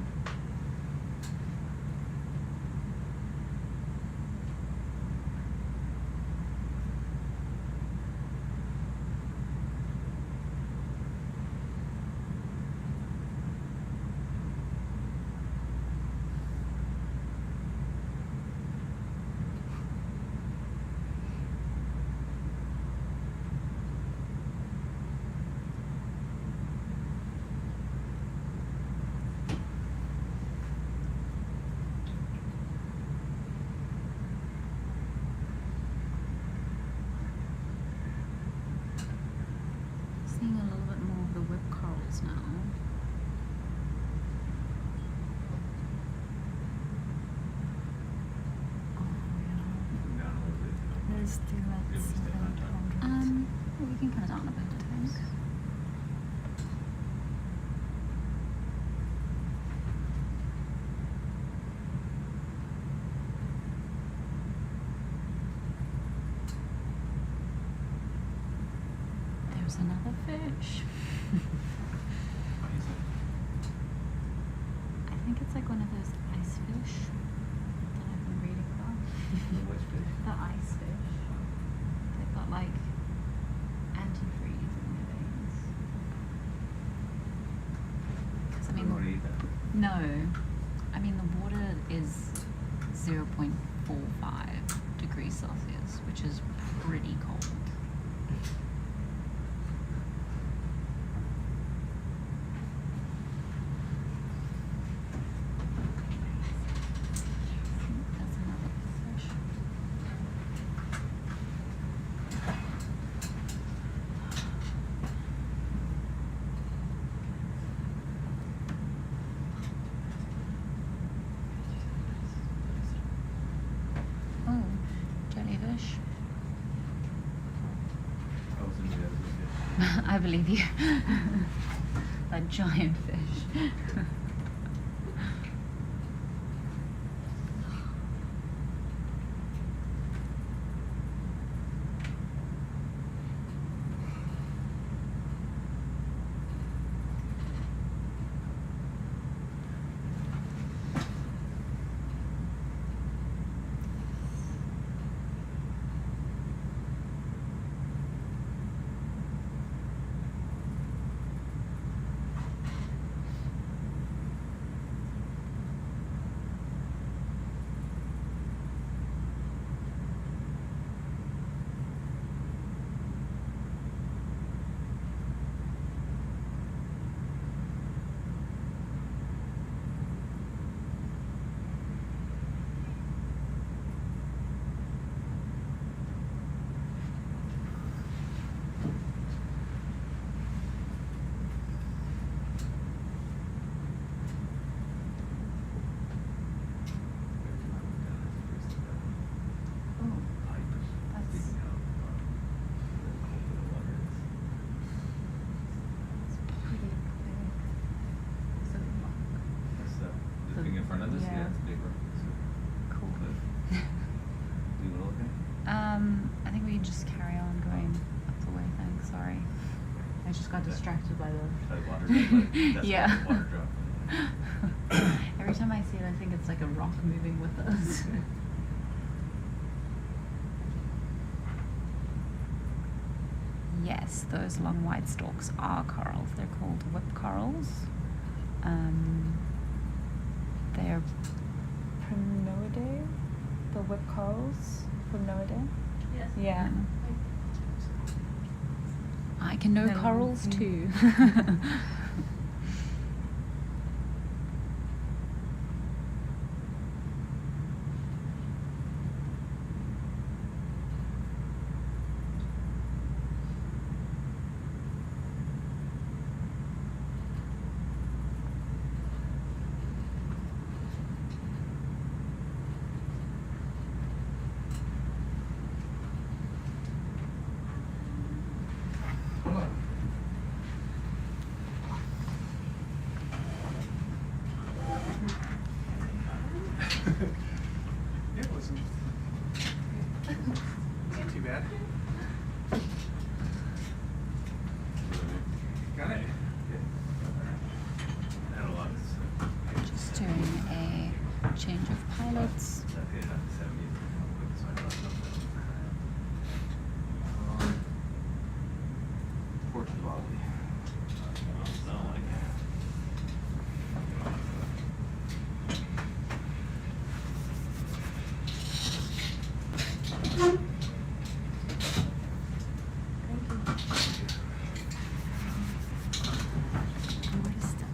Seeing a little bit more of the whip corals now. They're still at 700. Well, we can cut it down a bit, I think. There's another fish. I think it's like one of those ice fish that I've been reading about. The ice fish. They've got like antifreeze in their veins. 'Cause, I mean, want to eat that. no. I mean, the water is 0.45 degrees Celsius, which is pretty cold. That's another fish. Oh, jellyfish. I was in the other I believe you. A giant fish. in front of us? Yeah. Yeah, it's a big rock. So, Cool. but, do you want to look at I just got distracted by the. Like water drop, but that's Yeah. not a water drop. Every time I see it, I think it's like a rock moving with us. Yes, those long white stalks are corals. They're called whip corals. They're Primnoidae, the whip corals. Primnoidae. Yes. Yeah. I can know Then- corals too. It wasn't too bad. Got it? And a lot of Just doing a change of pilots. stuff hit up to 70. So I thought something. Port quality. Sound like What is that?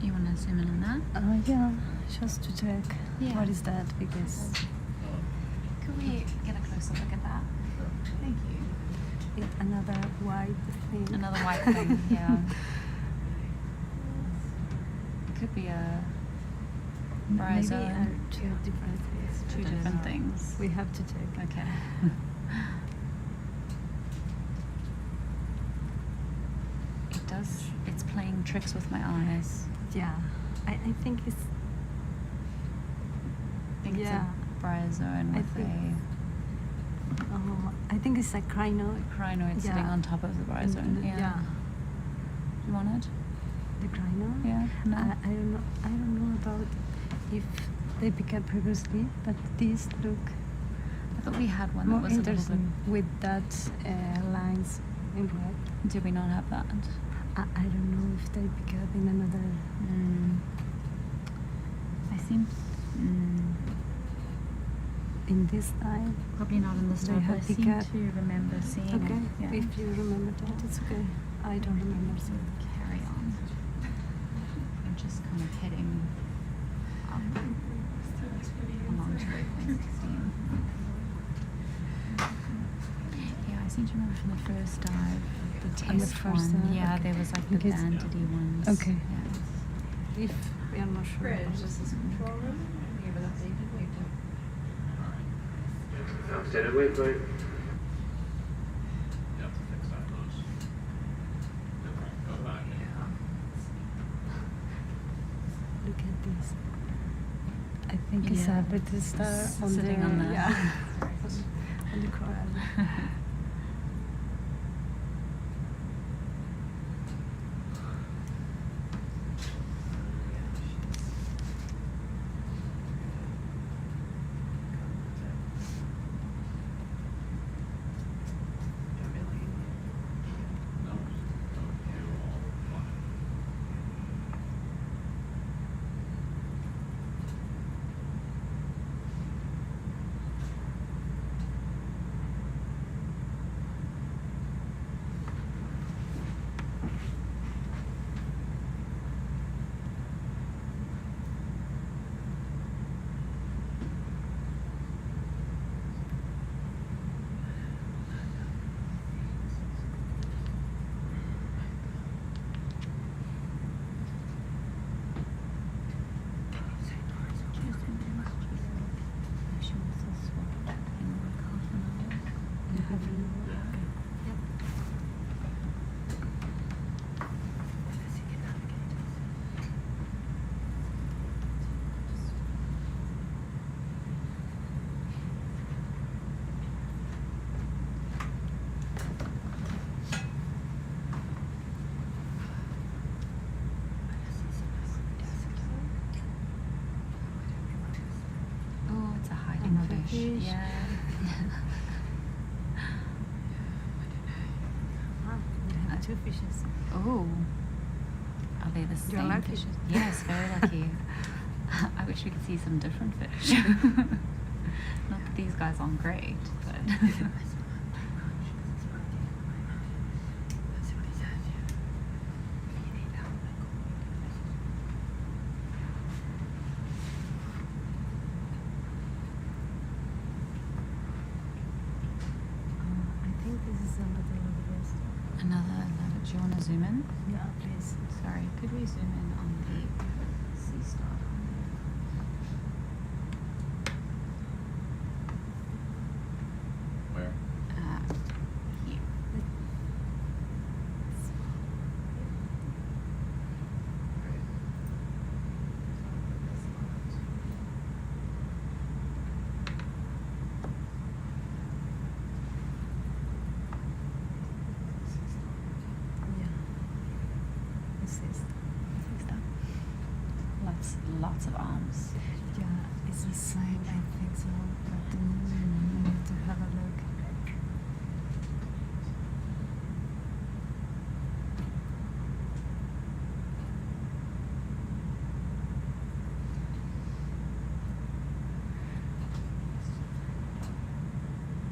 You want to zoom in on that? Yeah, just to check. Yeah. What is that? Because Could we get a closer look at that? Thank you. it's another white thing. Another white thing, yeah. It could be a Maybe bryozoan. two different things. Two I don't different know. things. We have to check. Okay. It does, it's playing tricks with my eyes. Yeah, I think it's. I think Yeah. it's a bryozoan I with think- I think it's a crinoid. a crinoid sitting Yeah. on top of the bryozoan. Yeah. Yeah. Do you want it? The crinoid. Yeah. No. I don't know. I don't know about if they picked up previously, but these look I thought we had one that more was a little bit. interesting with that lines in red. Did we not have that? I don't know if they pick up in another. I seem. In this style. Probably not in the They style, but I have seem pick up. to remember seeing Okay, it. Yeah. if you remember that, it's okay. I don't remember. So. Carry on. I'm just kind of heading along to waypoint 16. Yeah, I seem to remember from the first dive, the On the test first one. dive, Yeah, okay. there was like the Because- bandidy ones. Okay. Yeah. If we are not sure. Bridge, about this is control room. We have an updated waypoint. Standard waypoint. You have to fix that close. Go back. Look at this. I think it's Yeah. a pretty star on Sitting the on the- yeah on the coral. fish. Yeah. Ah, we have 2 fishes. Oh. Are they the You're same lucky. fishes? Yes, very lucky. I wish we could see some different fish. Not that these guys aren't great, but. I think this is a little of the best. Another. Do you want to zoom in? Yeah, please. Sorry, could we zoom in on the sea star? Where? Here. Yeah. This is that. Lots of arms. Yeah, it's the same, I think so. But I need to have a look.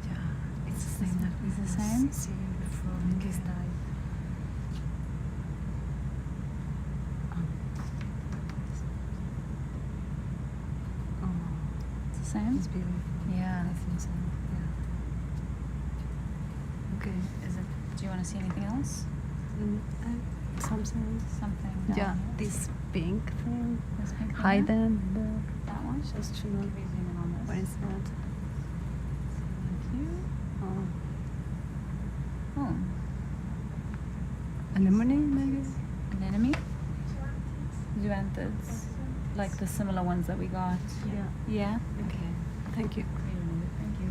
Yeah, it's the same that we It's the same? seen before in this dive. Oh, It's the same? it's beautiful. Yeah. I think so. Yeah. Okay, is it Do you want to see anything else? something? Something down Yeah, here? this pink thing. This pink thing Hide there? them. That one? Just to know. Can we zoom in on this? What is that? Thank you. Oh, Oh, anemone maybe? anemone? Zoanthids. Like the similar ones that we got. Yeah. Yeah? Okay. Thank you. Thank you.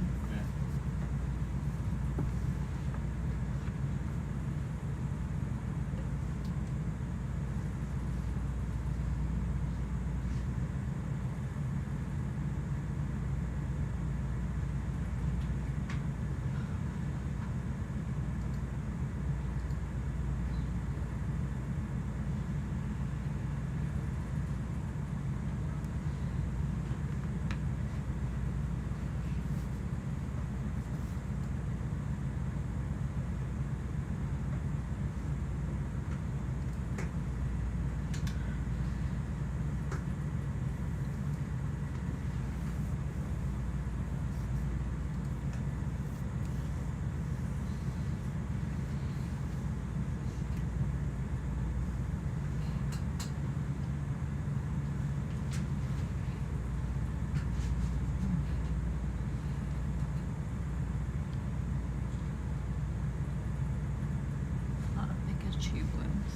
A lot of bigger tube worms.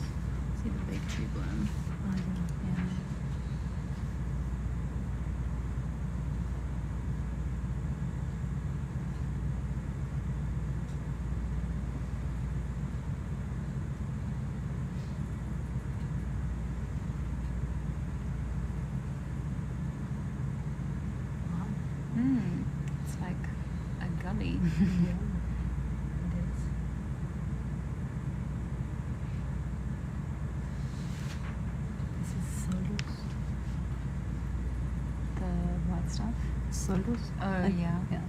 See the big tube worm? Oh, yeah. Yeah. Wow. It's like a gully. Yeah. It is. This is Saunders. The white stuff? Saunders? Oh, yeah. Yeah.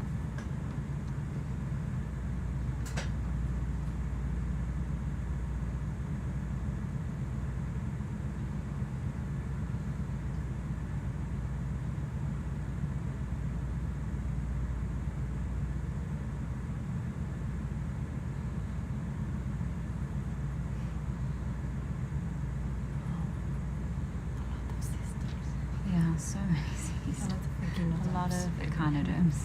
Yeah, so many seas. A lot of echinoderms.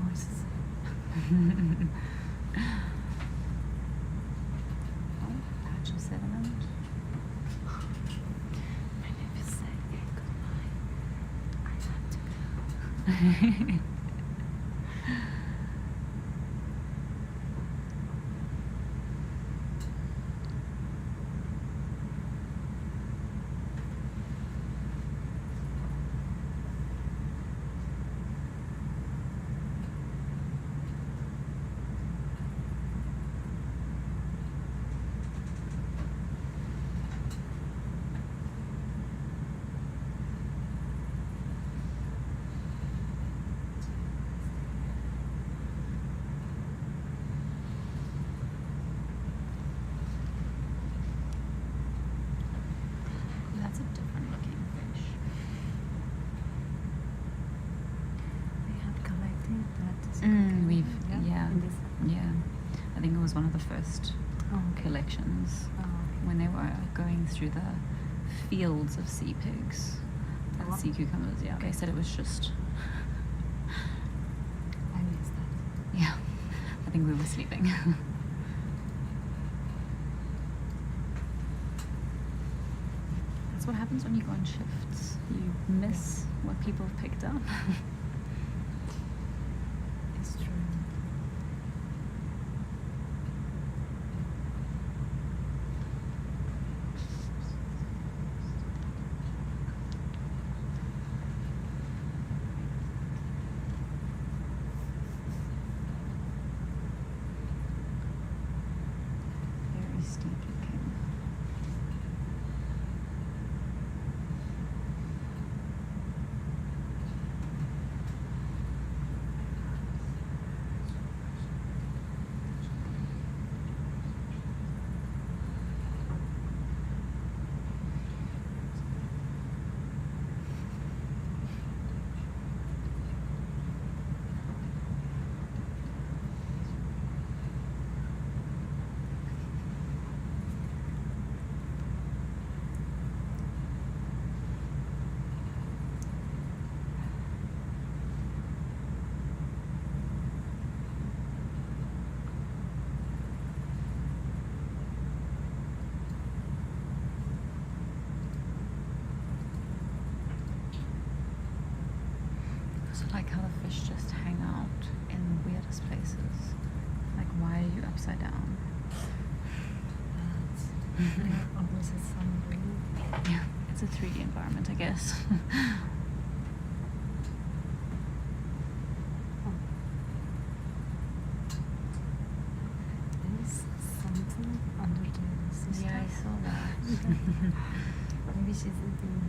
Noises. Oh, patch of sediment. My name is saying goodbye. I have to go. think it was one of the first collections when they were going through the fields of sea pigs and sea cucumbers. Yeah, they said it was just. I missed that. Yeah, I think we were sleeping. That's what happens when you go on shifts. You miss what people have picked up. It's true. Very steep looking. I like how the fish just hang out in the weirdest places. Like, why are you upside down? Opposite sunbream. Yeah, it's a 3D environment, I guess. There's something under the system. Yeah, I saw that. Maybe she's in here.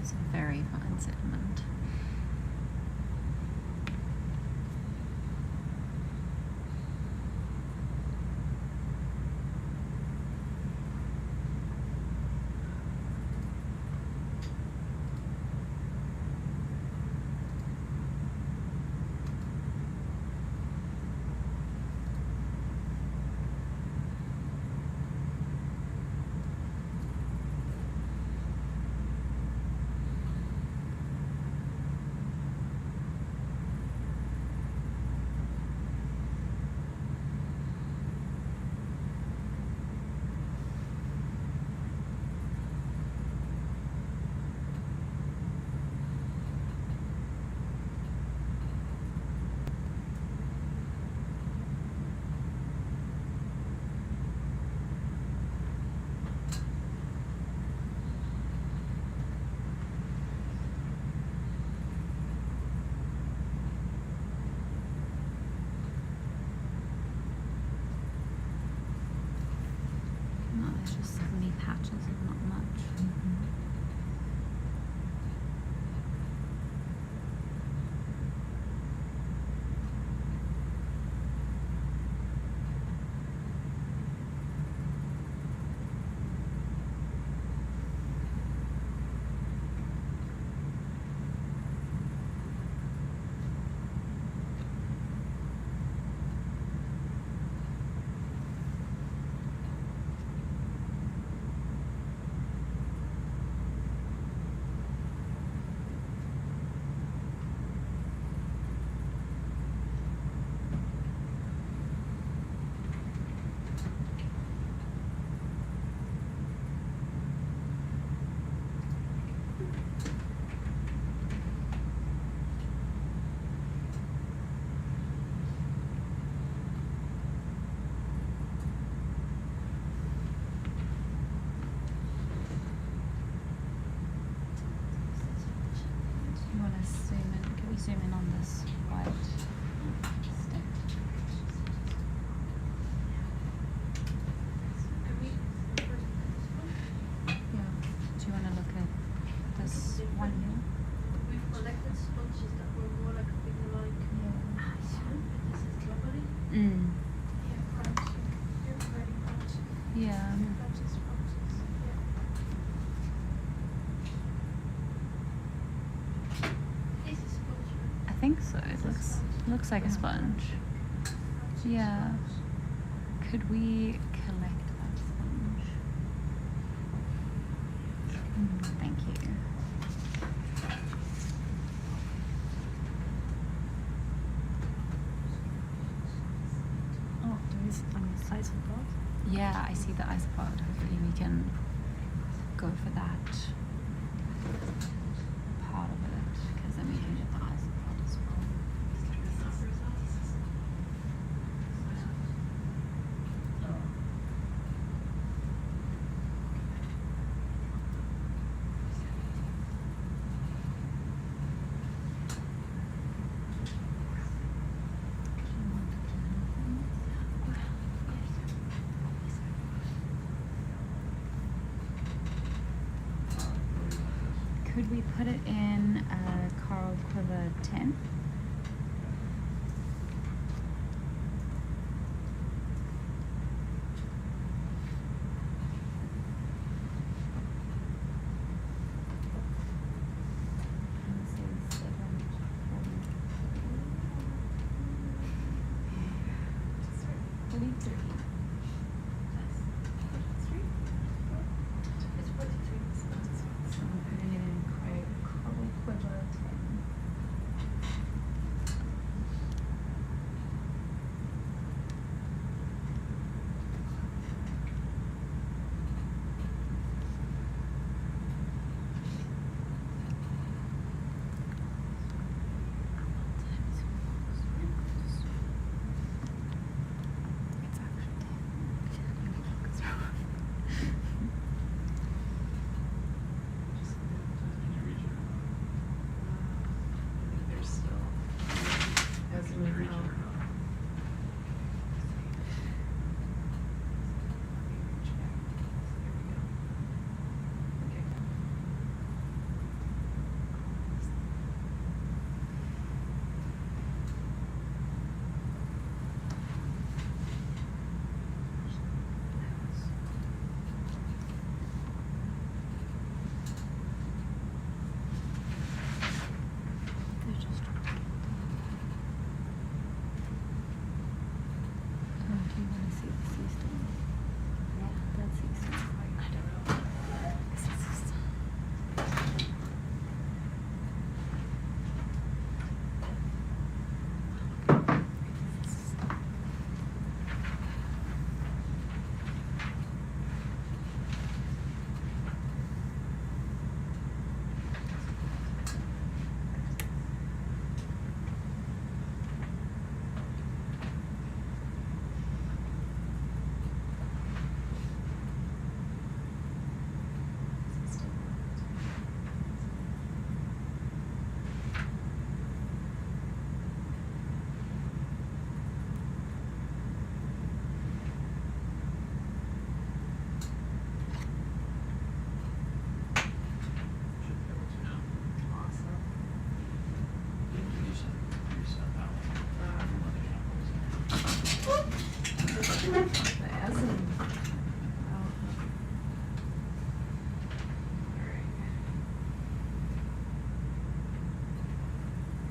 It's a very fine sediment. No, there's just so many patches and not much. You want to zoom in? Can we zoom in on this white stick? Yeah. Do you want to look at this one here? We've collected sponges that were more like a bit like. Yeah. This is think so. It looks like a sponge. Yeah. Could we collect that sponge? Thank you. Oh, there is an isopod. Yeah, I see the isopod. Hopefully we can go for that part of it, because then we can get the isopod as well. Could we put it in Coral Quiver 10?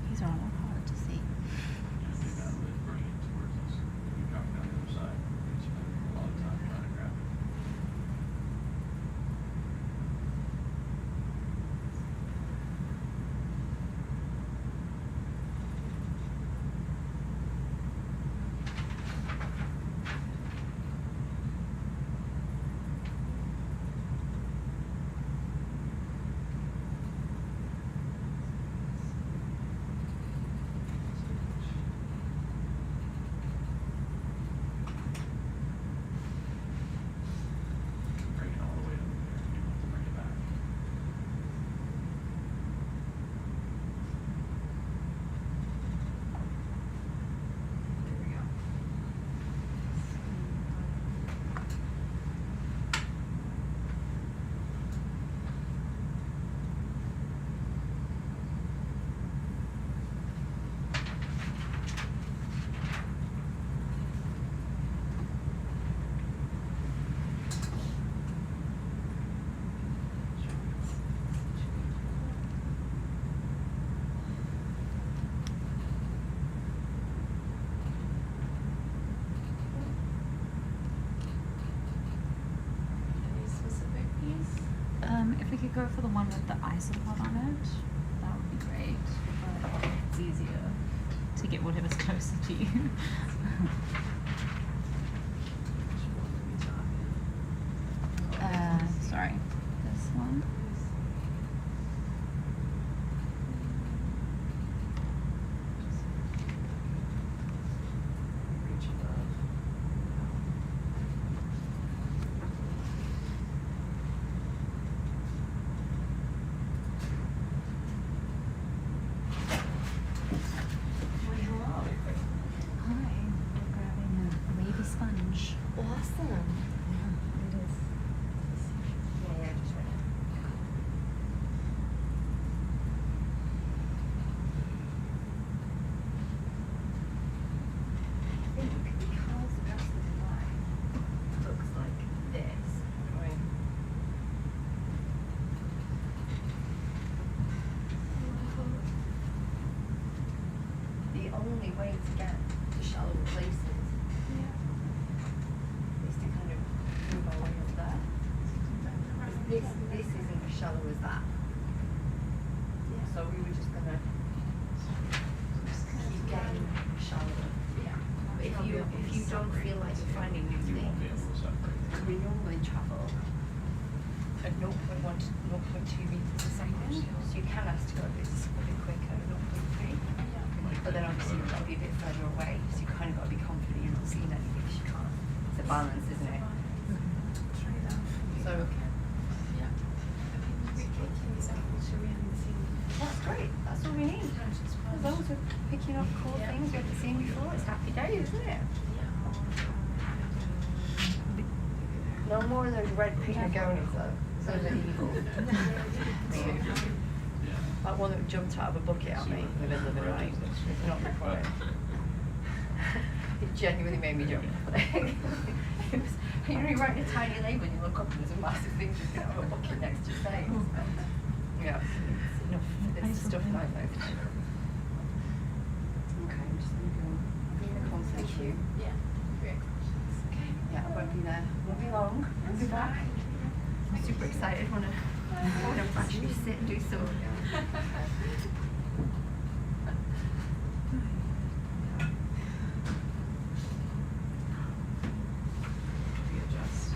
These are all hard to see. go for the one with the isopod on it, that would be great. But it's easier to get whatever's closer to you. Sorry, this one. Only way to get to shallower places is to kind of move our way up there. This isn't as shallow as that. So we were just gonna keep getting shallower. But if you don't feel like you're finding new things, we normally travel at 0.1 to 0.2 meters a second. So you can ask to go a bit quicker at 0.3. But then obviously you've got to be a bit further away, so you kind of got to be confident you're not seeing anything because you can't. It's a balance, isn't it? So, that's great. That's all we need. As long as we're picking up cool things we haven't seen before, it's happy days, isn't it? No more of those red pinagones though. Those are evil. That one that jumped out of a bucket at me in the middle of the night. It's not required. It genuinely made me jump. It was, you know, you're writing a tiny label and you look up and there's a massive thing just out of a bucket next to your face. Yeah, it's enough. It's stuff like that. Okay, I'm just going to go. I'm going to contact you. Yeah. Great. Okay. Yeah, I won't be there. Won't be long. I'll be back. I'm super excited. Want to actually sit and do some. Readjust.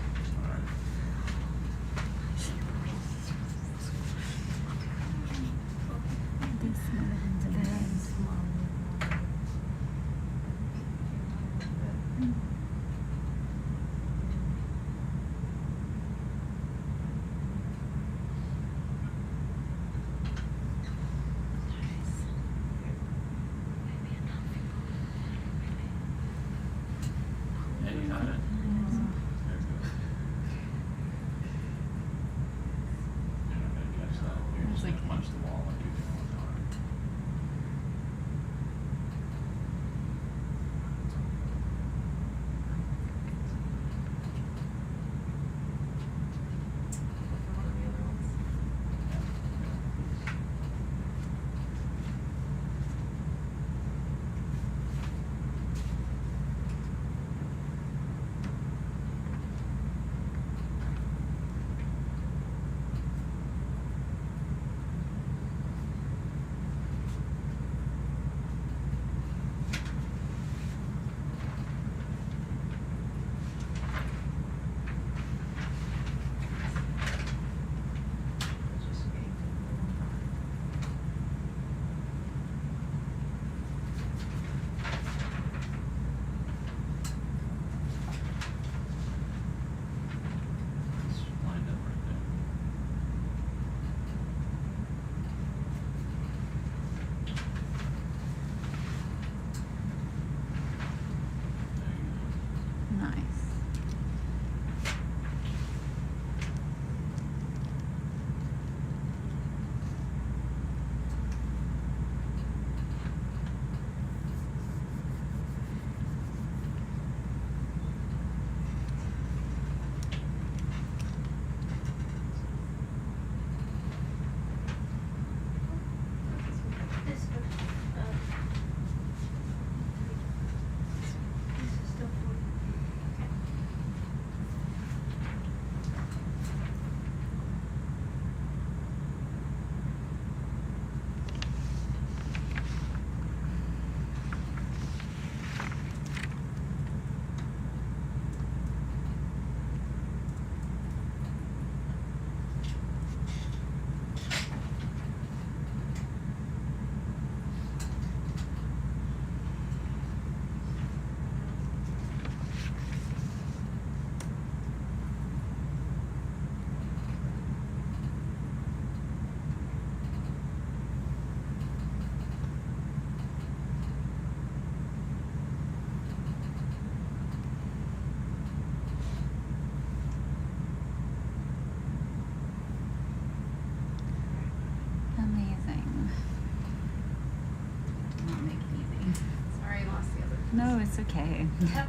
No, it's okay. Not that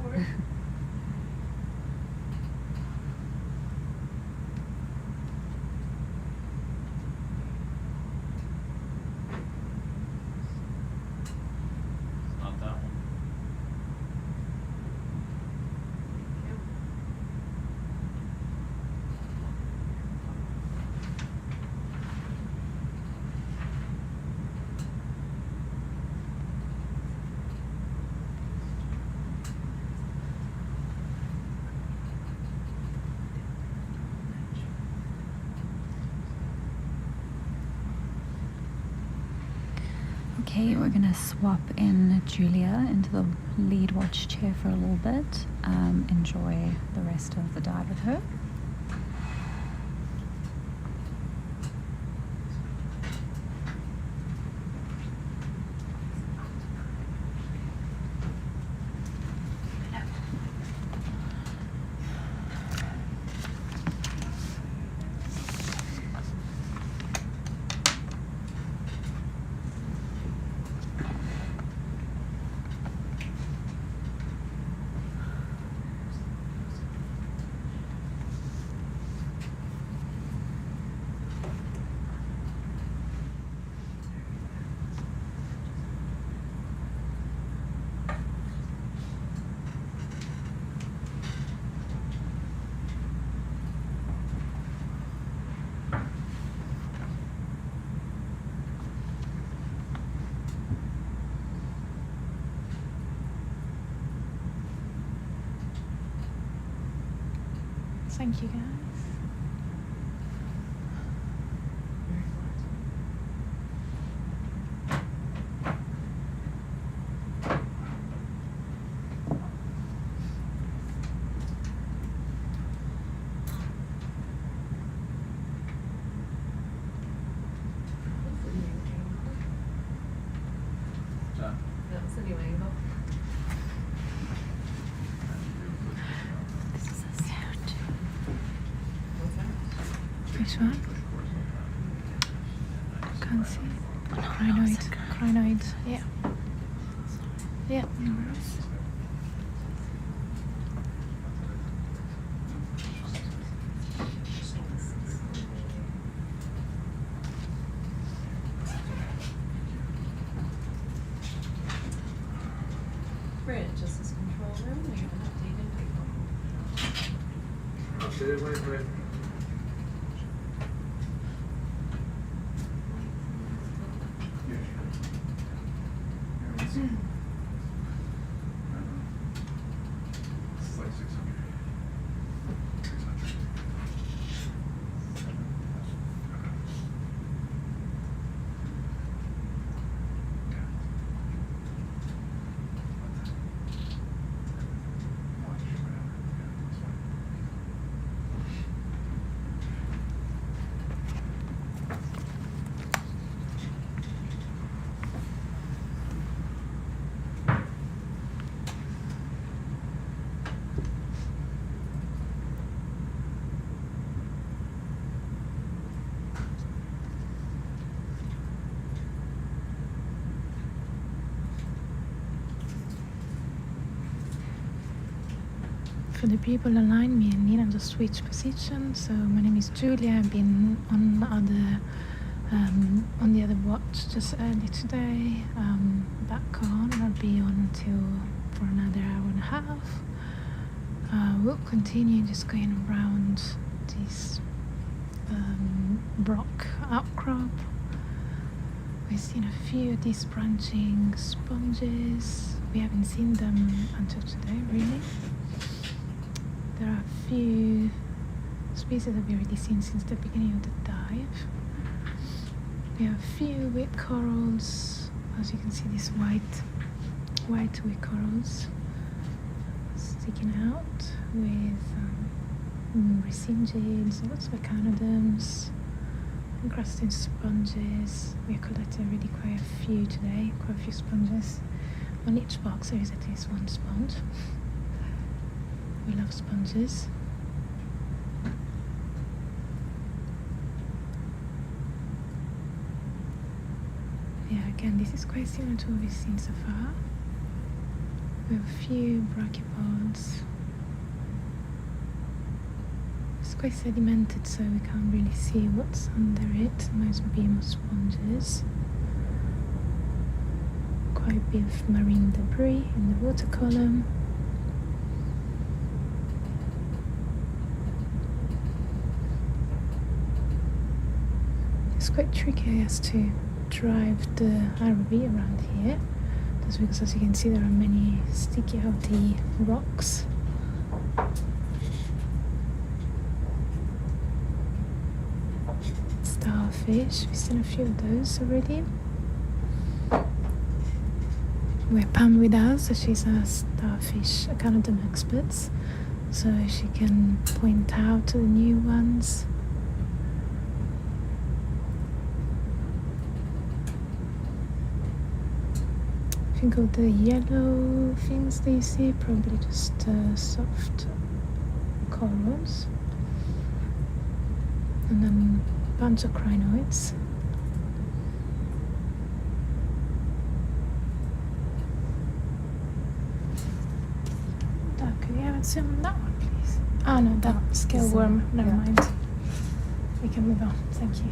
one. Okay, we're gonna swap in Julia into the lead watch chair for a little bit. Enjoy the rest of the dive with her. Thank you, guys. That's the new angle. This is a sound. What's that? Which one? Can't see. Crinoid. Crinoid. Yeah. Yeah. No worries. Bridge, just this control room, we have an updated paper. Updated waypoint. This is like 600. 600. For the people online, me and Nina just switch position. So my name is Julia. I've been on the other watch just early today. Back on. I'll be on for another hour and a half. We'll continue just going around this rock outcrop. We've seen a few of these branching sponges. We haven't seen them until today, really. There are a few species that we've already seen since the beginning of the dive. We have a few wheat corals. As you can see, these white wheat corals sticking out with resingids, lots of echinoderms, encrusting sponges. We have collected already quite a few today, quite a few sponges. On each box there is at least one sponge. We love sponges. Yeah, again, this is quite similar to what we've seen so far. We have a few brachiopods. It's quite sedimented, so we can't really see what's under it. Most beam of sponges. Quite a bit of marine debris in the water column. It's quite tricky, I guess, to drive the ROV around here. That's because, as you can see, there are many sticky outy rocks. Starfish, we've seen a few of those already. We have Pam with us, she's a starfish Canadian expert, so she can point out to the new ones. I think all the yellow things that you see, probably just soft corals. And then a bunch of crinoids. Could you have it zoom on that one, please? Oh no, that scale worm. Never mind. We can move on. Thank you.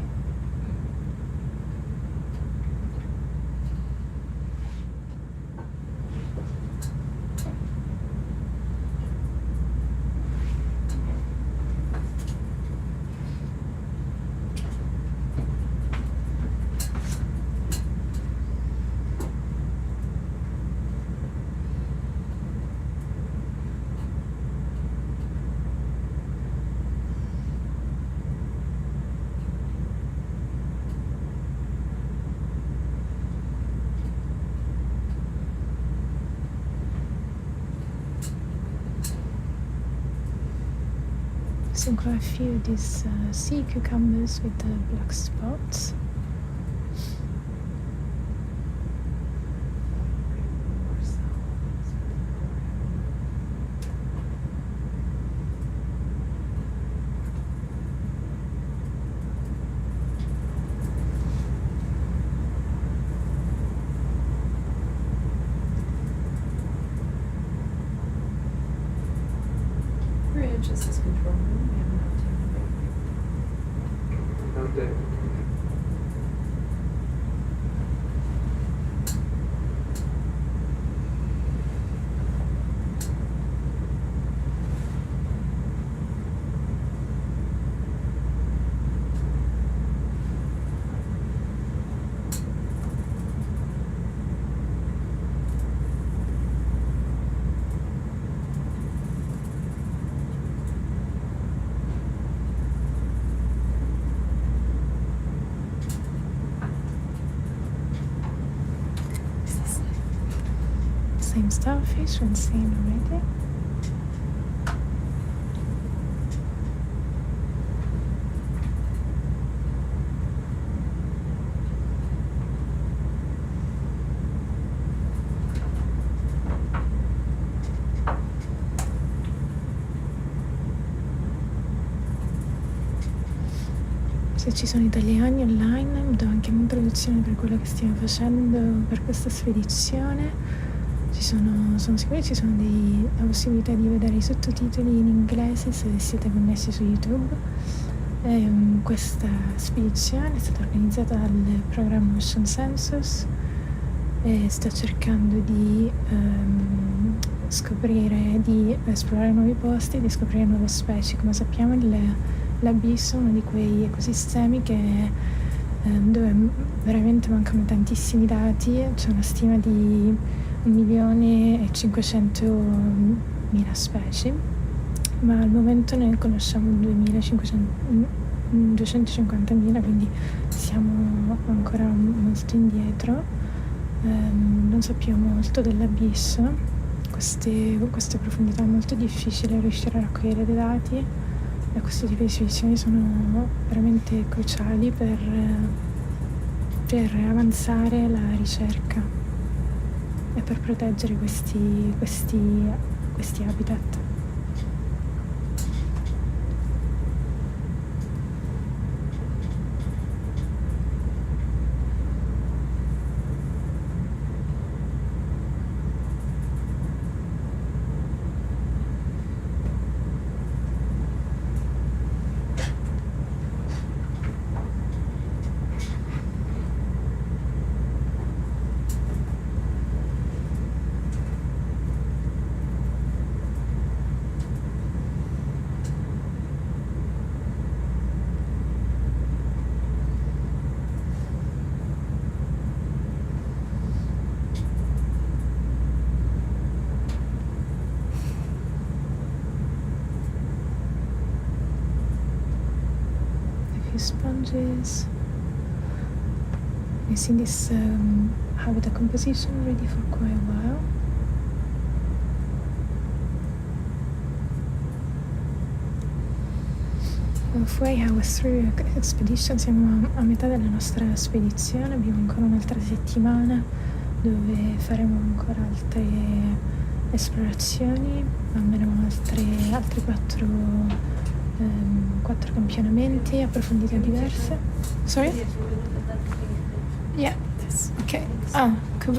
Seen quite a few of these sea cucumbers with the black spots. Bridge is this control room. We have an Out there. Same starfish we've seen already. Se ci sono italiani online, mi do anche un'introduzione per quello che stiamo facendo per questa spedizione. Sono sicura che ci sono la possibilità di vedere i sottotitoli in inglese se siete connessi su YouTube. Questa spedizione è stata organizzata dal programma Ocean Census e sta cercando di scoprire, di esplorare nuovi posti, di scoprire nuove specie. Come sappiamo l'abisso è uno di quei ecosistemi dove veramente mancano tantissimi dati. C'è una stima di 1.500.000 specie, ma al momento ne conosciamo 250.000, quindi siamo ancora molto indietro. Non sappiamo molto dell'abisso, queste profondità è molto difficile riuscire a raccogliere dei dati e questo tipo di spedizioni sono veramente cruciali per avanzare la ricerca e per proteggere questi habitat. changes. We've seen this habitat composition already for quite a while. Halfway, hours through expedition, siamo a metà della nostra spedizione, abbiamo ancora un'altra settimana dove faremo ancora altre esplorazioni, almeno altri 4 campionamenti a profondità diverse. Sorry? Yeah, yes. Okay.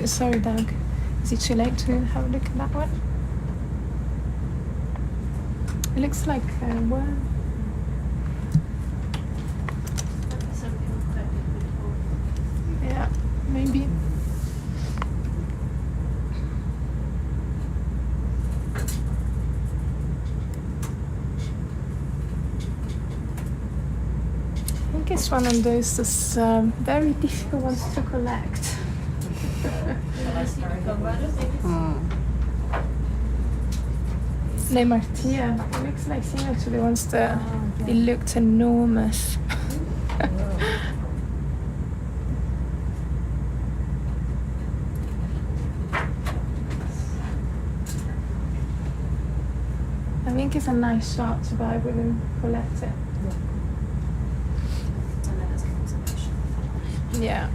Sorry, Doug. Is it too late to have a look at that one? It looks like a worm. Yeah, maybe. I think it's one of those very difficult ones to collect. Nemartia. It looks like similar to the ones that it looked enormous. I think it's a nice shot to buy with and collect it. Yeah.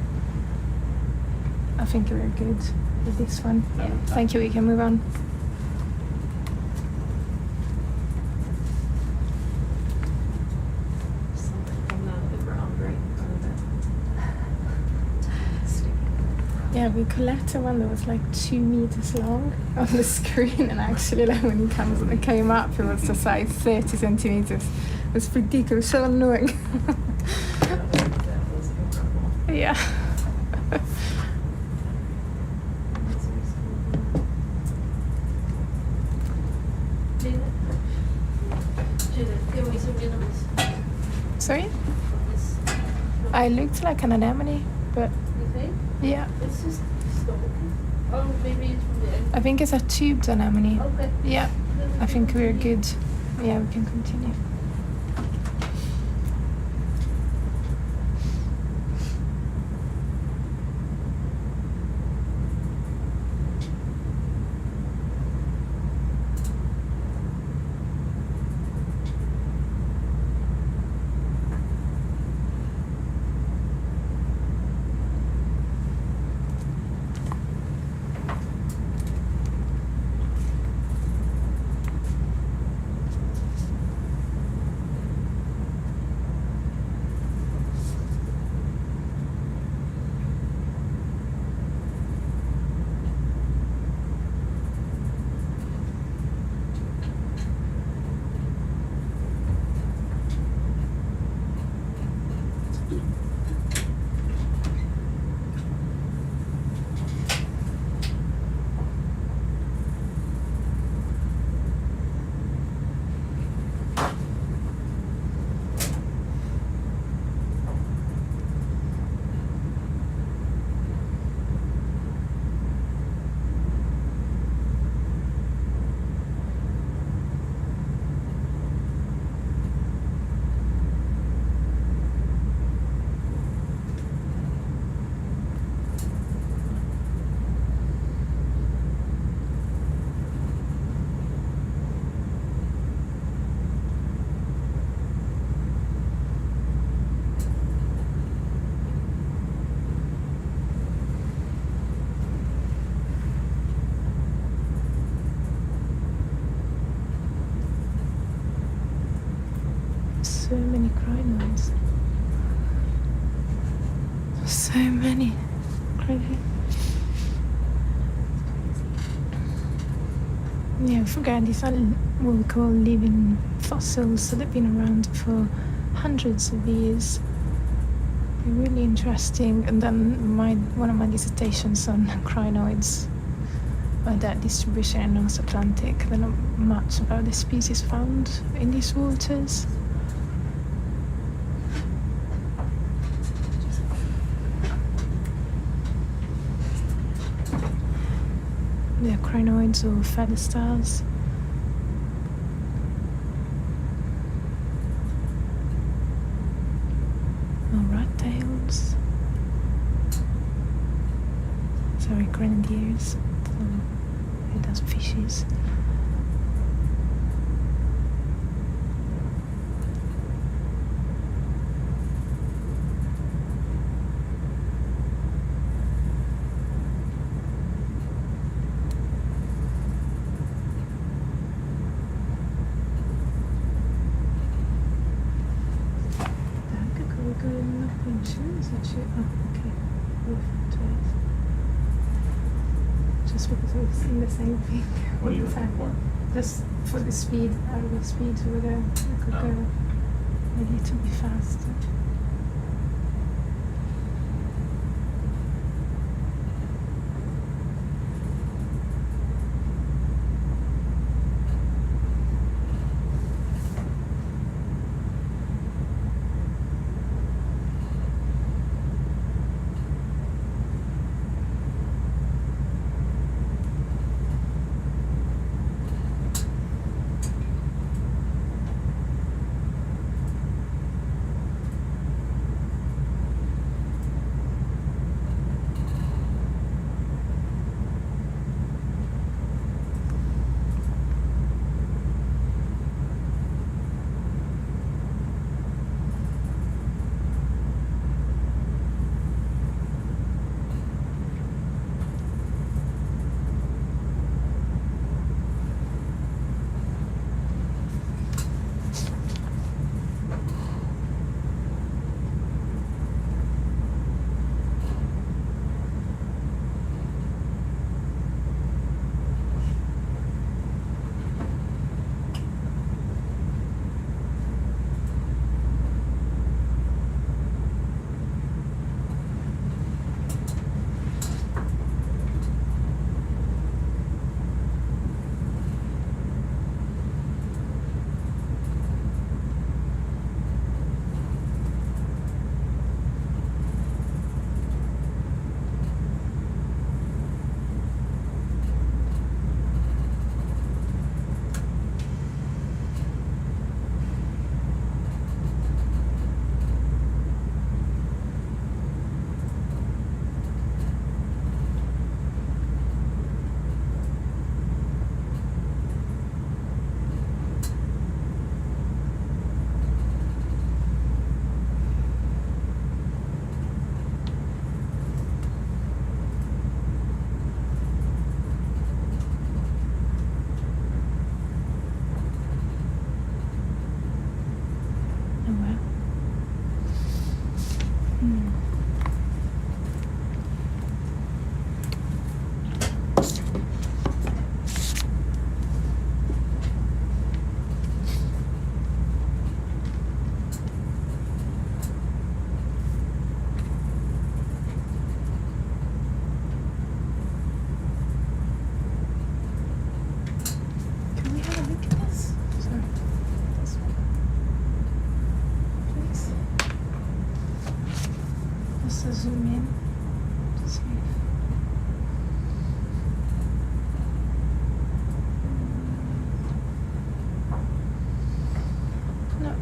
I think we're good with this one. Yeah. Thank you, we can move on. Yeah, we collected one that was like 2 meters long on the screen, and actually, like when it came up, it was just like 30 centimeters. It was ridiculous, so annoying. Yeah. Sorry? I looked like an anemone, but yeah. It's just stalking. Oh, maybe it's from the end. I think it's a tubed anemone. Okay. Yeah. I think we're good. Yeah, we can continue. So many crinoids. So many. Crazy. Yeah, I forgot these are what we call living fossils, so they've been around for hundreds of years. They're really interesting. And then one of my dissertations on crinoids, their distribution in North Atlantic. There's not much about the species found in these waters. They're crinoids or feather stars. sorry, grenadiers. It does fishes. Just because we've seen the same thing. What are you looking for? Just for the speed, ROV speed, whether we could go maybe to be faster.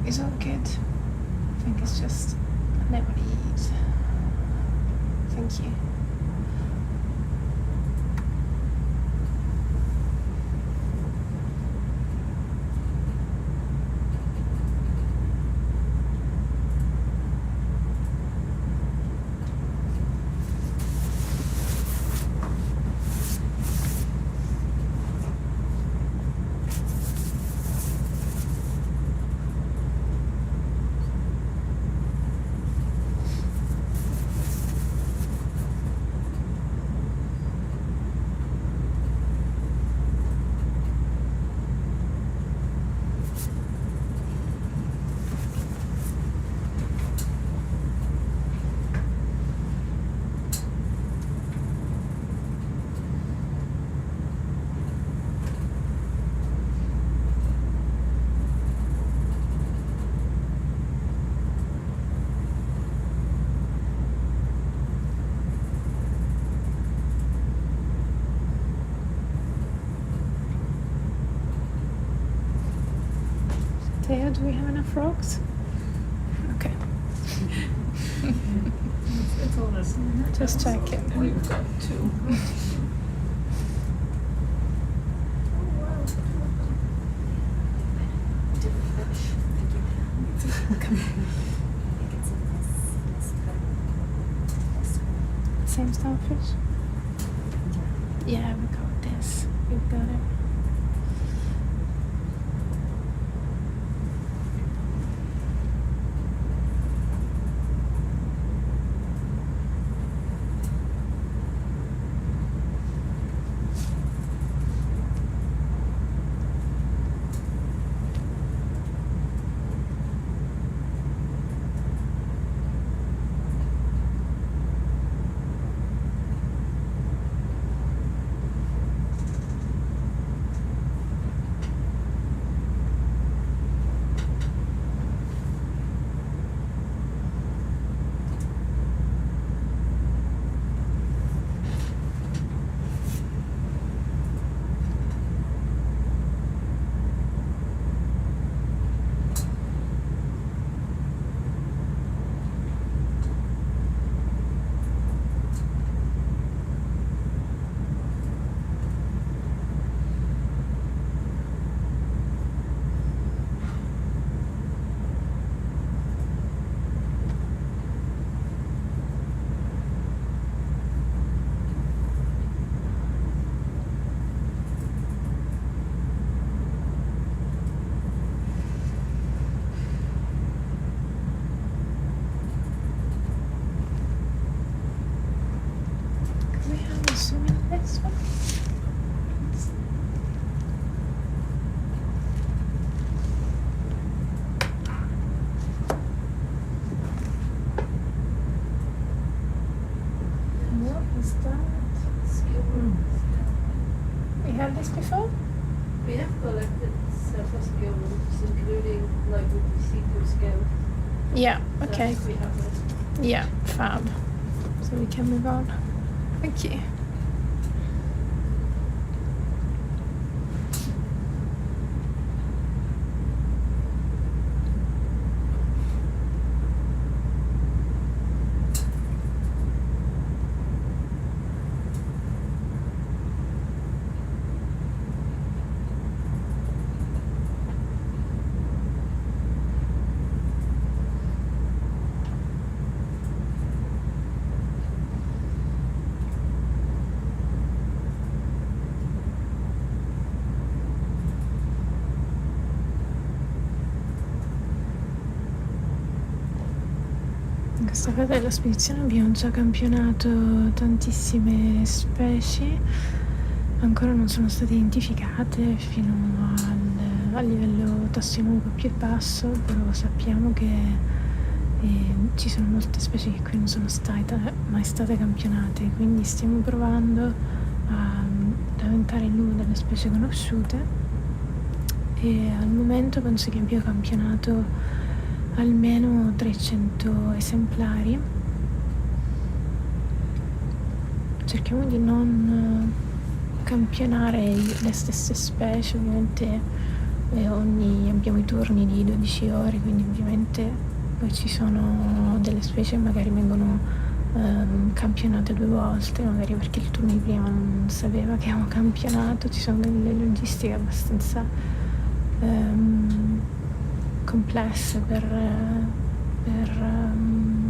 It's all good. I think it's just I never eat. Thank you. Thea, do we have enough rocks? Okay. It's all this. Just check it. We've got 2. Same starfish? Yeah, we got this. We've got it. Can we have a zoom in this one? What is that? We had this before? We have collected several skill rules, including like with the C2 scale. Yeah, So I okay. think we have it. Yeah, fab. So we can move on. Thank you. In questa fase della spedizione abbiamo già campionato tantissime specie, ancora non sono state identificate fino al livello tassonomico più basso, però sappiamo che ci sono molte specie che qui non sono mai state campionate, quindi stiamo provando ad aumentare il numero delle specie conosciute e al momento penso che abbia campionato almeno 300 esemplari. Cerchiamo di non campionare le stesse specie, ovviamente abbiamo i turni di 12 ore, quindi ovviamente poi ci sono delle specie che magari vengono campionate 2 volte, magari perché il turno di prima non sapeva che avevamo campionato, ci sono delle logistiche abbastanza complesse per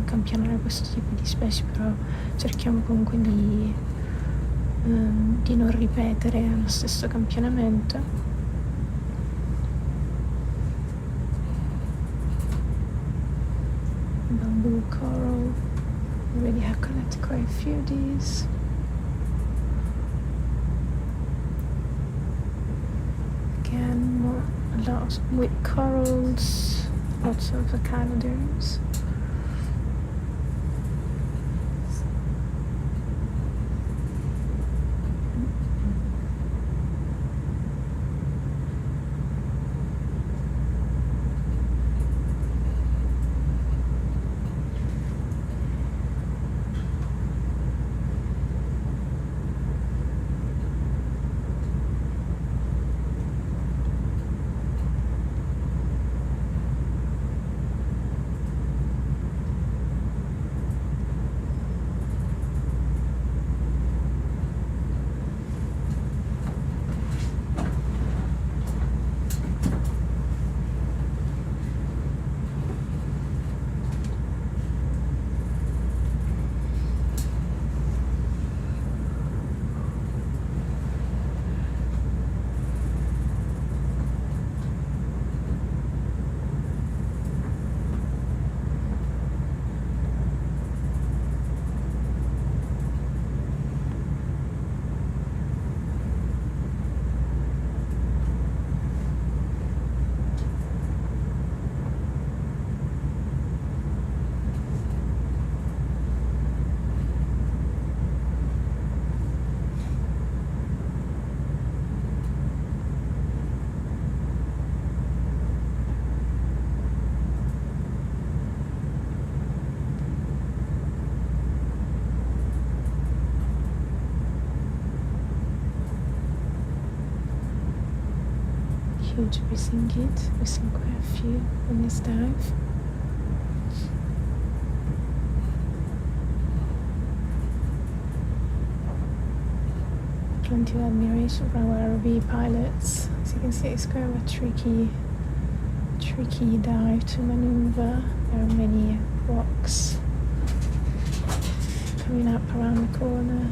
campionare questo tipo di specie, però cerchiamo comunque di non ripetere lo stesso campionamento. Bamboo coral, we already have collected quite a few of these. Again, a lot of with corals, lots of echinoderms. Who do we think it? We've seen quite a few on this dive. Plenty of admiration for our ROV pilots. As you can see, it's kind of a tricky dive to maneuver. There are many rocks coming up around the corner.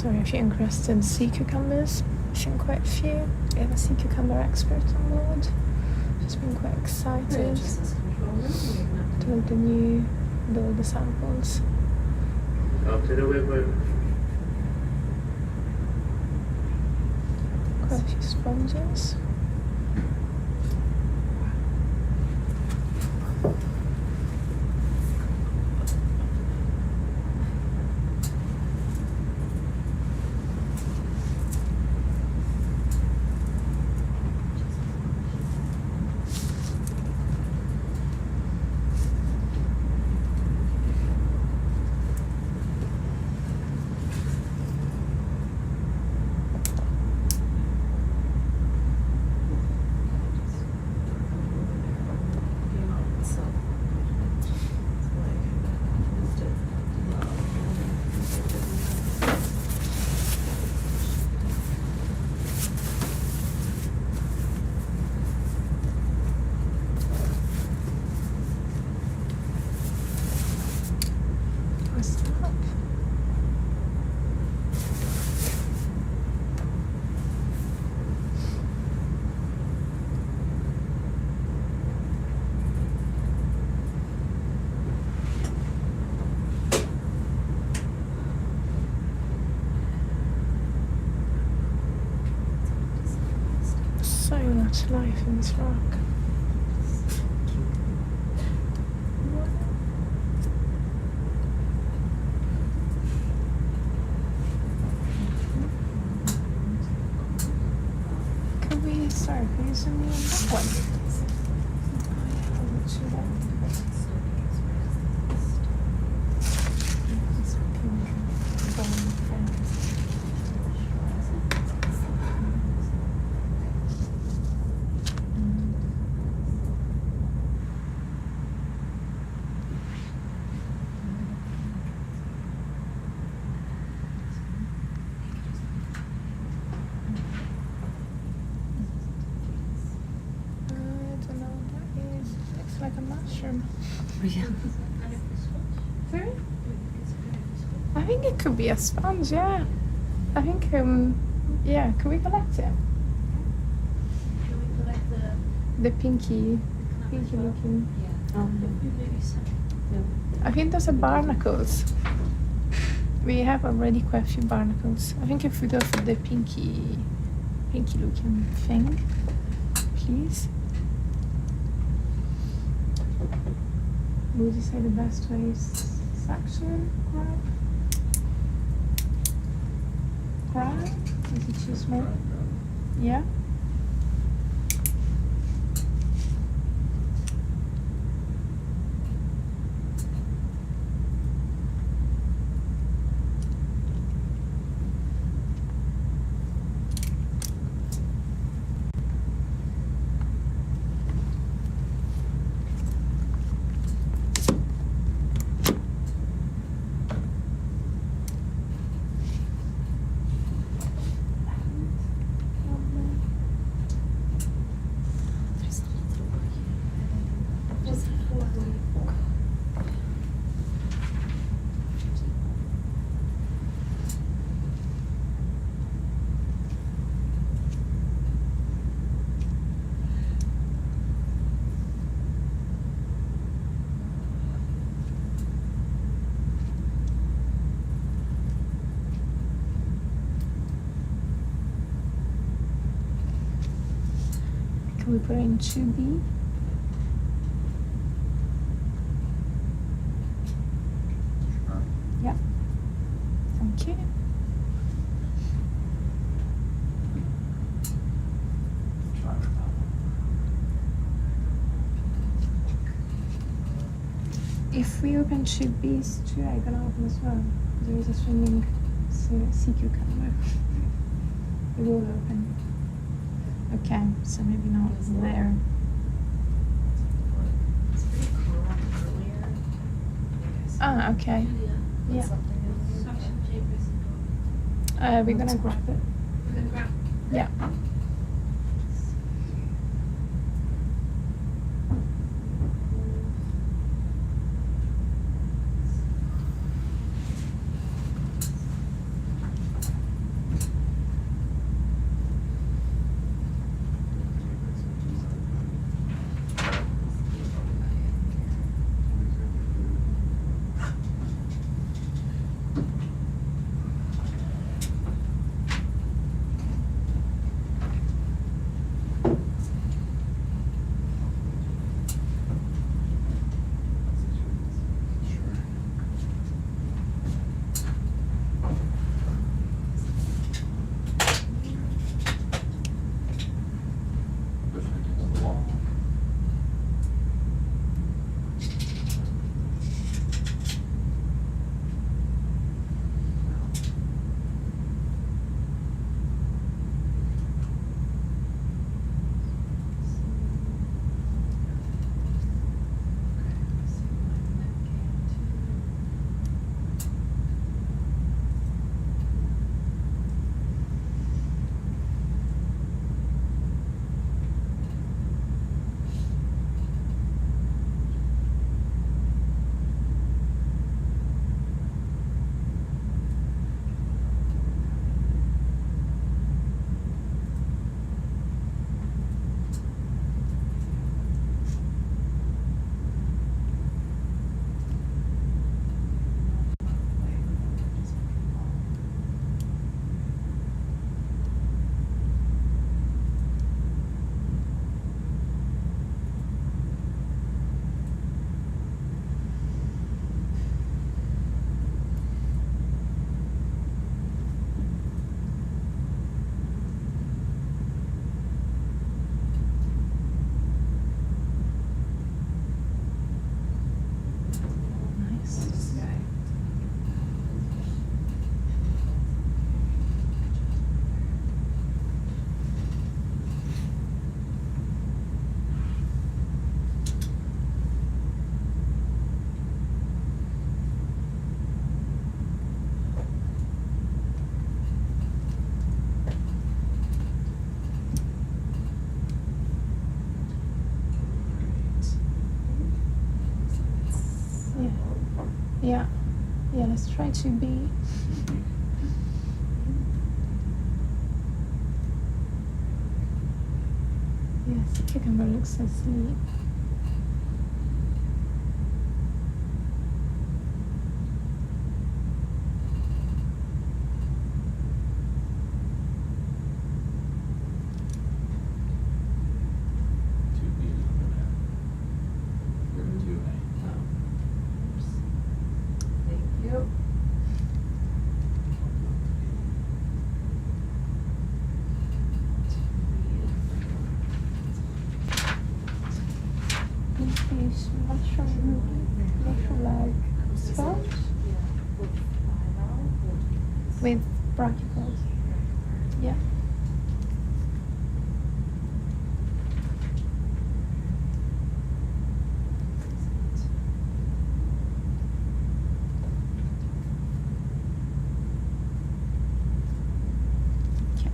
A few encrusted sea cucumbers. I've seen quite a few. We have a sea cucumber expert on board. She's been quite excited to look at all the samples. Up to the waypoint. Quite a few sponges. So much life in this rock. Can we zoom in on that one? Like a mushroom. Yeah. Sorry? I think it could be a sponge, yeah. I think, yeah, can we collect it? Can we collect The pinky looking. Yeah. Maybe some. I think those are barnacles. We have already quite a few barnacles. I think if we go for the pinky looking thing, please. Would you say the best way is suction, grab? Is it too small? Yeah? we put it in 2B? Yeah. Thank you. If we open 2B's too, I'm gonna open as well. There is a swimming sea cucumber. It will open. Okay, so maybe not there. Ah, okay. Yeah. We're gonna grab it. Yeah. Yeah, yeah, let's try to be. Yes, the cucumber looks asleep. Mushroom-like sponge with brachiopods. Yeah. Okay.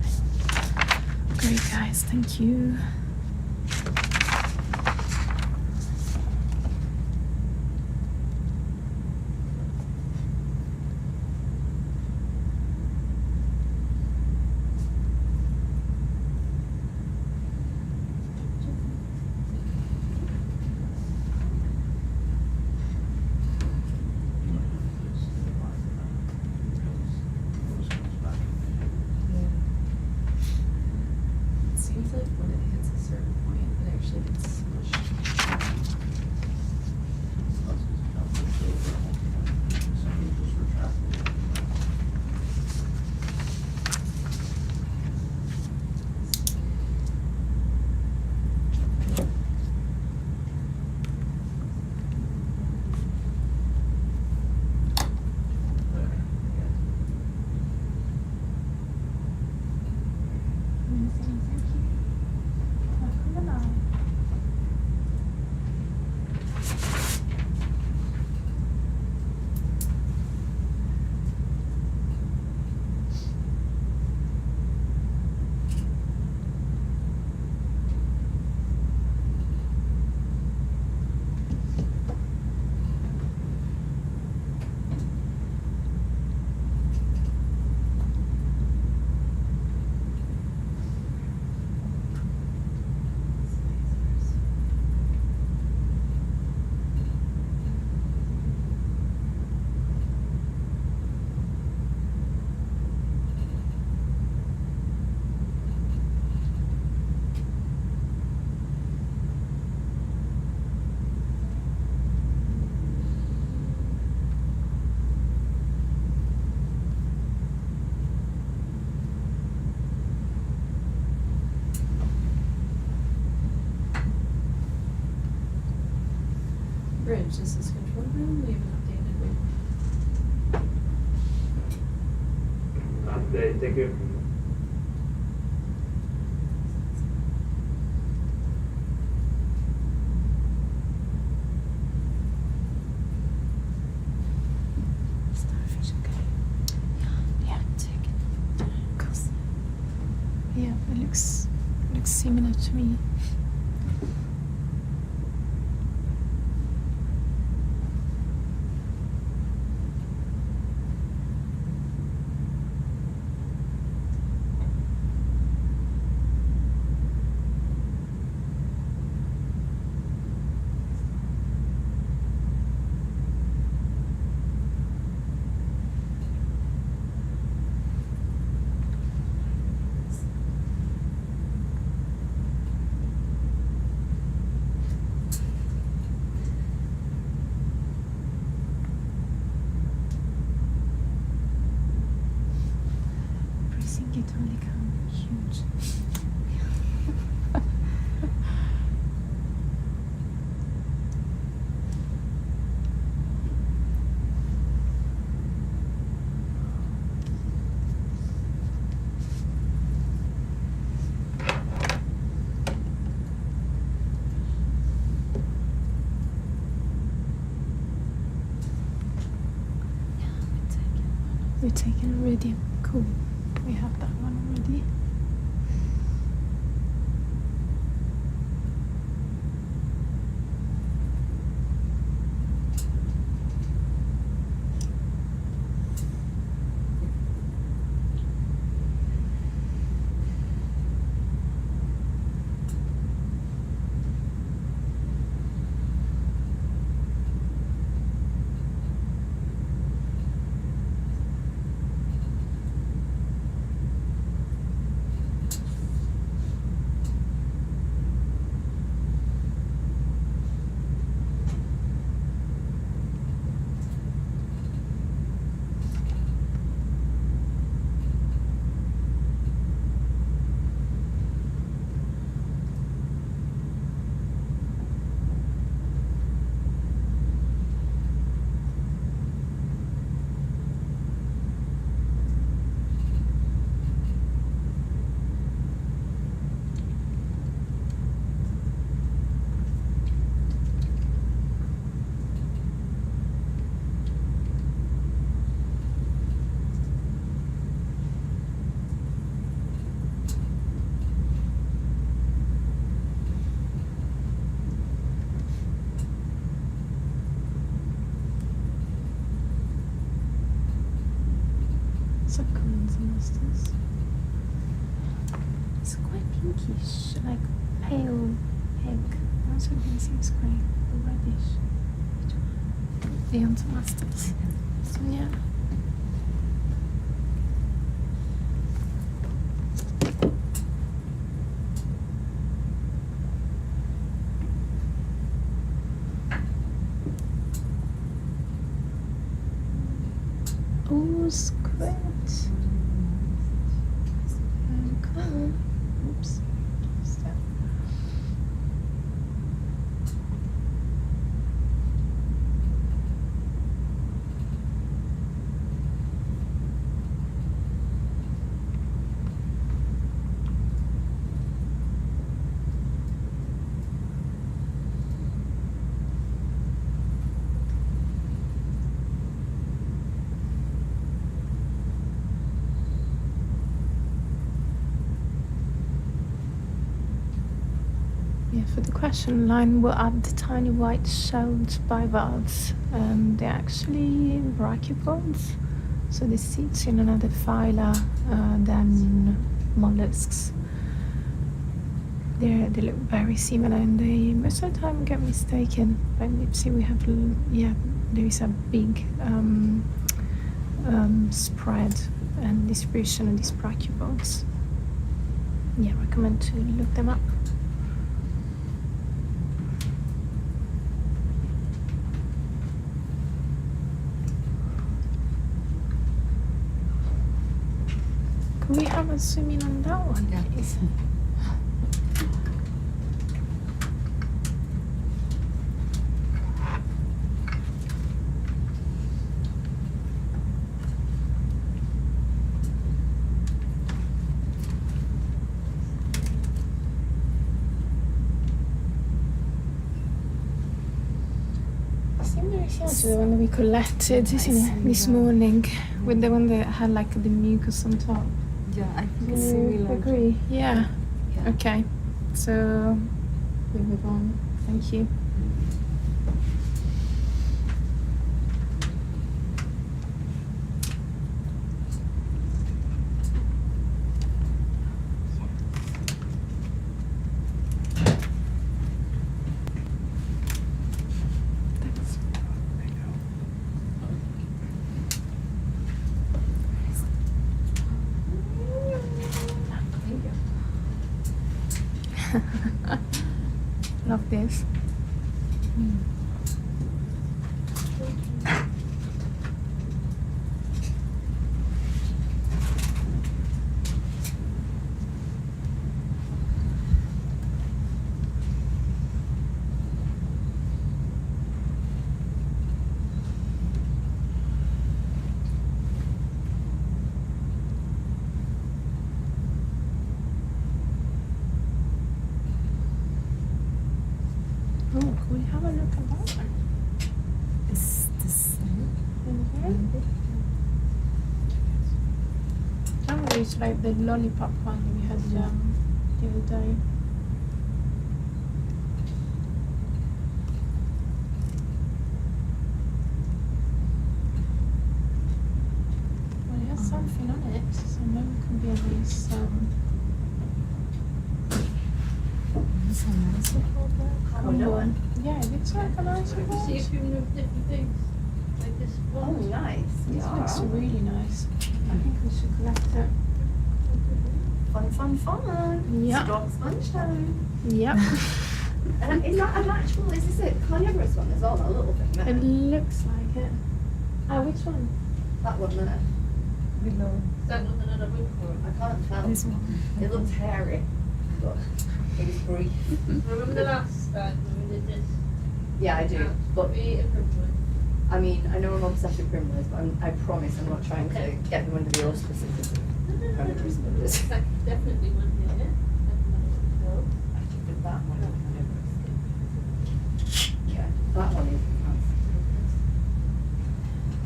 Great, guys. Thank you. Seems like when it hits bridge. This is control room. We haven't updated it. Thank you. Starfish, okay. Yeah, take it. Cause yeah, it looks similar to me. Pressing it will become huge. We're taking already. Cool. We have that one already. Succulents and musters. It's quite pinkish, like pale pink. Also, you can see it's quite reddish. The antimusters. So yeah. Oh, squid. Very cool. Oops. Step. Yeah, for the question line, we'll add the tiny white shelled bivalves. They're actually brachiopods, so this sits in another phyla than mollusks. They look very similar, and they most of the time get mistaken. Like you see, we have there is a big spread and distribution of these brachiopods. Yeah, I recommend to look them up. Could we have a zoom in on that one, please? think there is also the one that we collected, isn't it, this morning, with the one that had like the mucus on top. Yeah, I think Do it's you similar. agree? Yeah. Yeah. Okay. So we move on. Thank you. Love this. Oh, can we have a look at that one? This That one is like the lollipop one that we had the other day. Well, it has something on it, so maybe it can be a nice. Combo one. Yeah, it looks like a nice one. See if you know different things. Like this Oh, one. nice. This Yeah. looks really nice. I think we should collect it. Fun. Yeah. Stop sponge time. Yep. Is that an actual, is this a carnivorous one as well, that little thing there? It looks like it. Ah, which one? That one there. Below. Is that not another word for it? I can't tell. This one. It looks hairy, but it was brief. Remember the last time when we did this? Yeah, I do. But Be a privilege. I mean, I know I'm obsessed with primrose, but I promise I'm not trying to get them under the auspices of carnivorous birds. It's like definitely one here. Definitely I think that one is carnivorous. Yeah, that one is.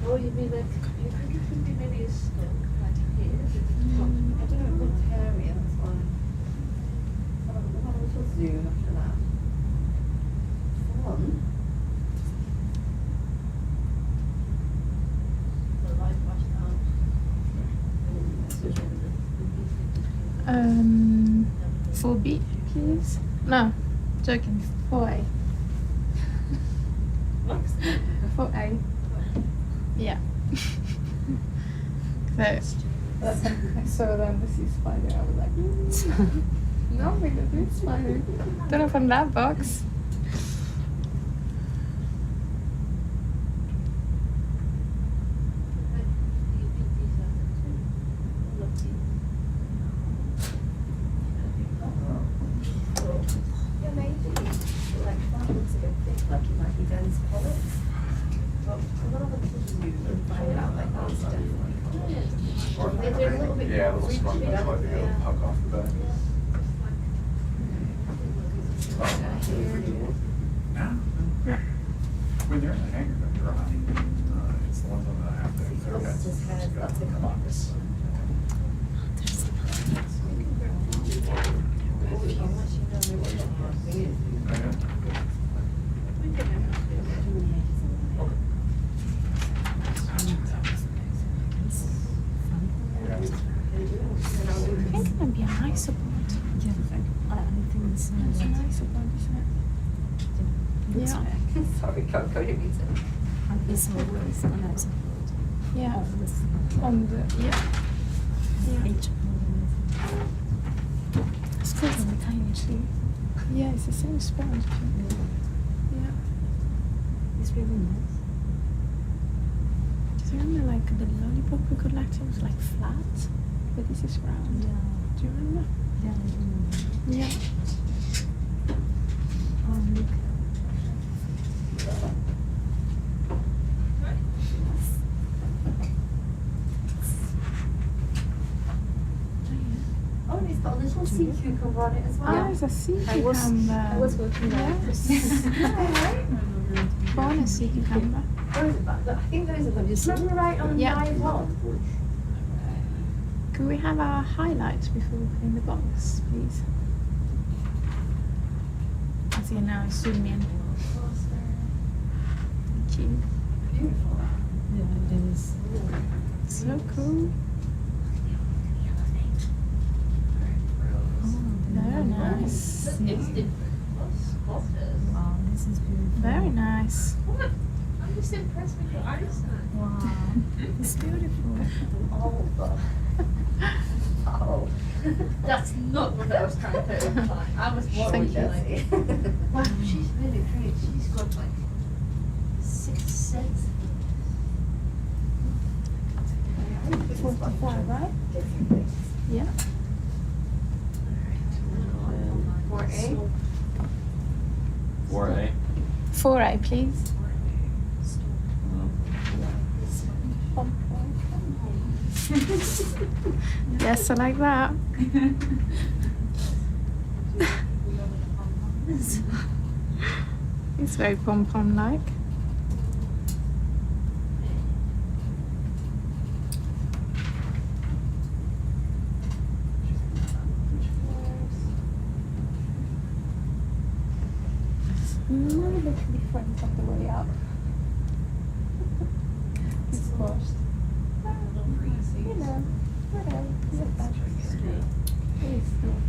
Oh, you mean like, you think it could be maybe a stalk, like here? I don't know, it looks hairy, that's why. We'll have a little zoom after that. Fun. The light washed out. 4B, please. No, joking. 4A. 4A. Yeah. So I saw them the sea spider. I was like, no, because it's spider. Don't open that box. Yeah, maybe. Like, that looks a bit thick, like it might be dense polyps. But I'm gonna have a little zoom and find out, like, that's definitely polyps. They're a little bit Yeah, a more little smart, rigid, that's why aren't they they? go puck off the back. Yeah. When they're in the hangar, they're dry. It's the ones on the half day. See, that's just hairs, that's the carnivorous one. How much you know what the is? I think it might be a nicer board. Yeah, I think it's It's a nicer board, isn't it? Yeah. Sorry, Coco, you need to. It's always a nice Yeah. Always. On the yeah. Yeah. Each It's cool. tiny too. Yeah, it's the same sponge. Yeah. It's really nice. Do you remember like the lollipop we collected was like flat, but this is round. Yeah. Do you remember? Yeah, I remember. Yeah. Oh, look. Oh, and it's got a little sea cucumber on it as well. Ah, it's a sea I was cucumber. working there. Yes. Yeah, right. corners so you can camera. Where is it back? I think those are them. Just remember right on Yeah. dive one. Can we have our highlights before we put in the box, please? As you now zoom in. Thank you. Beautiful. Yeah, it is. So cool. Very nice. It's different. Wow, this is beautiful. Very nice. I'm just impressed with your eyesight. Wow, it's beautiful. Oh. That's not what I was trying to imply. I was Thank worried you. that like, wow, she's really pretty. She's got like 6 cents. 45, right? Yeah. 4A. 4A. 4A, please. Yes, I like that. It's very pom-pom like. A little bit different on the way up. It's forced. You know, whatever. It's not.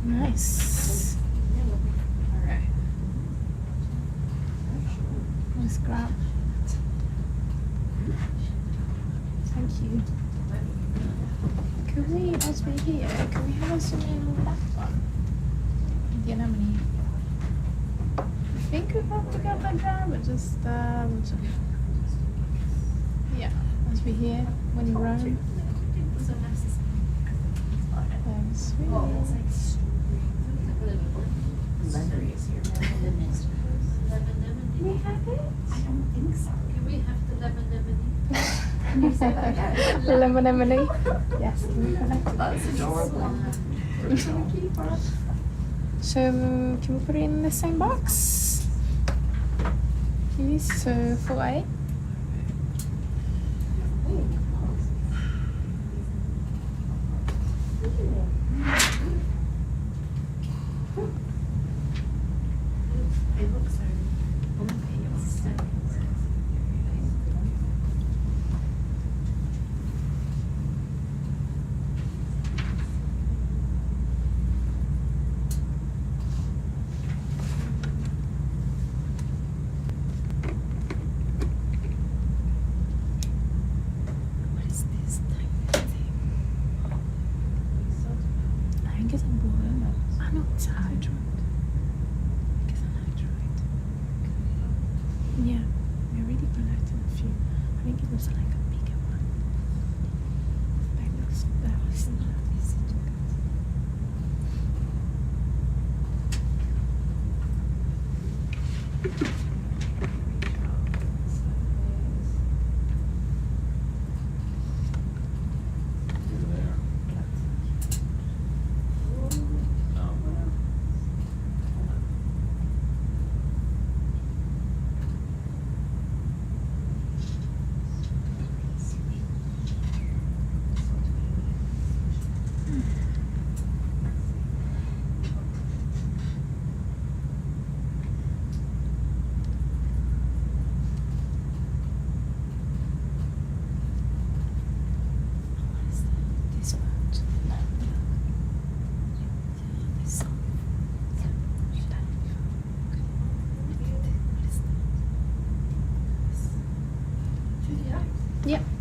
Nice. Alright. Let's grab. Thank you. Could we, as we're here, can we have a zoom in on that one? The anemone. I think we probably got that down, but just we'll check. Yeah, as we're here, when you roam. Sweet. Can we have it? I don't think so. Can we have the Lemon lemon anemone. Yes, can we connect it? That's adorable. So can we put it in the same box? Please, so 4A. It looks so bumpy or stuck. What is this tiny thing? I think it's a balloon. I know it's a hydroid. I think it's an hydroid. Yeah, we already collected a few. I think it was like a bigger one. That looks very similar.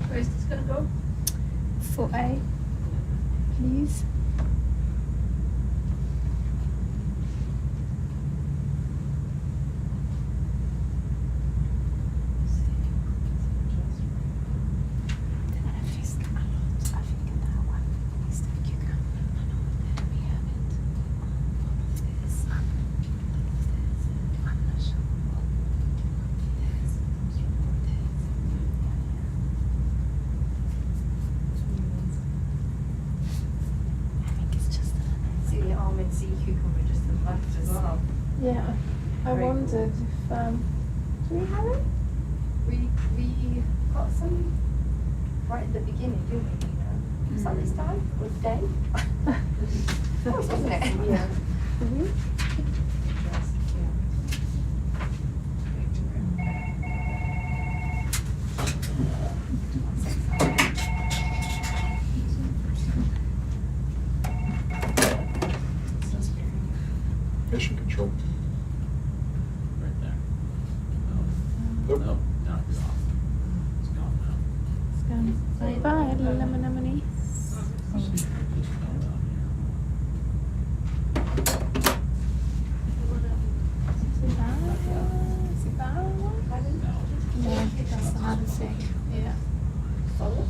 Where's this gonna go? 4A, please. See the almond sea cucumber just to the left as well. Yeah, I Very wondered if, do we have it? We got some right at the beginning, didn't we, Nina? Was that this time? Or day? That was, wasn't it? Yeah. Mission control. Right there. Nope. Nope, now it's off. It's gone now. It's gone. Bye, little anemone. Is it that one? No, that's the other thing. Yeah. Saunders?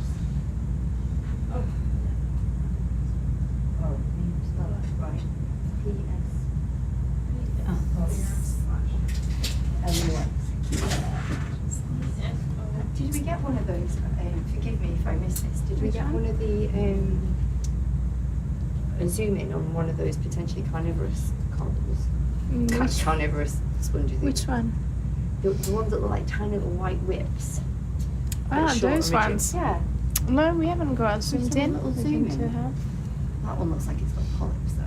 Oh, it's not right. PS. Did we get one of those? Forgive me if I missed this. Did we Which get one? one of the a zoom in on one of those potentially carnivorous corals? Which, Carnivorous sponges. which one? The ones that look like tiny little white whips. Ah, Like short those ridges. ones. Yeah. No, we haven't got Just zoomed a in. little We zoom seem to in. have. That one looks like it's got polyps though.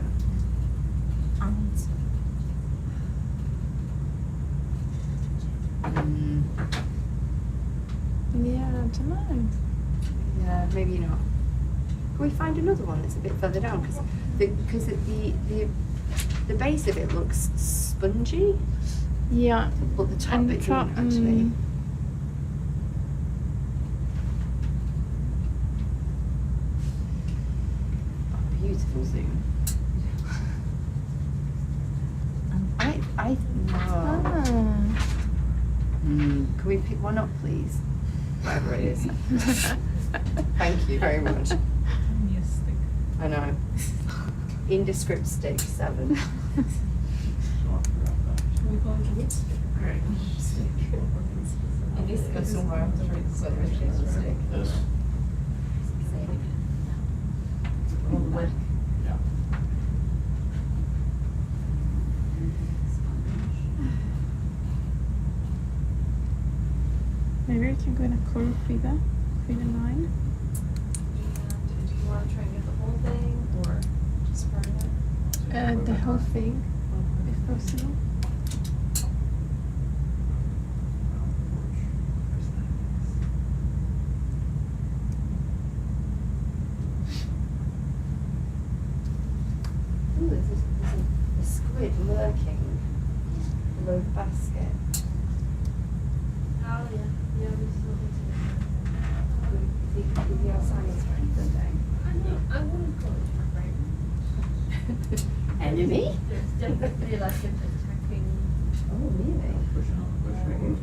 Yeah, I don't know. Yeah, maybe not. Can we find another one that's a bit further down? Because the base of it looks spongy, Yeah. but the top And bit the top, doesn't actually. Oh, beautiful zoom. I no. Ah. Can we pick one up, please? Whatever it is. Thank you very much. I know. Indescript stick 7. It needs to go somewhere after whether it's just a stick. This? All the way. Yeah. Maybe we can go in a coral feeder, feeder 9. Do you want to try and get the whole thing or just part of it? The whole thing, if possible. Ooh, there's a squid lurking below the basket. Oh, yeah. Yeah, we still Is he outside for anything? I wouldn't call it a Enemy? There's definitely like an attacking. Oh, really? Pushing on the bush right here.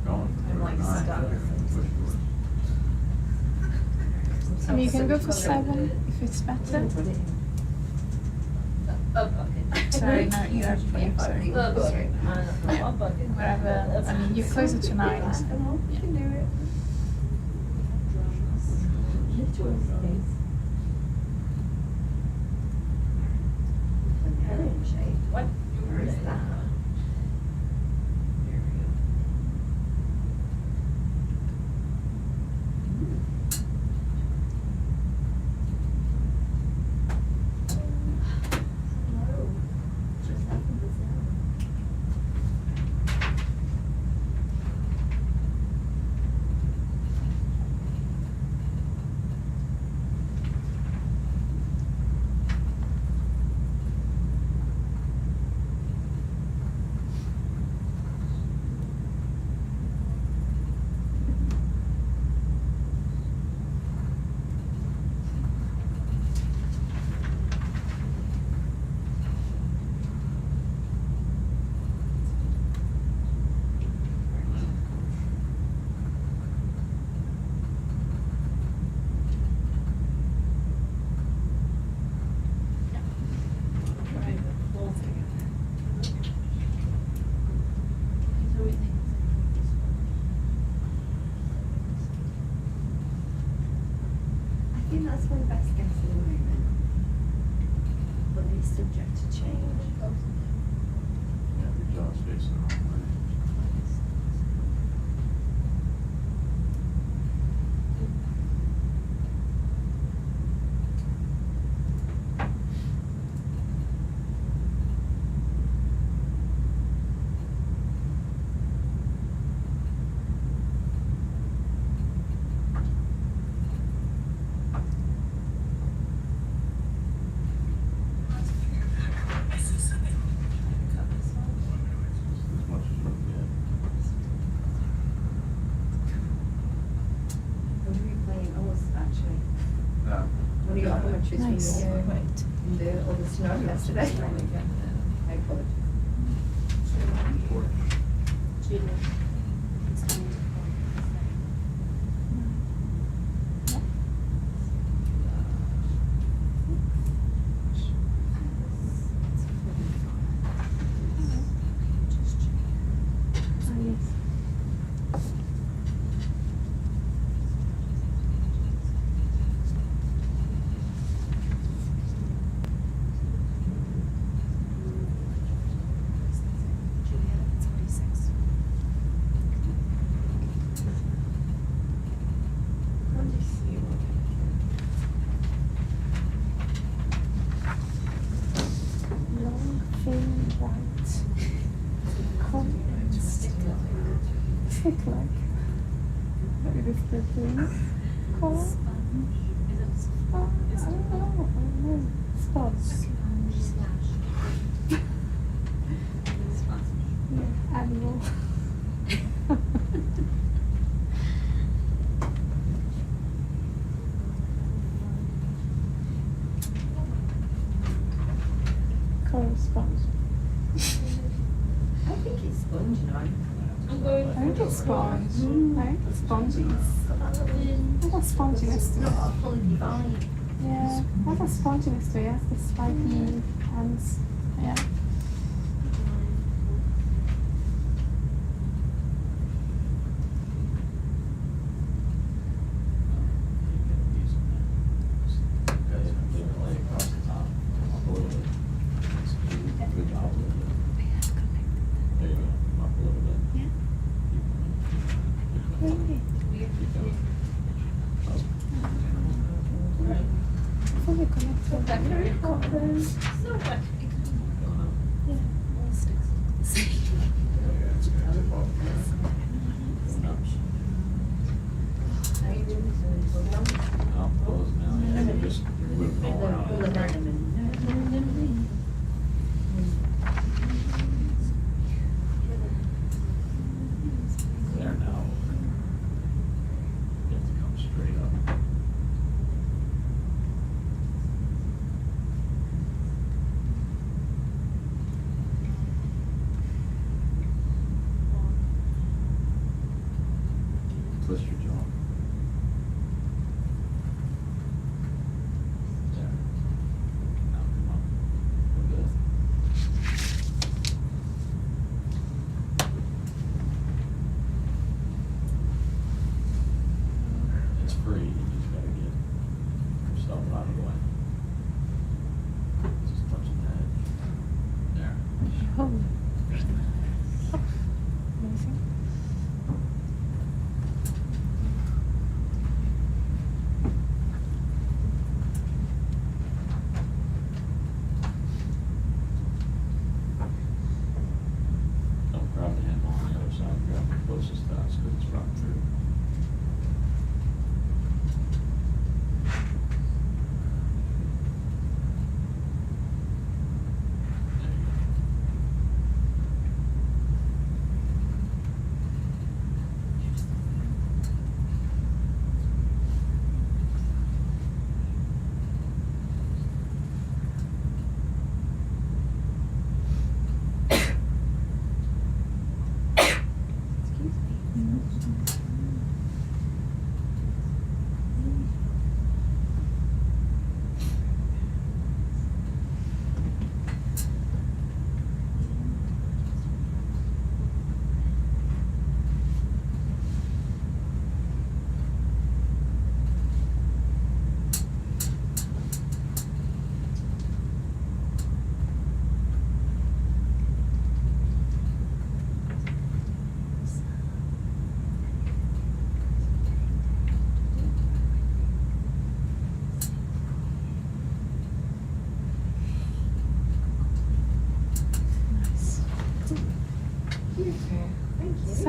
Going. I'm like Nice. stuck. Push forward. I mean, you can go for 7 if it's better. A bucket. Sorry, no, you have to be sorry. A bucket. A bucket. Wherever, I mean, you're closer to 9. So. You can do it. What? Where is that? There we go. Hello. Just happened to sound. That's my best guess at the moment. But it's subject to change. Yeah, the jaw's facing the wrong way. As much as you can get. What are you playing? Oh, actually. No. One of your commentaries Nice. from the other snow yesterday. I apologize. Julia. It's time to call. Julia, it's 46. Long, thin, white. Stick like. What is this thing? Called? I don't know. Sponge. Yeah, animal. Color sponge. I think it's sponge, you know. I think it's sponge. I think it's sponges. I got sponginess to it. Not fully defined. Yeah, I got sponginess to it. It has the spiky hands. Yeah. Fully connected. I'll close now, and just move it all around. There now. You have to come straight up.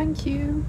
Thank you.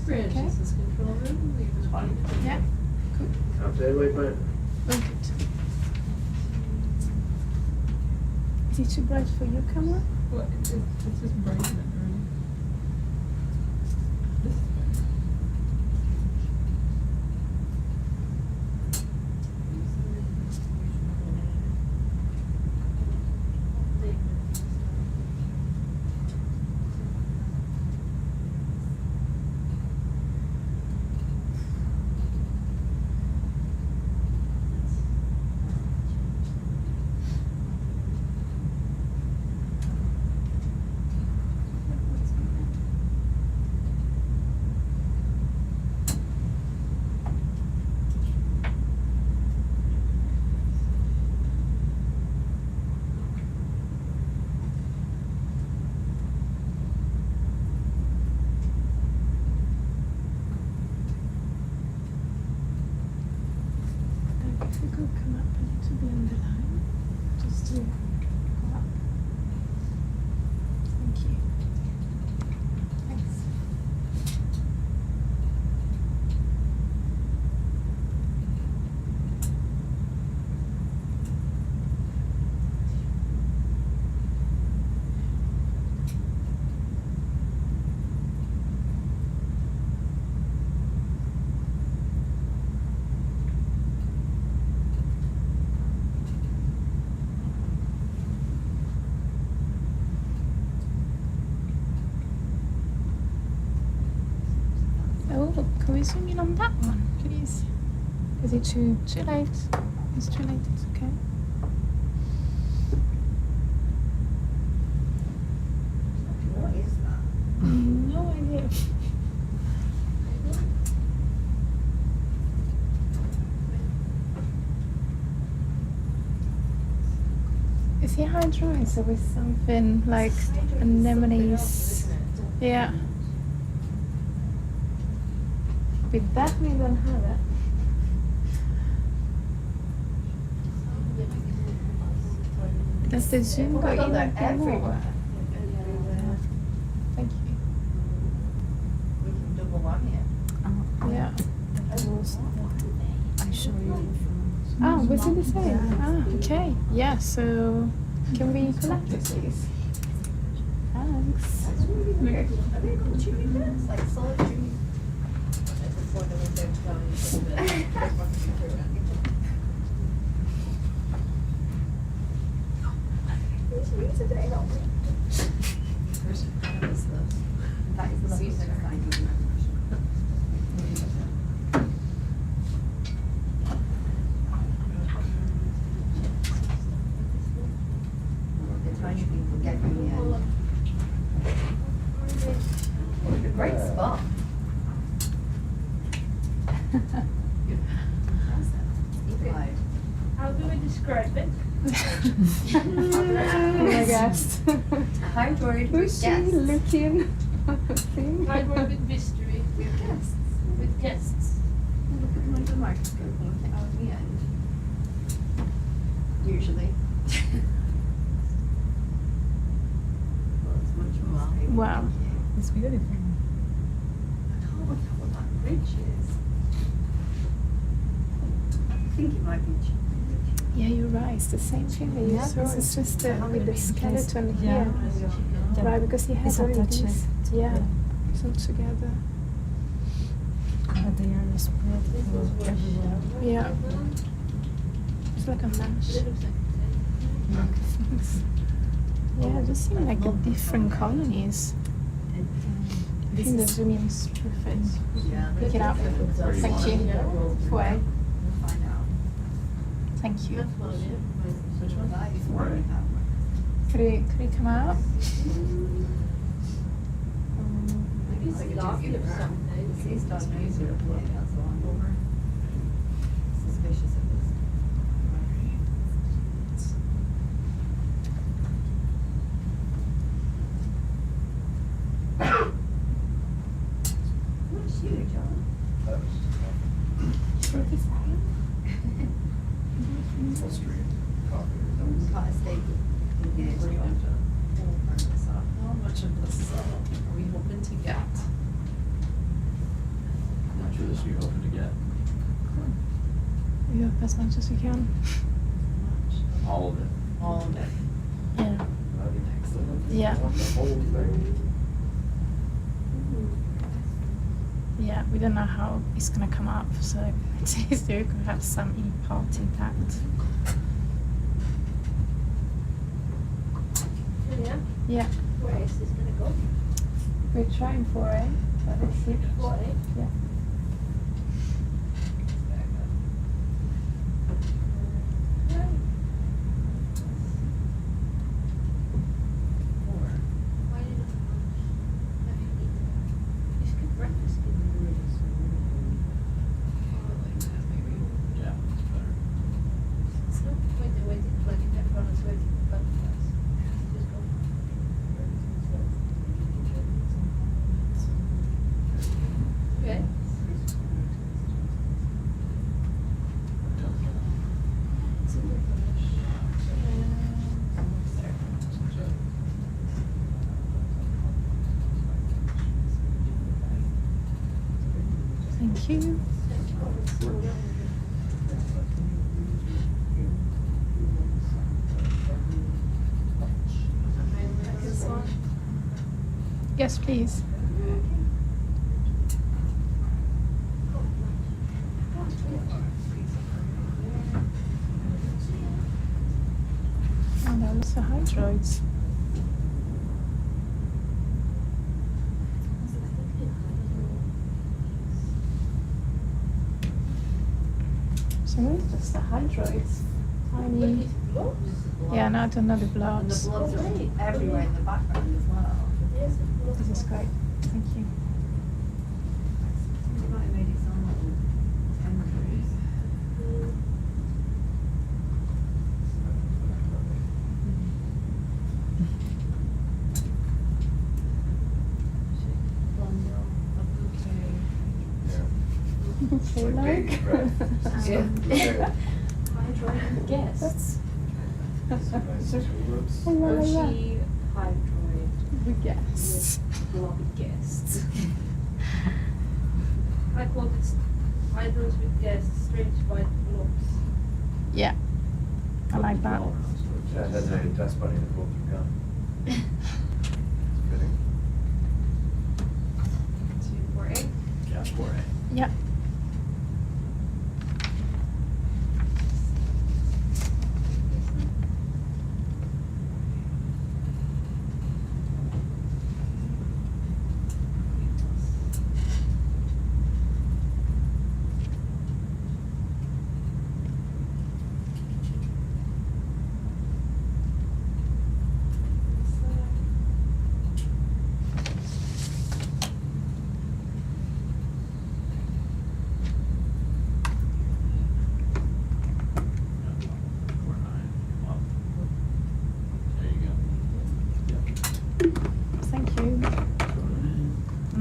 Branches control room. Leave it. Yeah. Cool. After the waypoint. Very good. Is it too bright for your camera? Well, it's just bright and early. This is fine. If you could come up a little bit on the line, just to go up. Thank you. Thanks. Oh, can we zoom in on that one, please? Is it too late? It's too late, it's okay. What is that? No idea. Is it hydroids or with something like anemones? Yeah. With that we don't have it. Does the zoom go in They're like everywhere. Thank you. We can double one here. Yeah. I show you. Oh, was it the same? Ah, okay. Yeah, so can we collect it, please? Thanks. Are they called chili bits? Like solid chili? Before they went there to go It's me today, not me. That is the season. The tiny people get me a great spot. describe it. Oh my gosh. Hydroid Who's she guests. looking? Hybrid with mystery. With guests. With guests. Look at them under the microscope and look at out the end. Usually. Well, it's much more stable. Wow. Thank you. It's beautiful. I don't know what that bridge is. I think it might be Yeah, you're right. It's the same thing that you Yeah, saw. It's just with the skeleton Yeah. here. Right, because he has It's all attached. these. Yeah, it's all together. But they are spread everywhere. Yeah. It's like a mash. It looks like Yeah, they seem like a different colonies. I think the zoom in is perfect. Pick it up. Thank you. Way. We'll find out. Thank you. Which one? Right. Could he come out? it's lovely or something. He's done music. That's the one. Over. Suspicious of this. What's you, John? Cut a steak. How much of this are we hoping to get? How much of this are you hoping to get? We hope as much as we can. All of it. All of it. Yeah. Excellent. Yeah. Yeah, we don't know how it's gonna come up, so it's easier to have some part intact. Yeah. Yeah, Where is this gonna go? we're trying for it, but let's see. Why? Yeah. Why did it have you eaten? It's good breakfast. Yeah, it's better. It's no point in waiting, like in that front, it's waiting for butterflies. Just go. Okay. Thank you. Yes, please. Oh, that was the hydroids. So what is just the hydroids? Tiny. Yeah, no, I don't know the And the blobs. blobs are everywhere in the background as well. This is great. Thank you. You might have made it sound like tendrils. Say like. Hydroid guests. Oh, la, la, la. Bushy hydroid The guests. blobby guests. I call it hydroids with guests, strange white blobs. Yeah, I like that. Yeah, that's a test buddy that both are gone. Fitting. 248. Yeah, 4A. Yeah.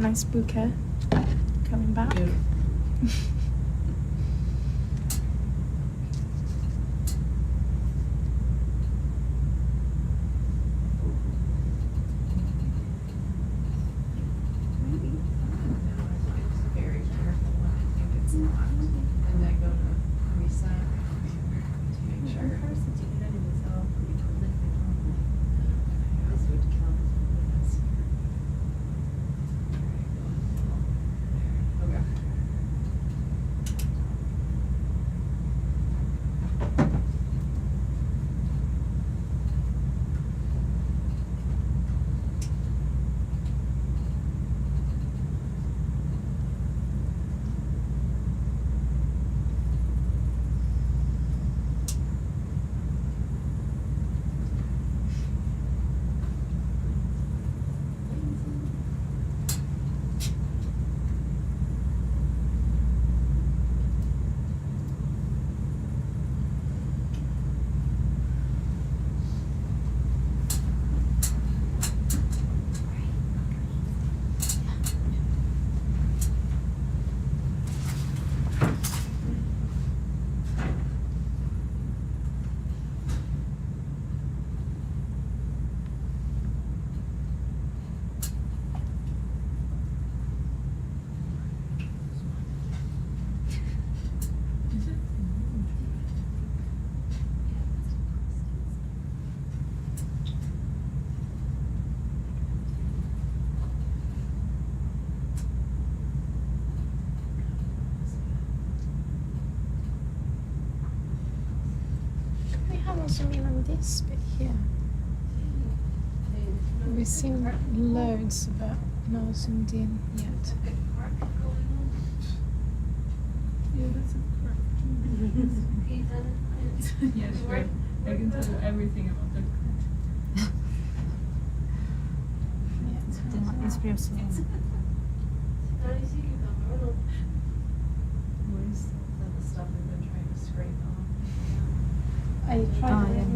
nice bouquet coming back. Very careful when I think it's not, and I go to reset to make sure. This would count as Okay. We have also been on this bit here. We've seen loads, but not zoomed in yet. Yeah, that's a correct. Yeah, sure. I can tell you everything about the Yeah, it's beautiful. Where's the stuff I've been trying to scrape off? I tried it.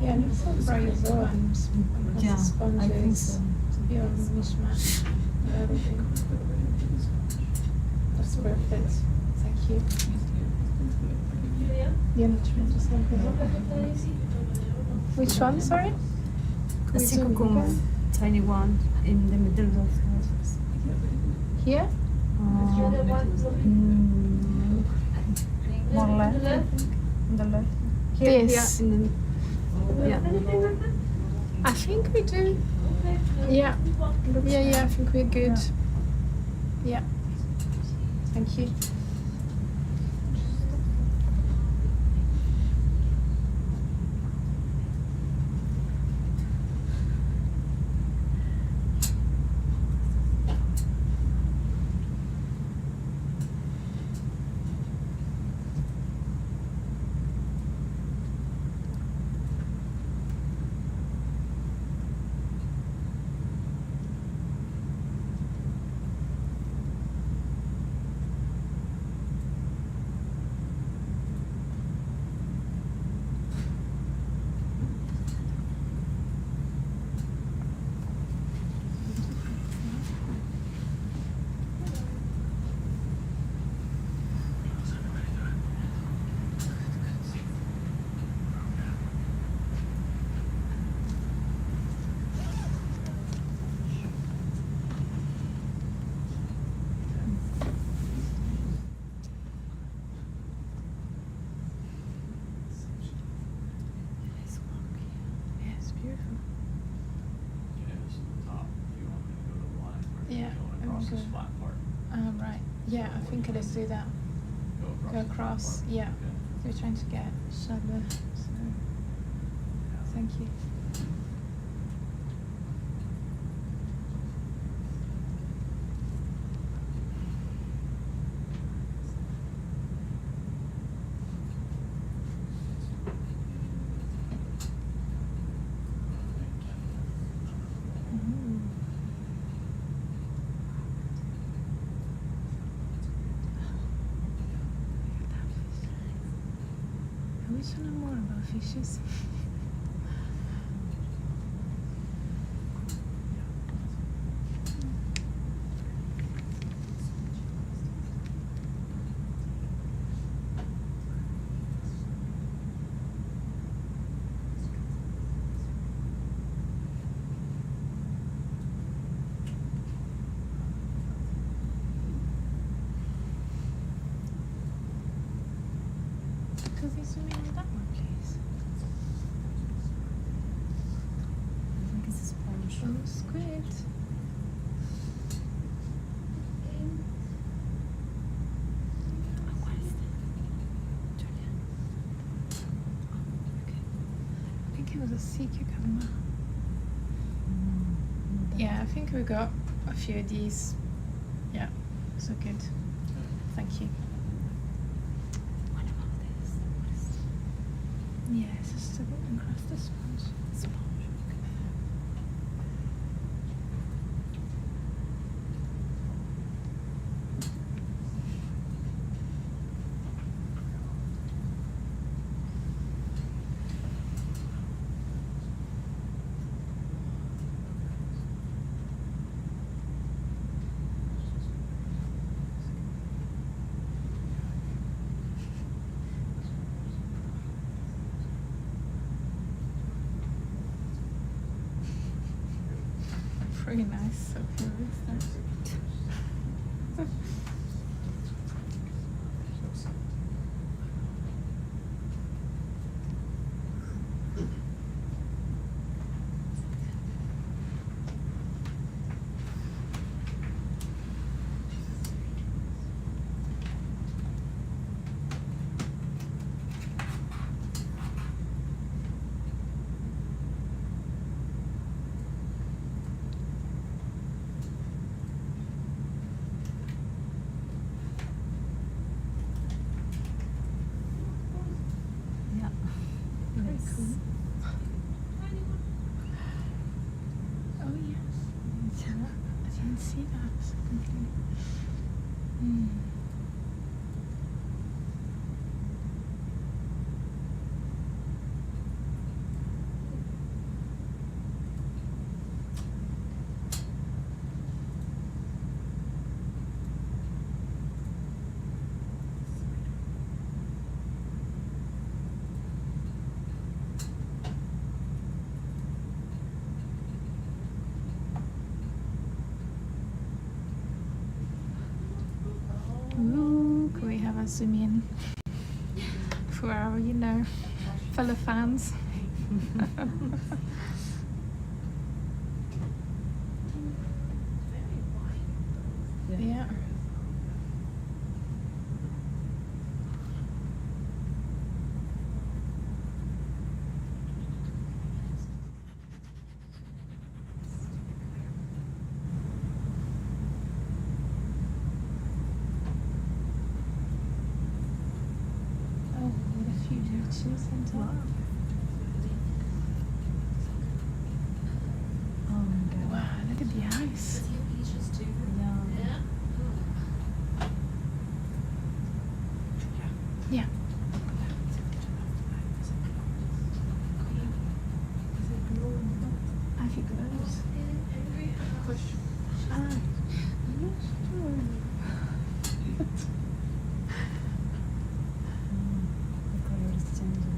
yeah. Yeah, it looks like very raw and Yeah, sponges. I think so. Yeah, mishmash. Everything. That's perfect. Thank you. Yeah, trying to sample. Which one, sorry? The Sikukum, tiny one in the middle of Here? more left, I think. On the left. This? Here in the, yeah. I think we do. Yeah. Yeah, I think we're good. Yeah. Thank you. Yeah, across this flat part. Right. Yeah, I think let's do that. Go across. Yeah. We're trying to get shallow. So, thank you. I wish I knew more about fishes. Could we zoom in on that one, please? I think it's a sponge. Oh, squid. I think it was a sea cucumber. Yeah, I think we got a few of these. Yeah, so good. Thank you. What about this? What is Yeah, it's just a bit encrusted sponge. sponge? Pretty nice, so curious that. Yeah. Very cool. Oh yes. I didn't see that completely. Ooh, can we have a zoom in for our, fellow fans? Yeah. Oh, what a few ditches on top. Oh my god. Wow, look at the ice. Yeah. Yeah. I think those. Push. I'm not sure. The color is changing.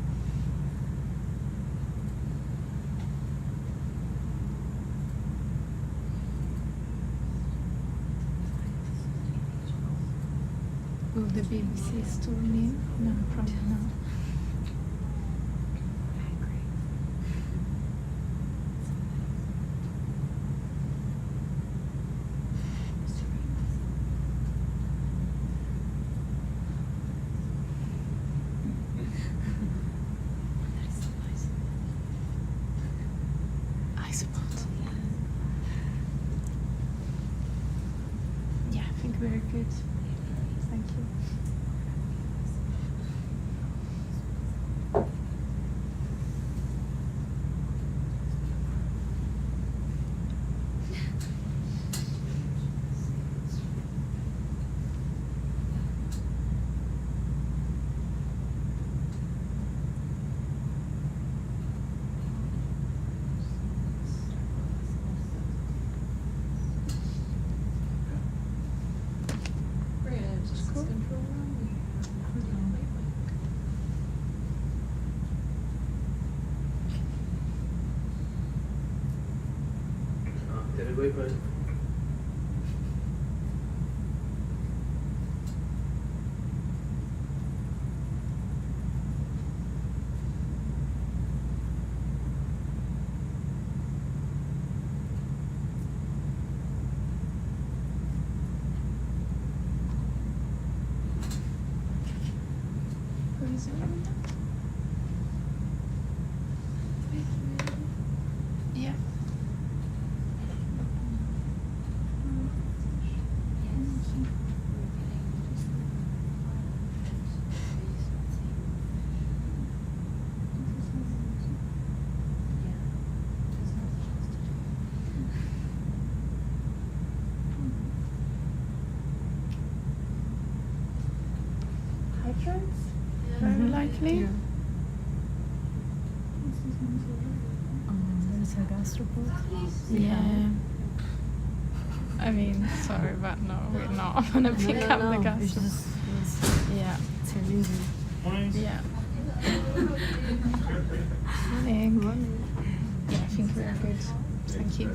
Will the BBC store in? No, probably not. I suppose. Yeah, I think very good. Thank you. equipment. Yeah. Hydrants? Very likely. There's a gastropod. Yeah. I mean, sorry, but no, we're not gonna pick up the gas. It's just, Yeah. it's illegal. Yeah. Morning. Yeah, I think we're good. Thank you.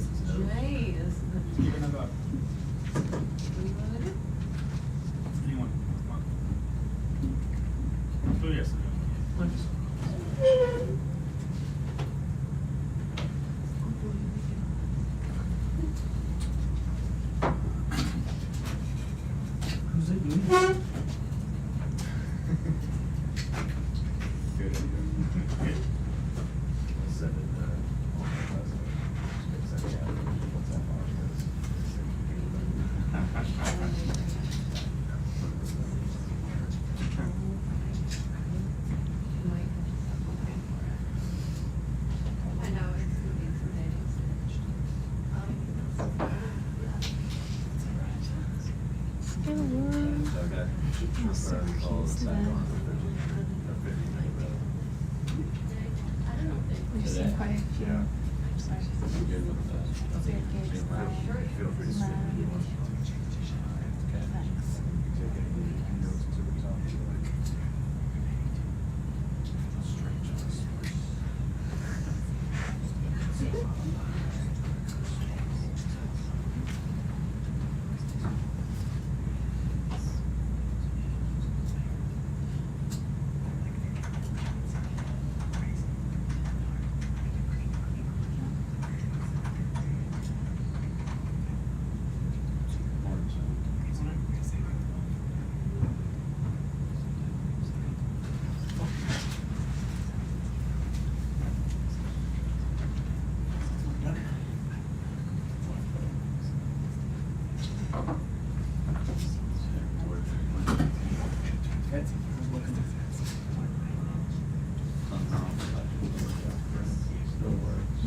We've seen quite a few.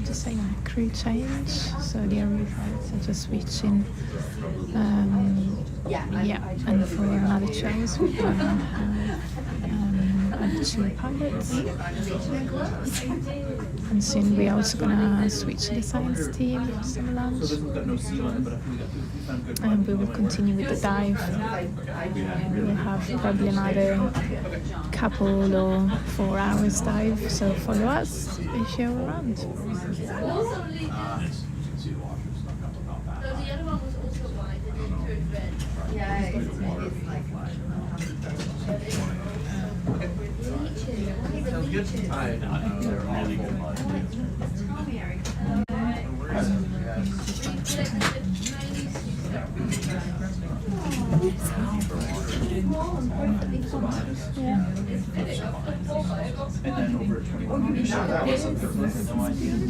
Just saying a crew change, so the ROV pilots are just switching. Yeah, and for another choice, we're going to have other two pilots. And soon we're also going to switch the science team for some lunch. And we will continue with the dive. We'll have probably another couple or 4 hours dive, so follow us if you're around.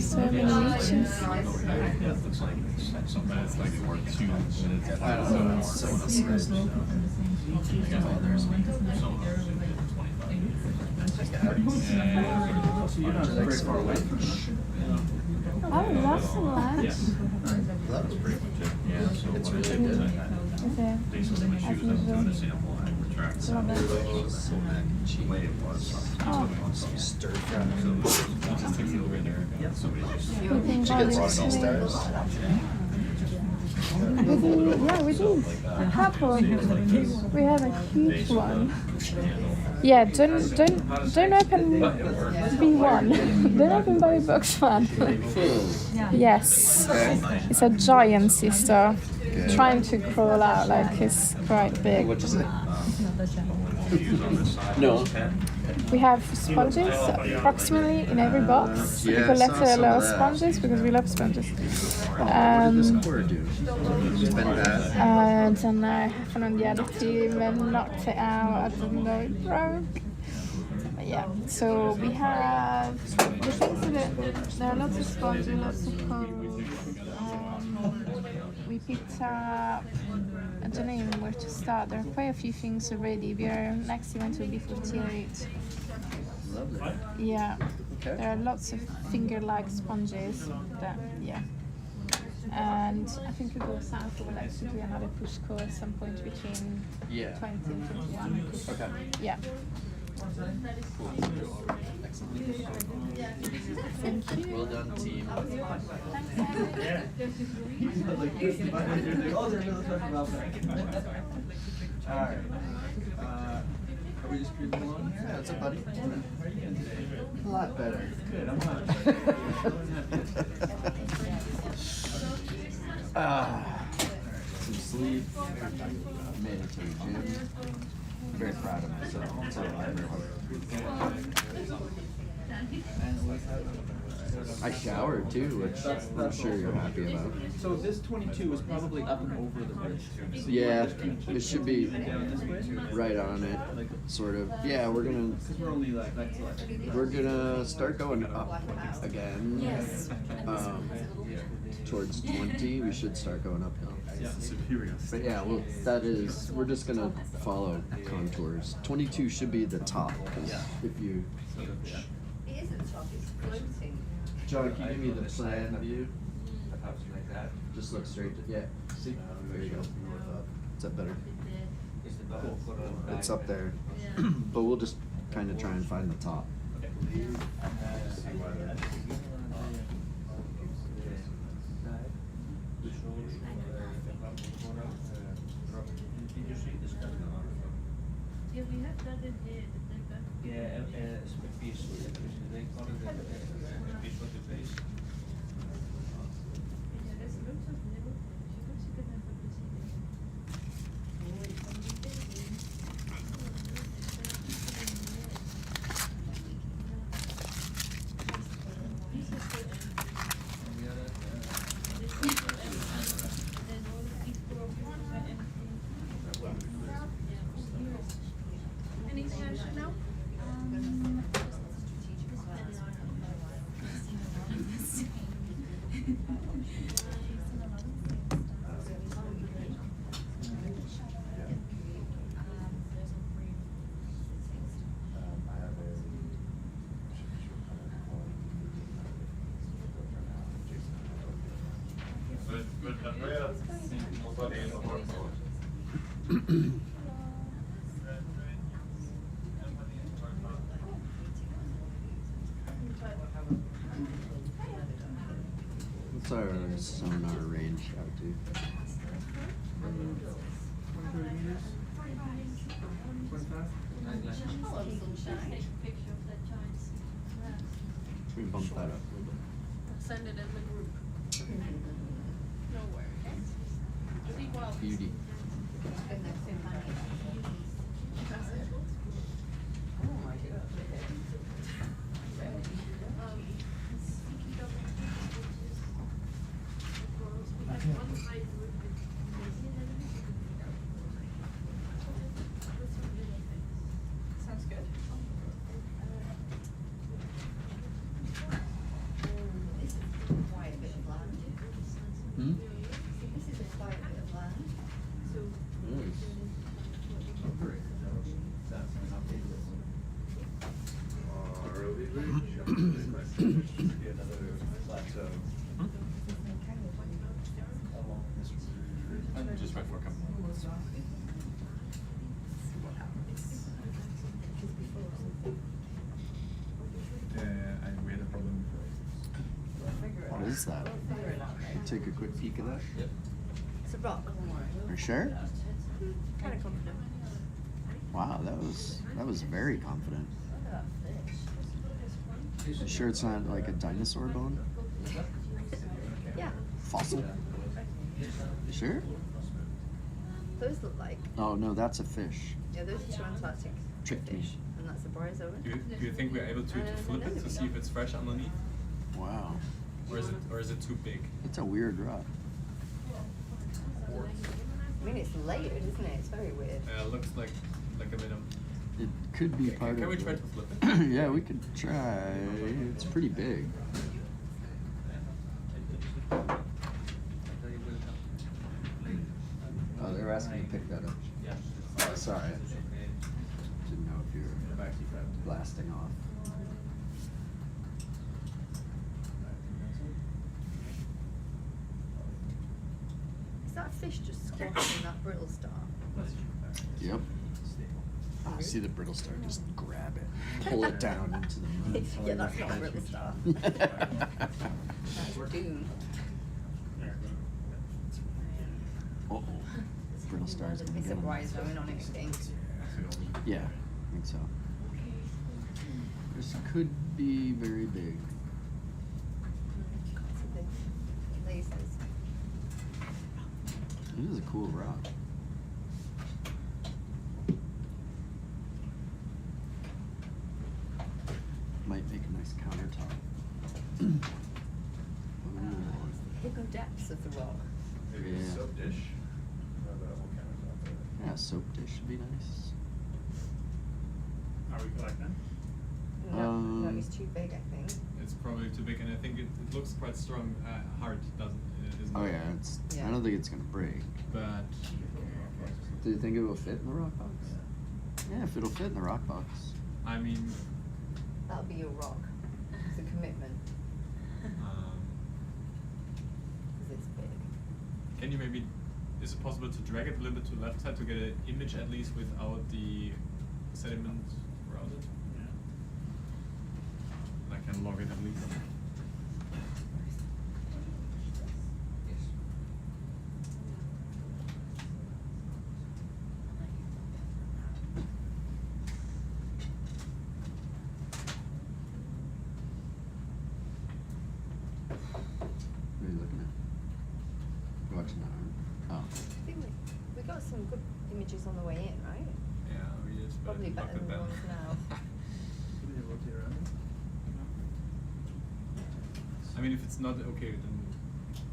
So many reaches. Oh, that's a lot. That was pretty much it. Yeah, so it's really good. Okay. Basically, when she was doing a sample, I retracted the way it was. Stir fry. So just took it over there. Somebody just. You think She gets lost in stars. We do. A couple. We have a huge one. Yeah, don't open B1. Don't open Bobby Box 1. Yes. It's a giant sister trying to crawl out, like it's quite big. What is it? No. We have sponges approximately in every box. Yeah, People let I saw some allow of that. sponges because we love sponges. What did this core do? It's been bad. I don't know, happened on the other team and knocked it out. I didn't know it broke. Yeah. So we have the things that there are lots of sponges, lots of corals. We picked up. I don't know even where to start. There are quite a few things already. Our next event will be 48. Lovely. Yeah. Okay. There are lots of finger-like sponges. That yeah. And I think we go south. We would like to do another push core at some point between 20 and 21. Okay. Yeah. Excellent. Thank you. Well done, team. Alright. Are we just cruising along here? Yeah, what's up, buddy? How are you doing today? A lot better. Good, I'm not. Some sleep. Made it to the gym. Very proud of myself. So I showered too, which I'm sure you're happy about. So this 22 is probably up and over the bridge. Yeah, it should be right on it, sort of. Yeah, we're gonna start going up again. Yes. Towards 20, we should start going up now. Superior. But yeah, well, we're just gonna follow contours. 22 should be the top, 'cause if you. It isn't top, it's floating. John, can you give me the plan view? Just look straight. Yeah. See? There you go. Is that better? It's up there, but we'll just kind of try and find the top. Yeah, we have that in here. Anything I should know? What's our sonar range out to? We can bump that up a little bit. Send it in the group. No worries. See what? Beauty. Sounds good. This is quite a bit of land. Hmm? This is quite a bit of land. Nice. ROV Just wait for a couple minutes. And we had a problem. What is that? Take a quick peek of that. It's a rock. For sure? Kind of confident. Wow, that was very confident. Look at that fish. You sure it's not like a dinosaur bone? Yeah. Fossil? Sure? Those look like. Oh no, that's a fish. Yeah, those are Antarctic Tricked me. fish. And that's a bryozoan. Do you think we're able to flip it to see if it's fresh underneath? Wow. Or is it too big? It's a weird rock. I mean, it's layered, isn't it? It's very weird. It looks like a bit of It could be part Can of we try it. to flip it? Yeah, we could try. It's pretty big. Oh, they're asking to pick that up. Oh, sorry. Didn't know if you were blasting off. Is that fish just squatting in that brittle star? Yep. Oh, see the brittle star, just grab it, pull it down into the mud. Yeah, that's not a brittle star. That's doomed. Uh-oh. Brittle star's gonna It's get a him. Y zone on it, I think. Yeah, I think so. This could be very big. Can't see the lasers. This is a cool rock. Might make a nice countertop. Ooh. Hidden depths of the rock. Maybe Yeah. a soap dish. That whole countertop there. Yeah, soap dish should be nice. Are we collecting? No, it's too big, I think. It's probably too big, and I think it looks quite strong. Hard doesn't. Isn't Oh it? yeah, it's. Yeah. I don't think it's gonna break. But Do you think it will fit in the rock box? Yeah, if it'll fit in the rock box. I mean, That'll be your rock. It's a commitment, because it's big. can you maybe? Is it possible to drag it a little bit to the left side to get an image at least without the sediment around it? Yeah. I can log it at least. What are you looking at? You're watching that, aren't you? I think we got some good images on the way in, right? Yeah, we just Probably look better at than the them. ones now. I mean, if it's not okay, then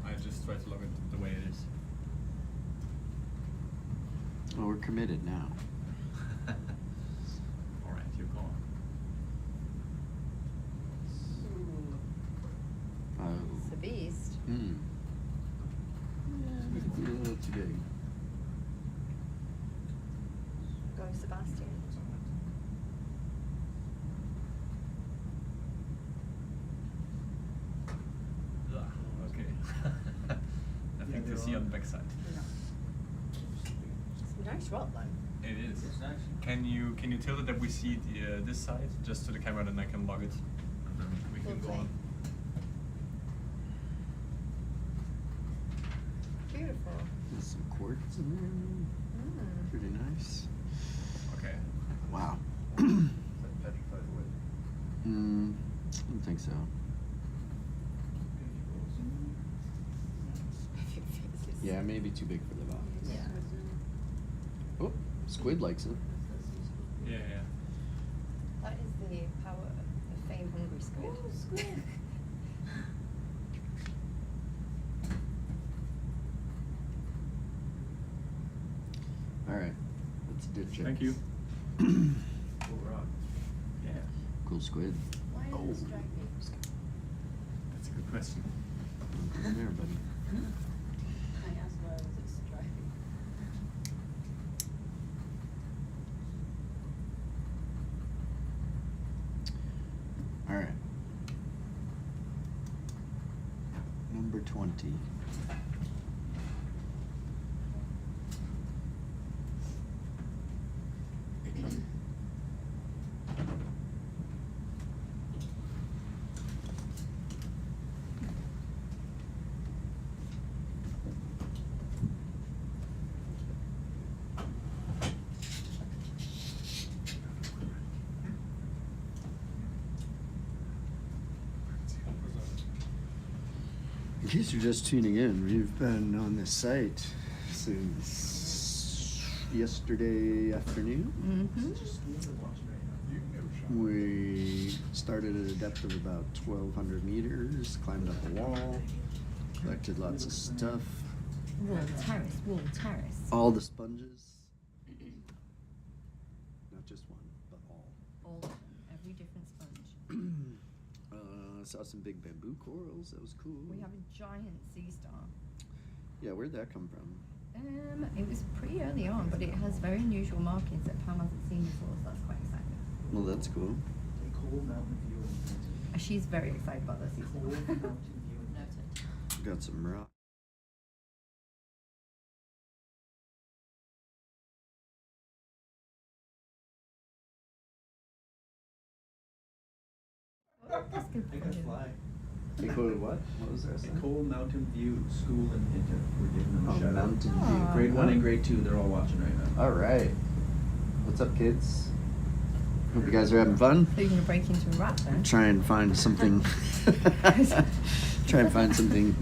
I just try to log it the way it is. Oh. Well, we're committed now. All right, you go on. Oh. It's a beast. Hmm. Yeah, it's a little too big. Go Sebastian. Okay. Nothing to see on the backside. It's a nice rock though. It is. Can you tilt it that we see the this side just to the camera, then I can log it, and then we can go Lovely. on. Beautiful. There's some quartz in there. Pretty nice. Okay. Wow. Is that petrified wood? I don't think so. Yeah, maybe too big for the box. Yeah. Oh, squid likes it. Yeah, yeah. That is the power of fame hungry squid. All right, let's ditch it. Thank you. Cool rock. Yeah. Cool squid. Why Oh. does it strike me? That's a good question. Come here, buddy. I asked why was it striking? All right. Number 20. In case you're just tuning in, we've been on this site since yesterday afternoon. We started at a depth of about 1,200 meters, climbed up a wall, collected lots of stuff. Wall terrace, wall terrace. All the sponges. Not just one. saw some big bamboo corals. That was cool. We have a giant sea star. Yeah, where'd that come from? It was pretty early on, but it has very unusual markings that Pam hasn't seen before, so that's quite exciting. Well, that's cool. She's very excited about this. Got some rock. That's good. I got a fly. They quoted what? What was that? Nicole Mountain View School and Hinton. We're giving them a Oh, shout out. Mountain View. Grade 1 and grade 2, they're all watching right now. All right. What's up, kids? Hope you guys are having fun. So you're gonna break into a rap then? Try and find something. Try and find something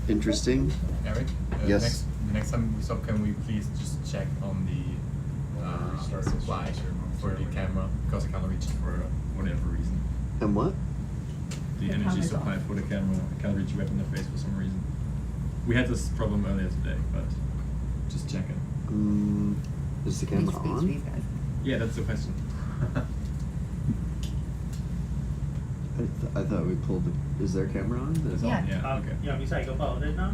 interesting. Eric, Yes. next time we stop, can we please just check on the supply for the camera, because I can't reach it for whatever reason. And what? The The energy camera's supply off. for the camera, I can't reach you up in the face for some reason. We had this problem earlier today, but just check it. Is the camera on? Yeah, that's the question. I thought we pulled the. Is there a camera on? It's on, yeah, okay. Yeah, we say go about it now.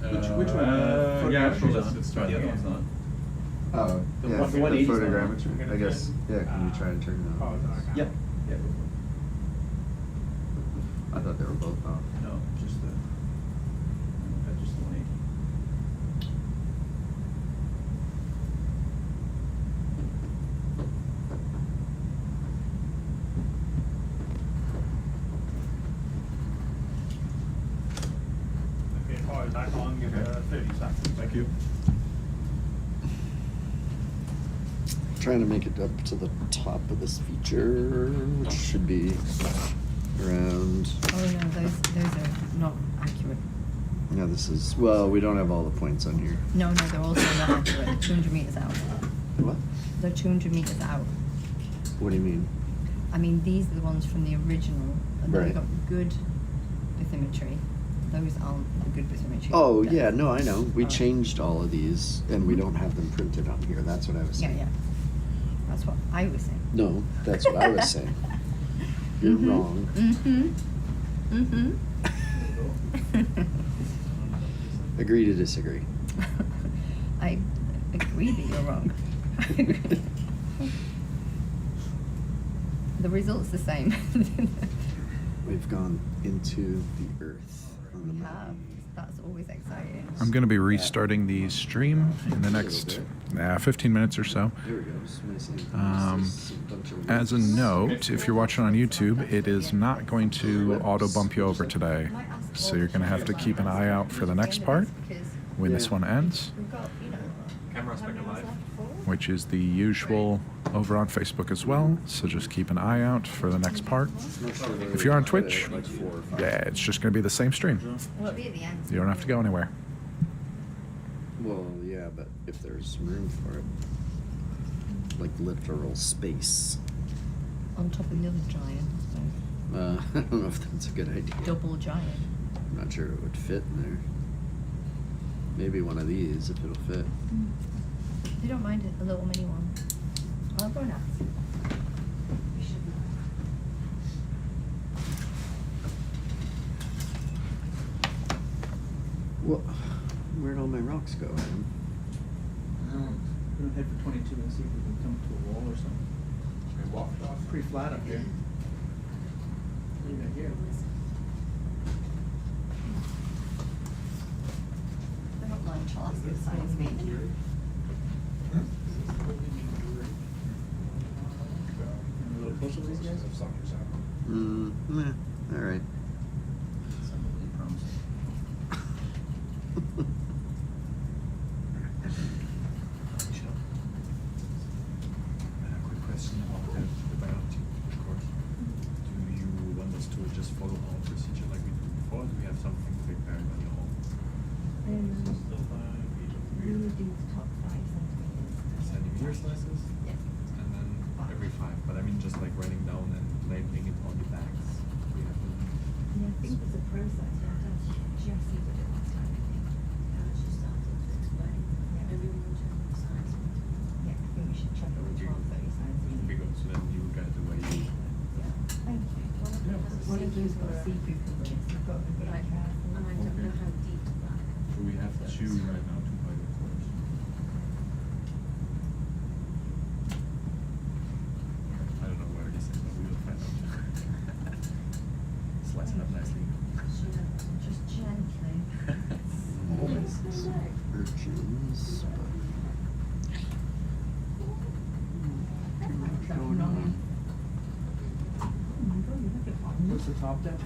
Which one? Yeah, sure, Photogrammetry's let's on. try The that other one. one's not. Oh, The yeah, one- the 180's not on. photogrammetry. I guess. Yeah, can you try and turn it on? Yep. Yeah, go I thought they were both off. for it. No, just the 180. Okay, power is back on, give it 30 seconds. Thank you. Trying to make it up to the top of this feature, which should be around. Oh no, those are not accurate. Yeah, this is. Well, we don't have all the points on here. No, they're also not accurate. They're 200 meters out. What? They're 200 meters out. What do you mean? I mean, these are the ones from the original, and Right. they've got good bathymetry. Those aren't the good bathymetry. Oh That's- yeah, no, I know. We changed all of these, and we don't have them printed on here. That's what I was Yeah, saying. yeah. That's what I was saying. No, that's what I was saying. You're wrong. Agree to disagree. I agree that you're wrong. The result's the same. We've gone into the earth on the We moon. have. That's always exciting. I'm going to be restarting the stream in the next 15 minutes or so. There we go. Some nice things. There's a bunch of As a links. note, if you're watching on YouTube, it is not going to auto bump you over today. So you're going to have to keep an eye out for the next part when this one ends, We've got, you know, Camera back alive. which is the usual over on Facebook as well. So just keep an eye out for the next part. If you're on Twitch, Like 4 or 5. yeah, it's just going to be the same stream. well, it'll be at the end. You don't have to go anywhere. Well, yeah, but if there's room for it, like literal space. On top of the other giant. So I don't know if that's a good idea. double giant. I'm not sure it would fit in there. Maybe one of these if it'll fit. They don't mind it, a little mini one. I'll go and ask. Well, where'd all my rocks go, Adam? We're gonna head for 22 and see if we can come to a wall or something. We walked off. Pretty flat up here. Even here. They're not lunch, I'll ask the science meeting. A little closer to these guys? All right. Somebody promised. Quick question about the biology course. Do you want us to just follow our procedure like we did before? Do we have something prepared on your own? We would do the top 5 centimeters. Centimeter slices? Yeah. And then every 5, but I mean just like writing down and labeling it on the bags. We have to. Yeah, I think there's a process. Jessie did it last time, I think. She started to explain. Yeah. Maybe we will check the science meeting. Yeah, I think we should check it with 12:30 science meeting. Because then you get the way you. Yeah. Thank you. Yeah. you've got seafood companies, you've got to be like, and I don't know how deep that. So we have two right now, 2 pilot cores. I don't know where this is, but we will find out. Slice it up nicely. Just gently. Always urchins, What's the top depth?